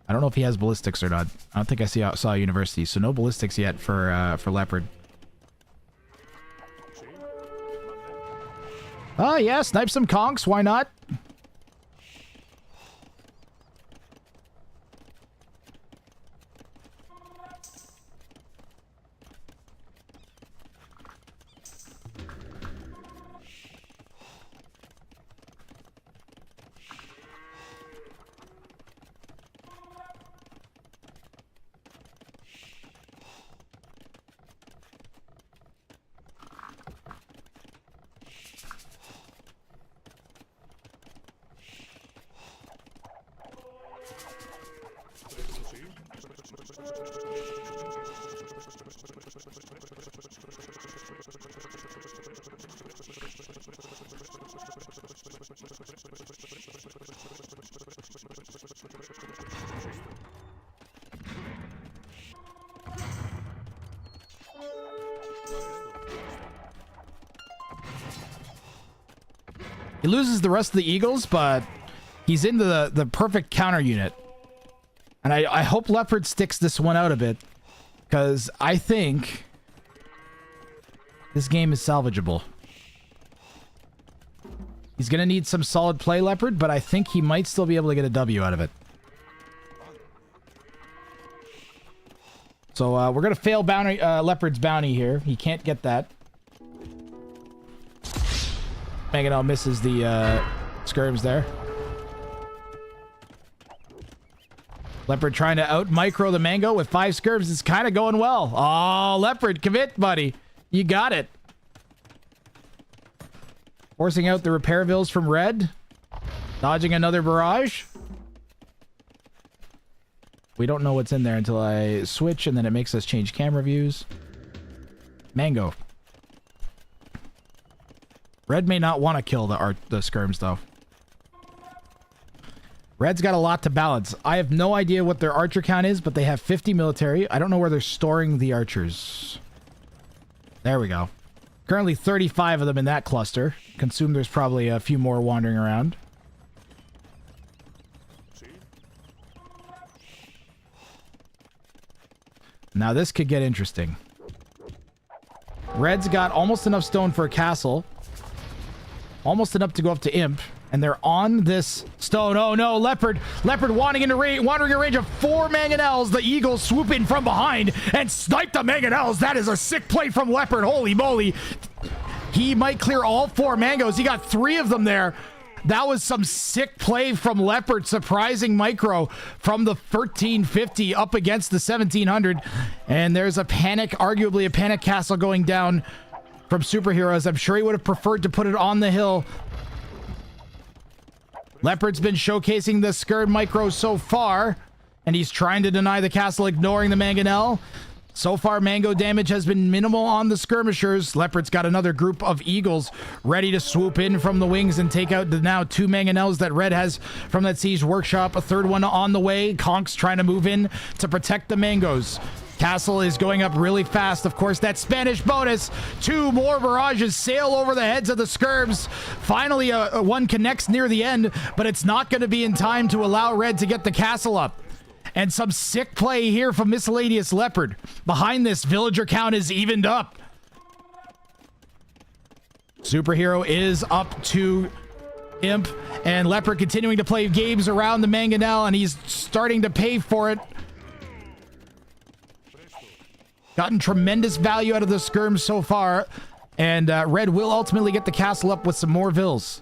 I don't know if he has ballistics or not. I don't think I saw university, so no ballistics yet for Leopard. Oh yeah, snipe some conks, why not? He loses the rest of the Eagles, but he's into the perfect counter unit. And I hope Leopard sticks this one out a bit, because I think this game is salvageable. He's going to need some solid play, Leopard, but I think he might still be able to get a W out of it. So we're going to fail Leopard's bounty here. He can't get that. Mangonel misses the skirms there. Leopard trying to out-micro the Mango with 5 skirms. It's kind of going well. Oh, Leopard, commit, buddy. You got it. Forcing out the repair Vils from Red. Dodging another barrage. We don't know what's in there until I switch, and then it makes us change camera views. Mango. Red may not want to kill the skirms, though. Red's got a lot to balance. I have no idea what their archer count is, but they have 50 military. I don't know where they're storing the archers. There we go. Currently 35 of them in that cluster. Consume, there's probably a few more wandering around. Now this could get interesting. Red's got almost enough stone for a castle. Almost enough to go up to Imp. And they're on this stone. Oh no, Leopard. Leopard wandering in range of 4 mangonels. The Eagles swoop in from behind and snipe the mangonels. That is a sick play from Leopard. Holy moly. He might clear all 4 mangoes. He got 3 of them there. That was some sick play from Leopard. Surprising micro from the 1350 up against the 1700. And there's a panic, arguably a panic castle going down from Superheroes. I'm sure he would have preferred to put it on the hill. Leopard's been showcasing the Scourge micro so far, and he's trying to deny the castle, ignoring the mangonel. So far, mango damage has been minimal on the skirmishers. Leopard's got another group of eagles ready to swoop in from the wings and take out the now 2 mangonels that Red has from that siege workshop. A third one on the way. Conk's trying to move in to protect the mangoes. Castle is going up really fast. Of course, that Spanish bonus. 2 more barrages sail over the heads of the skirms. Finally, one connects near the end, but it's not going to be in time to allow Red to get the castle up. And some sick play here from Miscellaneous Leopard. Behind this, villager count is evened up. Superhero is up to Imp, and Leopard continuing to play games around the mangonel, and he's starting to pay for it. Gotten tremendous value out of the skirms so far, and Red will ultimately get the castle up with some more vills.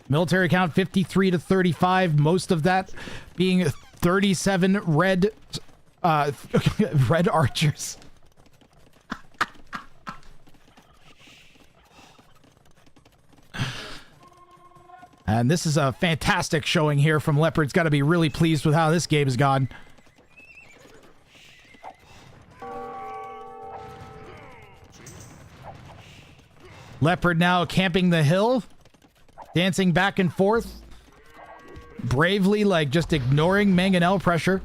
Military count 53 to 35, most of that being 37 red red archers. And this is a fantastic showing here from Leopard's got to be really pleased with how this game has gone. Leopard now camping the hill, dancing back and forth, bravely, like, just ignoring mangonel pressure.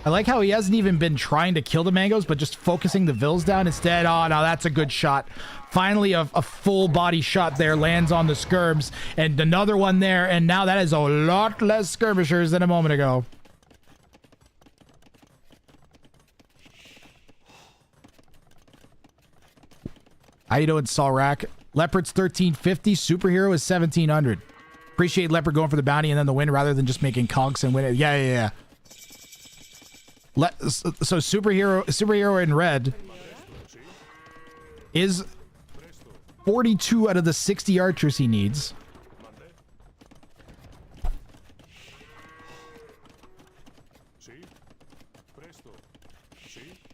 I like how he hasn't even been trying to kill the mangoes, but just focusing the vills down instead. Oh, no, that's a good shot. Finally, a full body shot there lands on the skirms, and another one there, and now that is a lot less skirmishers than a moment ago. How you doing, Salrak? Leopard's 1350. Superhero is 1700. Appreciate Leopard going for the bounty and then the win rather than just making conks and win it. Yeah. So Superhero in red is 42 out of the 60 archers he needs.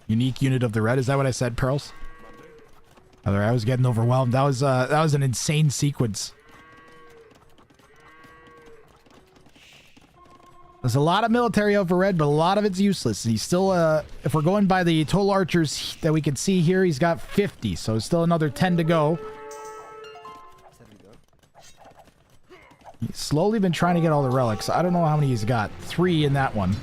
Unique unit of the red. Is that what I said, Pearls? I was getting overwhelmed. That was an insane sequence. There's a lot of military over red, but a lot of it's useless. He's still, if we're going by the total archers that we can see here, he's got 50, so still another 10 to go. He's slowly been trying to get all the relics. I don't know how many he's got. 3 in that one.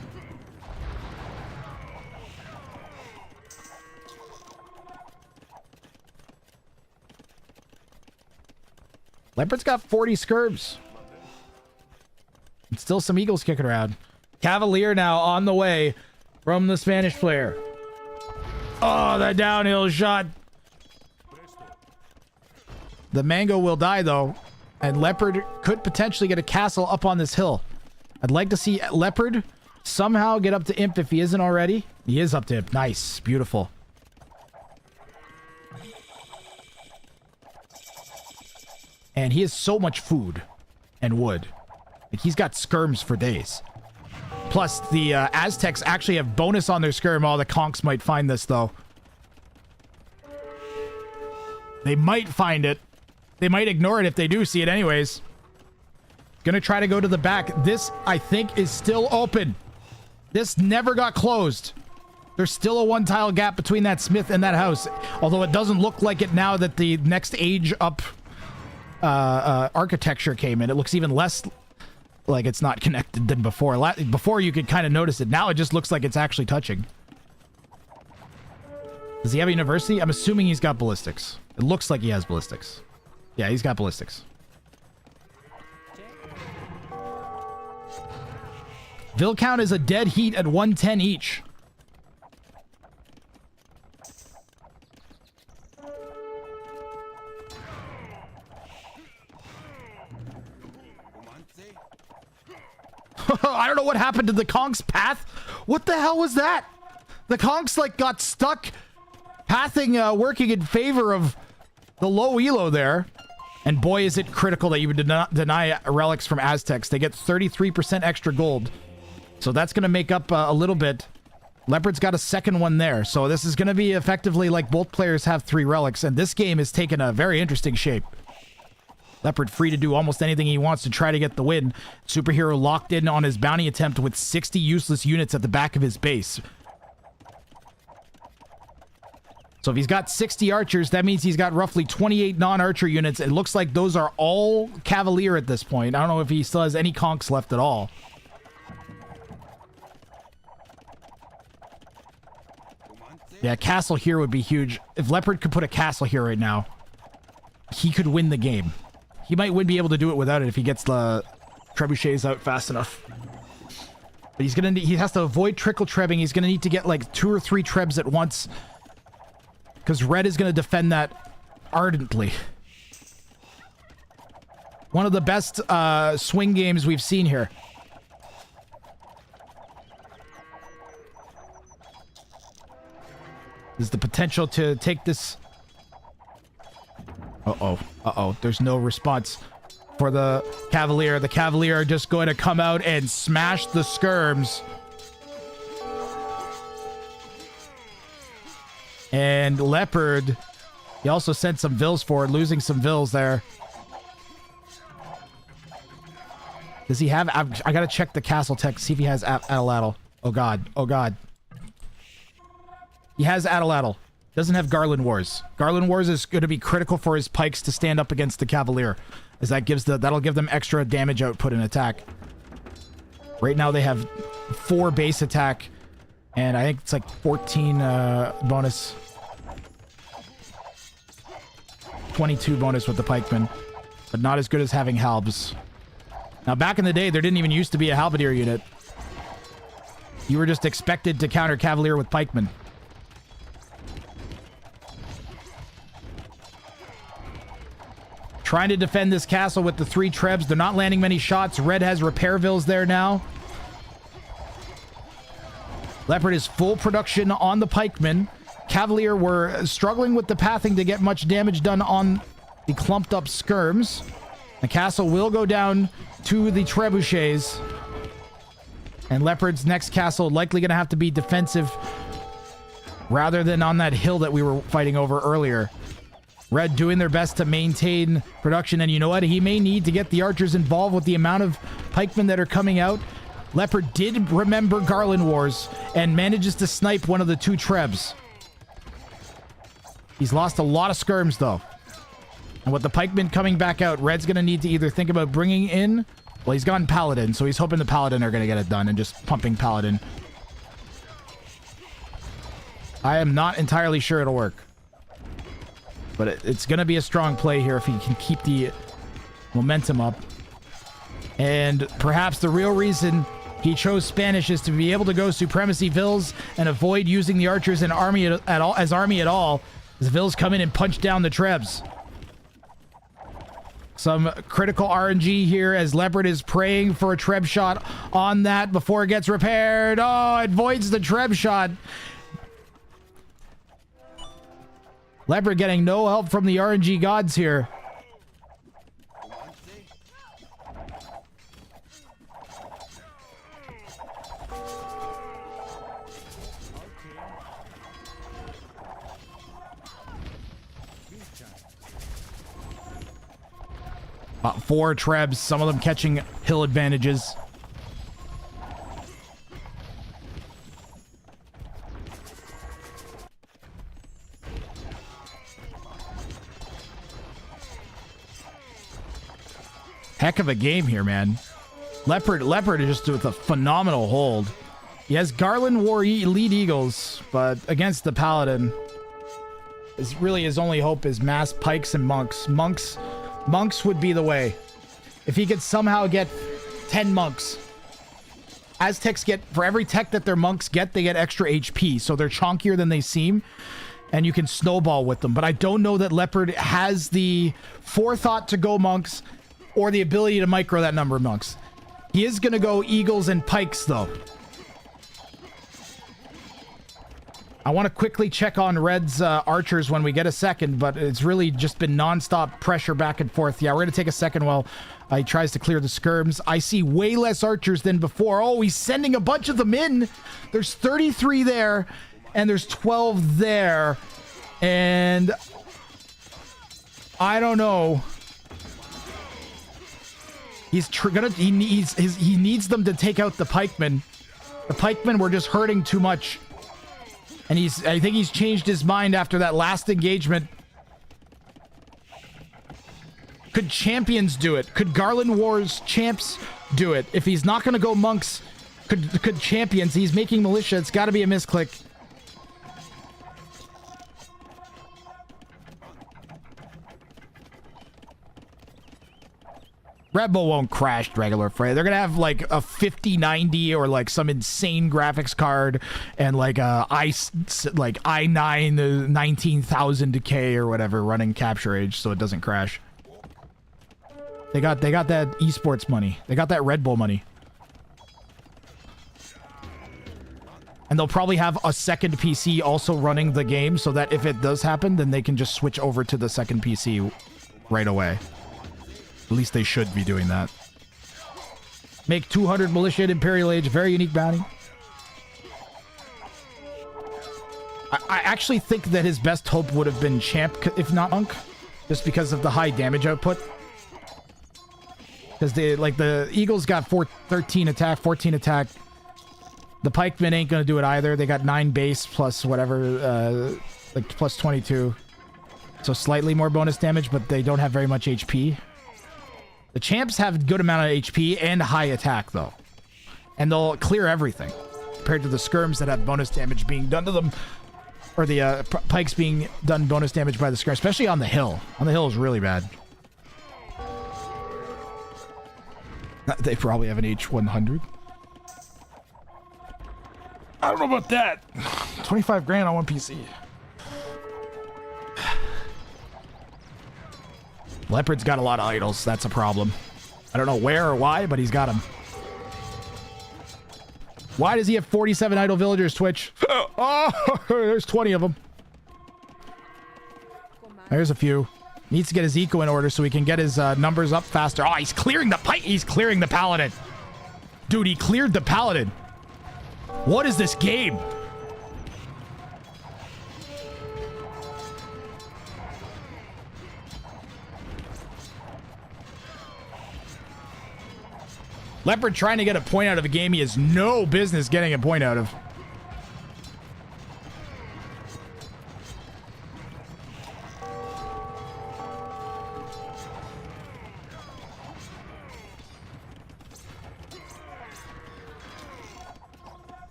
Leopard's got 40 skirms. And still some eagles kicking around. Cavalier now on the way from the Spanish player. Oh, the downhill shot. The mango will die, though. And Leopard could potentially get a castle up on this hill. I'd like to see Leopard somehow get up to Imp if he isn't already. He is up to Imp. Nice. Beautiful. And he has so much food and wood. Like, he's got skirms for days. Plus, the Aztecs actually have bonus on their skirm. All the conks might find this, though. They might find it. They might ignore it if they do see it anyways. Gonna try to go to the back. This, I think, is still open. This never got closed. There's still a 1-tile gap between that smith and that house, although it doesn't look like it now that the next age up architecture came in. It looks even less like it's not connected than before. Before you could kind of notice it. Now it just looks like it's actually touching. Does he have a university? I'm assuming he's got ballistics. It looks like he has ballistics. Yeah, he's got ballistics. Vil count is a dead heat at 110 each. I don't know what happened to the conk's path. What the hell was that? The conks like got stuck pathing, working in favor of the low elo there. And boy, is it critical that you would deny relics from Aztecs. They get 33% extra gold. So that's going to make up a little bit. Leopard's got a second one there. So this is going to be effectively like both players have 3 relics. And this game is taking a very interesting shape. Leopard free to do almost anything he wants to try to get the win. Superhero locked in on his bounty attempt with 60 useless units at the back of his base. So if he's got 60 archers, that means he's got roughly 28 non-archer units. It looks like those are all Cavalier at this point. I don't know if he still has any conks left at all. Yeah, castle here would be huge. If Leopard could put a castle here right now, he could win the game. He might be able to do it without it if he gets the trebuchets out fast enough. But he has to avoid trickle trebbing. He's gonna need to get like 2 or 3 trebs at once, because red is gonna defend that ardently. One of the best swing games we've seen here. There's the potential to take this. Uh-oh. There's no response for the Cavalier. The Cavalier are just going to come out and smash the skirms. And Leopard, he also sent some Vils forward, losing some Vils there. Does he have... I gotta check the castle tech, see if he has Atlatl. Oh god. He has Atlatl. Doesn't have Garland Wars. Garland Wars is going to be critical for his pikes to stand up against the Cavalier, as that'll give them extra damage output in attack. Right now they have 4 base attack, and I think it's like 14 bonus. 22 bonus with the pikemen, but not as good as having halbs. Now back in the day, there didn't even used to be a halberdier unit. You were just expected to counter Cavalier with pikemen. Trying to defend this castle with the 3 trebs. They're not landing many shots. Red has repair vills there now. Leopard is full production on the pikemen. Cavalier were struggling with the pathing to get much damage done on the clumped up skirms. The castle will go down to the trebuchets. And Leopard's next castle likely going to have to be defensive rather than on that hill that we were fighting over earlier. Red doing their best to maintain production, and you know what? He may need to get the archers involved with the amount of pikemen that are coming out. Leopard did remember Garland Wars and manages to snipe one of the 2 trebs. He's lost a lot of skirms, though. And with the pikemen coming back out, Red's going to need to either think about bringing in... Well, he's gone Paladin, so he's hoping the Paladin are going to get it done and just pumping Paladin. I am not entirely sure it'll work. But it's going to be a strong play here if he can keep the momentum up. And perhaps the real reason he chose Spanish is to be able to go Supremacy Vils and avoid using the archers and army as army at all. As Vils come in and punch down the trebs. Some critical RNG here as Leopard is praying for a treb shot on that before it gets repaired. Oh, it voids the treb shot. Leopard getting no help from the RNG gods here. About 4 trebs, some of them catching hill advantages. Heck of a game here, man. Leopard is just with a phenomenal hold. He has Garland War lead Eagles, but against the Paladin, is really his only hope is mass pikes and monks. Monks would be the way. If he could somehow get 10 monks. Aztecs get, for every tech that their monks get, they get extra HP, so they're chonkier than they seem, and you can snowball with them. But I don't know that Leopard has the forethought to go monks or the ability to micro that number of monks. He is going to go eagles and pikes, though. I want to quickly check on Red's archers when we get a second, but it's really just been non-stop pressure back and forth. Yeah, we're going to take a second while he tries to clear the skirms. I see way less archers than before. Oh, he's sending a bunch of them in. There's 33 there, and there's 12 there. And I don't know. He needs them to take out the pikemen. The pikemen were just hurting too much. And I think he's changed his mind after that last engagement. Could champions do it? Could Garland Wars champs do it? If he's not going to go monks, could champions? He's making militia. It's got to be a misclick. Red Bull won't crash regular fray. They're gonna have like a 5090 or like some insane graphics card and like a i9 19,000 decay or whatever running capture age, so it doesn't crash. They got that esports money. They got that Red Bull money. And they'll probably have a second PC also running the game so that if it does happen, then they can just switch over to the second PC right away. At least they should be doing that. Make 200 militia at Imperial Age. Very unique bounty. I actually think that his best hope would have been champ, if not monk, just because of the high damage output. Because the Eagles got 13 attack, 14 attack. The pikemen ain't gonna do it either. They got 9 base plus whatever, like plus 22. So slightly more bonus damage, but they don't have very much HP. The champs have a good amount of HP and high attack, though. And they'll clear everything. Compared to the skirms that have bonus damage being done to them. Or the pikes being done bonus damage by the skirm. Especially on the hill. On the hill is really bad. They probably have an H100. I don't know about that. 25 grand on one PC. Leopard's got a lot of idols. That's a problem. I don't know where or why, but he's got them. Why does he have 47 idle villagers, Twitch? Oh, there's 20 of them. There's a few. Needs to get his eco in order so he can get his numbers up faster. Oh, he's clearing the pipe. He's clearing the paladin. Dude, he cleared the paladin. What is this game? Leopard trying to get a point out of a game he has no business getting a point out of.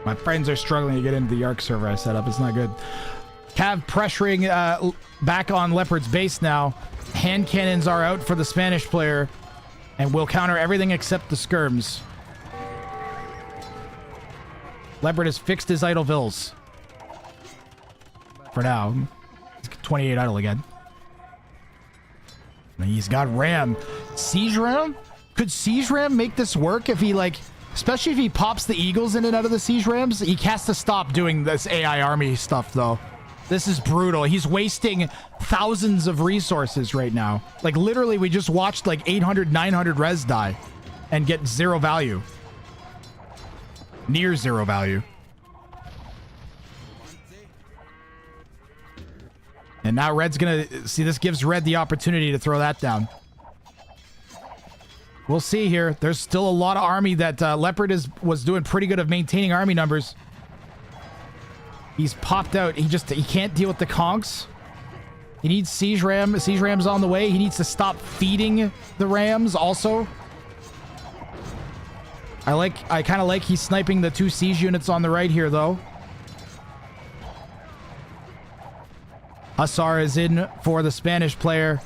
My friends are struggling to get into the Arc server I set up. It's not good. Cav pressuring back on Leopard's base now. Hand cannons are out for the Spanish player and will counter everything except the skirms. Leopard has fixed his idle vills. For now. He's 28 idle again. And he's got Ram. Siege Ram? Could Siege Ram make this work if he like... Especially if he pops the eagles in and out of the siege rams. He has to stop doing this AI army stuff, though. This is brutal. He's wasting thousands of resources right now. Like, literally, we just watched, like, 800, 900 res die and get 0 value. Near 0 value. And now Red's gonna... See, this gives Red the opportunity to throw that down. We'll see here. There's still a lot of army that Leopard was doing pretty good of maintaining army numbers. He's popped out. He can't deal with the conks. He needs siege ram. Siege ram's on the way. He needs to stop feeding the rams also. I kind of like he's sniping the 2 siege units on the right here though. Hussar is in for the Spanish player.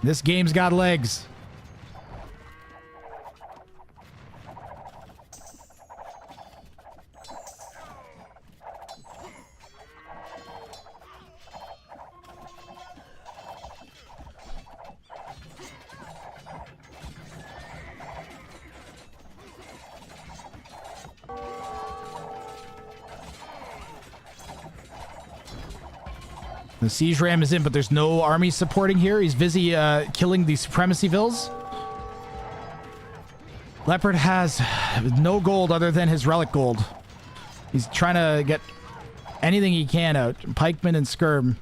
This game's got legs. The siege ram is in, but there's no army supporting here. He's busy killing the supremacy vills. Leopard has no gold other than his relic gold. He's trying to get anything he can out. Pikemen and skirm.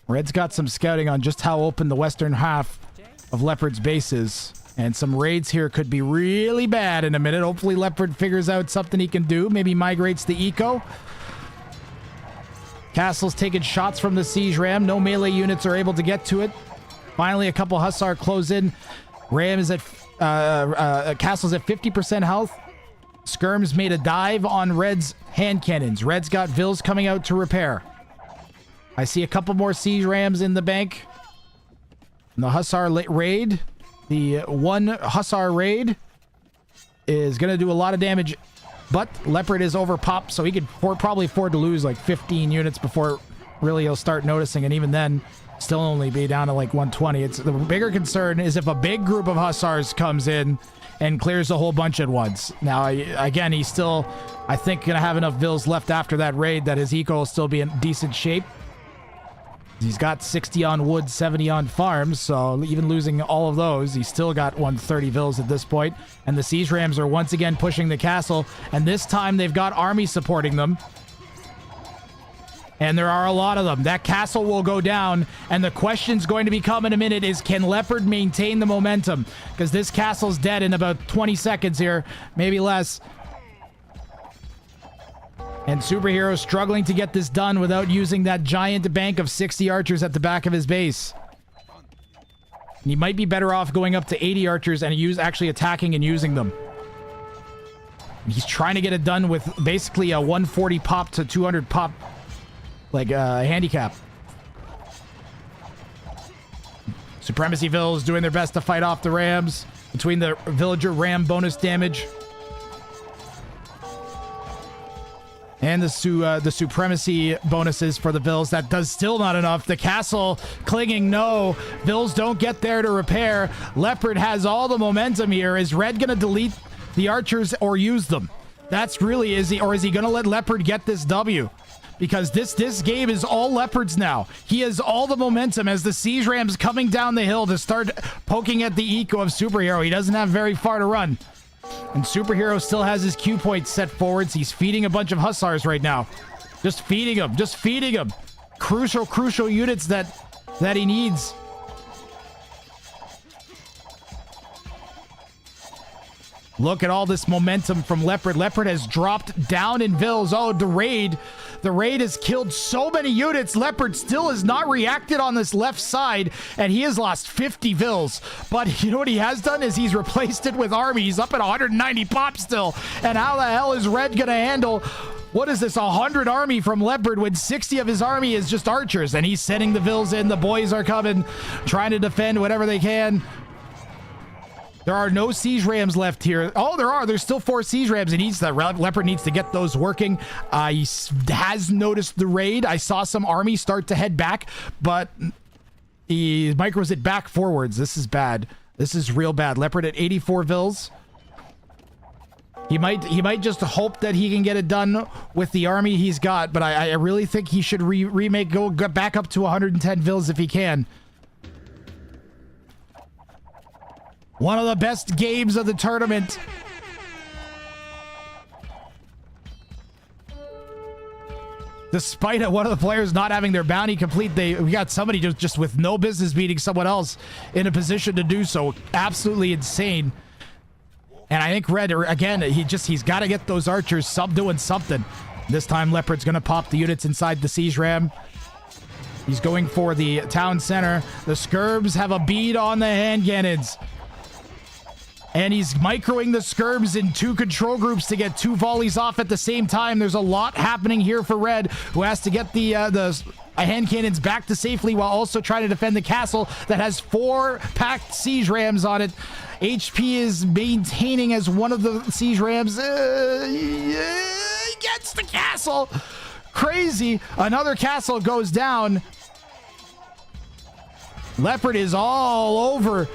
Red's got some scouting on just how open the western half of Leopard's base is. And some raids here could be really bad in a minute. Hopefully Leopard figures out something he can do. Maybe migrates the eco. Castle's taking shots from the siege ram. No melee units are able to get to it. Finally, a couple hussar close in. Ram is at Castle's at 50% health. Skirm's made a dive on Red's hand cannons. Red's got vills coming out to repair. I see a couple more siege rams in the bank. And the hussar raid, the 1 hussar raid, is going to do a lot of damage. But Leopard is overpopped, so he could probably afford to lose like 15 units before really he'll start noticing. And even then, still only be down to like 120. The bigger concern is if a big group of hussars comes in and clears a whole bunch at once. Now, again, he's still, I think, going to have enough vills left after that raid that his eco will still be in decent shape. He's got 60 on wood, 70 on farms, so even losing all of those, he's still got 130 vills at this point. And the siege rams are once again pushing the castle, and this time they've got army supporting them. And there are a lot of them. That castle will go down, and the question's going to become in a minute is, can Leopard maintain the momentum? Because this castle's dead in about 20 seconds here, maybe less. And Superhero struggling to get this done without using that giant bank of 60 archers at the back of his base. And he might be better off going up to 80 archers and actually attacking and using them. He's trying to get it done with basically a 140 pop to 200 pop, like handicap. Supremacy Vills doing their best to fight off the rams between the villager ram bonus damage and the supremacy bonuses for the vills. That does still not enough. The castle clinging, no. Vills don't get there to repair. Leopard has all the momentum here. Is Red gonna delete the archers or use them? That's really, is he gonna let Leopard get this W? Because this game is all Leopards now. He has all the momentum as the siege ram's coming down the hill to start poking at the eco of Superhero. He doesn't have very far to run. And Superhero still has his Q points set forwards. He's feeding a bunch of hussars right now. Just feeding them. Just feeding them. Crucial units that he needs. Look at all this momentum from Leopard. Leopard has dropped down in vills. Oh, the raid has killed so many units. Leopard still has not reacted on this left side, and he has lost 50 vills. But you know what he has done is he's replaced it with army. He's up at 190 pop still. And how the hell is Red gonna handle, what is this, 100 army from Leopard when 60 of his army is just archers? And he's sending the vills in. The boys are coming, trying to defend whatever they can. There are no siege rams left here. Oh, there are. There's still 4 siege rams. Leopard needs to get those working. He has noticed the raid. I saw some army start to head back, but he micros it back forwards. This is bad. This is real bad. Leopard at 84 vills. He might just hope that he can get it done with the army he's got, but I really think he should go back up to 110 vills if he can. One of the best games of the tournament. Despite one of the players not having their bounty complete, we got somebody just with no business beating someone else in a position to do so. Absolutely insane. And I think Red, again, he's got to get those archers doing something. This time Leopard's going to pop the units inside the siege ram. He's going for the town center. The Scurbs have a bead on the hand cannons. And he's microing the Scurbs in 2 control groups to get 2 volleys off at the same time. There's a lot happening here for Red, who has to get the hand cannons back to safely while also trying to defend the castle that has 4 packed siege rams on it. HP is maintaining as one of the siege rams gets the castle. Crazy. Another castle goes down. Leopard is all over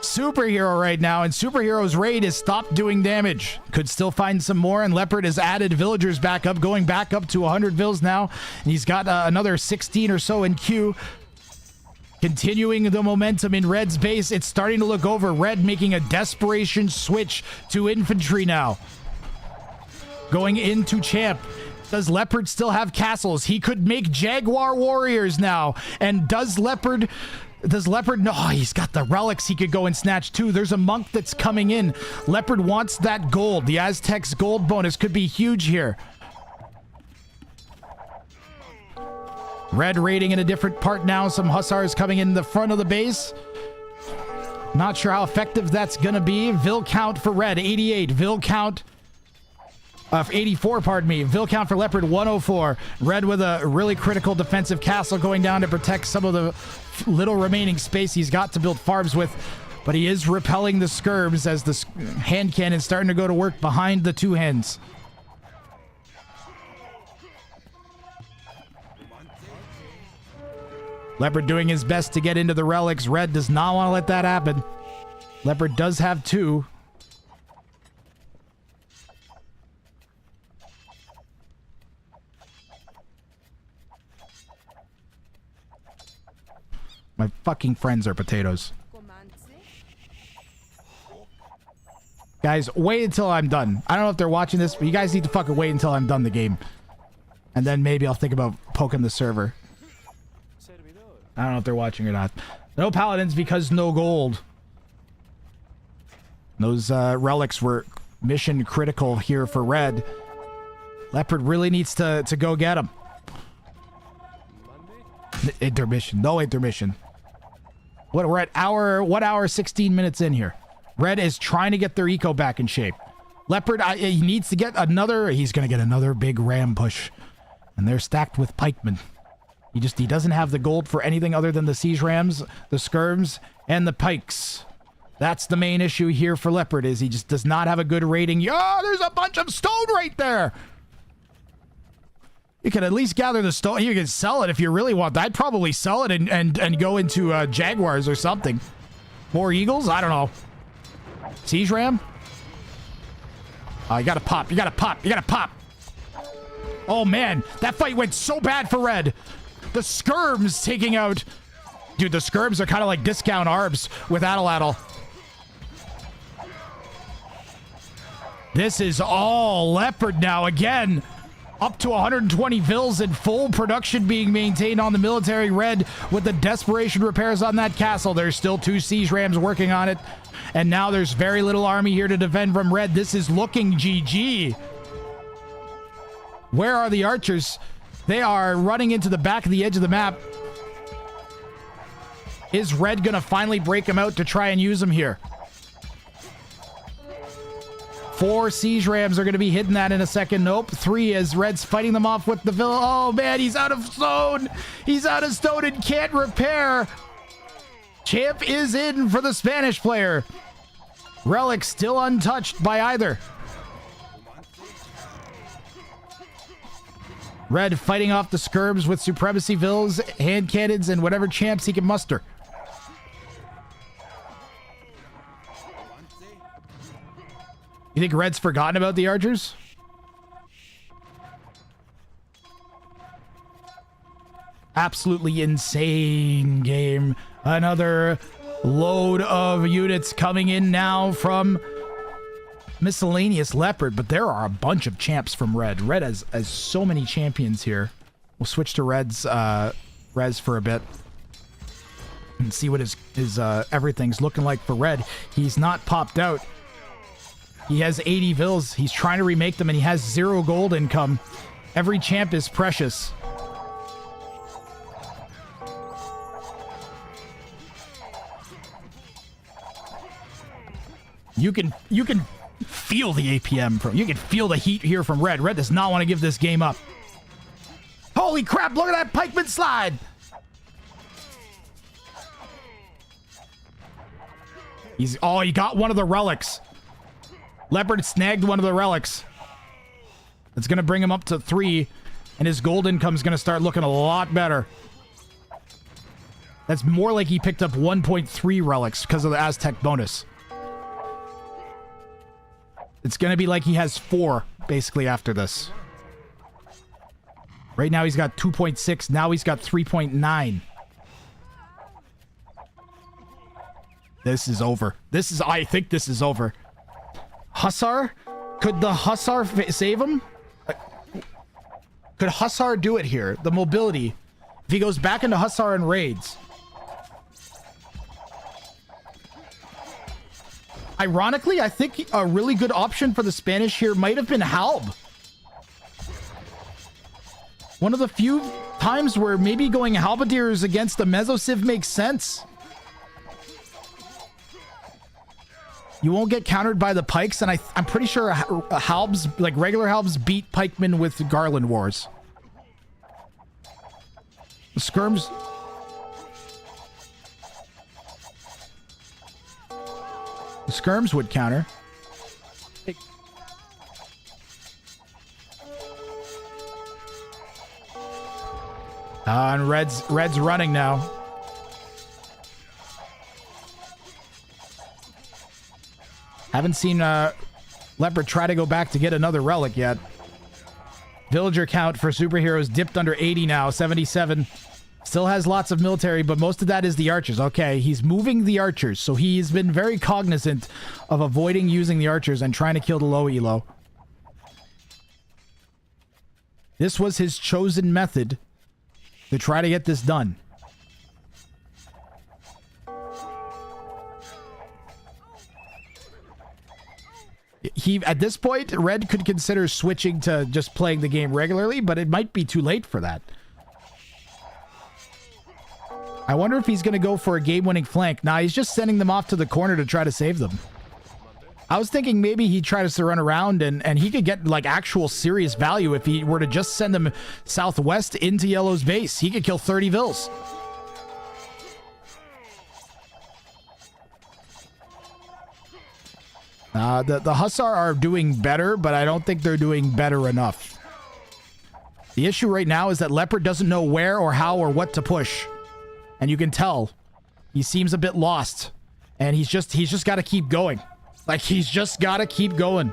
Superhero right now, and Superhero's raid has stopped doing damage. Could still find some more, and Leopard has added villagers back up, going back up to 100 vills now, and he's got another 16 or so in queue. Continuing the momentum in Red's base, it's starting to look over. Red making a desperation switch to infantry now. Going into Champ. Does Leopard still have castles? He could make Jaguar warriors now. And does Leopard... No, he's got the relics he could go and snatch too. There's a monk that's coming in. Leopard wants that gold. The Aztecs gold bonus could be huge here. Red raiding in a different part now. Some hussars coming in the front of the base. Not sure how effective that's gonna be. Vill count for Red, 88. Vill count... 84, pardon me. Vill count for Leopard, 104. Red with a really critical defensive castle going down to protect some of the little remaining space he's got to build farms with. But he is repelling the Scurbs as the hand cannon's starting to go to work behind the 2 hens. Leopard doing his best to get into the relics. Red does not want to let that happen. Leopard does have 2. My fucking friends are potatoes. Guys, wait until I'm done. I don't know if they're watching this, but you guys need to fucking wait until I'm done the game. And then maybe I'll think about poking the server. I don't know if they're watching or not. No paladins because no gold. Those relics were mission critical here for Red. Leopard really needs to go get them. Intermission. No intermission. We're at 1 hour 16 minutes in here. Red is trying to get their eco back in shape. Leopard, he needs to get another... He's going to get another big ram push. And they're stacked with pikemen. He doesn't have the gold for anything other than the siege rams, the skirms, and the pikes. That's the main issue here for Leopard, is he just does not have a good rating. Oh, there's a bunch of stone right there! You can at least gather the stone. You can sell it if you really want. I'd probably sell it and go into Jaguars or something. More eagles? I don't know. Siege ram? You gotta pop. You gotta pop. You gotta pop. Oh, man. That fight went so bad for Red. The Skirms taking out... Dude, the Skirms are kind of like discount arbs with Atlatl. This is all Leopard now again. Up to 120 vills and full production being maintained on the military. Red with the desperation repairs on that castle. There's still 2 siege rams working on it. And now there's very little army here to defend from Red. This is looking GG. Where are the archers? They are running into the back of the edge of the map. Is Red gonna finally break them out to try and use them here? 4 siege rams are going to be hitting that in a second. Nope. 3 as Red's fighting them off with the villa. Oh, man, he's out of stone. He's out of stone and can't repair. Champ is in for the Spanish player. Relic still untouched by either. Red fighting off the Scurbs with Supremacy Vills, hand cannons, and whatever champs he can muster. You think Red's forgotten about the archers? Absolutely insane game. Another load of units coming in now from Miscellaneous Leopard, but there are a bunch of champs from Red. Red has so many champions here. We'll switch to Red's res for a bit and see what his everything's looking like for Red. He's not popped out. He has 80 vills. He's trying to remake them, and he has 0 gold income. Every champ is precious. You can feel the APM from. You can feel the heat here from Red. Red does not want to give this game up. Holy crap! Look at that pikeman slide. He got one of the relics. Leopard snagged one of the relics. It's going to bring him up to 3, and his gold income is going to start looking a lot better. That's more like he picked up 1.3 relics because of the Aztec bonus. It's going to be like he has 4, basically, after this. Right now he's got 2.6. Now he's got 3.9. This is over. I think this is over. Hussar? Could the Hussar save him? Could Hussar do it here? The mobility. If he goes back into Hussar and raids. Ironically, I think a really good option for the Spanish here might have been Halb. One of the few times where maybe going Halberdiers against the Mesosiv makes sense. You won't get countered by the pikes, and I'm pretty sure Halbs, like regular Halbs, beat pikemen with Garland Wars. The skirms... The skirms would counter. And Red's running now. Haven't seen Leopard try to go back to get another relic yet. Villager count for superheroes dipped under 80 now, 77. Still has lots of military, but most of that is the archers. Okay, he's moving the archers, so he's been very cognizant of avoiding using the archers and trying to kill the low elo. This was his chosen method to try to get this done. At this point, Red could consider switching to just playing the game regularly, but it might be too late for that. I wonder if he's going to go for a game-winning flank. Nah, he's just sending them off to the corner to try to save them. I was thinking maybe he'd try to run around and he could get like actual serious value if he were to just send them southwest into Yellow's base. He could kill 30 vills. The Hussar are doing better, but I don't think they're doing better enough. The issue right now is that Leopard doesn't know where or how or what to push. And you can tell he seems a bit lost, and he's just got to keep going. Like, he's just got to keep going.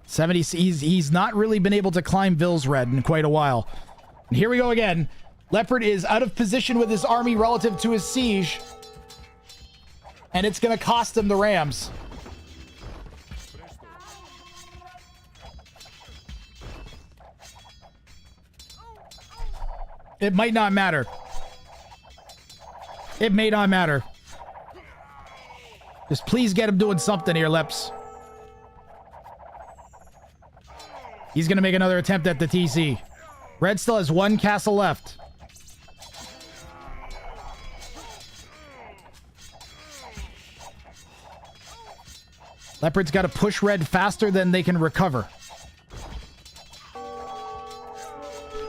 He's not really been able to climb Ville's Red in quite a while. And here we go again. Leopard is out of position with his army relative to his siege, and it's going to cost him the Rams. It might not matter. It may not matter. Just please get him doing something here, Leps. He's going to make another attempt at the TC. Red still has 1 castle left. Leopard's got to push Red faster than they can recover.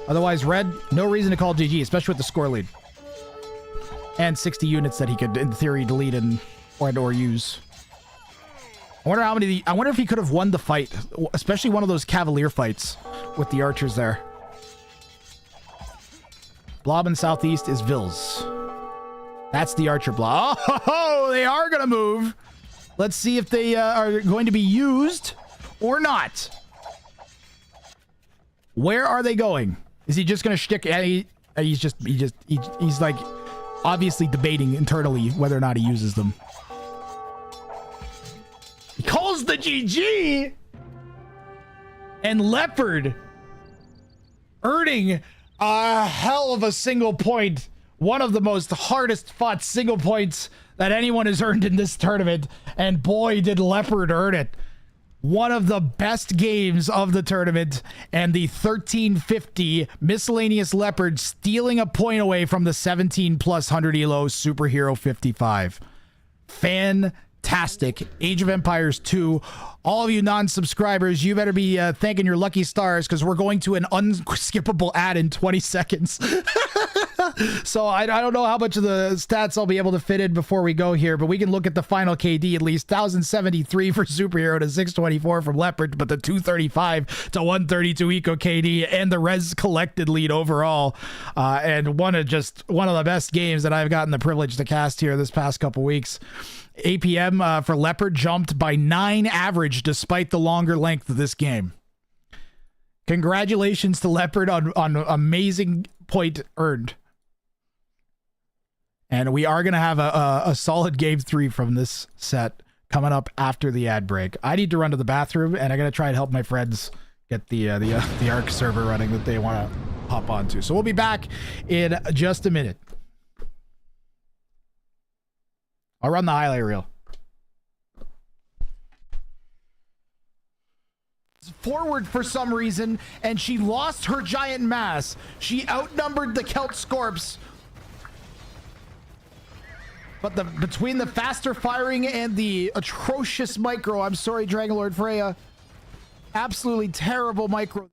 Otherwise, Red, no reason to call GG, especially with the score lead. And 60 units that he could, in theory, delete or use. I wonder how many... I wonder if he could have won the fight, especially one of those Cavalier fights with the archers there. Blob in southeast is Vils. That's the archer blob. Oh, they are going to move. Let's see if they are going to be used or not. Where are they going? Is he just going to shtick? He's like obviously debating internally whether or not he uses them. GG! And Leopard earning a hell of a single point. One of the most hardest fought single points that anyone has earned in this tournament. And boy, did Leopard earn it. One of the best games of the tournament. And the 1350 miscellaneous Leopard stealing a point away from the 17 plus 100 elo Superhero 55. Fantastic. Age of Empires 2. All of you non-subscribers, you better be thanking your lucky stars because we're going to an unskippable ad in 20 seconds. So I don't know how much of the stats I'll be able to fit in before we go here, but we can look at the final KD at least. 1,073 for Superhero to 624 from Leopard, but the 235 to 132 Eco KD and the Res collected lead overall. And one of the best games that I've gotten the privilege to cast here this past couple weeks. APM for Leopard jumped by 9 average despite the longer length of this game. Congratulations to Leopard on amazing point earned. And we are going to have a solid game 3 from this set coming up after the ad break. I need to run to the bathroom, and I got to try and help my friends get the ARC server running that they want to hop onto. So we'll be back in just a minute. I'll run the highlight reel. Forward for some reason, and she lost her giant mass. She outnumbered the Celt Scorps. But between the faster firing and the atrocious micro, I'm sorry, Dragonlord Freya. Absolutely terrible micro.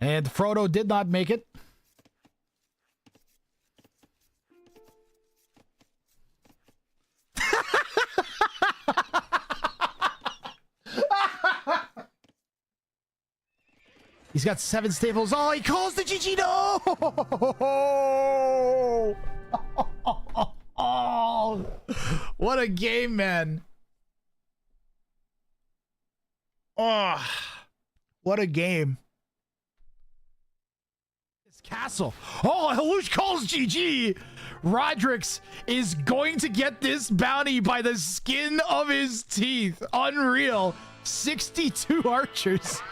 And Frodo did not make it. He's got 7 staples. Oh, he calls the GG. No! Oh, what a game, man. Oh, what a game. It's Castle. Oh, Halush calls GG. Rodrix is going to get this bounty by the skin of his teeth. Unreal. 62 archers.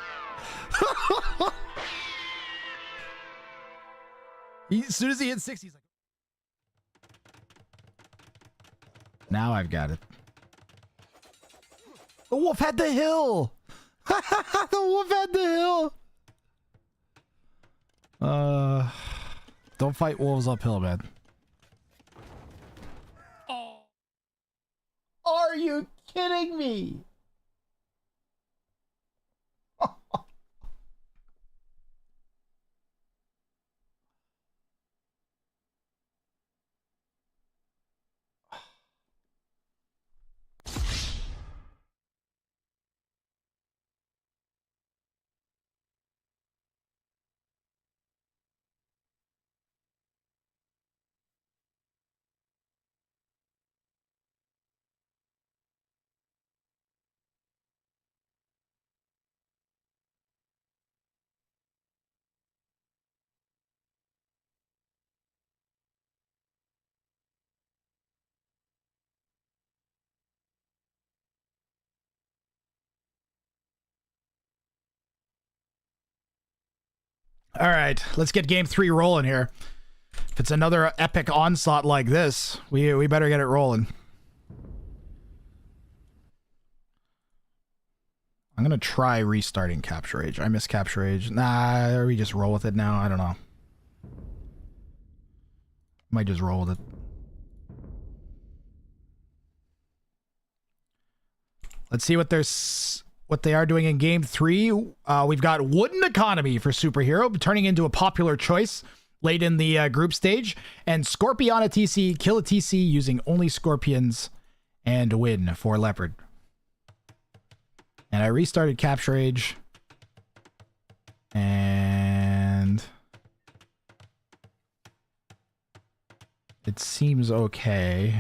As soon as he hits 60, he's like, now I've got it. The wolf had the hill. The wolf had the hill. Don't fight wolves uphill, man. Oh. Are you kidding me? All right, let's get game 3 rolling here. If it's another epic onslaught like this, we better get it rolling. I'm gonna try restarting Capture Age. I miss Capture Age. Nah, or we just roll with it now. I don't know. Might just roll with it. Let's see what they are doing in game 3. We've got Wooden Economy for Superhero, turning into a popular choice late in the group stage. And Scorpiona TC, kill a TC using only Scorpions and win for Leopard. And I restarted Capture Age. And it seems okay.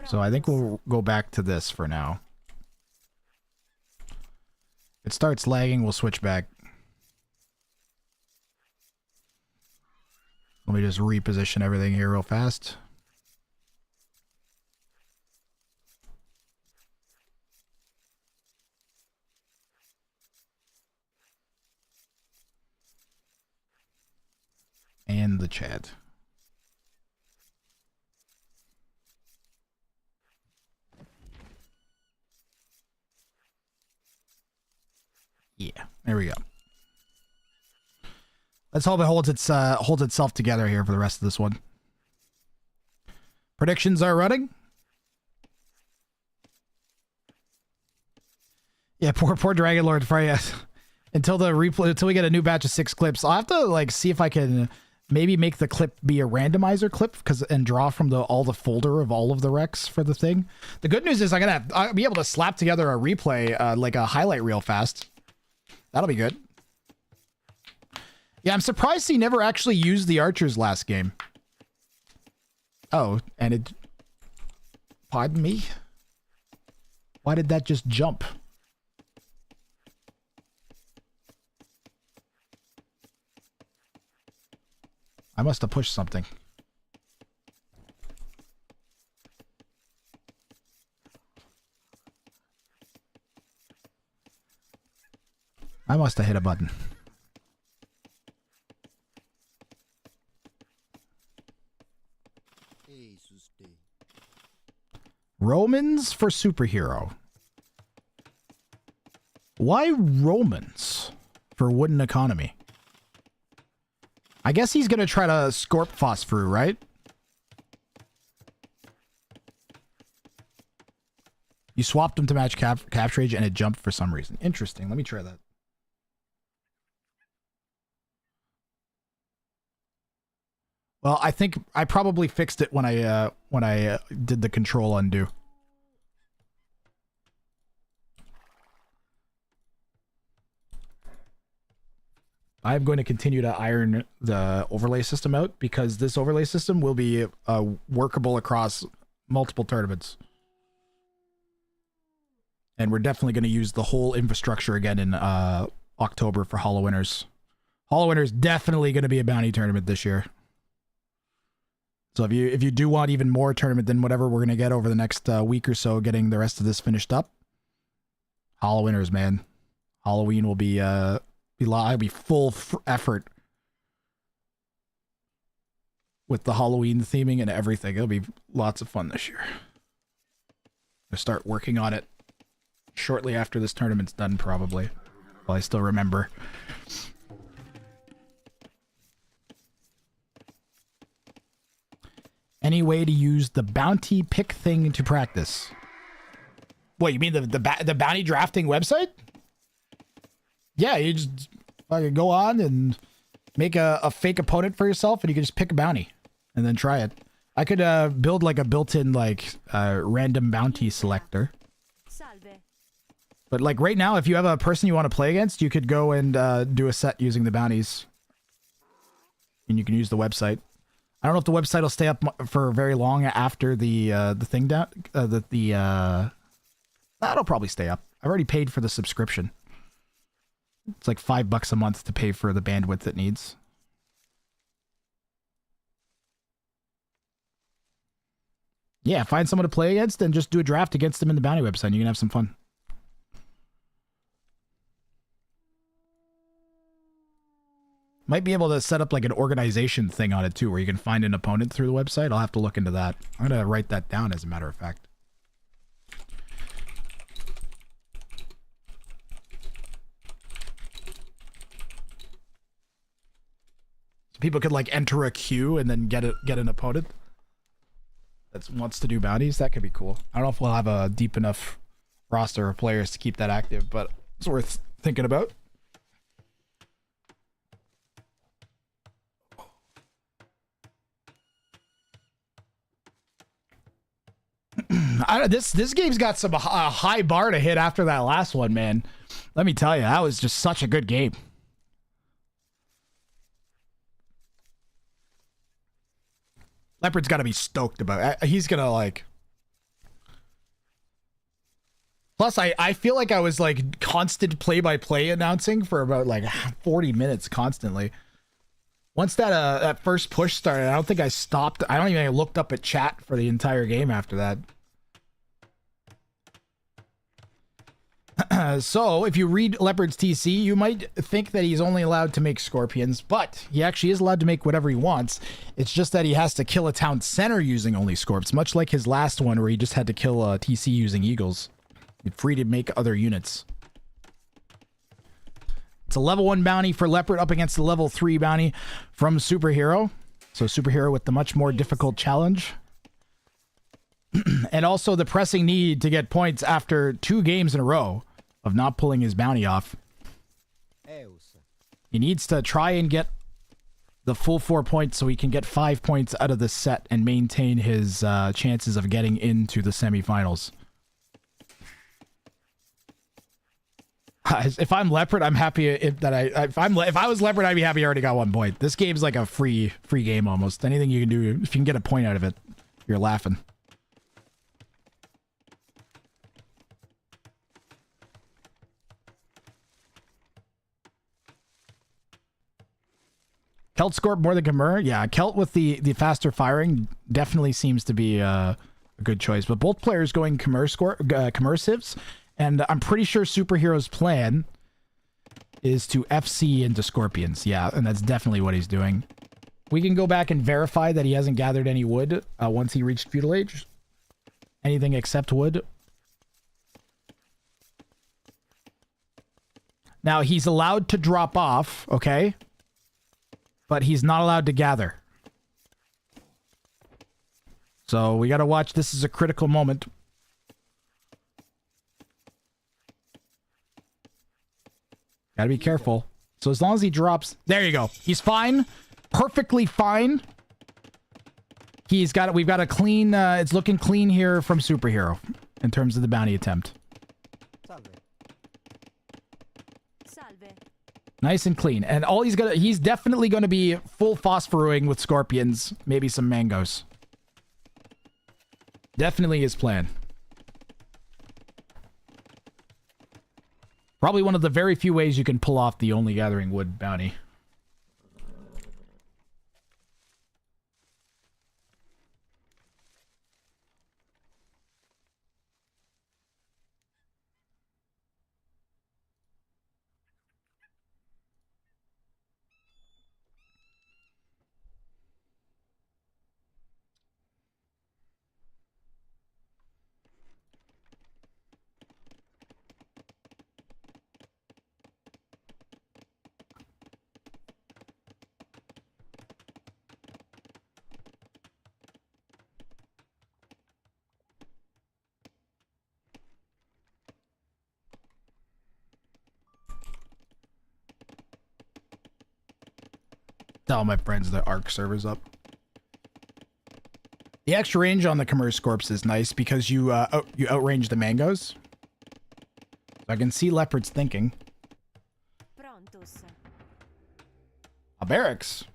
So I think we'll go back to this for now. If it starts lagging, we'll switch back. Let me just reposition everything here real fast. And the chat. Yeah, there we go. Let's hope it holds itself together here for the rest of this one. Predictions are running. Yeah, poor Dragon Lord Freya. Until we get a new batch of 6 clips, I'll have to like see if I can maybe make the clip be a randomizer clip and draw from all the folder of all of the recs for the thing. The good news is I'll be able to slap together a replay like a highlight reel fast. That'll be good. Yeah, I'm surprised he never actually used the archers last game. Oh, and it... Pardon me? Why did that just jump? I must have pushed something. I must have hit a button. Romans for superhero. Why Romans for wooden economy? I guess he's going to try to Scorp Phosphor, right? You swapped him to match Capture Age and it jumped for some reason. Interesting. Let me try that. Well, I think I probably fixed it when I did the control undo. I'm going to continue to iron the overlay system out because this overlay system will be workable across multiple tournaments. And we're definitely going to use the whole infrastructure again in October for Hollow Winners. Hollow Winners definitely going to be a bounty tournament this year. So if you do want even more tournament than whatever we're going to get over the next week or so, getting the rest of this finished up, Hollow Winners, man. Halloween will be full effort with the Halloween theming and everything. It'll be lots of fun this year. I'll start working on it shortly after this tournament's done, probably. Well, I still remember. Any way to use the bounty pick thing to practice? What, you mean the bounty drafting website? Yeah, you just go on and make a fake opponent for yourself, and you can just pick a bounty and then try it. I could build like a built-in like random bounty selector. But like right now, if you have a person you want to play against, you could go and do a set using the bounties, and you can use the website. I don't know if the website will stay up for very long after the thing down. That'll probably stay up. I've already paid for the subscription. It's like $5 a month to pay for the bandwidth it needs. Yeah, find someone to play against and just do a draft against them in the bounty website. And you can have some fun. Might be able to set up like an organization thing on it too, where you can find an opponent through the website. I'll have to look into that. I'm going to write that down as a matter of fact. So people could like enter a queue and then get an opponent that wants to do bounties. That could be cool. I don't know if we'll have a deep enough roster of players to keep that active, but it's worth thinking about. This game's got some high bar to hit after that last one, man. Let me tell you, that was just such a good game. Leopard's got to be stoked about it. He's gonna like. Plus, I feel like I was like constant play-by-play announcing for about like 40 minutes constantly. Once that first push started, I don't think I stopped. I don't even think I looked up at chat for the entire game after that. So, if you read Leopard's TC, you might think that he's only allowed to make scorpions, but he actually is allowed to make whatever he wants. It's just that he has to kill a town center using only scorps, much like his last one where he just had to kill a TC using eagles. He's free to make other units. It's a level 1 bounty for Leopard up against the level 3 bounty from Superhero. So Superhero with the much more difficult challenge. And also the pressing need to get points after 2 games in a row of not pulling his bounty off. He needs to try and get the full 4 points so he can get 5 points out of the set and maintain his chances of getting into the semifinals. If I'm Leopard, I'm happy if I was Leopard, I'd be happy I already got 1 point. This game's like a free game almost. Anything you can do, if you can get a point out of it, you're laughing. Kelt scored more than Khmer. Yeah, Kelt with the faster firing definitely seems to be a good choice. But both players going Khmer and I'm pretty sure Superhero's plan is to FC into Scorpions. Yeah, and that's definitely what he's doing. We can go back and verify that he hasn't gathered any wood once he reached Feudal Age. Anything except wood. Now, he's allowed to drop off, okay? But he's not allowed to gather. So we got to watch. This is a critical moment. Got to be careful. So as long as he drops... There you go. He's fine. Perfectly fine. He's got it. We've got a clean... it's looking clean here from Superhero in terms of the bounty attempt. Nice and clean. And all he's definitely going to be full phosphoruing with scorpions, maybe some mangoes. Definitely his plan. Probably one of the very few ways you can pull off the only gathering wood bounty. Tell my friends the ARC server's up. The extra range on the Khmer Scorps is nice because you outrange the mangoes. I can see Leopard's thinking. A barracks.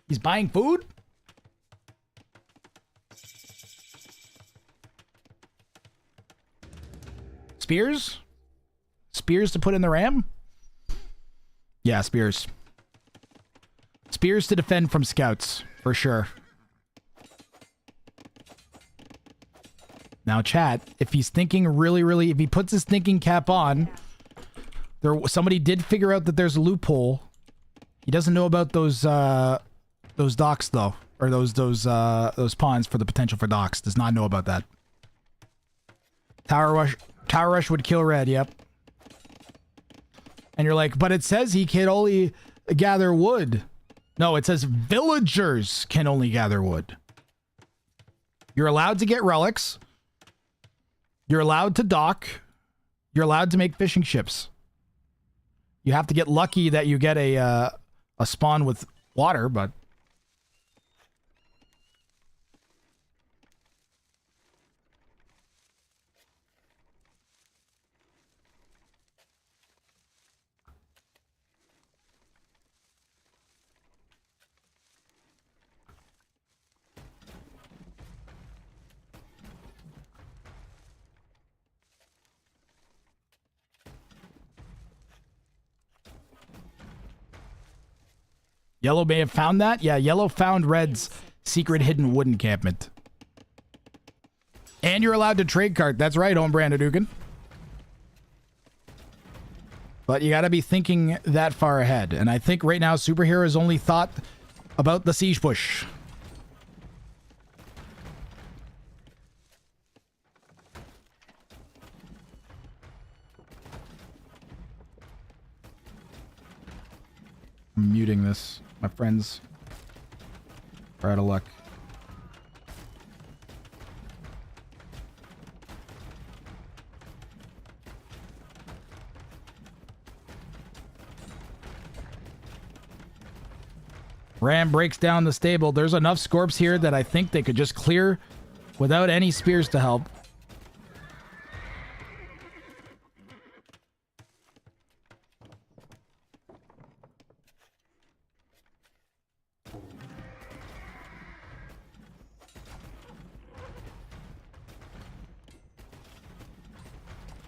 He's buying food? Spears? Spears to put in the ram? Yeah, spears. Spears to defend from scouts, for sure. Now, chat, if he's thinking really, if he puts his thinking cap on, somebody did figure out that there's a loophole. He doesn't know about those docks though, or those pawns for the potential for docks. Does not know about that. Tower rush would kill red. Yep. And you're like, but it says he can only gather wood. No, it says villagers can only gather wood. You're allowed to get relics. You're allowed to dock. You're allowed to make fishing ships. You have to get lucky that you get a spawn with water, but... Yellow may have found that. Yeah, yellow found red's secret hidden wood encampment. And you're allowed to trade cart. That's right, Home Brandadugan. But you got to be thinking that far ahead. And I think right now, Superhero has only thought about the siege push. I'm muting this. My friends are out of luck. Ram breaks down the stable. There's enough Scorps here that I think they could just clear without any spears to help.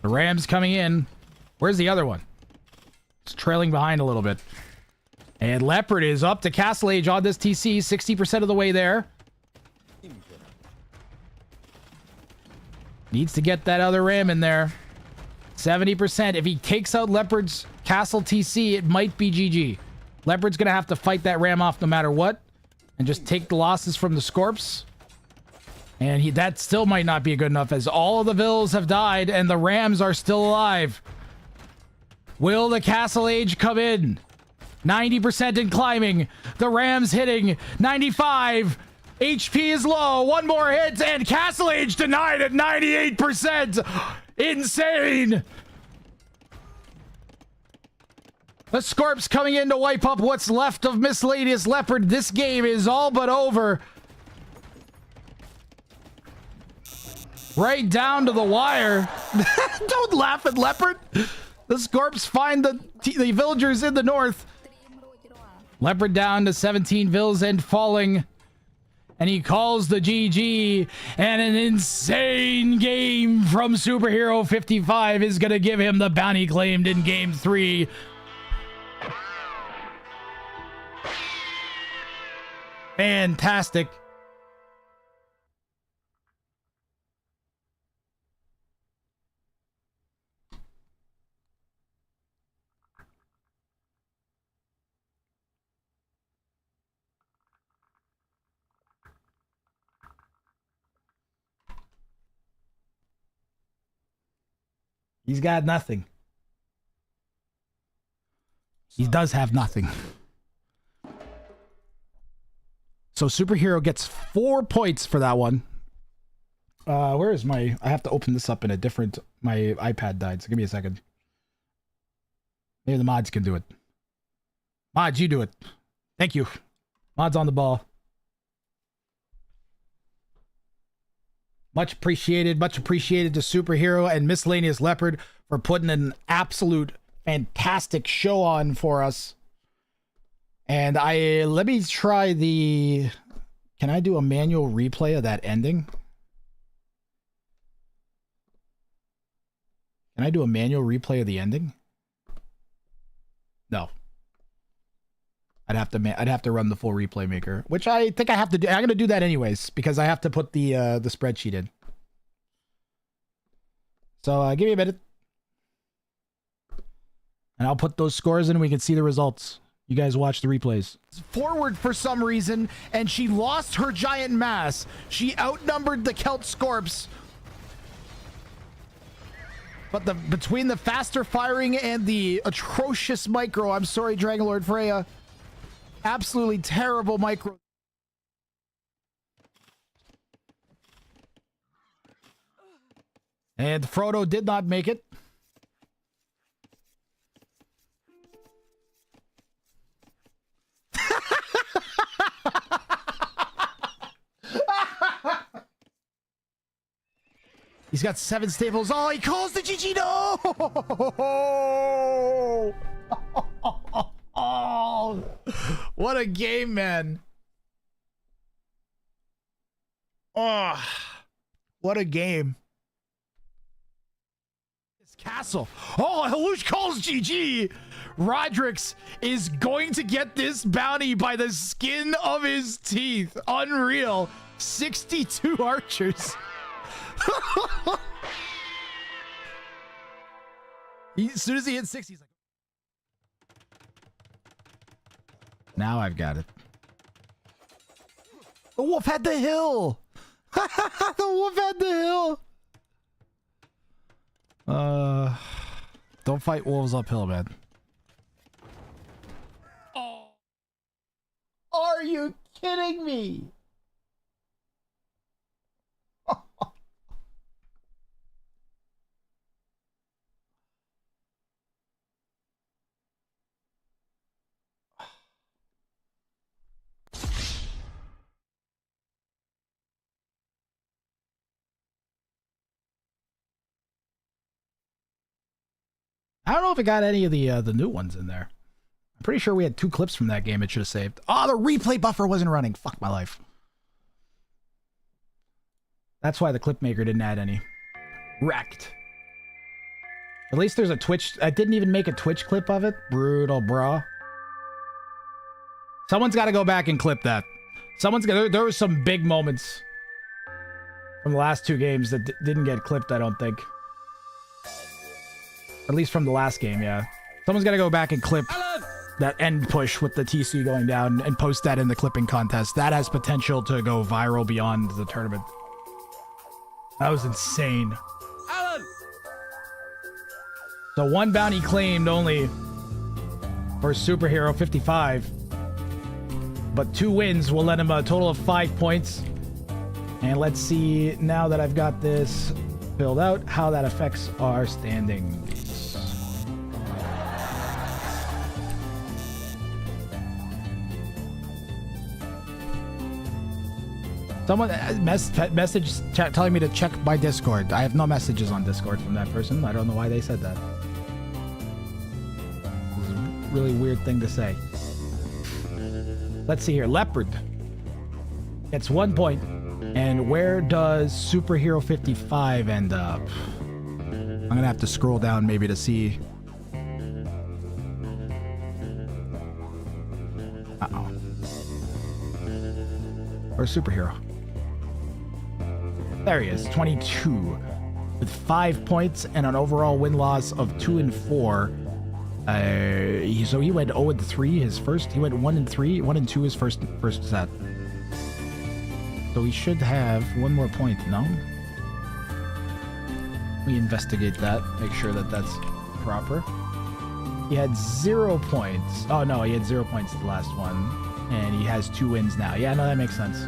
The Ram's coming in. Where's the other one? It's trailing behind a little bit. And Leopard is up to Castle Age on this TC, 60% of the way there. Needs to get that other Ram in there. 70%. If he takes out Leopard's Castle TC, it might be GG. Leopard's going to have to fight that Ram off no matter what. And just take the losses from the Scorps. And that still might not be good enough, as all of the Vills have died and the Rams are still alive. Will the Castle Age come in? 90% in climbing. The Rams hitting 95. HP is low. One more hit and Castle Age denied at 98%. Insane. The Scorps coming in to wipe up what's left of Miscellaneous Leopard. This game is all but over. Right down to the wire. Don't laugh at Leopard. The Scorps find the villagers in the north. Leopard down to 17 Vills and falling. And he calls the GG. And an insane game from Superhero 55 is going to give him the bounty claimed in Game 3. Fantastic. He's got nothing. He does have nothing. So Superhero gets 4 points for that one. Where is my... I have to open this up in a different... My iPad died, so give me a second. Maybe the mods can do it. Mods, you do it. Thank you. Mods on the ball. Much appreciated to Superhero and Miscellaneous Leopard for putting an absolute fantastic show on for us. And let me try the... Can I do a manual replay of that ending? Can I do a manual replay of the ending? No. I'd have to run the full replay maker, which I think I have to do. I'm going to do that anyways because I have to put the spreadsheet in. So give me a minute. And I'll put those scores in and we can see the results. You guys watch the replays. Forward for some reason, and she lost her giant mass. She outnumbered the Celt Scorps. But between the faster firing and the atrocious micro, I'm sorry, Dragonlord Freya. Absolutely terrible micro. And Frodo did not make it. He's got 7 staples. Oh, he calls the GG. No! Oh, what a game, man. Oh, what a game. This castle. Oh, Halush calls GG. Rodrix is going to get this bounty by the skin of his teeth. Unreal. 62 archers. As soon as he hits 60, he's like, now I've got it. The wolf had the hill. The wolf had the hill. Don't fight wolves uphill, man. Oh. Are you kidding me? I don't know if it got any of the new ones in there. I'm pretty sure we had 2 clips from that game it should have saved. Oh, the replay buffer wasn't running. Fuck my life. That's why the clip maker didn't add any. Wrecked. At least there's a Twitch. I didn't even make a Twitch clip of it. Brutal, brah. Someone's got to go back and clip that. Someone's got. There were some big moments from the last 2 games that didn't get clipped, I don't think. At least from the last game, yeah. Someone's got to go back and clip that end push with the TC going down and post that in the clipping contest. That has potential to go viral beyond the tournament. That was insane. Alan! So 1 bounty claimed only for Superhero 55. But 2 wins will let him a total of 5 points. And let's see, now that I've got this filled out, how that affects our standings. Someone message telling me to check my Discord. I have no messages on Discord from that person. I don't know why they said that. This is a really weird thing to say. Let's see here. Leopard gets 1 point. And where does Superhero 55 end up? I'm gonna have to scroll down maybe to see. Uh-oh. Where's Superhero? There he is, 22 with 5 points and an overall win-loss of 2 and 4. So he went 0 and 3 his first. He went 1 and 3, 1 and 2 his first set. So he should have 1 more point. No. We investigate that. Make sure that that's proper. He had 0 points. Oh no, he had 0 points the last one, and he has 2 wins now. Yeah, no, that makes sense.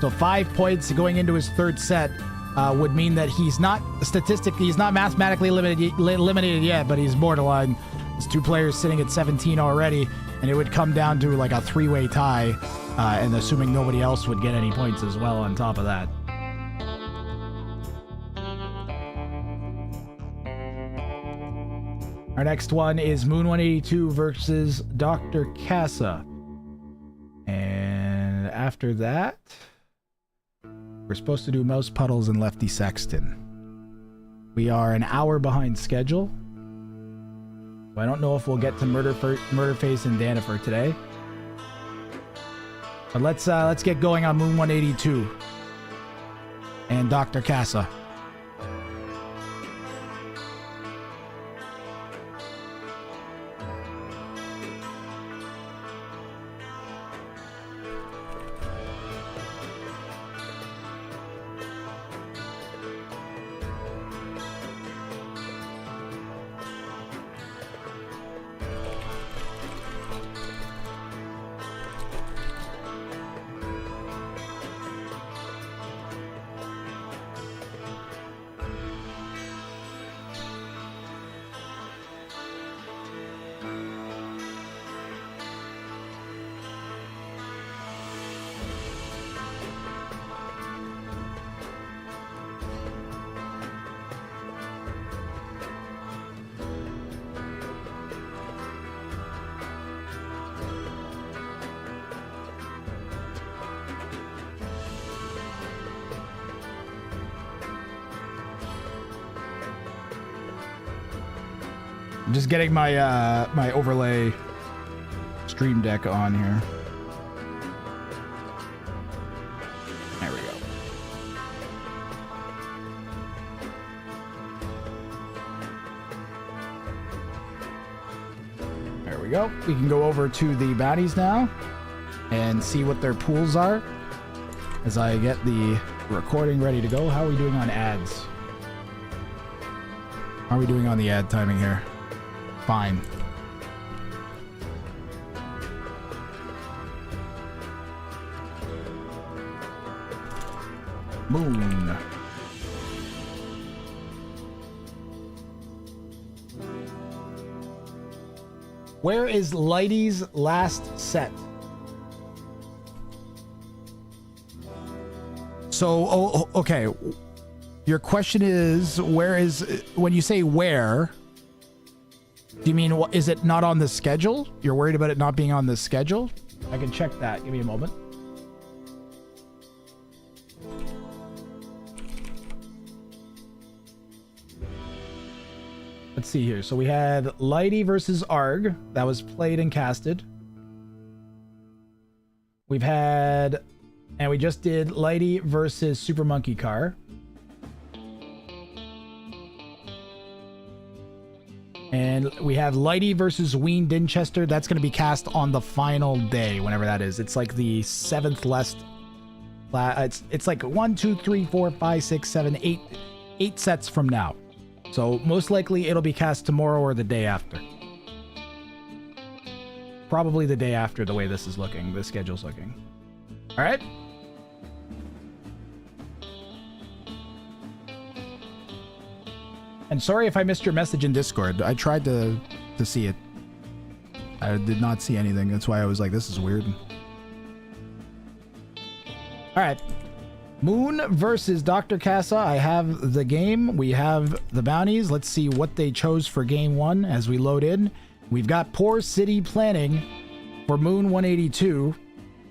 So 5 points going into his 3rd set would mean that he's not mathematically eliminated yet, but he's borderline. There's 2 players sitting at 17 already, and it would come down to like a 3-way tie, and assuming nobody else would get any points as well on top of that. Our next one is Moon 182 versus Dr. Casa. And after that, we're supposed to do Mouse Puddles and Lefty Sexton. We are an hour behind schedule. I don't know if we'll get to Murderface and Danifer today. But let's get going on Moon 182 and Dr. Casa. I'm just getting my my overlay stream deck on here. There we go. There we go. We can go over to the bounties now and see what their pools are as I get the recording ready to go. How are we doing on ads? How are we doing on the ad timing here? Fine. Moon. Where is Lighty's last set? So, okay. Your question is, where is, when you say where, do you mean, is it not on the schedule? You're worried about it not being on the schedule? I can check that. Give me a moment. Let's see here. So we had Lighty versus Arg. That was played and casted. We've had, and we just did Lighty versus Super Monkey Car. And we have Lighty versus Ween Dinchester. That's going to be cast on the final day, whenever that is. It's like the 7th last. It's like 1, 2, 3, 4, 5, 6, 7, 8. 8 sets from now. So most likely it'll be cast tomorrow or the day after. Probably the day after, the way this is looking. The schedule's looking. All right. And sorry if I missed your message in Discord. I tried to see it. I did not see anything. That's why I was like, this is weird. All right. Moon versus Dr. Casa. I have the game. We have the bounties. Let's see what they chose for game 1 as we load in. We've got Poor City Planning for Moon 182.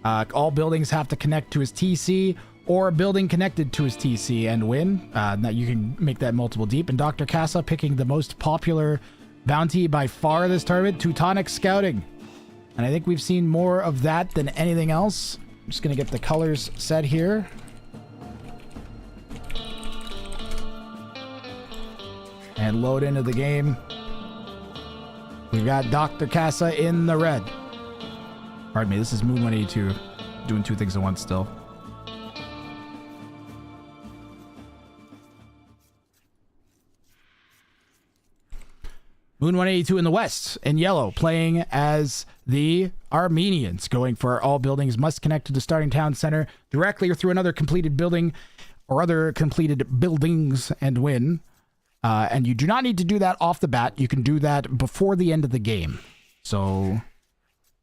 All buildings have to connect to his TC or a building connected to his TC and win. Now you can make that multiple deep. And Dr. Casa picking the most popular bounty by far this tournament, Teutonic Scouting. And I think we've seen more of that than anything else. I'm just going to get the colors set here. And load into the game. We've got Dr. Casa in the red. Pardon me, this is Moon 182. Doing 2 things at once still. Moon 182 in the west, in yellow, playing as the Armenians, going for all buildings must connect to the starting town center directly or through another completed building or other completed buildings and win. And you do not need to do that off the bat. You can do that before the end of the game. So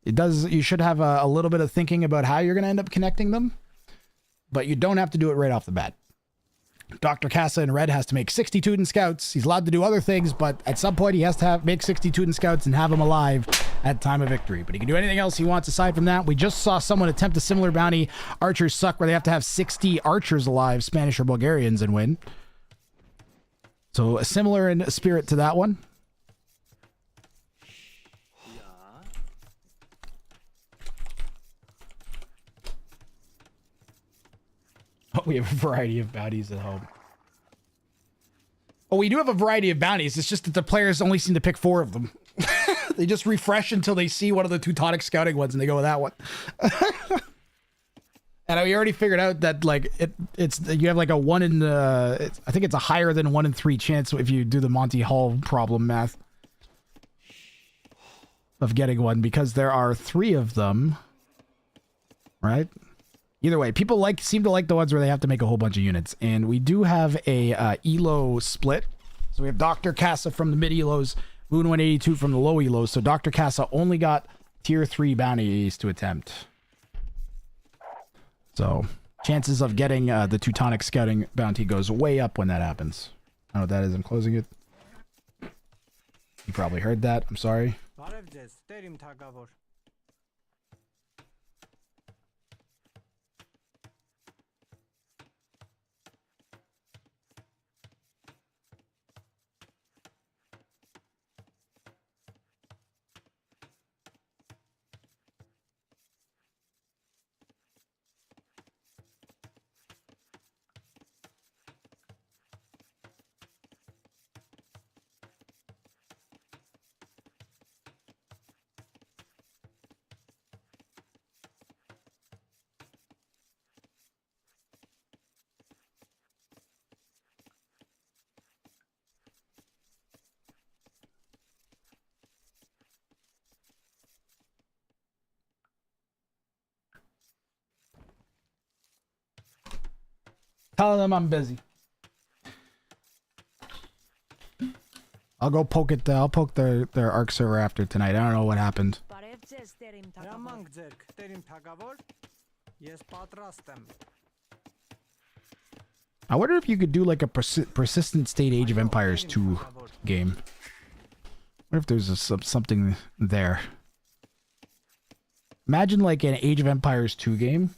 it does. You should have a little bit of thinking about how you're going to end up connecting them, but you don't have to do it right off the bat. Dr. Casa in red has to make 60 Teuton Scouts. He's allowed to do other things, but at some point he has to make 60 Teuton Scouts and have them alive at time of victory. But he can do anything else he wants aside from that. We just saw someone attempt a similar bounty, Archers Suck, where they have to have 60 archers alive, Spanish or Bulgarians, and win. So a similar in spirit to that one. Oh, we have a variety of bounties at home. Oh, we do have a variety of bounties. It's just that the players only seem to pick 4 of them. They just refresh until they see one of the Teutonic Scouting ones and they go with that one. And we already figured out that like it's you have like a 1 in I think it's a higher than 1 in 3 chance if you do the Monty Hall problem math of getting one, because there are 3 of them, right? Either way, people seem to like the ones where they have to make a whole bunch of units, and we do have a Elo split. So we have Dr. Casa from the mid Elos, Moon 182 from the low Elos. So Dr. Casa only got tier 3 bounties to attempt. So chances of getting the Teutonic Scouting bounty goes way up when that happens. I don't know what that is. I'm closing it. You probably heard that. I'm sorry. Tell them I'm busy. I'll go poke it. I'll poke their Arc server after tonight. I don't know what happened. I wonder if you could do like a persistent state Age of Empires 2 game. I wonder if there's something there. Imagine like an Age of Empires 2 game.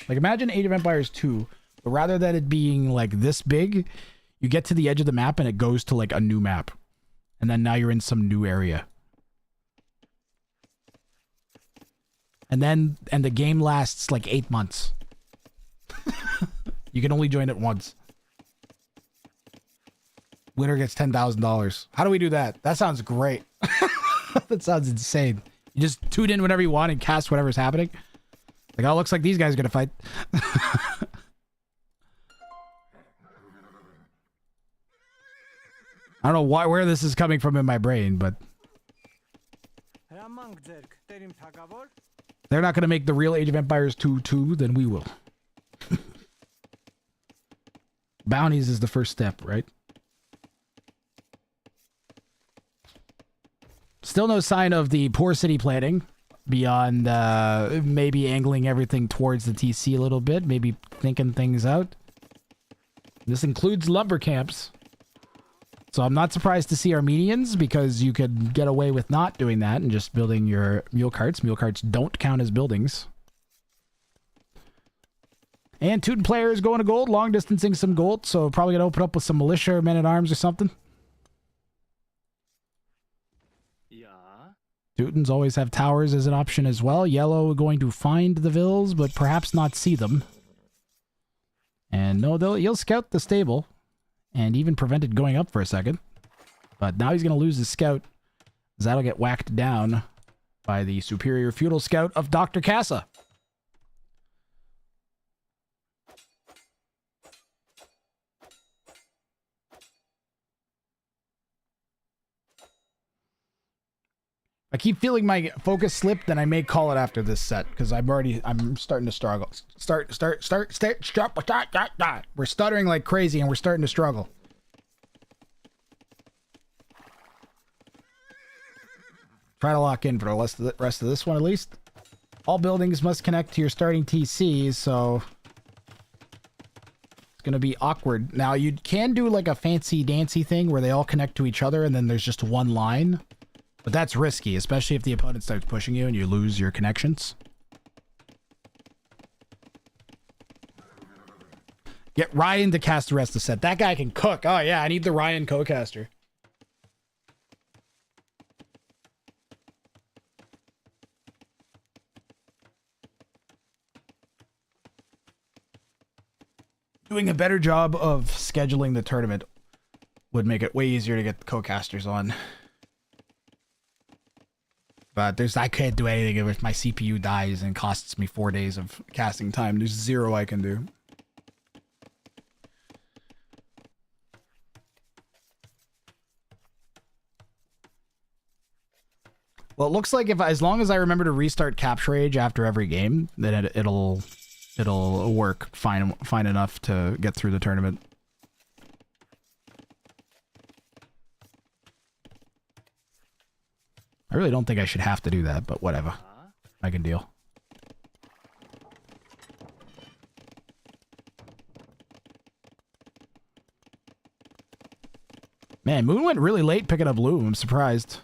Like imagine Age of Empires 2, but rather than it being like this big, you get to the edge of the map and it goes to like a new map. And then now you're in some new area. And the game lasts like 8 months. You can only join it once. Winner gets $10,000. How do we do that? That sounds great. That sounds insane. You just tune in whenever you want and cast whatever's happening. Like, oh, looks like these guys are gonna fight. I don't know where this is coming from in my brain, but they're not gonna make the real Age of Empires 2, then we will. Bounties is the first step, right? Still no sign of the poor city planning beyond maybe angling everything towards the TC a little bit, maybe thinking things out. This includes lumber camps. So I'm not surprised to see Armenians, because you could get away with not doing that and just building your mule carts. Mule carts don't count as buildings. And Teuton player is going to gold, long distancing some gold, so probably gonna open up with some militia or men-at-arms or something. Teutons always have towers as an option as well. Yellow going to find the vills, but perhaps not see them. And no, he'll scout the stable, and even prevent it going up for a second. But now he's going to lose his scout, as that'll get whacked down by the superior feudal scout of Dr. Casa. I keep feeling my focus slip, then I may call it after this set, because I'm starting to struggle. We're stuttering like crazy and we're starting to struggle. Try to lock in for the rest of this one at least. All buildings must connect to your starting TC, so it's going to be awkward. Now you can do like a fancy dancy thing where they all connect to each other and then there's just one line. But that's risky, especially if the opponent starts pushing you and you lose your connections. Get Ryan to cast the rest of the set. That guy can cook. Oh yeah, I need the Ryan co-caster. Doing a better job of scheduling the tournament would make it way easier to get the co-casters on. But I can't do anything if my CPU dies and costs me 4 days of casting time. There's zero I can do. Well, it looks like as long as I remember to restart Capture Age after every game, then it'll work fine enough to get through the tournament. I really don't think I should have to do that, but whatever. I can deal. Man, Moon went really late picking up Loom. I'm surprised.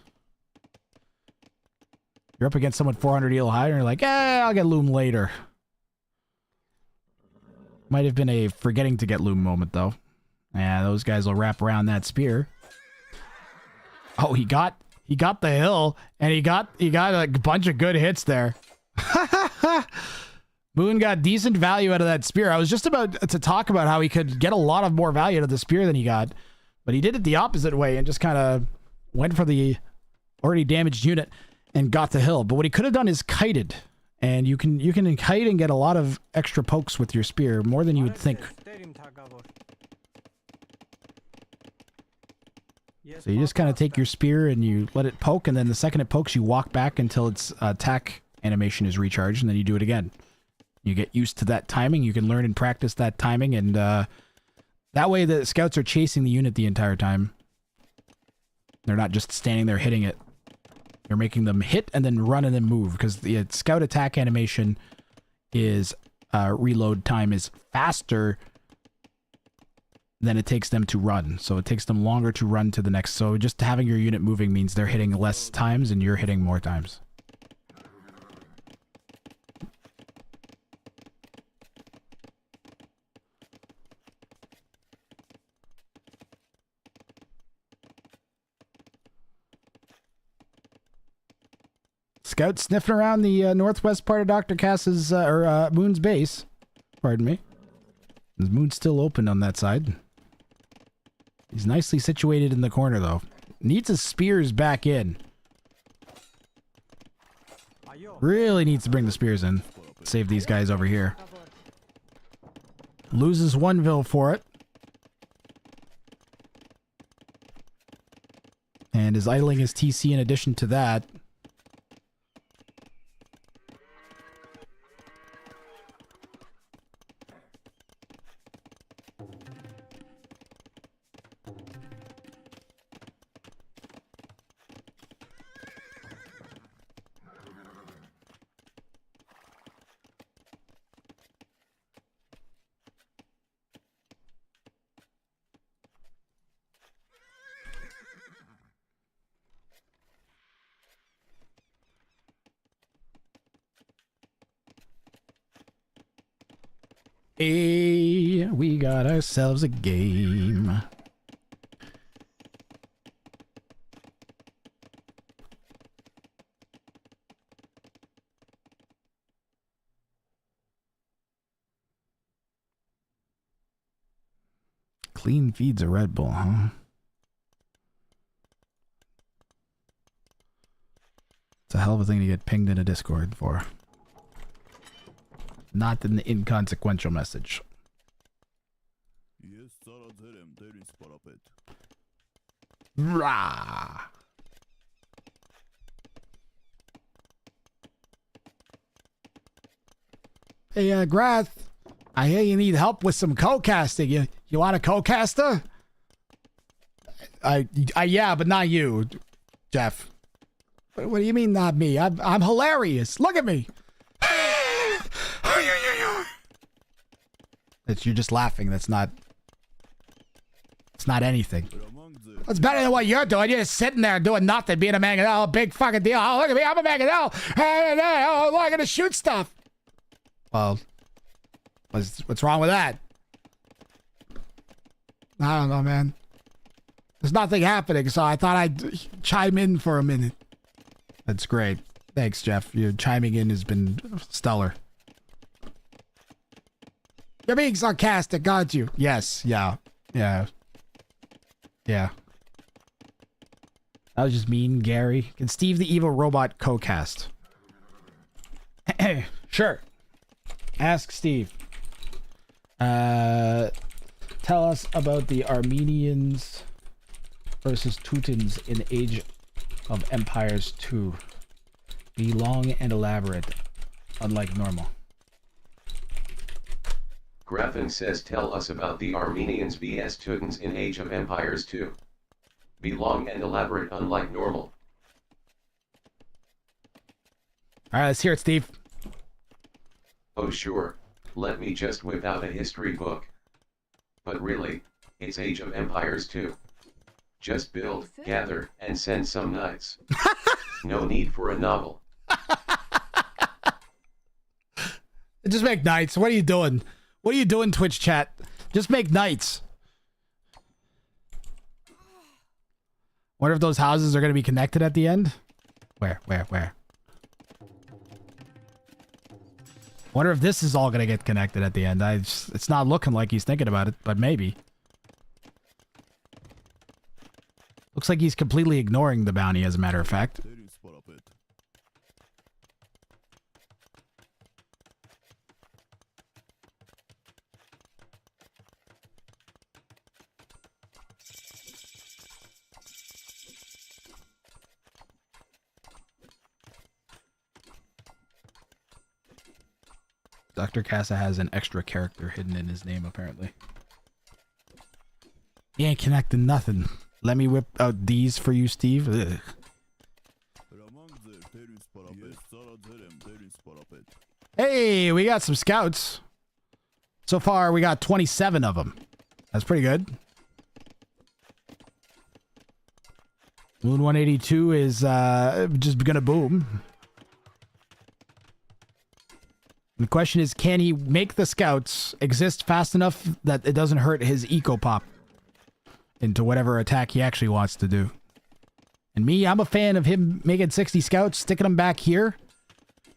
You're up against someone 400 eel high and you're like, I'll get Loom later. Might have been a forgetting to get Loom moment, though. Yeah, those guys will wrap around that spear. Oh, he got the hill, and he got a bunch of good hits there. Moon got decent value out of that spear. I was just about to talk about how he could get a lot of more value out of the spear than he got, but he did it the opposite way and just kind of went for the already damaged unit and got the hill. But what he could have done is kited, and you can kite and get a lot of extra pokes with your spear, more than you would think. So you just kind of take your spear and you let it poke, and then the second it pokes, you walk back until its attack animation is recharged, and then you do it again. You get used to that timing. You can learn and practice that timing, and That way the scouts are chasing the unit the entire time. They're not just standing there hitting it. You're making them hit and then run and then move, because the scout attack animation is reload time is faster than it takes them to run. So it takes them longer to run to the next. So just having your unit moving means they're hitting less times and you're hitting more times. Scout sniffing around the northwest part of Dr. Cass's, Moon's base. Pardon me. The Moon's still open on that side. He's nicely situated in the corner, though. Needs his spears back in. Really needs to bring the spears in. Save these guys over here. Loses one Ville for it. And is idling his TC in addition to that. Hey, we got ourselves a game. Clean feeds a Red Bull, huh? It's a hell of a thing to get pinged in a Discord for. Not an inconsequential message. Rah! Hey, Grath, I hear you need help with some co-casting. You want a co-caster? Yeah, but not you, Jeff. What do you mean, not me? I'm hilarious. Look at me. You're just laughing. It's not anything. It's better than what you're doing. You're just sitting there doing nothing, being a mangonel. Big fucking deal. Oh, look at me. I'm a mangonel. Oh, look, I'm gonna shoot stuff. Well, what's wrong with that? I don't know, man. There's nothing happening, so I thought I'd chime in for a minute. That's great. Thanks, Jeff. Your chiming in has been stellar. You're being sarcastic, aren't you? Yes, yeah. That was just mean, Gary. Can Steve the Evil Robot co-cast? Sure. Ask Steve. Tell us about the Armenians versus Teutons in Age of Empires 2. Be long and elaborate, unlike normal. Graffin says tell us about the Armenians vs Teutons in Age of Empires 2. Be long and elaborate unlike normal. Alright, let's hear it, Steve. Oh sure, let me just whip out a history book. But really, it's Age of Empires 2. Just build, gather, and send some knights. No need for a novel. Just make knights. What are you doing? What are you doing, Twitch chat? Just make knights. Wonder if those houses are going to be connected at the end? Where? Wonder if this is all going to get connected at the end. It's not looking like he's thinking about it, but maybe. Looks like he's completely ignoring the bounty, as a matter of fact. Dr. Casa has an extra character hidden in his name, apparently. connecting nothing. Let me whip out these for you, Steve. Ugh. Hey, we got some scouts. So far, we got 27 of them. That's pretty good. Moon 182 is just gonna boom. And the question is, can he make the scouts exist fast enough that it doesn't hurt his eco pop into whatever attack he actually wants to do? And me, I'm a fan of him making 60 scouts, sticking them back here,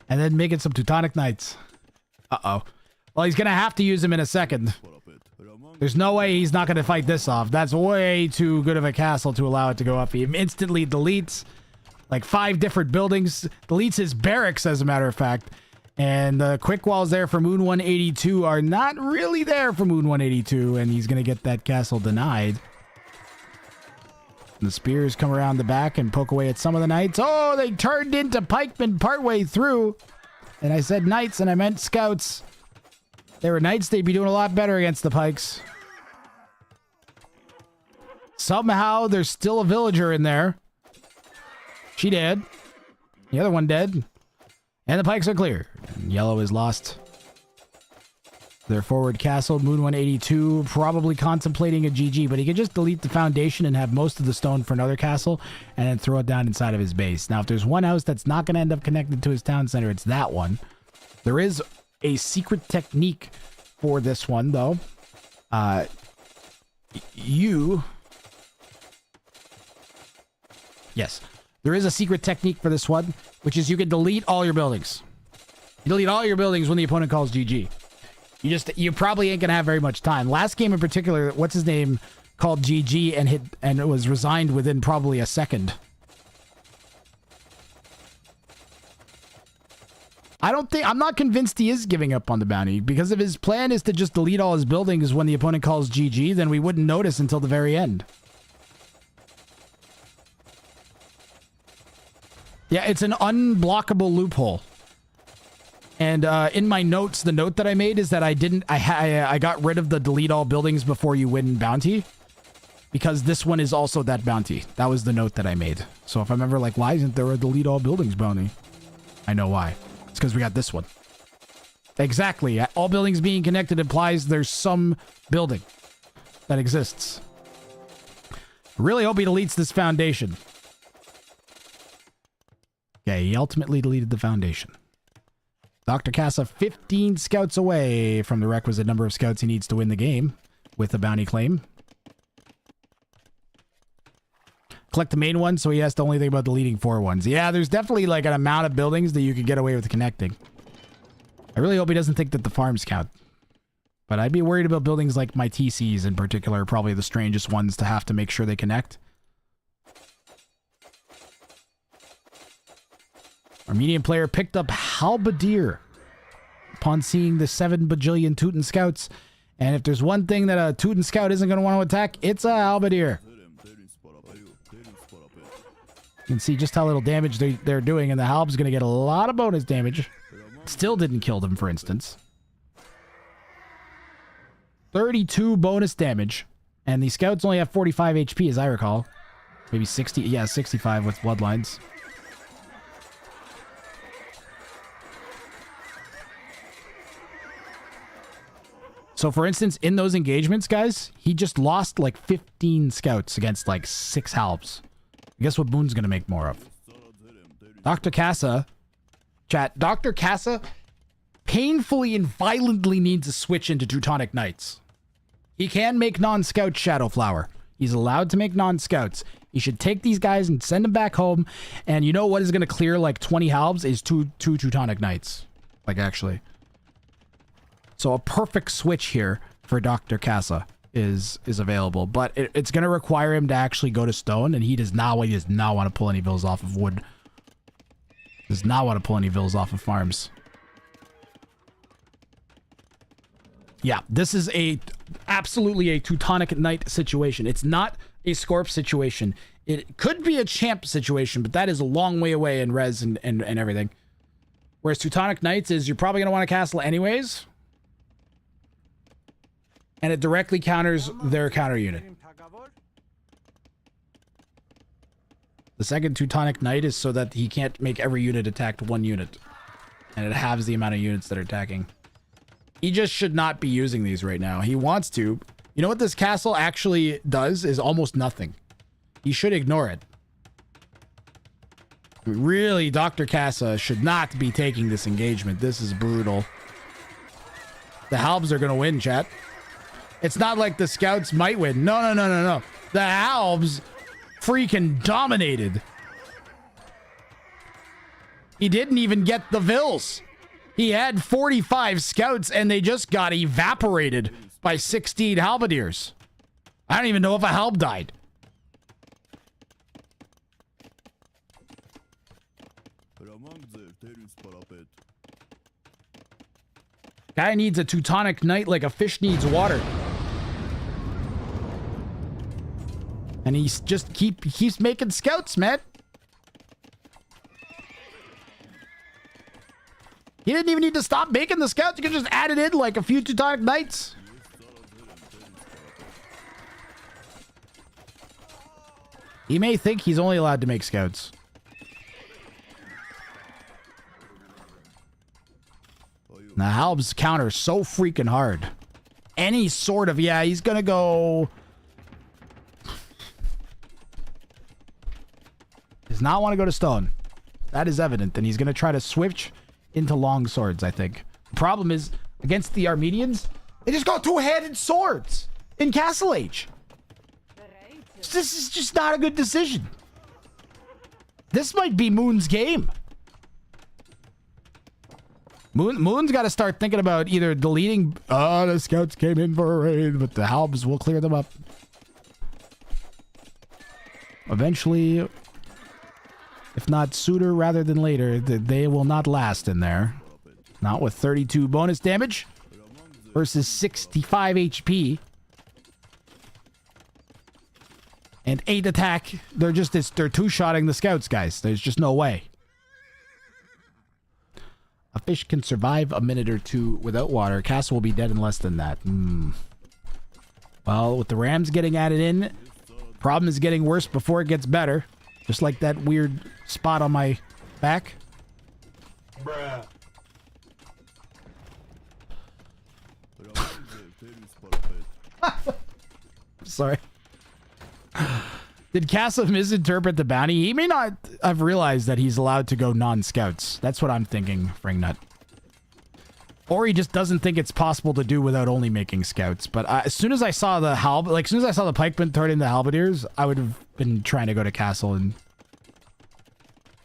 and then making some Teutonic Knights. Uh-oh. Well, he's gonna have to use them in a second. There's no way he's not gonna fight this off. That's way too good of a castle to allow it to go up. He instantly deletes like 5 different buildings, deletes his barracks, as a matter of fact. And the quick walls there for Moon 182 are not really there for Moon 182, and he's gonna get that castle denied. And the spears come around the back and poke away at some of the knights. Oh, they turned into pikemen partway through. And I said knights, and I meant scouts. They were knights, they'd be doing a lot better against the pikes. Somehow, there's still a villager in there. She dead. The other one dead. And the pikes are clear. And yellow is lost. Their forward castle, Moon 182, probably contemplating a GG, but he could just delete the foundation and have most of the stone for another castle and then throw it down inside of his base. Now, if there's one house that's not going to end up connected to his town center, it's that one. There is a secret technique for this one, though. Yes, there is a secret technique for this one, which is you can delete all your buildings. You delete all your buildings when the opponent calls GG. You probably ain't gonna have very much time. Last game in particular, what's his name called GG and it was resigned within probably a second. I'm not convinced he is giving up on the bounty, because if his plan is to just delete all his buildings when the opponent calls GG, then we wouldn't notice until the very end. Yeah, it's an unblockable loophole. And in my notes, the note that I made is that I got rid of the delete all buildings before you win bounty, because this one is also that bounty. That was the note that I made. So if I'm ever like, why isn't there a delete all buildings bounty? I know why. It's because we got this one. Exactly. All buildings being connected implies there's some building that exists. I really hope he deletes this foundation. Yeah, he ultimately deleted the foundation. Dr. Casa 15 scouts away from the requisite number of scouts he needs to win the game with a bounty claim. Collect the main one, so he has to only think about deleting 4 ones. Yeah, there's definitely like an amount of buildings that you could get away with connecting. I really hope he doesn't think that the farms count. But I'd be worried about buildings like my TCs in particular, probably the strangest ones to have to make sure they connect. Armenian player picked up Halberdier upon seeing the 7 bajillion Teuton scouts. And if there's one thing that a Teuton scout isn't going to want to attack, it's a Halberdier. You can see just how little damage they're doing, and the Halb's going to get a lot of bonus damage. Still didn't kill them, for instance. 32 bonus damage. And the scouts only have 45 HP, as I recall. Maybe 60. Yeah, 65 with bloodlines. So, for instance, in those engagements, guys, he just lost like 15 scouts against like 6 halbs. Guess what Boon's going to make more of? Dr. Casa, chat, Dr. Casa painfully and violently needs to switch into Teutonic Knights. He can make non-scout Shadowflower. He's allowed to make non-scouts. He should take these guys and send them back home. And you know what is going to clear like 20 halbs is two Teutonic Knights. Like, actually. So a perfect switch here for Dr. Casa is available, but it's going to require him to actually go to stone, and he does not want to pull any villas off of wood. Does not want to pull any villas off of farms. Yeah, this is absolutely a Teutonic Knight situation. It's not a Scorp situation. It could be a champ situation, but that is a long way away in res and everything. Whereas Teutonic Knights is you're probably going to want a castle anyways. And it directly counters their counter unit. The second Teutonic Knight is so that he can't make every unit attack one unit. And it halves the amount of units that are attacking. He just should not be using these right now. He wants to. You know what this castle actually does is almost nothing. He should ignore it. Really, Dr. Casa should not be taking this engagement. This is brutal. The Halbs are going to win, chat. It's not like the Scouts might win. No. The Halbs freaking dominated. He didn't even get the Vills. He had 45 Scouts and they just got evaporated by 16 Halberdiers. I don't even know if a Halb died. Guy needs a Teutonic Knight like a fish needs water. And he's just keeps making Scouts, man. He didn't even need to stop making the Scouts. You could just add it in like a few Teutonic Knights. He may think he's only allowed to make Scouts. The Halbs counter so freaking hard. Any sort of, yeah, he's gonna go. Does not want to go to stone. That is evident. And he's gonna try to switch into long swords, I think. The problem is, against the Armenians, they just got two-handed swords in Castle Age. This is just not a good decision. This might be Moon's game. Moon's got to start thinking about either deleting... Oh, the Scouts came in for a raid, but the Halbs will clear them up. Eventually, if not sooner rather than later, they will not last in there. Not with 32 bonus damage versus 65 HP. And 8 attack. They're two-shotting the Scouts, guys. There's just no way. A fish can survive a minute or two without water. Castle will be dead in less than that. Well, with the Rams getting added in, problem is getting worse before it gets better. Just like that weird spot on my back. Bruh. Sorry. Did Casa misinterpret the bounty? He may not have realized that he's allowed to go non-Scouts. That's what I'm thinking, Fringnut. Or he just doesn't think it's possible to do without only making Scouts. But as soon as I saw the as soon as I saw the pikemen turn into Halberdiers, I would have been trying to go to Castle and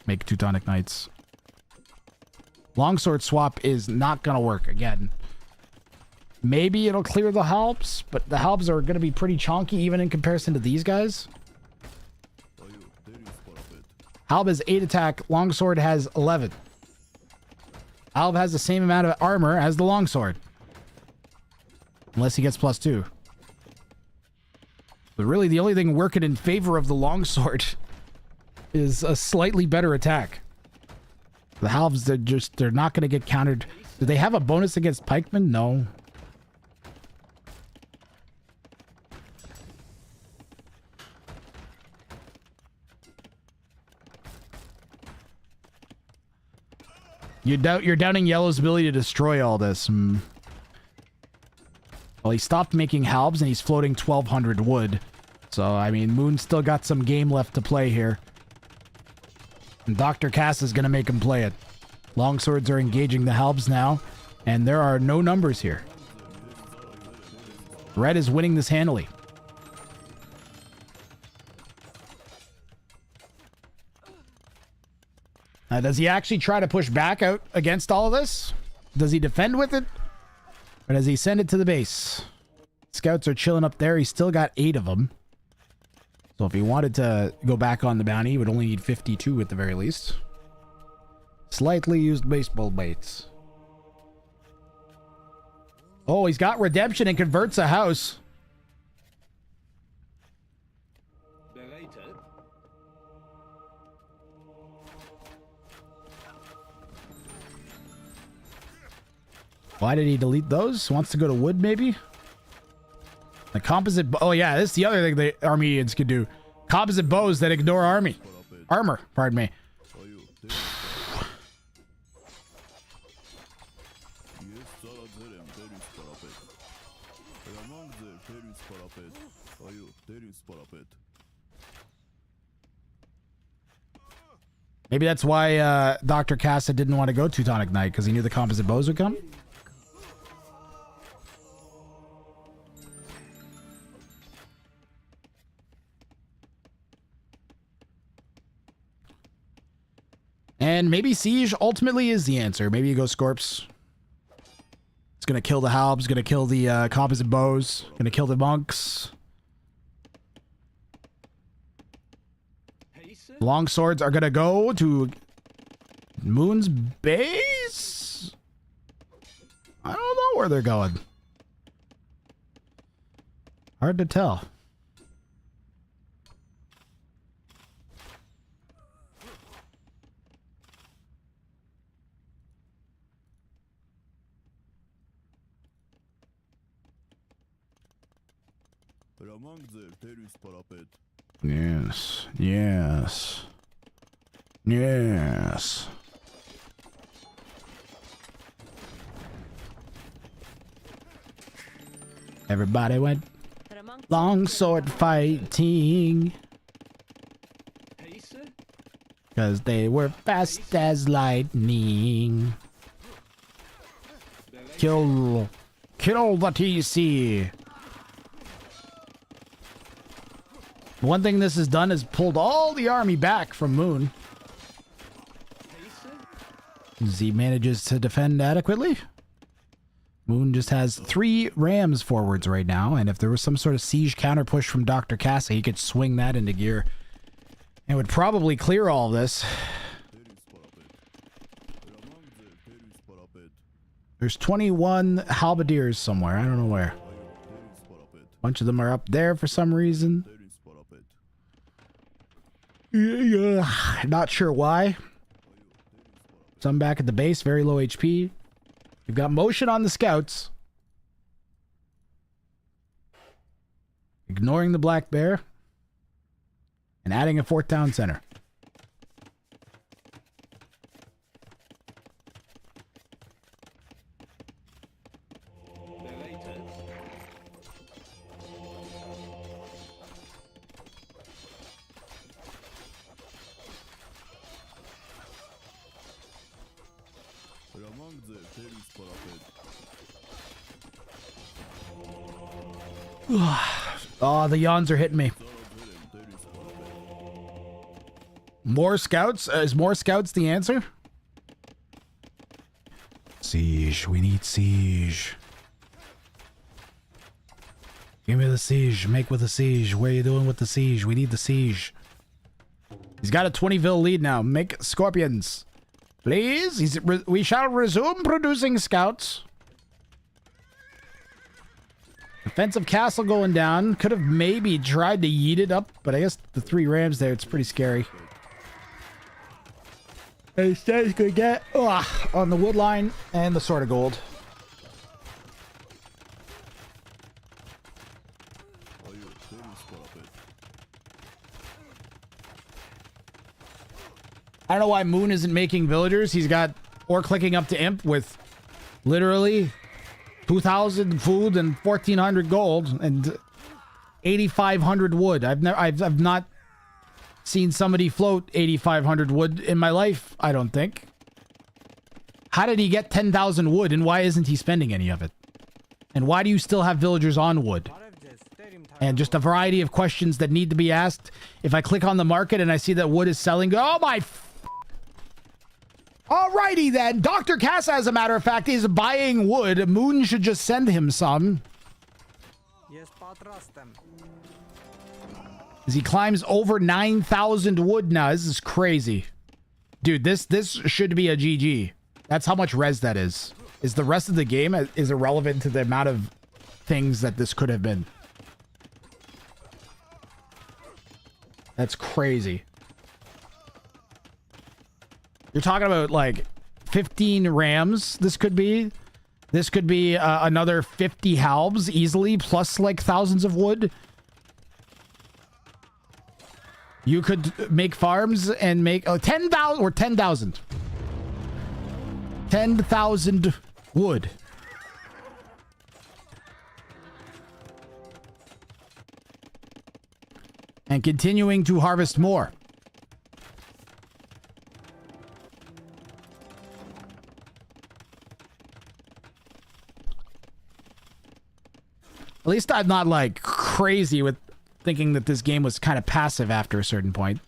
make Teutonic Knights. Longsword swap is not gonna work again. Maybe it'll clear the Halbs, but the Halbs are gonna be pretty chonky even in comparison to these guys. Halb has 8 attack, longsword has 11. Halb has the same amount of armor as the longsword. Unless he gets +2. But really the only thing working in favor of the longsword is a slightly better attack. The Halbs, they're not going to get countered. Do they have a bonus against pikemen? No. You're doubting Yellow's ability to destroy all this. Well, he stopped making Halbs and he's floating 1,200 wood. So, I mean, Moon's still got some game left to play here. And Dr. Cass is going to make him play it. Longswords are engaging the Halbs now. And there are no numbers here. Red is winning this handily. Now, does he actually try to push back out against all of this? Does he defend with it? Or does he send it to the base? Scouts are chilling up there. He's still got 8 of them. So if he wanted to go back on the bounty, he would only need 52 at the very least. Slightly used baseball baits. Oh, he's got redemption and converts a house. Why did he delete those? Wants to go to wood, maybe? The composite... Oh, yeah, this is the other thing the Armenians could do. Composite bows that ignore army. Armor, pardon me. Maybe that's why Dr. Casa didn't want to go Teutonic Knight, because he knew the composite bows would come. And maybe Siege ultimately is the answer. Maybe you go Scorps. It's going to kill the Halbs, going to kill the composite bows, going to kill the monks. Long swords are going to go to Moon's base? I don't know where they're going. Hard to tell. Yes, yes, yes. Everybody went longsword fighting because they were fast as lightning. Kill the TC. One thing this has done is pulled all the army back from Moon. Z manages to defend adequately. Moon just has 3 rams forwards right now, and if there was some sort of siege counter push from Dr. Casa, he could swing that into gear. And would probably clear all of this. There's 21 halberdiers somewhere. I don't know where. A bunch of them are up there for some reason. Yeah, not sure why. Some back at the base, very low HP. You've got motion on the scouts. Ignoring the black bear. And adding a 4th town center. Oh, the yawns are hitting me. More scouts? Is more scouts the answer? Siege. We need siege. Give me the siege. Make with the siege. What are you doing with the siege? We need the siege. He's got a 20-ville lead now. Make scorpions. Please? We shall resume producing scouts. Defensive castle going down. Could have maybe tried to yeet it up, but I guess the 3 rams there, it's pretty scary. And instead he's going to get on the wood line and the sword of gold. I don't know why Moon isn't making villagers. He's got or clicking up to imp with literally 2,000 food and 1,400 gold and 8,500 wood. I've not seen somebody float 8,500 wood in my life, I don't think. How did he get 10,000 wood, and why isn't he spending any of it? And why do you still have villagers on wood? And just a variety of questions that need to be asked. If I click on the market and I see that wood is selling, oh my... Alrighty then. Dr. Casa, as a matter of fact, is buying wood. Moon should just send him some. As he climbs over 9,000 wood now. This is crazy. Dude, this should be a GG. That's how much res that is. Is the rest of the game is irrelevant to the amount of things that this could have been. That's crazy. You're talking about like 15 rams. This could be another 50 halbs easily, plus like thousands of wood. You could make farms and make 10,000 or 10,000. 10,000 wood. And continuing to harvest more. At least I'm not like crazy with thinking that this game was kind of passive after a certain point.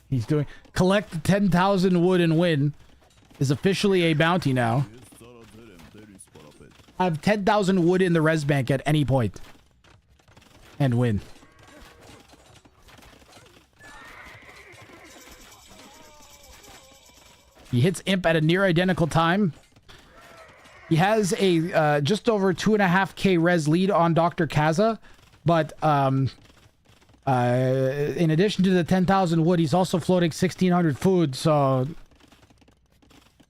He's doing collect 10,000 wood and win is officially a bounty now. I have 10,000 wood in the res bank at any point and win. He hits Imp at a near identical time. He has a just over 2.5k res lead on Dr. Kaza, but in addition to the 10,000 wood, he's also floating 1,600 food, so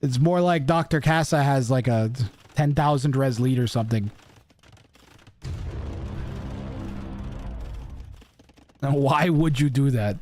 it's more like Dr. Kaza has like a 10,000 res lead or something. Now, why would you do that?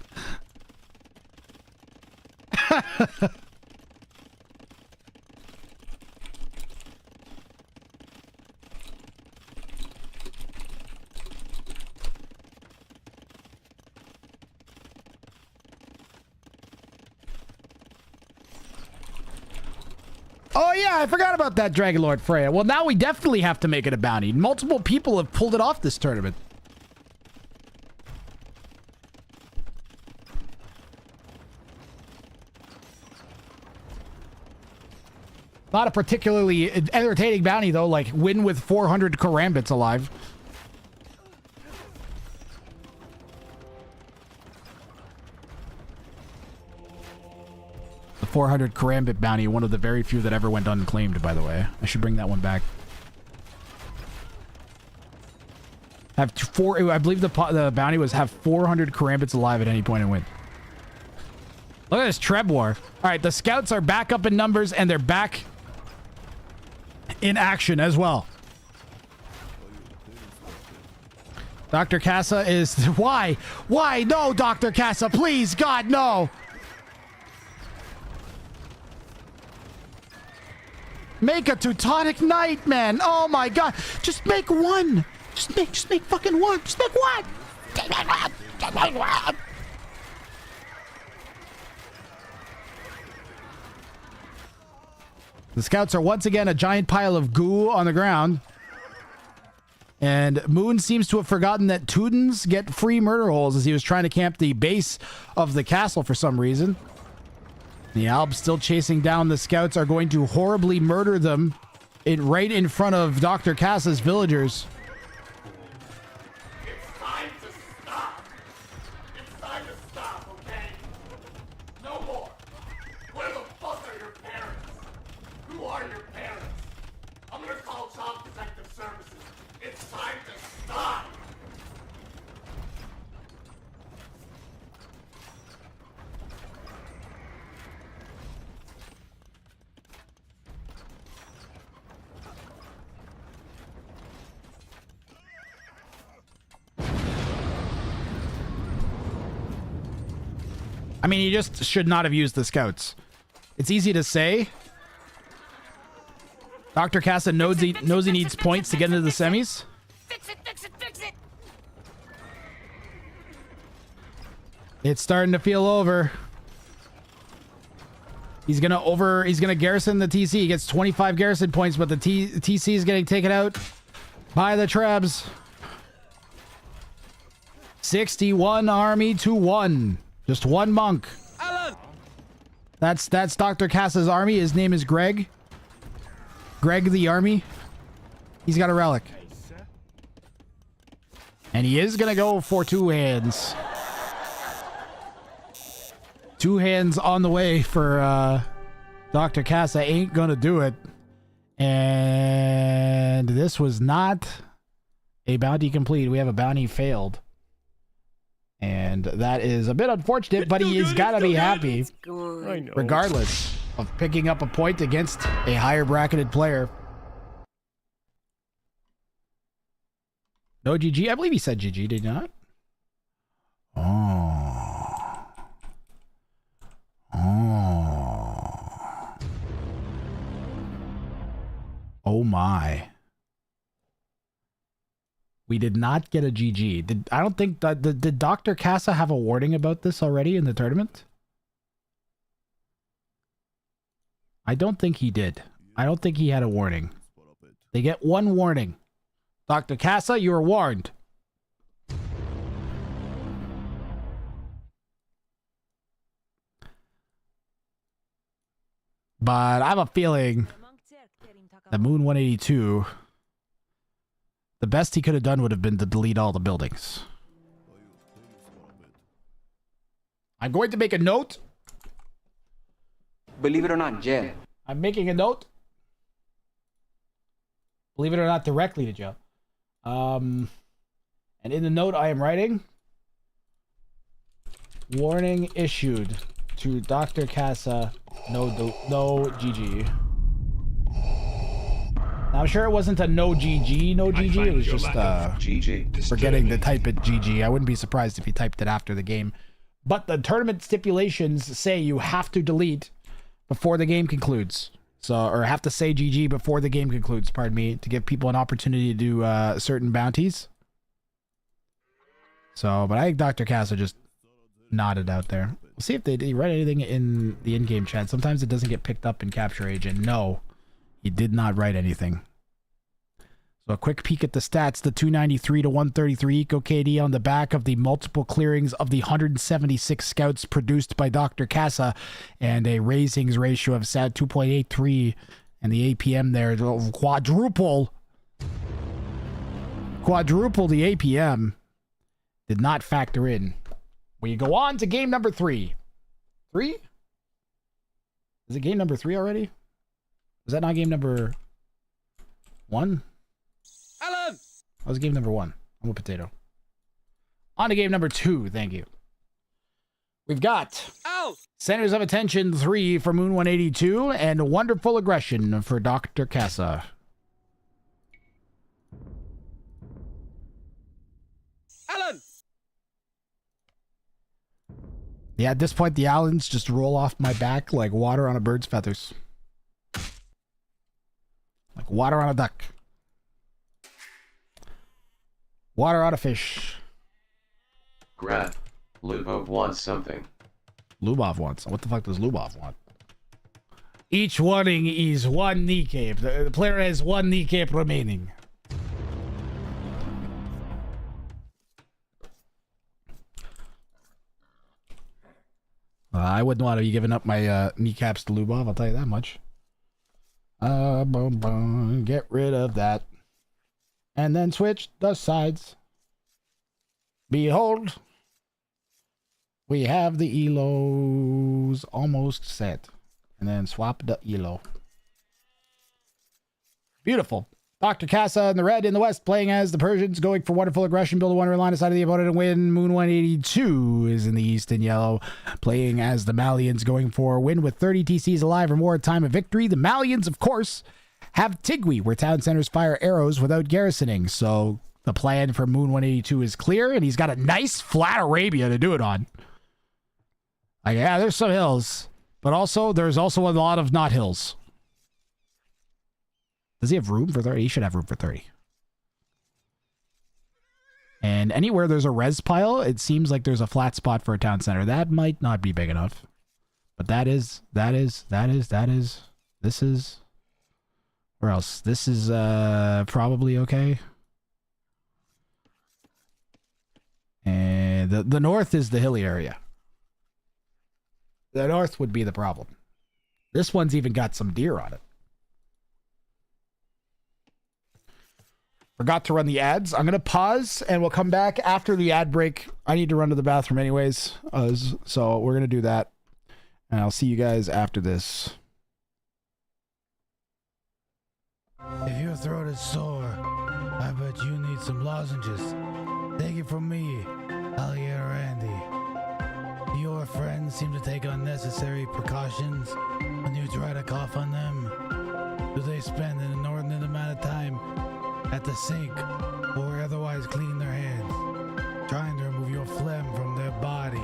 Oh yeah, I forgot about that, Dragon Lord Freya. Well, now we definitely have to make it a bounty. Multiple people have pulled it off this tournament. Not a particularly entertaining bounty, though, like win with 400 karambits alive. The 400 karambit bounty, one of the very few that ever went unclaimed, by the way. I should bring that one back. Have I believe the bounty was have 400 karambits alive at any point and win. Look at this Treb war. All right, the scouts are back up in numbers and they're back in action as well. Dr. Kaza is... Why? Why? No, Dr. Kaza, please, God, no. Make a Teutonic Knight, man. Oh my God. Just make one. Just make fucking one. Just make one. Just make one. Just make one. The scouts are once again a giant pile of goo on the ground. And Moon seems to have forgotten that Tudens get free murder holes as he was trying to camp the base of the castle for some reason. The Alps, still chasing down the scouts, are going to horribly murder them right in front of Dr. Kaza's villagers. It's time to stop. It's time to stop, okay? No more. Where the fuck are your parents? Who are your parents? I'm gonna call Child Protective Services. It's time to stop. I mean, he just should not have used the scouts. It's easy to say. Dr. Kaza knows he needs points to get into the semis. Fix it, fix it, fix it! It's starting to feel over. He's gonna garrison the TC. He gets 25 garrison points, but the TC is getting taken out by the Trebs. 61 army to 1. Just one monk. Alan! That's Dr. Kaza's army. His name is Greg. Greg the army. He's got a relic. And he is gonna go for 2 hands. 2 hands on the way for Dr. Kaza. Ain't gonna do it. And this was not a bounty complete. We have a bounty failed. And that is a bit unfortunate, but he has got to be happy regardless of picking up a point against a higher bracketed player. No GG? I believe he said GG, did he not? Oh. Oh. Oh my. We did not get a GG. I don't think that did Dr. Casa have a warning about this already in the tournament? I don't think he did. I don't think he had a warning. They get one warning. Dr. Casa, you are warned. But I have a feeling that Moon 182, the best he could have done would have been to delete all the buildings. I'm going to make a note. Believe it or not, jail. I'm making a note. Believe it or not, directly to jail. And in the note I am writing, warning issued to Dr. Casa, no GG. Now, I'm sure it wasn't a no GG, it was just GG. forgetting to type it GG. I wouldn't be surprised if he typed it after the game. But the tournament stipulations say you have to delete before the game concludes. So, or have to say GG before the game concludes, pardon me, to give people an opportunity to do certain bounties. So, but I think Dr. Casa just nodded out there. We'll see if they write anything in the in-game chat. Sometimes it doesn't get picked up in Capture Agent. No, he did not write anything. So a quick peek at the stats. The 293 to 133 Eco KD on the back of the multiple clearings of the 176 scouts produced by Dr. Casa, and a raisings ratio of 2.83, and the APM there, quadruple the APM, did not factor in. We go on to game number 3. 3? Is it game number 3 already? Is that not game number 1? Alan! That was game number 1. I'm a potato. On to game number 2, thank you. We've got Centers of Attention 3 for Moon 182 and Wonderful Aggression for Dr. Casa. Alan! Yeah, at this point, the Allens just roll off my back like water on a bird's feathers. Like water on a duck. Water on a fish. Grab. Lubov wants something. Lubov wants. What the fuck does Lubov want? Each warning is one kneecap. The player has one kneecap remaining. I wouldn't want to be giving up my kneecaps to Lubov, I'll tell you that much. Boom, boom. Get rid of that. And then switch the sides. Behold, we have the elos almost set. And then swap the elo. Beautiful. Dr. Casa in the red, in the west, playing as the Persians, going for Wonderful Aggression, build a wonder line aside of the opponent and win. Moon 182 is in the east in yellow, playing as the Malians, going for a win with 30 TCs alive or more at time of victory. The Malians, of course, have Tigui, where town centers fire arrows without garrisoning. So the plan for Moon 182 is clear, and he's got a nice flat Arabia to do it on. Like, yeah, there's some hills, but also there's also a lot of not hills. Does he have room for 30? He should have room for 30. And anywhere there's a res pile, it seems like there's a flat spot for a town center. That might not be big enough. But this is... Where else? This is probably okay. And the north is the hilly area. The north would be the problem. This one's even got some deer on it. Forgot to run the ads. I'm going to pause and we'll come back after the ad break. I need to run to the bathroom anyways. So we're going to do that. And I'll see you guys after this. If your throat is sore, I bet you need some lozenges. Take it from me, Alligator Randy. Your friends seem to take unnecessary precautions when you try to cough on them. Do they spend an inordinate amount of time at the sink or otherwise cleaning their hands, trying to remove your phlegm from their body.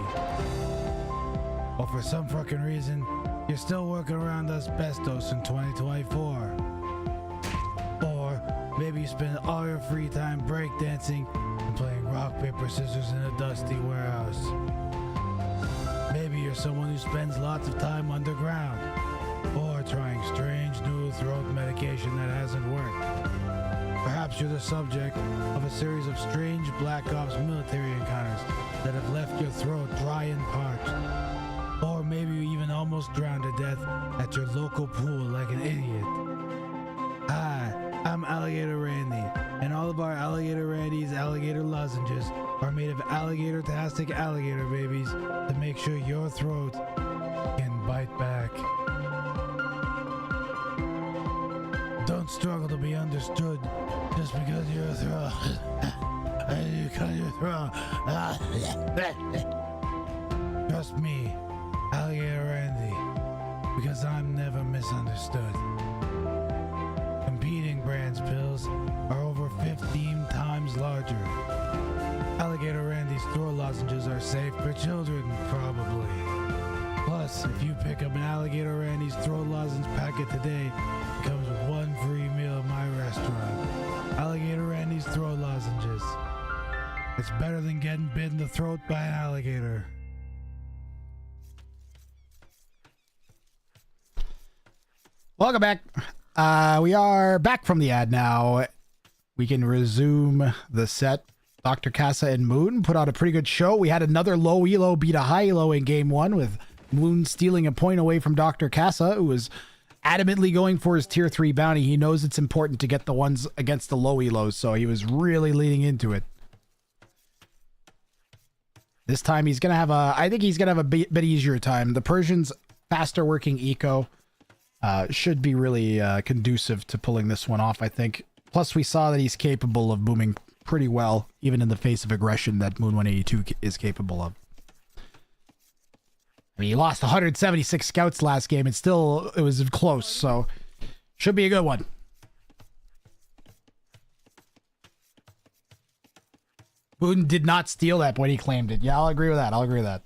Or for some fucking reason, you're still working around asbestos in 2024. Or maybe you spend all your free time breakdancing and playing rock, paper, scissors in a dusty warehouse. Maybe you're someone who spends lots of time underground, or trying strange new throat medication that hasn't worked. Perhaps you're the subject of a series of strange Black Ops military encounters that have left your throat dry and parched. Or maybe you even almost drowned to death at your local pool like an idiot. Hi, I'm Alligator Randy, and all of our Alligator Randy's alligator lozenges are made of alligator-tastic alligator babies to make sure your throat can bite back. Don't struggle to be understood just because your throat and you cut your throat. Trust me, Alligator Randy, because I'm never misunderstood. Competing brands pills are over 15 times larger. Alligator Randy's throat lozenges are safe for children, probably. Plus, if you pick up an Alligator Randy's throat lozenge packet today, it comes with one free meal at my restaurant. Alligator Randy's throat lozenges. It's better than getting bit in the throat by an alligator. Welcome back. We are back from the ad now. We can resume the set. Dr. Casa and Moon put out a pretty good show. We had another low elo beat a high elo in game one, with Moon stealing a point away from Dr. Casa, who was adamantly going for his tier 3 bounty. He knows it's important to get the ones against the low elos, so he was really leaning into it. This time he's going to have I think he's going to have a bit easier time. The Persian's faster working eco should be really conducive to pulling this one off, I think. Plus, we saw that he's capable of booming pretty well, even in the face of aggression that Moon 182 is capable of. I mean, he lost 176 scouts last game, and still it was close, so should be a good one. Moon did not steal that point, he claimed it. Yeah, I'll agree with that. I'll agree with that.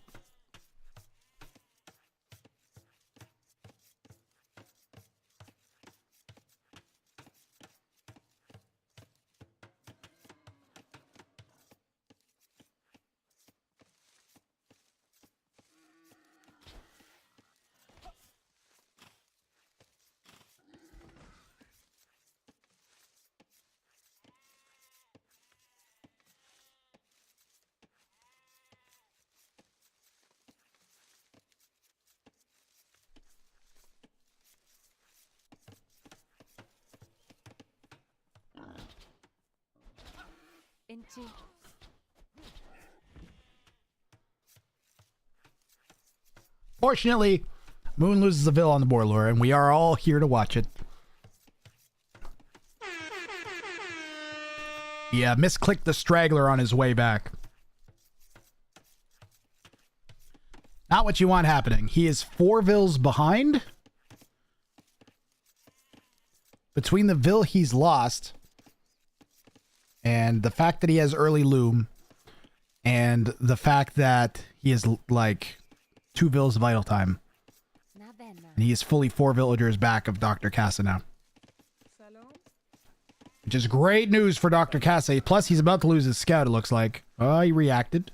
Fortunately, Moon loses a Vil on the board lure, and we are all here to watch it. Yeah, misclicked the straggler on his way back. Not what you want happening. He is 4 Vils behind. Between the Vil he's lost and the fact that he has early loom and the fact that he has like 2 Vils of idle time. And he is fully 4 villagers back of Dr. Casa now. Which is great news for Dr. Casa. Plus, he's about to lose his scout, it looks like. Oh, he reacted.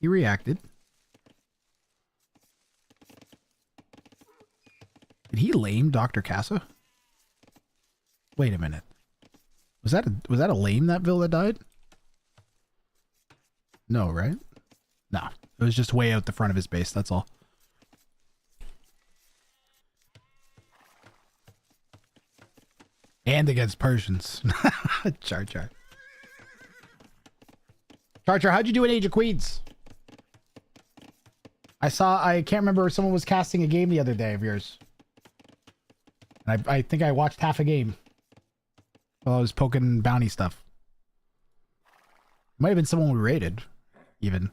He reacted. Did he lame Dr. Casa? Wait a minute. Was that a lame, that Vil that died? No, right? No. It was just way out the front of his base, that's all. And against Persians. Char. Char, how'd you do in Age of Queens? I can't remember, someone was casting a game the other day of yours. I think I watched half a game while I was poking bounty stuff. Might have been someone we raided, even.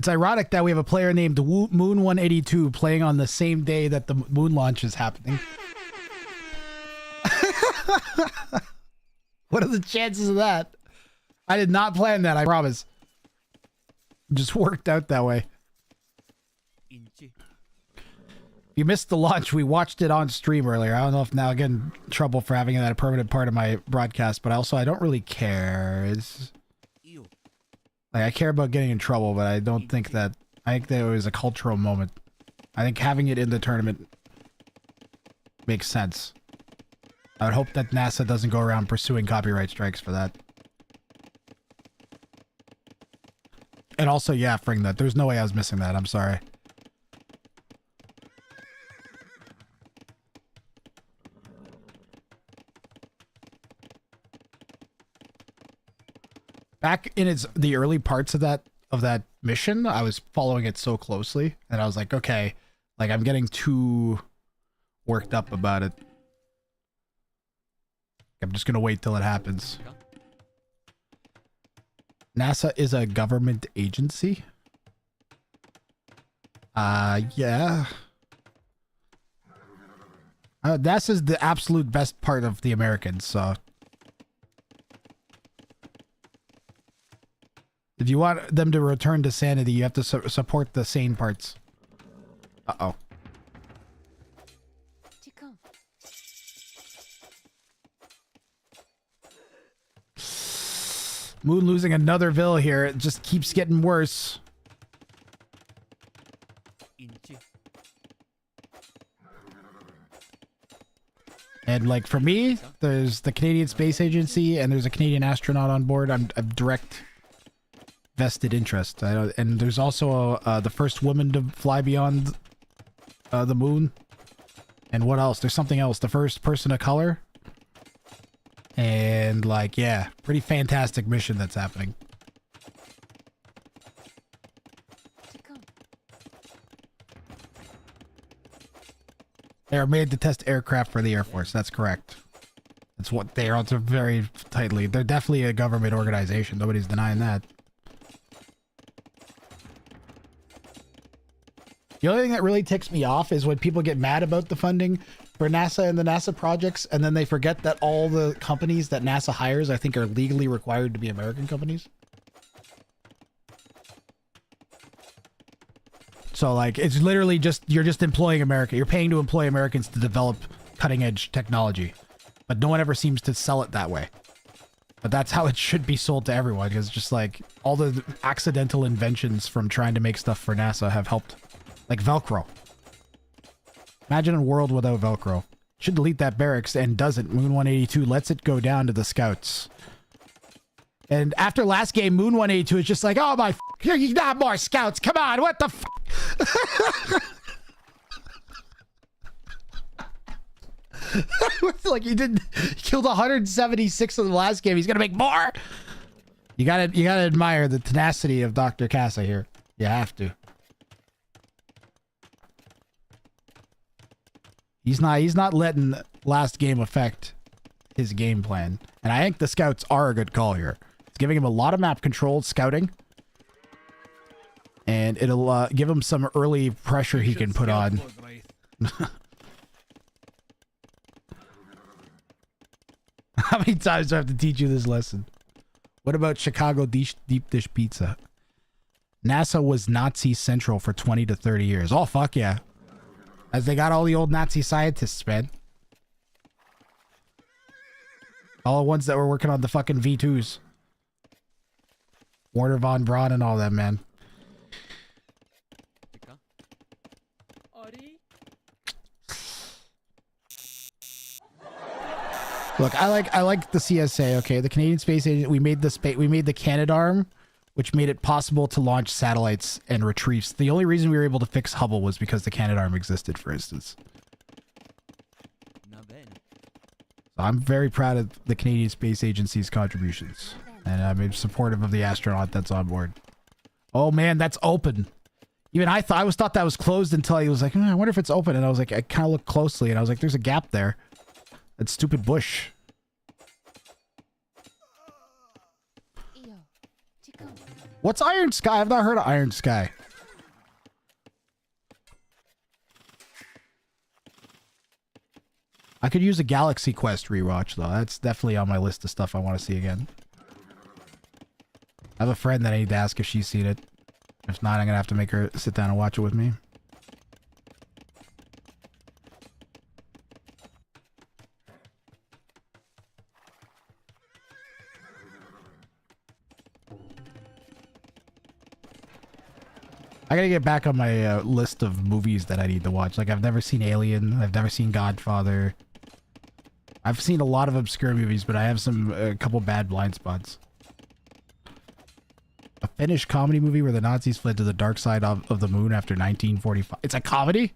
It's ironic that we have a player named Moon 182 playing on the same day that the moon launch is happening. What are the chances of that? I did not plan that, I promise. It just worked out that way. You missed the launch. We watched it on stream earlier. I don't know if now I get in trouble for having that a permanent part of my broadcast, but also I don't really care. It's like I care about getting in trouble, but I don't think that. I think that it was a cultural moment. I think having it in the tournament makes sense. I would hope that NASA doesn't go around pursuing copyright strikes for that. And also, yeah, fring that. There's no way I was missing that. I'm sorry. Back in the early parts of that mission, I was following it so closely, and I was like, okay, like I'm getting too worked up about it. I'm just gonna wait till it happens. NASA is a government agency. Yeah. NASA's the absolute best part of the Americans, so. If you want them to return to sanity, you have to support the sane parts. Uh-oh. Moon losing another Vil here. It just keeps getting worse. And like for me, there's the Canadian Space Agency and there's a Canadian astronaut on board. I'm direct vested interest. And there's also the first woman to fly beyond the moon. And what else? There's something else. The first person of color. And like, yeah, pretty fantastic mission that's happening. They are made to test aircraft for the Air Force. That's correct. That's what they are. It's very tightly. They're definitely a government organization. Nobody's denying that. The only thing that really ticks me off is when people get mad about the funding for NASA and the NASA projects, and then they forget that all the companies that NASA hires, I think, are legally required to be American companies. So, like, it's literally just, you're just employing America. You're paying to employ Americans to develop cutting-edge technology. But no one ever seems to sell it that way. But that's how it should be sold to everyone, because just, like, all the accidental inventions from trying to make stuff for NASA have helped. Like Velcro. Imagine a world without Velcro. Should delete that barracks and doesn't. Moon 182 lets it go down to the scouts. And after last game, Moon 182 is just like, oh my you not more scouts. Come on, what the like he killed 176 in the last game. He's gonna make more. You gotta admire the tenacity of Dr. Casa here. You have to. He's not letting last game affect his game plan. And I think the scouts are a good call here. It's giving him a lot of map control, scouting. And it'll give him some early pressure he can put on. How many times do I have to teach you this lesson? What about Chicago deep dish pizza? NASA was Nazi Central for 20 to 30 years. Oh, fuck yeah. As they got all the old Nazi scientists, man. All the ones that were working on the fucking V2s. Werner von Braun and all that, man. Look, I like the CSA, okay? The Canadian Space Agency, we made the Canadarm, which made it possible to launch satellites and retrieves. The only reason we were able to fix Hubble was because the Canadarm existed, for instance. So I'm very proud of the Canadian Space Agency's contributions. And I'm supportive of the astronaut that's on board. Oh man, that's open. Even I always thought that was closed until he was like, I wonder if it's open. And I was like, I kind of looked closely and I was like, there's a gap there. That stupid bush. What's Iron Sky? I've not heard of Iron Sky. I could use a Galaxy Quest rewatch though. That's definitely on my list of stuff I want to see again. I have a friend that I need to ask if she's seen it. If not, I'm gonna have to make her sit down and watch it with me. I gotta get back on my list of movies that I need to watch. Like, I've never seen Alien. I've never seen Godfather. I've seen a lot of obscure movies, but I have a couple bad blind spots. A Finnish comedy movie where the Nazis fled to the dark side of the moon after 1945. It's a comedy?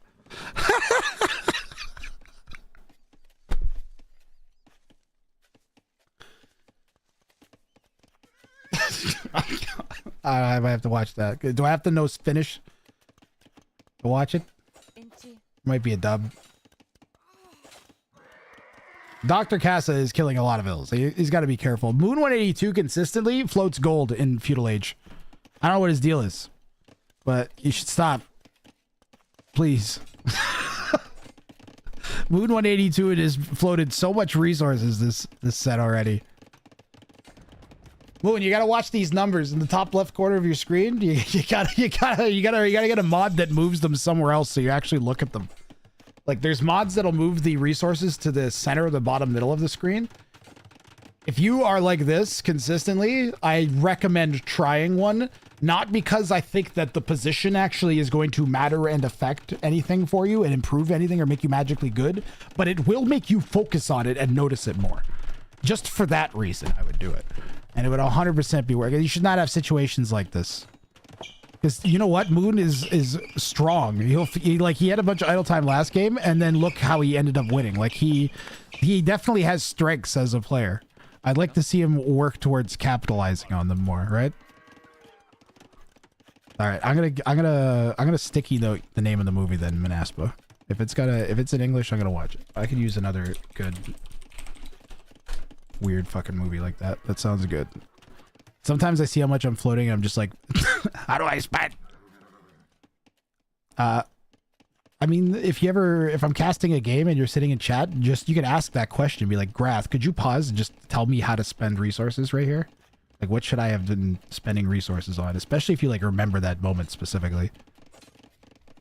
I might have to watch that. Do I have to know Finnish to watch it? Might be a dub. Dr. Casa is killing a lot of ills. He's got to be careful. Moon 182 consistently floats gold in Feudal Age. I don't know what his deal is, but you should stop. Please. Moon 182, it has floated so much resources this set already. Moon, you gotta watch these numbers in the top left corner of your screen. You gotta get a mod that moves them somewhere else so you actually look at them. Like, there's mods that'll move the resources to the center or the bottom middle of the screen. If you are like this consistently, I recommend trying one. Not because I think that the position actually is going to matter and affect anything for you and improve anything or make you magically good, but it will make you focus on it and notice it more. Just for that reason, I would do it. And it would 100% be working. You should not have situations like this. Because you know what? Moon is strong. He had a bunch of idle time last game, and then look how he ended up winning. Like, he definitely has strengths as a player. I'd like to see him work towards capitalizing on them more, right? All right, I'm gonna sticky note the name of the movie then, Manaspa. If it's in English, I'm gonna watch it. I could use another good weird fucking movie like that. That sounds good. Sometimes I see how much I'm floating and I'm just like, how do I spend? I mean, if I'm casting a game and you're sitting in chat, you can ask that question. Be like, Grath, could you pause and just tell me how to spend resources right here? Like, what should I have been spending resources on? Especially if you, like, remember that moment specifically.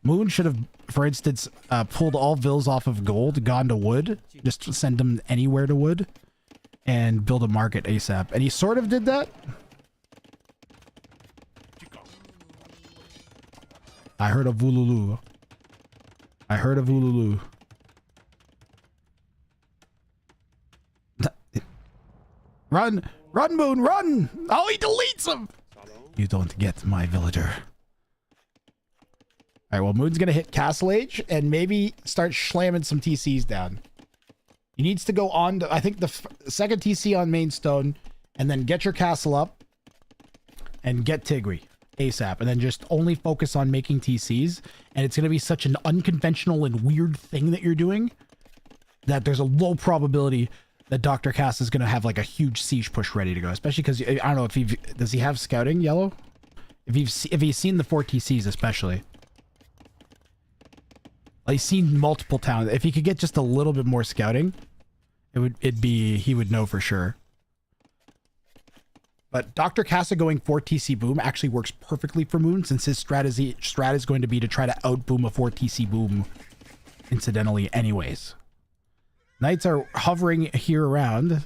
Moon should have, for instance, pulled all vills off of gold, gone to wood, just send them anywhere to wood, and build a market ASAP. And he sort of did that. I heard of Vululu. I heard of Vululu. Run! Run, Moon, run! Oh, he deletes him! You don't get my villager. Alright, well, Moon's gonna hit Castle Age and maybe start slamming some TCs down. He needs to go on to, I think, the second TC on Mainstone, and then get your castle up and get Tigri ASAP, and then just only focus on making TCs. And it's going to be such an unconventional and weird thing that you're doing that there's a low probability that Dr. Cass is going to have like a huge siege push ready to go, especially because I don't know if does he have scouting, Yellow? If he's seen the 4 TCs, especially. He's seen multiple towns. If he could get just a little bit more scouting, he would know for sure. But Dr. Casa going 4 TC boom actually works perfectly for Moon, since his strat is going to be to try to outboom a 4 TC boom incidentally anyways. Knights are hovering here around,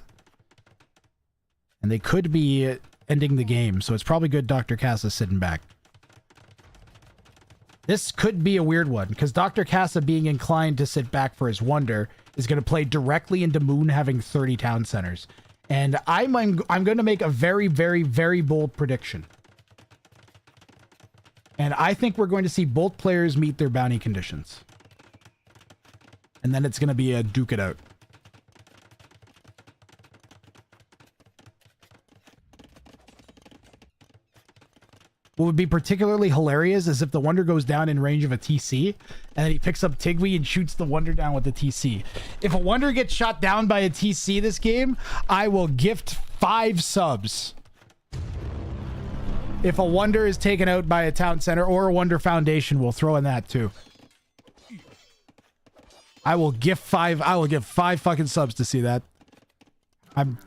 and they could be ending the game, so it's probably good Dr. Casa sitting back. This could be a weird one, because Dr. Casa being inclined to sit back for his wonder is going to play directly into Moon having 30 town centers. And I'm going to make a very, very, very bold prediction. And I think we're going to see both players meet their bounty conditions. And then it's going to be a duke it out. What would be particularly hilarious is if the Wonder goes down in range of a TC, and then he picks up Tigwi and shoots the Wonder down with the TC. If a Wonder gets shot down by a TC this game, I will gift 5 subs. If a Wonder is taken out by a town center or a Wonder Foundation, we'll throw in that too. I will give 5 fucking subs to see that. I'm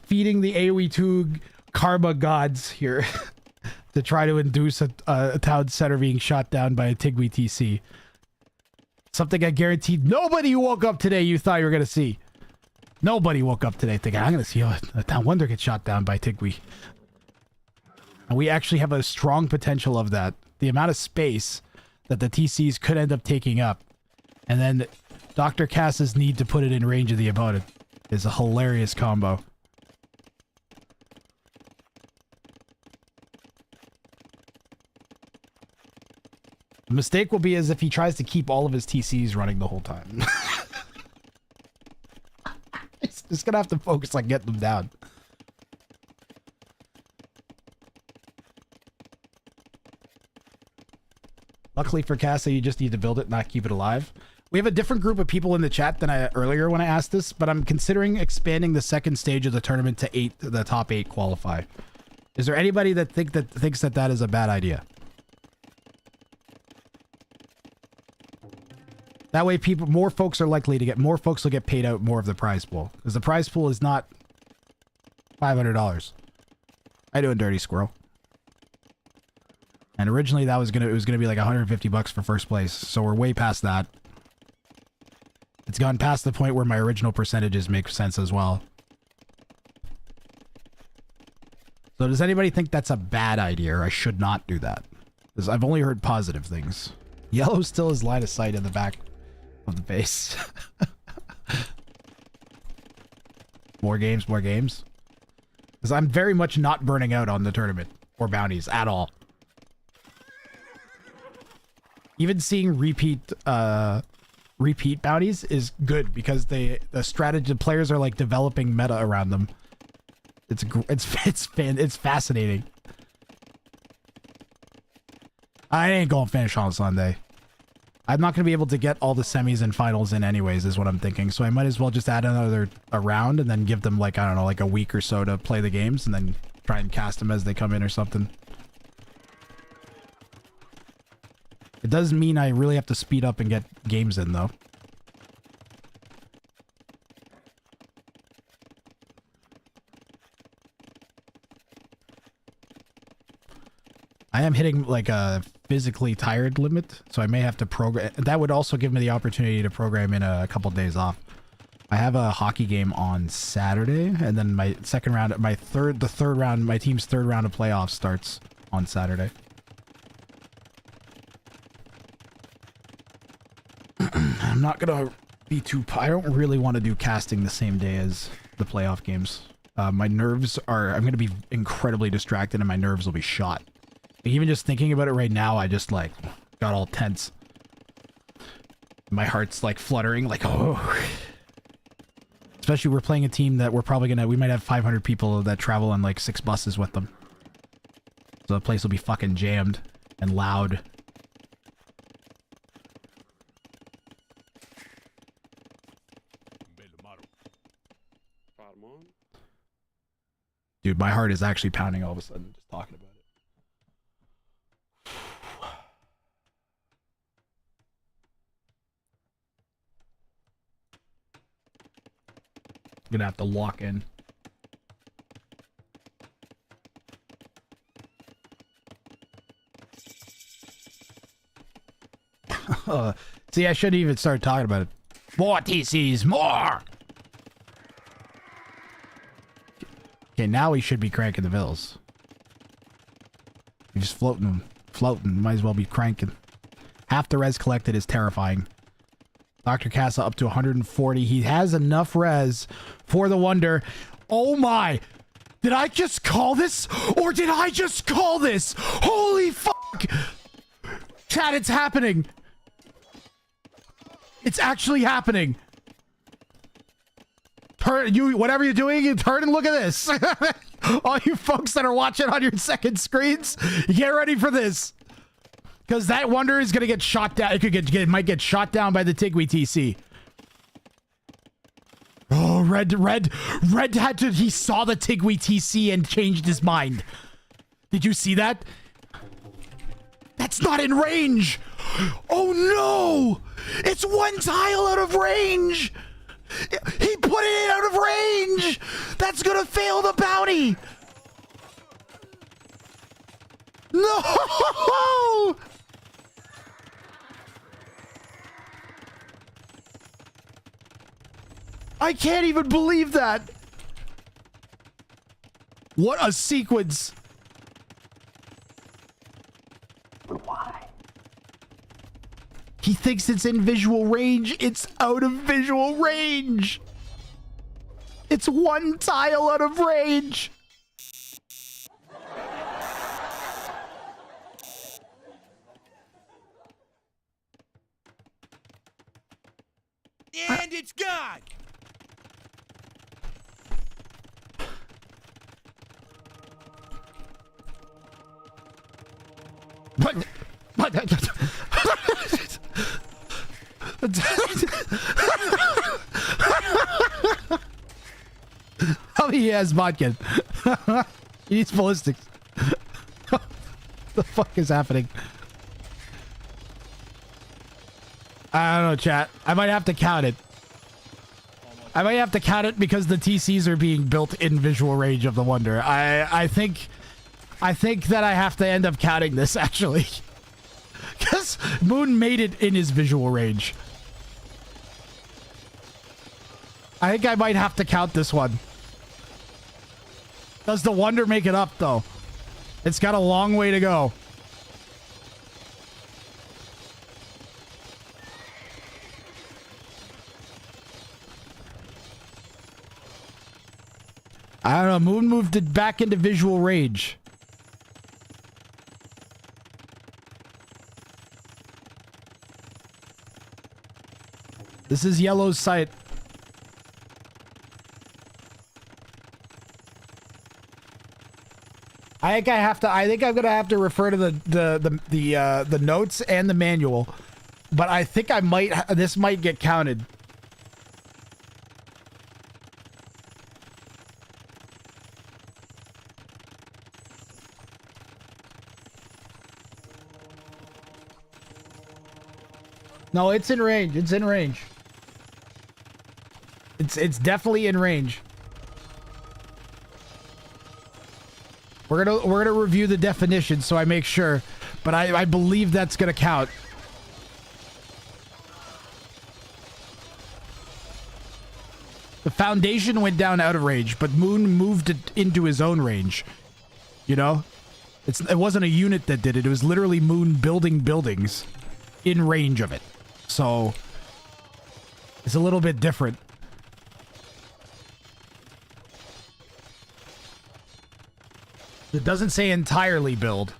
feeding the AoE2 karma gods here to try to induce a town center being shot down by a Tigui TC. Something I guaranteed nobody who woke up today you thought you were going to see. Nobody woke up today thinking, I'm going to see a town wonder get shot down by Tigui. And we actually have a strong potential of that. The amount of space that the TCs could end up taking up. And then Dr. Cass's need to put it in range of the opponent is a hilarious combo. The mistake will be as if he tries to keep all of his TCs running the whole time. He's just gonna have to focus on getting them down. Luckily for Casa, you just need to build it, not keep it alive. We have a different group of people in the chat than earlier when I asked this, but I'm considering expanding the second stage of the tournament to 8. The top 8 qualify. Is there anybody that thinks that is a bad idea? That way, more folks will get paid out more of the prize pool, because the prize pool is not $500. I do a dirty squirrel. And originally it was gonna be like $150 for first place, so we're way past that. It's gone past the point where my original percentages make sense as well. So does anybody think that's a bad idea, or I should not do that? Because I've only heard positive things. Yellow still has line of sight in the back of the base. More games, more games. Because I'm very much not burning out on the tournament or bounties at all. Even seeing repeat bounties is good because the players are like developing meta around them. It's fascinating. I ain't gonna finish on Sunday. I'm not gonna be able to get all the semis and finals in anyways, is what I'm thinking. So I might as well just add another round and then give them like, I don't know, like a week or so to play the games and then try and cast them as they come in or something. It does mean I really have to speed up and get games in, though. I am hitting like a physically tired limit, so I may have to program. That would also give me the opportunity to program in a couple days off. I have a hockey game on Saturday, and then my second round, my team's third round of playoffs starts on Saturday. I'm not gonna be I don't really want to do casting the same day as the playoff games. My nerves I'm gonna be incredibly distracted and my nerves will be shot. Even just thinking about it right now, I just like got all tense. My heart's like fluttering, like, oh. Especially we're playing a team that we might have 500 people that travel on like 6 buses with them. So the place will be fucking jammed and loud. Dude, my heart is actually pounding all of a sudden just talking about it. I'm gonna have to lock in. See, I shouldn't even start talking about it. More TCs, more! Okay, now we should be cranking the bills. You're just floating. Might as well be cranking. Half the res collected is terrifying. Dr. Casa up to 140. He has enough res for the wonder. Oh my! Did I just call this? Or did I just call this? Holy fuck! Chat, it's happening. It's actually happening. Whatever you're doing, you turn and look at this. All you folks that are watching on your second screens, get ready for this. Because that wonder is going to get shot down. It might get shot down by the Tigui TC. Oh, Red had to, he saw the Tigui TC and changed his mind. Did you see that? That's not in range. Oh no! It's one tile out of range. He put it out of range. That's gonna fail the bounty. No! I can't even believe that. What a sequence. Why? He thinks it's in visual range. It's out of visual range. It's one tile out of range. And it's gone. What? Oh, he has vodka. He needs ballistics. What the fuck is happening? I don't know, chat. I might have to count it. I might have to count it because the TCs are being built in visual range of the Wonder. I think that I have to end up counting this, actually. Because Moon made it in his visual range. I think I might have to count this one. Does the Wonder make it up, though? It's got a long way to go. I don't know. Moon moved it back into visual range. This is Yellow's site. I think I'm gonna have to refer to the notes and the manual, but I think this might get counted. No, it's in range. It's in range. It's definitely in range. We're gonna review the definition so I make sure, but I believe that's gonna count. The foundation went down out of range, but Moon moved it into his own range. You know, it wasn't a unit that did it. It was literally Moon building buildings in range of it. So it's a little bit different. It doesn't say entirely build.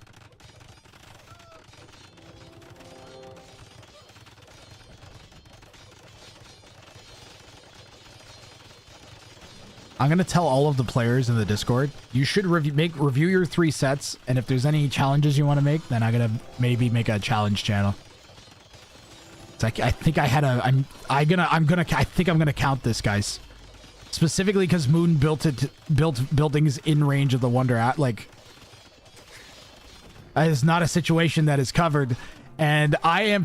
I'm gonna tell all of the players in the Discord, you should review your 3 sets, and if there's any challenges you want to make, then I'm gonna maybe make a challenge channel. It's like I think I'm gonna count this, guys. Specifically because Moon built buildings in range of the Wonder at like. That is not a situation that is covered, and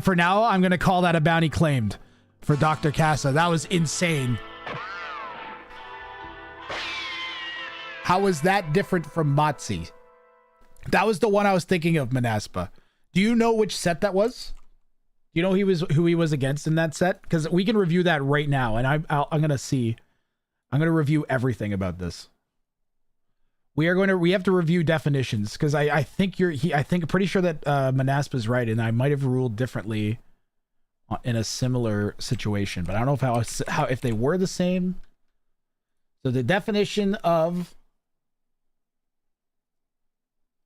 for now I'm gonna call that a bounty claimed for Dr. Casa. That was insane. How was that different from Motzi? That was the one I was thinking of, Manaspa. Do you know which set that was? Do you know who he was against in that set? Because we can review that right now, and I'm gonna see. I'm going to review everything about this. We have to review definitions because I think pretty sure that Manaspa's right, and I might have ruled differently in a similar situation, but I don't know if they were the same. So the definition of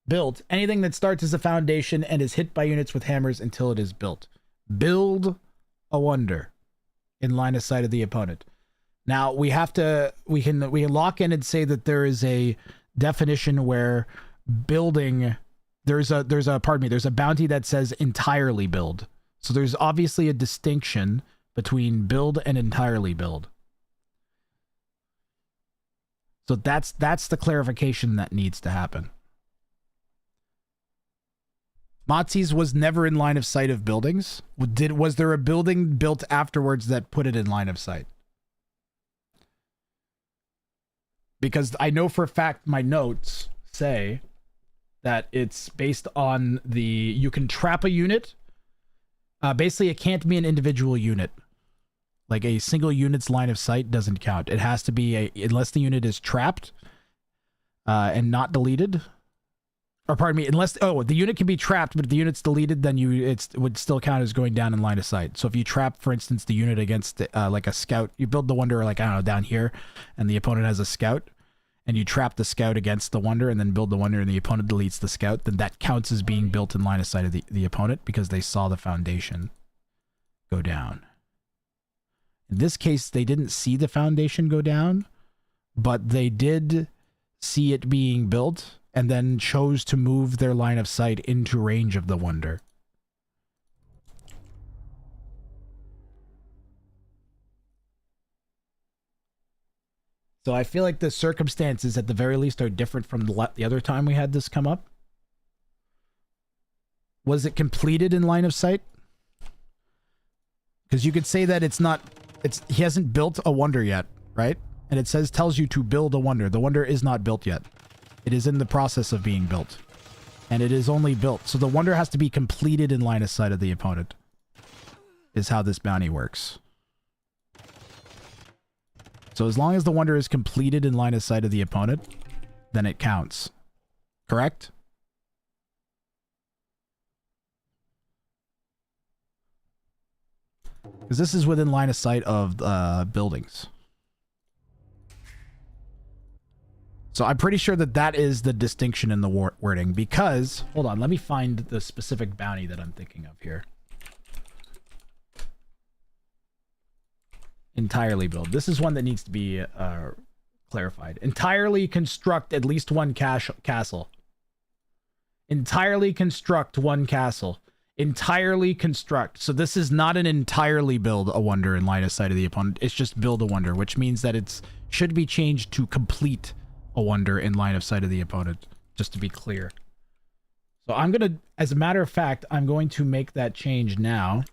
built, anything that starts as a foundation and is hit by units with hammers until it is built. Build a Wonder in line of sight of the opponent. Now we can lock in and say that there is a definition where building there's a bounty that says entirely build. So there's obviously a distinction between build and entirely build. So that's the clarification that needs to happen. Motzi's was never in line of sight of buildings. Was there a building built afterwards that put it in line of sight? Because I know for a fact my notes say that it's based on you can trap a unit. Basically, it can't be an individual unit. Like a single unit's line of sight doesn't count. It has to be unless the unit is trapped and not deleted. Or pardon me, the unit can be trapped, but if the unit's deleted, then it would still count as going down in line of sight. So if you trap, for instance, the unit against like a scout, you build the Wonder like, I don't know, down here, and the opponent has a scout, and you trap the scout against the Wonder and then build the Wonder and the opponent deletes the scout, then that counts as being built in line of sight of the opponent because they saw the foundation go down. In this case, they didn't see the foundation go down, but they did see it being built and then chose to move their line of sight into range of the Wonder. So I feel like the circumstances at the very least are different from the other time we had this come up. Was it completed in line of sight? Because you could say that he hasn't built a Wonder yet, right? And it tells you to build a Wonder. The Wonder is not built yet. It is in the process of being built. And it is only built. So the Wonder has to be completed in line of sight of the opponent. Is how this bounty works. So as long as the Wonder is completed in line of sight of the opponent, then it counts. Correct? Because this is within line of sight of buildings. So I'm pretty sure that is the distinction in the wording because... Hold on, let me find the specific bounty that I'm thinking of here. Entirely build. This is one that needs to be clarified. Entirely construct at least one castle. Entirely construct one castle. Entirely construct. So this is not an entirely build a Wonder in line of sight of the opponent. It's just build a Wonder, which means that it should be changed to complete a Wonder in line of sight of the opponent, just to be clear. So I'm going to, as a matter of fact, I'm going to make that change now.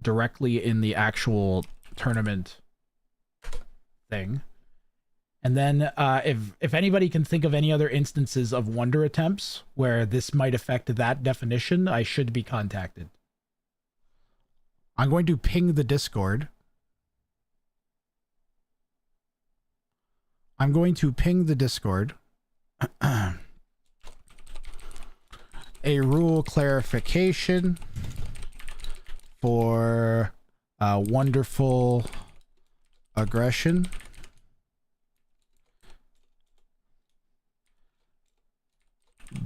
Directly in the actual tournament thing. And then if anybody can think of any other instances of Wonder attempts where this might affect that definition, I should be contacted. I'm going to ping the Discord. I'm going to ping the Discord a rule clarification for wonderful aggression.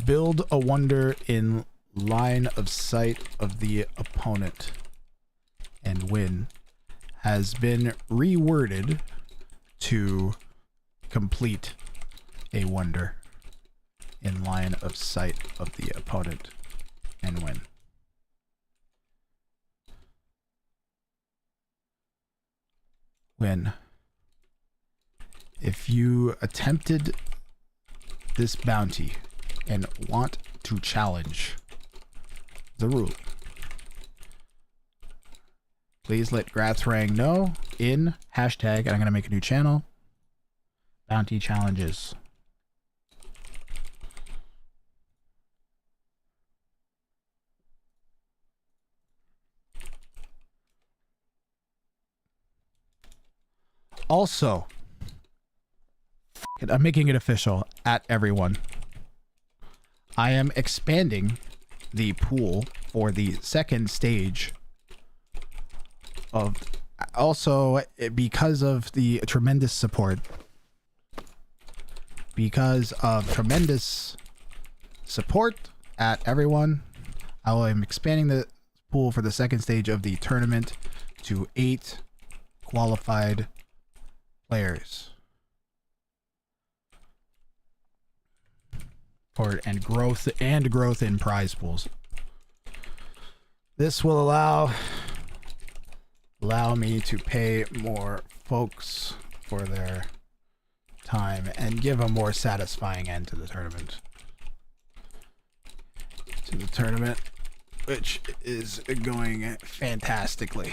Build a Wonder in line of sight of the opponent and win has been reworded to complete a Wonder in line of sight of the opponent and win. If you attempted this bounty and want to challenge the rule, please let Grathrang know in hashtag, and I'm going to make a new channel, bounty challenges. Also, I'm making it official at everyone. I am expanding the pool for the second stage of, also because of the tremendous support. Because of tremendous support at everyone, I am expanding the pool for the second stage of the tournament to 8 qualified players. And growth in prize pools. This will allow me to pay more folks for their time and give a more satisfying end to the tournament. to the tournament, which is going fantastically.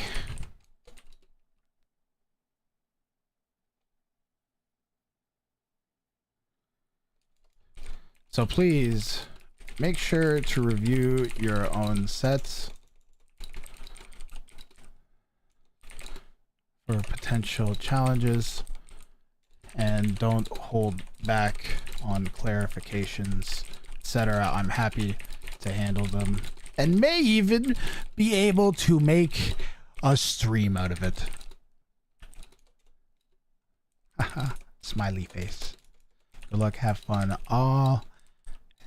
So please make sure to review your own sets for potential challenges and don't hold back on clarifications, etc. I'm happy to handle them and may even be able to make a stream out of it. Haha, smiley face. Good luck, have fun all,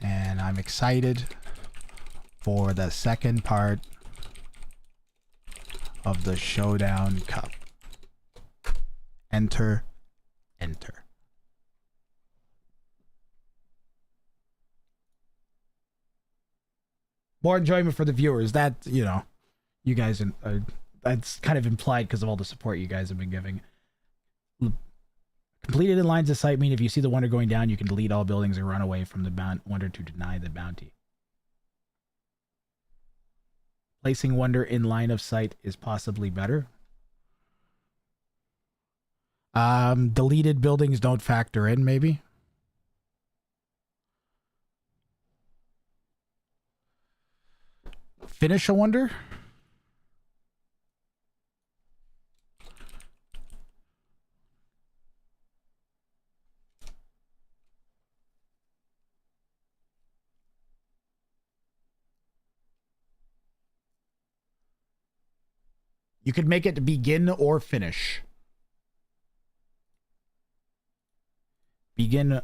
and I'm excited for the second part of the Showdown Cup. Enter. More enjoyment for the viewers. That, you know, you guys, that's kind of implied because of all the support you guys have been giving. Completed in lines of sight mean if you see the wonder going down, you can delete all buildings or run away from the wonder to deny the bounty. Placing wonder in line of sight is possibly better. Deleted buildings don't factor in, maybe. Finish a wonder? You could make it begin or finish. Begin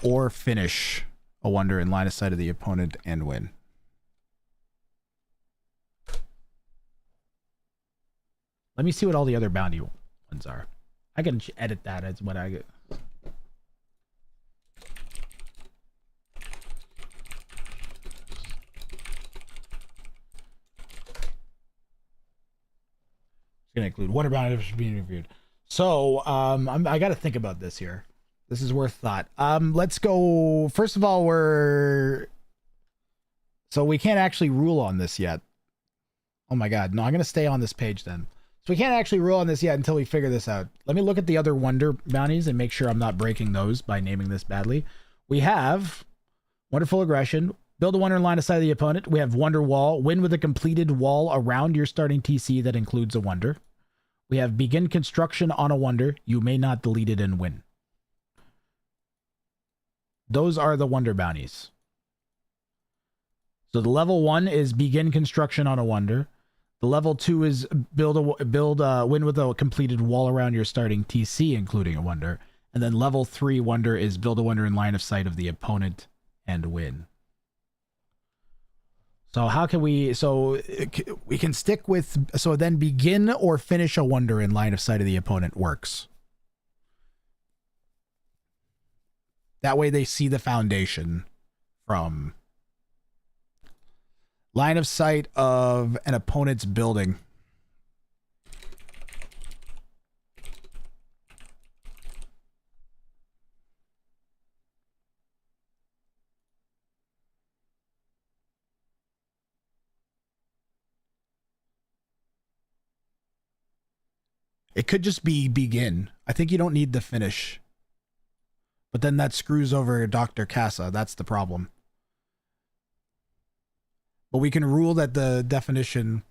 or finish a wonder in line of sight of the opponent and win. Let me see what all the other bounty ones are. I can edit that as what I get. It's going to include wonder bounty being reviewed. So, I got to think about this here. This is worth thought. Let's go. First of all, so we can't actually rule on this yet. Oh my God. No, I'm going to stay on this page then. So we can't actually rule on this yet until we figure this out. Let me look at the other wonder bounties and make sure I'm not breaking those by naming this badly. We have Wonderful Aggression, build a wonder in line of sight of the opponent. We have Wonder Wall, win with a completed wall around your starting TC that includes a wonder. We have begin construction on a wonder. You may not delete it and win. Those are the wonder bounties. So the level 1 is begin construction on a wonder. The level 2 is win with a completed wall around your starting TC, including a wonder. And then level 3 wonder is build a wonder in line of sight of the opponent and win. So how can we, we can stick with, so then begin or finish a wonder in line of sight of the opponent works. That way they see the foundation from line of sight of an opponent's building. It could just be begin. I think you don't need the finish. But then that screws over Dr. Casa. That's the problem. But we can rule that the definition...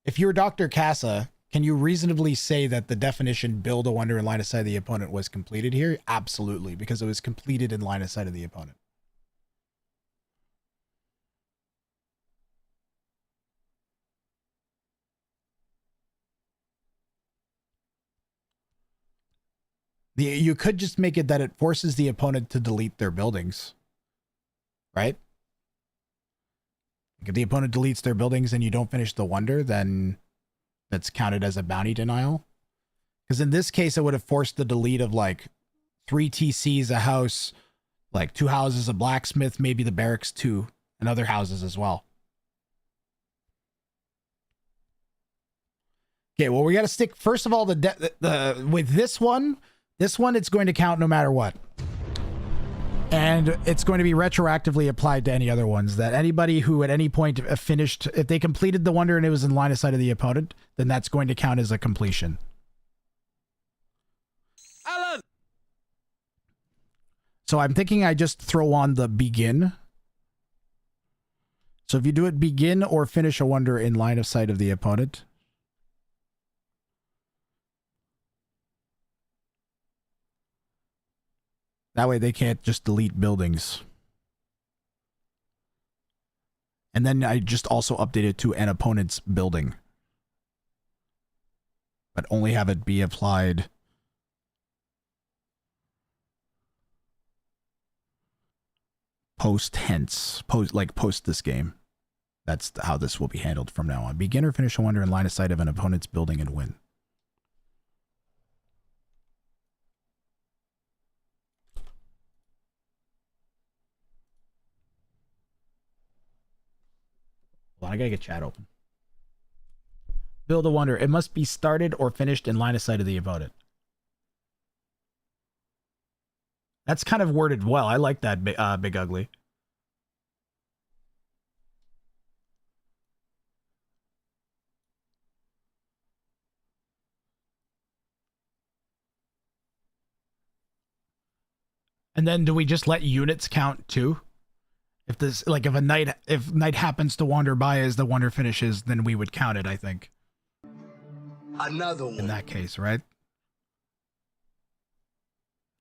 If you're Dr. Casa, can you reasonably say that the definition build a wonder in line of sight of the opponent was completed here? Absolutely, because it was completed in line of sight of the opponent. You could just make it that it forces the opponent to delete their buildings, right? If the opponent deletes their buildings and you don't finish the wonder, then that's counted as a bounty denial. Because in this case, it would have forced the delete of like 3 TCs, a house, like 2 houses, a blacksmith, maybe the barracks too, and other houses as well. Okay, well, we got to stick, first of all, with this one, it's going to count no matter what. And it's going to be retroactively applied to any other ones. That anybody who at any point finished, if they completed the wonder and it was in line of sight of the opponent, then that's going to count as a completion. Alan! So I'm thinking I just throw on the begin. So if you do it begin or finish a wonder in line of sight of the opponent. That way they can't just delete buildings. And then I just also update it to an opponent's building. But only have it be applied post this game. That's how this will be handled from now on. Begin or finish a wonder in line of sight of an opponent's building and win. Hold on, I gotta get chat open. Build a wonder. It must be started or finished in line of sight of the opponent. That's kind of worded well. I like that, Big Ugly. And then do we just let units count too? If this, like, if night happens to wander by as the wonder finishes, then we would count it, I think. Another one. In that case, right?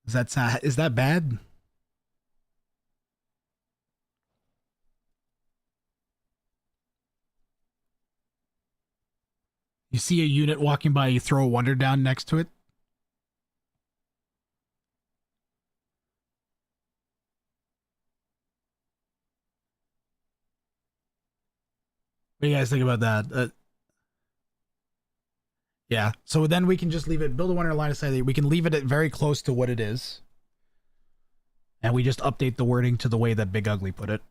Is that bad? You see a unit walking by, you throw a wonder down next to it? What do you guys think about that? Yeah, so then we can just leave it, build a wonder line of sight. We can leave it at very close to what it is. And we just update the wording to the way that Big Ugly put it.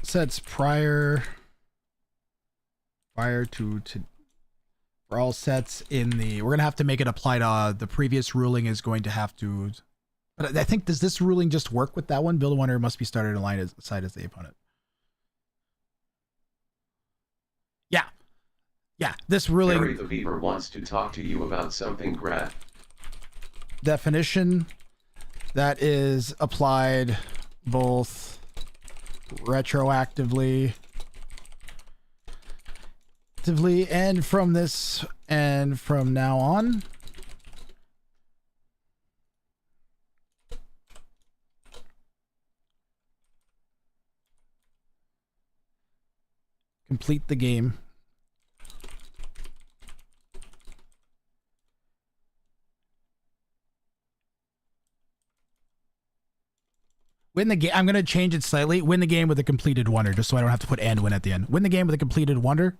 Sets prior to for all sets in the, we're gonna have to make it apply to the previous ruling is going to have to, but I think, does this ruling just work with that one? Build a wonder must be started in line of sight as the opponent. Yeah, this ruling. Harry the Beaver wants to talk to you about something, Graf. Definition that is applied both retroactively and from this and from now on. Complete the game. Win the game. I'm going to change it slightly. Win the game with a completed wonder, just so I don't have to put and win at the end. Win the game with a completed wonder.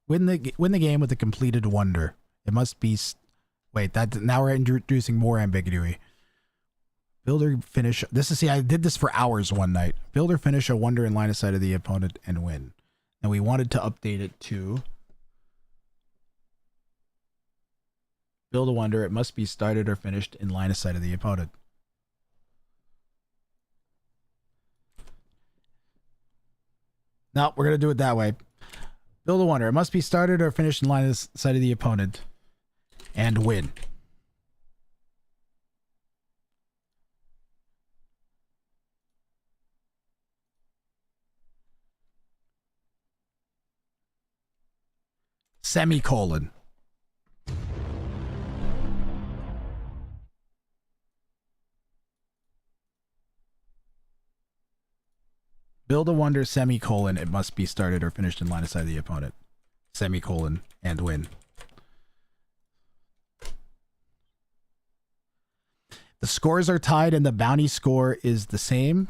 Win the game with a completed wonder. It must be. Wait, that now we're introducing more ambiguity. Build or finish. This is, see, I did this for hours one night. Build or finish a wonder in line of sight of the opponent and win. And we wanted to update it to build a wonder. It must be started or finished in line of sight of the opponent. No, we're going to do it that way. Build a wonder. It must be started or finished in line of sight of the opponent and win. Semicolon. Build a wonder, semicolon, it must be started or finished in line of sight of the opponent. Semicolon, and win. The scores are tied and the bounty score is the same.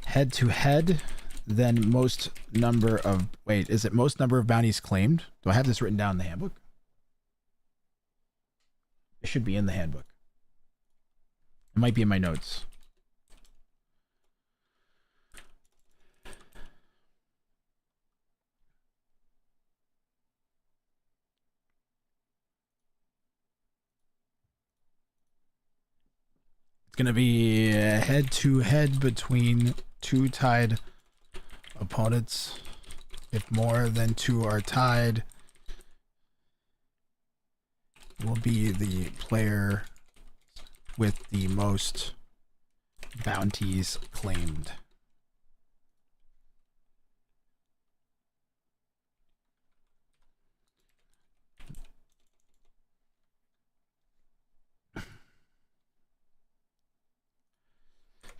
Head to head, than most number of... Wait, is it most number of bounties claimed? Do I have this written down in the handbook? It should be in the handbook. It might be in my notes. It's going to be head-to-head between two tied opponents. If more than two are tied, will be the player with the most bounties claimed.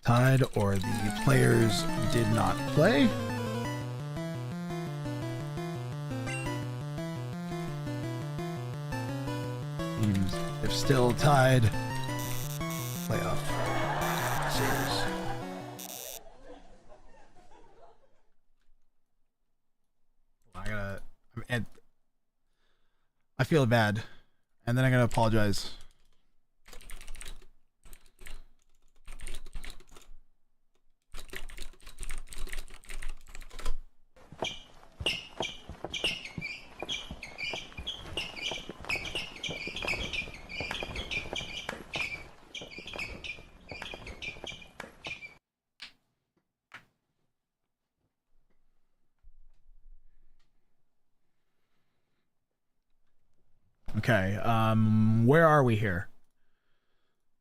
Tied or the players did not play. Teams, if still tied, playoff series. I feel bad, and then I'm gonna apologize. Okay, where are we here?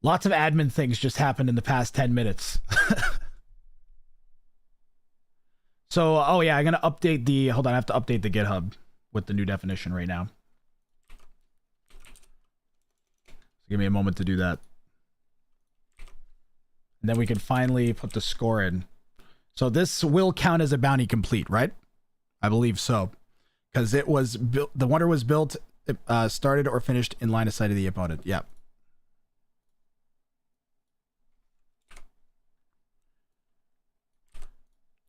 Lots of admin things just happened in the past 10 minutes. So, oh yeah, I'm gonna update the, hold on, I have to update the GitHub with the new definition right now. So give me a moment to do that. And then we can finally put the score in. So this will count as a bounty complete, right? I believe so. Because it was built, the wonder was built, started or finished in line of sight of the opponent. Yep.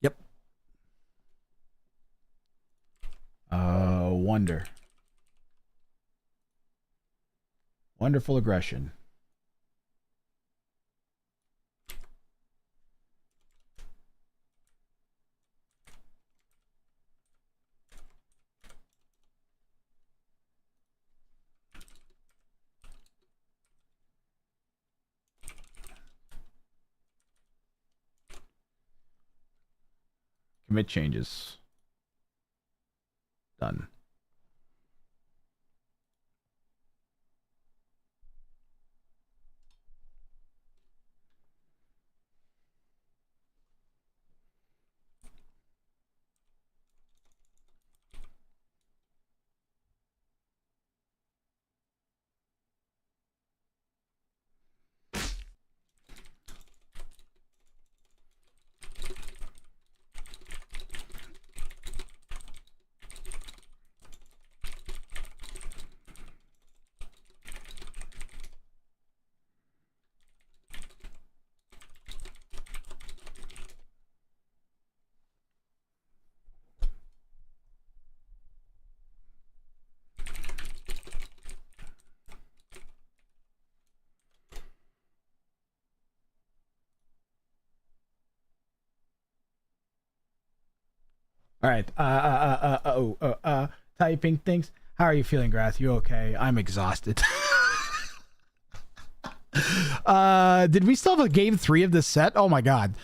Yep. Wonder. Wonderful aggression. Commit changes. Done. All right. Typing things. How are you feeling, Grath? You okay? I'm exhausted. Did we still have a game 3 of this set? Oh my god.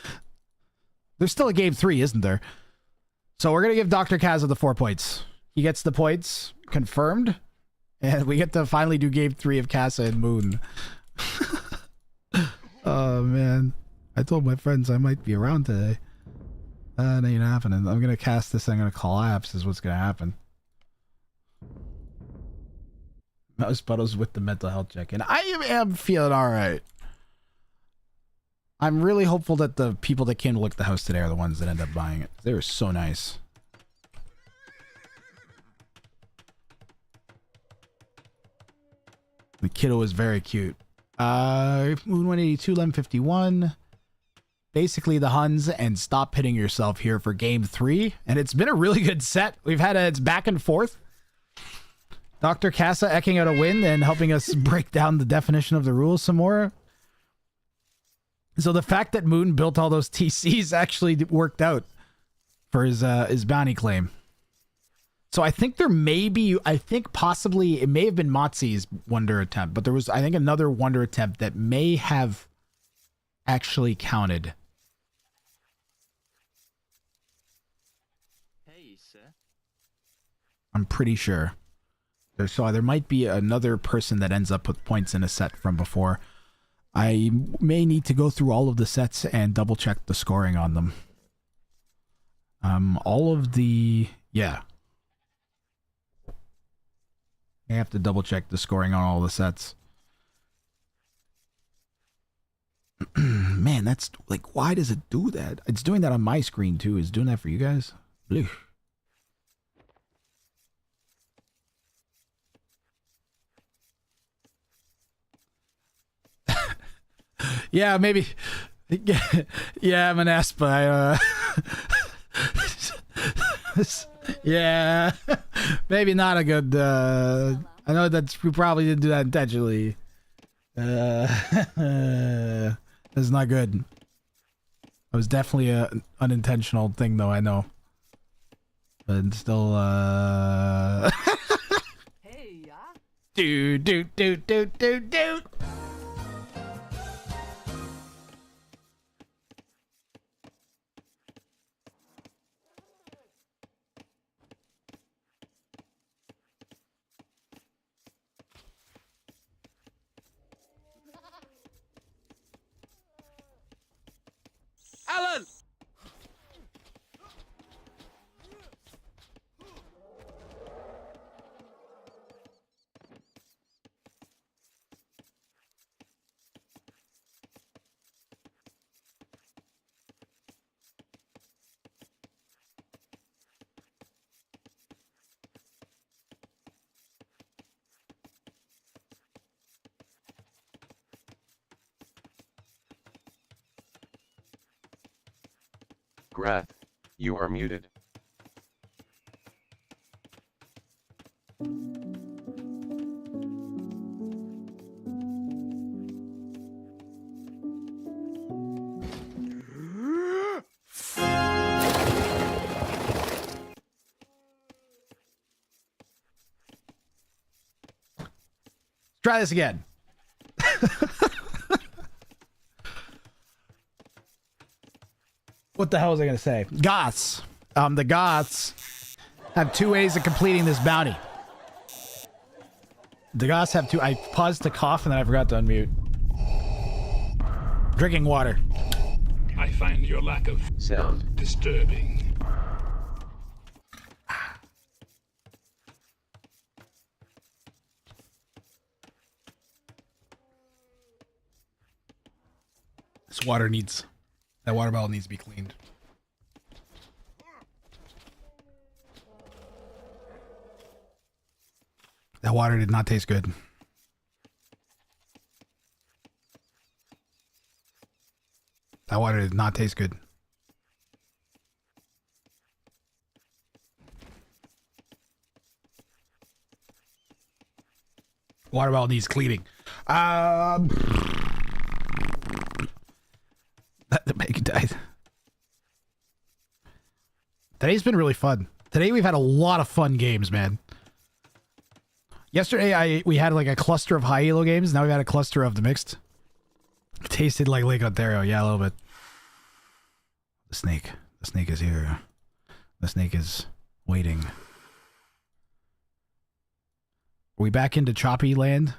There's still a game 3, isn't there? So we're gonna give Dr. Kaza the 4 points. He gets the points confirmed, and we get to finally do game 3 of Kaza and Moon. Oh man. I told my friends I might be around today. That ain't happening. I'm gonna cast this, I'm gonna collapse is what's gonna happen. Mouse Puddles with the mental health check in. I am feeling alright. I'm really hopeful that the people that came to look at the house today are the ones that end up buying it. They were so nice. The kiddo was very cute. Moon 182, Lem 51. basically the Huns and stop hitting yourself here for game 3. And it's been a really good set. We've had it's back and forth. Dr. Casa eking out a win and helping us break down the definition of the rules some more. So the fact that Moon built all those TCs actually worked out for his bounty claim. So I think possibly it may have been Motzi's wonder attempt, but there was, I think, another wonder attempt that may have actually counted. Hey, sir. I'm pretty sure. So there might be another person that ends up with points in a set from before. I may need to go through all of the sets and double check the scoring on them. Yeah. I have to double check the scoring on all the sets. Man, that's like, why does it do that? It's doing that on my screen too. It's doing that for you guys. Ugh. Yeah, maybe. Yeah, I'm an Aspa. Yeah, maybe not a good. I know that we probably didn't do that intentionally. It's not good. It was definitely an unintentional thing, though. I know, but it's still. Hey, yeah. Do. Alan! Grath, you are muted. Try this again. What the hell was I going to say? Goths. The Goths have 2 ways of completing this bounty. The Goths have 2. I paused to cough and then I forgot to unmute. Drinking water. I find your lack of sound disturbing. This water needs... That water bottle needs to be cleaned. That water did not taste good. That water did not taste good. Water bottle needs cleaning. The bacon died. Today's been really fun. Today we've had a lot of fun games, man. Yesterday we had like a cluster of high elo games. Now we've had a cluster of the mixed. It tasted like Lake Ontario. Yeah, a little bit. The snake. The snake is here. The snake is waiting. Are we back into choppy land?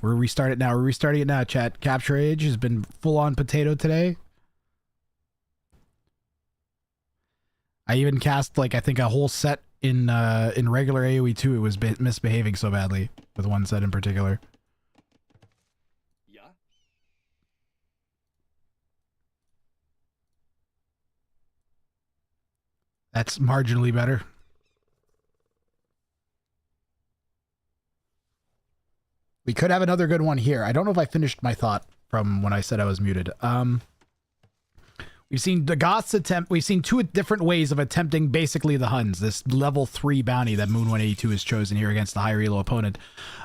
We're restarting it now, chat. Capture Age has been full on potato today. I even cast like I think a whole set in regular AoE 2. It was misbehaving so badly with one set in particular. Yeah. That's marginally better. We could have another good one here. I don't know if I finished my thought. from when I said I was muted. We've seen the Goths attempt. We've seen two different ways of attempting basically the Huns. This level 3 bounty that Moon 182 has chosen here against the higher elo opponent.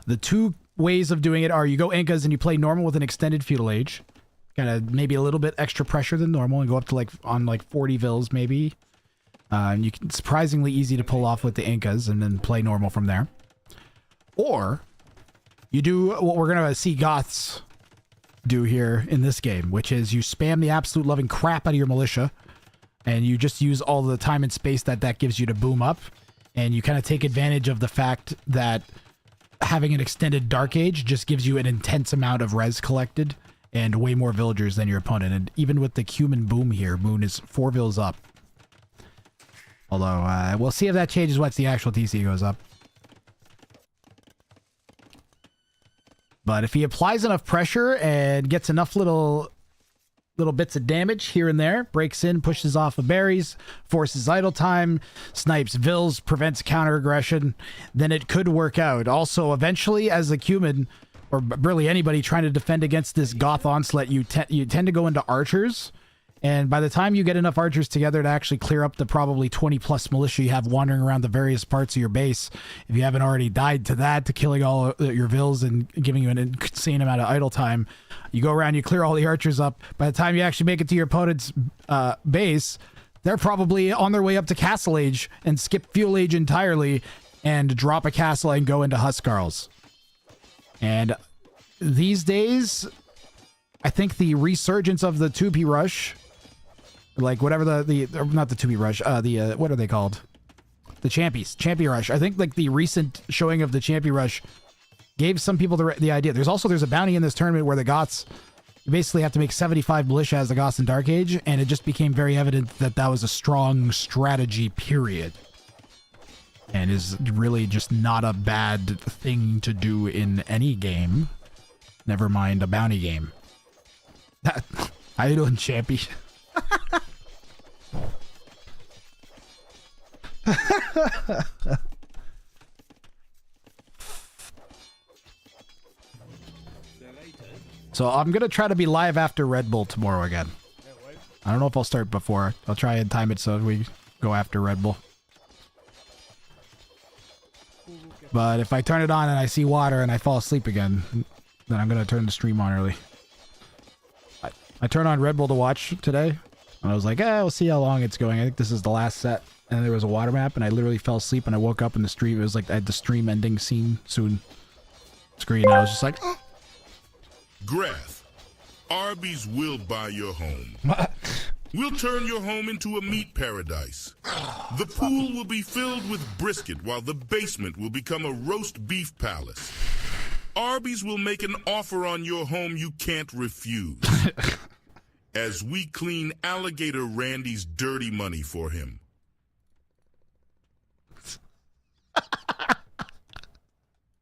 The two ways of doing it are you go Incas and you play normal with an extended feudal age, kind of maybe a little bit extra pressure than normal, and go up to like 40 vills maybe. And you can surprisingly easy to pull off with the Incas and then play normal from there. Or you do what we're gonna see Goths do here in this game, which is you spam the absolute loving crap out of your militia, and you just use all the time and space that gives you to boom up, and you kind of take advantage of the fact that having an extended Dark Age just gives you an intense amount of res collected and way more villagers than your opponent. And even with the Cumin boom here, Moon is 4 vills up. Although we'll see if that changes once the actual TC goes up. But if he applies enough pressure and gets enough little bits of damage here and there, breaks in, pushes off of berries, forces idle time, snipes vills, prevents counter aggression, then it could work out. Also, eventually, as a Cumin, or really anybody trying to defend against this Goth onslaught, you tend to go into archers. And by the time you get enough archers together to actually clear up the probably 20 plus militia you have wandering around the various parts of your base, if you haven't already died to that, to killing all your vills and giving you an insane amount of idle time, you go around, you clear all the archers up. By the time you actually make it to your opponent's base, they're probably on their way up to Castle Age and skip Fuel Age entirely and drop a castle and go into Huskarls. And these days, I think the resurgence of the 2P Rush, like whatever not the 2P Rush, what are they called? The Champion Rush. I think like the recent showing of the Champion Rush gave some people the idea. There's a bounty in this tournament where the Goths, you basically have to make 75 militia as the Goths in Dark Age, and it just became very evident that that was a strong strategy, period. And is really just not a bad thing to do in any game. Never mind a bounty game. How you doing, Champy? So I'm gonna try to be live after Red Bull tomorrow again. I don't know if I'll start before. I'll try and time it so we go after Red Bull. But if I turn it on and I see water and I fall asleep again, then I'm gonna turn the stream on early. I turned on Red Bull to watch today, and I was like, we'll see how long it's going. I think this is the last set. And there was a water map, and I literally fell asleep, and I woke up in the stream. It was like I had the stream ending scene soon screen. And I was just like, Grath, Arby's will buy your home. We'll turn your home into a meat paradise. The pool will be filled with brisket, while the basement will become a roast beef palace. Arby's will make an offer on your home you can't refuse. As we clean Alligator Randy's dirty money for him.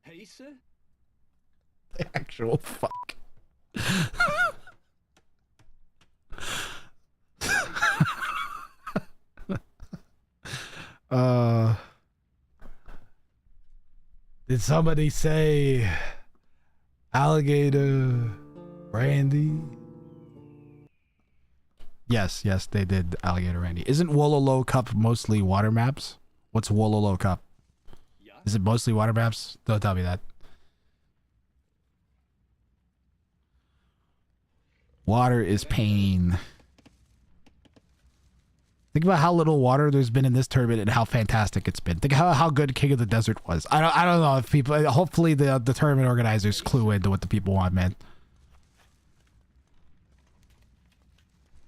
Hey, sir? The actual fuck. Did somebody say Alligator Randy? Yes, they did Alligator Randy. Isn't Wololo Cup mostly water maps? What's Wololo Cup? Is it mostly water maps? Don't tell me that. Water is pain. Think about how little water there's been in this tournament and how fantastic it's been. Think how good King of the Desert was. I don't know if people. Hopefully the tournament organizers clue into what the people want, man.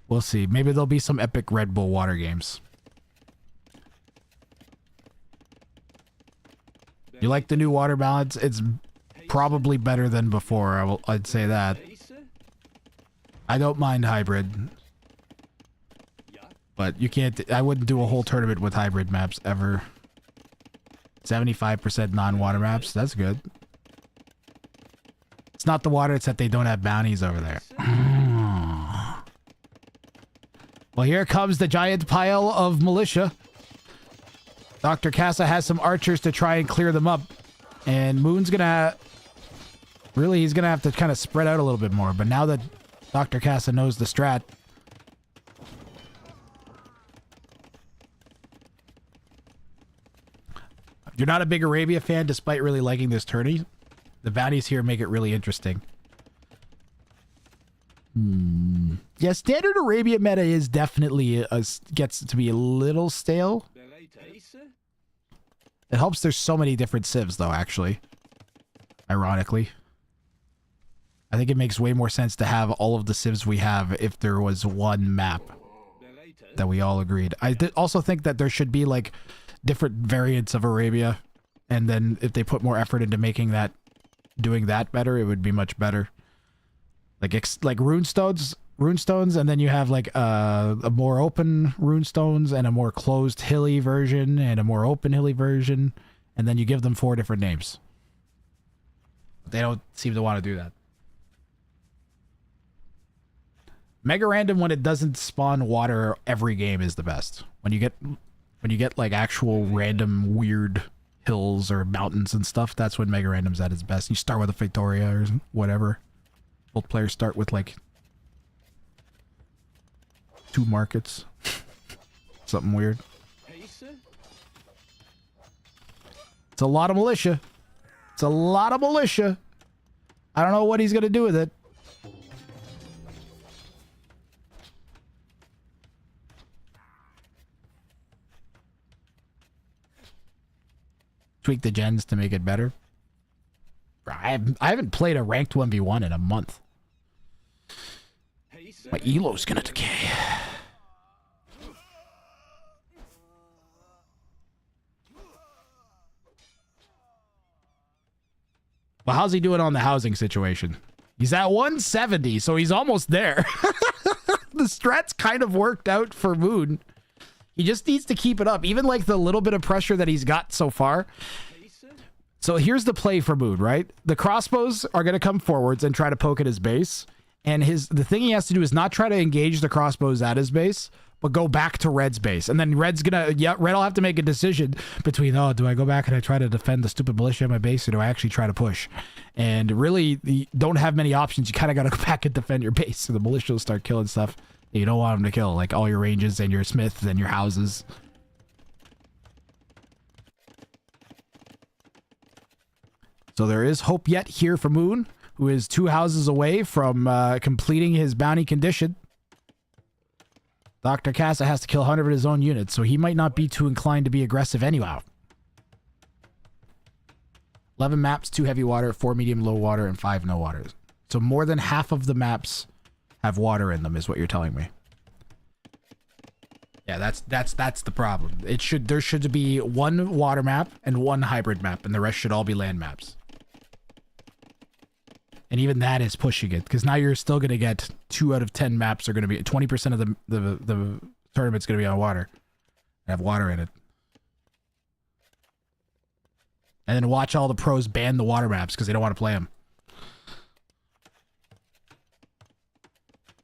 We'll see. Maybe there'll be some epic Red Bull water games. You like the new water balance? It's probably better than before. I'd say that. I don't mind hybrid. But you can't, I wouldn't do a whole tournament with hybrid maps ever. 75% non-water maps, that's good. It's not the water, it's that they don't have bounties over there. Well, here comes the giant pile of militia. Dr. Casa has some archers to try and clear them up. And Moon's gonna Really, he's going to have to kind of spread out a little bit more. But now that Dr. Casa knows the strat... You're not a big Arabia fan despite really liking this tourney. The bounties here make it really interesting. Yeah, standard Arabia meta is definitely gets to be a little stale. It helps there's so many different civs though, actually. Ironically. I think it makes way more sense to have all of the civs we have if there was one map that we all agreed. I also think that there should be like different variants of Arabia, and then if they put more effort into making that, doing that better, it would be much better. Like runestones, and then you have like a more open runestones and a more closed hilly version and a more open hilly version, and then you give them 4 different names. But they don't seem to want to do that. Mega random when it doesn't spawn water every game is the best. When you get like actual random weird hills or mountains and stuff, that's when mega random's at its best. You start with a Victoria or whatever. Both players start with like 2 markets. Something weird. It's a lot of militia. It's a lot of militia. I don't know what he's gonna do with it. Tweak the gens to make it better. I haven't played a ranked 1v1 in a month. My elo's gonna decay. Well, how's he doing on the housing situation? He's at 170, so he's almost there. The strat's kind of worked out for Moon. He just needs to keep it up. Even like the little bit of pressure that he's got so far. So here's the play for Moon, right? The crossbows are going to come forwards and try to poke at his base. And the thing he has to do is not try to engage the crossbows at his base, but go back to Red's base. And then Red's gonna, Red will have to make a decision between, oh, do I go back and I try to defend the stupid militia at my base, or do I actually try to push? And really, you don't have many options. You kind of got to go back and defend your base. So the militia will start killing stuff that you don't want them to kill, like all your ranges and your smiths and your houses. So there is hope yet here for Moon, who is 2 houses away from completing his bounty condition. Dr. Casa has to kill 100 of his own units, so he might not be too inclined to be aggressive anyhow. 11 maps, 2 heavy water, 4 medium low water, and 5 no water. So more than half of the maps have water in them, is what you're telling me. Yeah, that's the problem. There should be 1 water map and 1 hybrid map, and the rest should all be land maps. And even that is pushing it, because now you're still going to get 2 out of 10 maps are going to be 20% of the tournament's going to be on water. Have water in it. And then watch all the pros ban the water maps because they don't want to play them.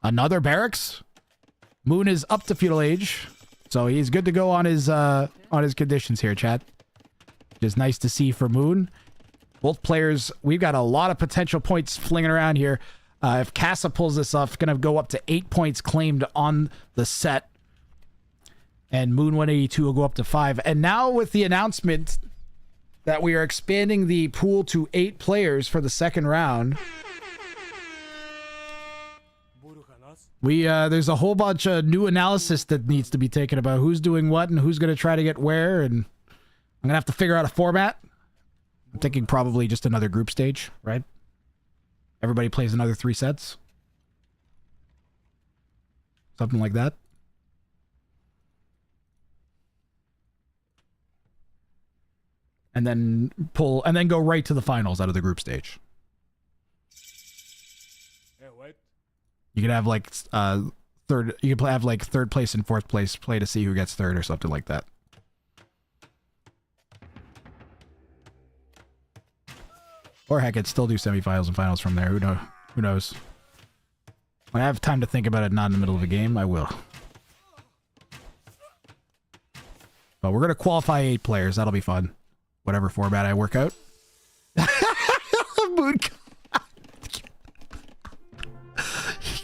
Another barracks. Moon is up to feudal age, so he's good to go on his conditions here, chat. It is nice to see for Moon. Both players, we've got a lot of potential points flinging around here. If Casa pulls this off, going to go up to 8 points claimed on the set. And Moon 182 will go up to 5. And now with the announcement that we are expanding the pool to 8 players for the second round, there's a whole bunch of new analysis that needs to be taken about who's doing what and who's going to try to get where. And I'm going to have to figure out a format. I'm thinking probably just another group stage, right? Everybody plays another 3 sets. Something like that. And then go right to the finals out of the group stage. Yeah, what? You could have like third place and 4th place play to see who gets 3rd or something like that. Or heck, I'd still do semifinals and finals from there. Who knows? When I have time to think about it, not in the middle of a game, I will. But we're going to qualify 8 players. That'll be fun. Whatever format I work out. Moon.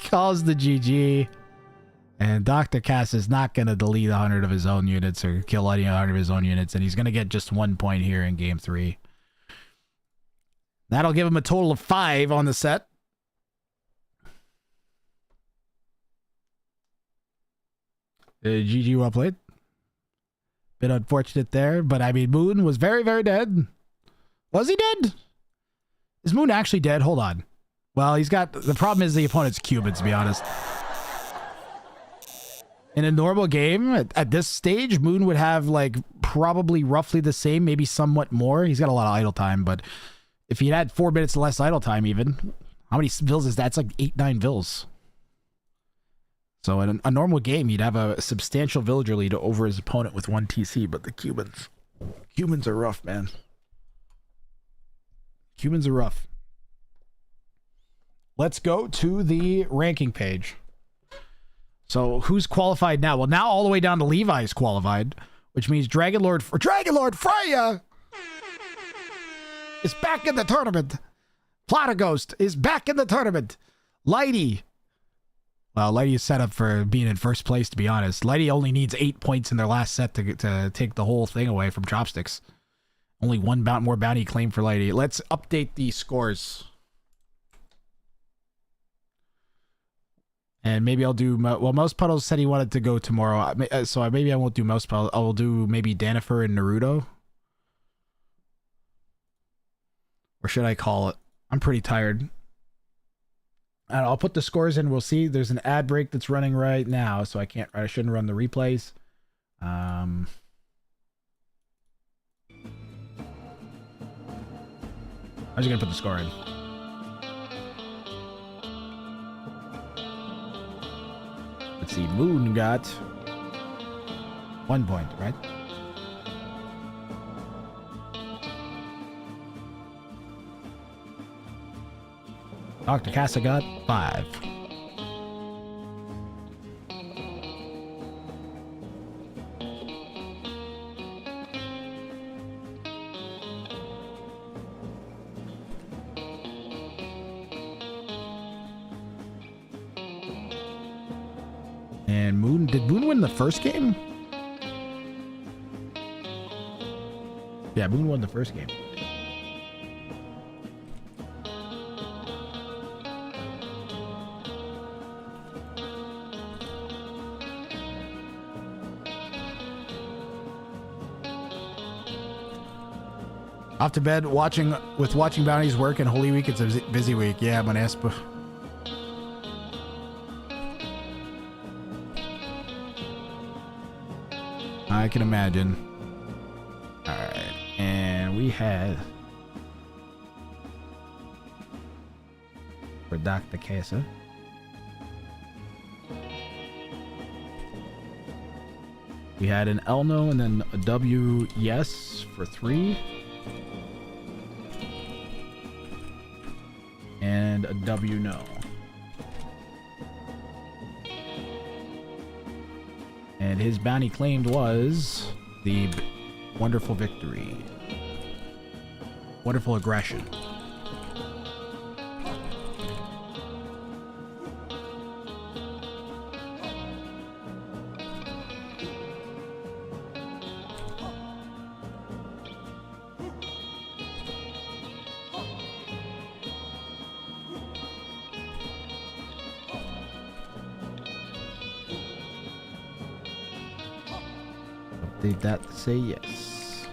calls the GG. And Dr. Cass is not going to delete 100 of his own units or kill any 100 of his own units. And he's going to get just 1 point here in game 3. That'll give him a total of 5 on the set. GG, well played. Bit unfortunate there. But I mean, Moon was very, very dead. Was he dead? Is Moon actually dead? Hold on. Well, he's got... The problem is the opponent's Cuban, to be honest. In a normal game, at this stage, Moon would have, like, probably roughly the same, maybe somewhat more. He's got a lot of idle time, but if he had 4 minutes less idle time even, how many vills is that? It's like 8-9 vills. So in a normal game, he'd have a substantial villager lead over his opponent with 1 TC, but the Cubans are rough, man. Cubans are rough. Let's go to the ranking page. So who's qualified now? Well, now all the way down to Levi is qualified, which means Dragon Lord Freya is back in the tournament. Platagost is back in the tournament. Lighty. Well, Lighty is set up for being in first place, to be honest. Lighty only needs 8 points in their last set to take the whole thing away from Chopsticks. Only 1 more bounty claim for Lighty. Let's update the scores. And maybe I'll do... Well, Mouse Puddles said he wanted to go tomorrow. So maybe I won't do Mouse Puddles. I will do maybe Danifer and Naruto. Or should I call it? I'm pretty tired. And I'll put the scores in. We'll see. There's an ad break that's running right now, so I shouldn't run the replays. I'm just gonna put the score in. Let's see. Moon got 1 point, right? Dr. Casa got 5. And Moon, did Moon win the first game? Yeah, Moon won the first game. Off to bed, watching Bounty's work and Holy Week. It's a busy week. Yeah, Manespa. I can imagine. Alright. And we had for Dr. Casa. We had an L no and then a W yes for 3. And a W no. And his bounty claimed was the wonderful victory. Wonderful aggression. Update that to say yes.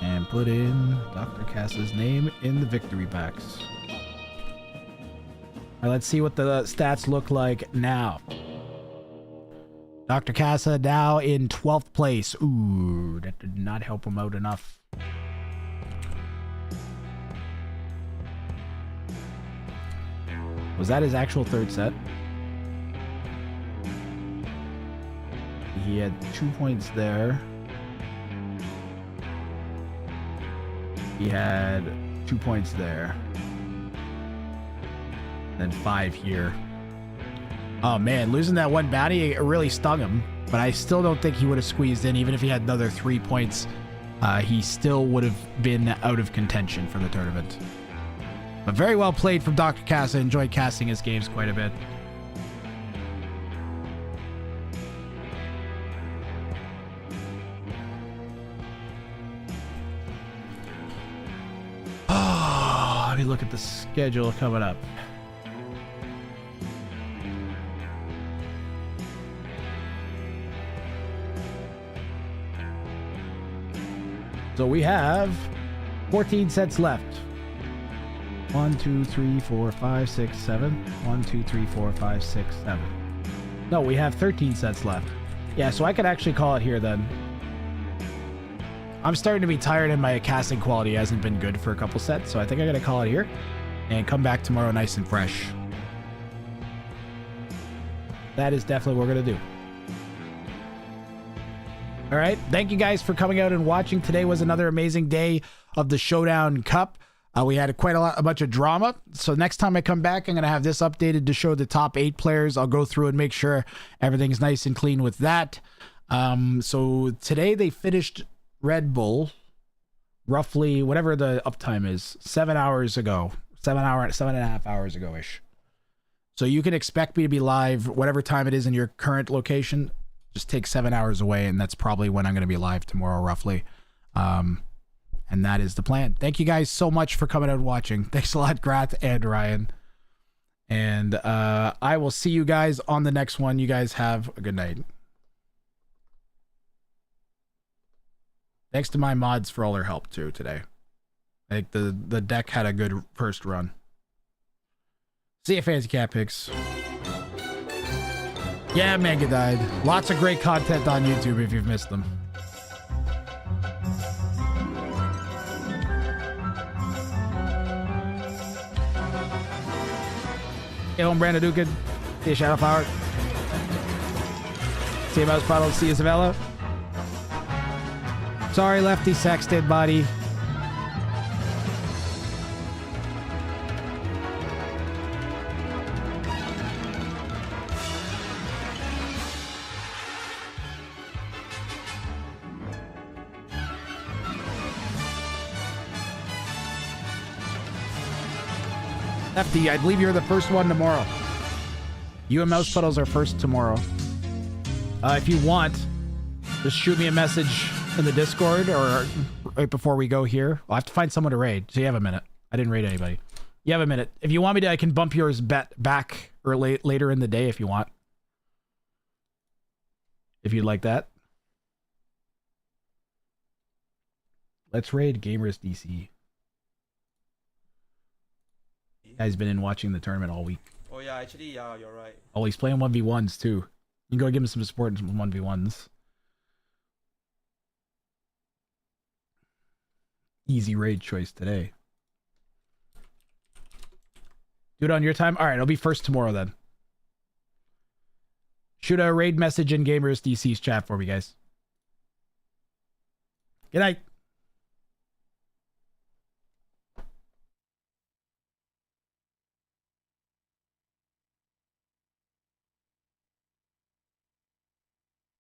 And put in Dr. Cass's name in the victory packs. Alright, let's see what the stats look like now. Dr. Casa now in 12th place. Ooh, that did not help him out enough. Was that his actual third set? He had 2 points there. He had 2 points there. Then 5 here. Oh man, losing that one bounty, it really stung him. But I still don't think he would have squeezed in. Even if he had another 3 points, he still would have been out of contention for the tournament. But very well played from Dr. Cass. I enjoyed casting his games quite a bit. Oh, let me look at the schedule coming up. So we have 14 sets left. 1, 2, 3, 4, 5, 6, 7. 1, 2, 3, 4, 5, 6, 7. No, we have 13 sets left. Yeah, so I could actually call it here then. I'm starting to be tired and my casting quality hasn't been good for a couple sets, so I think I gotta call it here and come back tomorrow nice and fresh. That is definitely what we're gonna do. All right, thank you guys for coming out and watching. Today was another amazing day of the Showdown Cup. We had a bunch of drama. So next time I come back, I'm going to have this updated to show the top 8 players. I'll go through and make sure everything's nice and clean with that. So today they finished Red Bull roughly whatever the uptime is, 7 hours ago, 7.5 hours ago-ish. So you can expect me to be live whatever time it is in your current location. Just take 7 hours away, and that's probably when I'm going to be live tomorrow, roughly. And that is the plan. Thank you guys so much for coming out and watching. Thanks a lot, Grath and Ryan. And I will see you guys on the next one. You guys have a good night. Thanks to my mods for all their help, too, today. I think the deck had a good first run. See you, Fancy Cat Picks. Yeah, Mega died. Lots of great content on YouTube if you've missed them. Hey, home, Brandon Dukin. See you, Shadowflower. See you, Mouse Puddle. See you, Isabella. Sorry, Lefty Sexted, buddy. Lefty, I believe you're the first one tomorrow. You and Mouse Puddles are first tomorrow. If you want, just shoot me a message in the Discord or right before we go here. I'll have to find someone to raid, so you have a minute. I didn't raid anybody. You have a minute. If you want me to, I can bump yours back or later in the day if you want. If you'd like that. Let's raid Gamers DC. Guy's been in watching the tournament all week. Oh yeah, actually, yeah, you're right. Oh, he's playing 1v1s too. You can go give him some support in some 1v1s. Easy raid choice today. Do it on your time? Alright, I'll be first tomorrow then. Shoot a raid message in Gamers DC's chat for me, guys. Good night.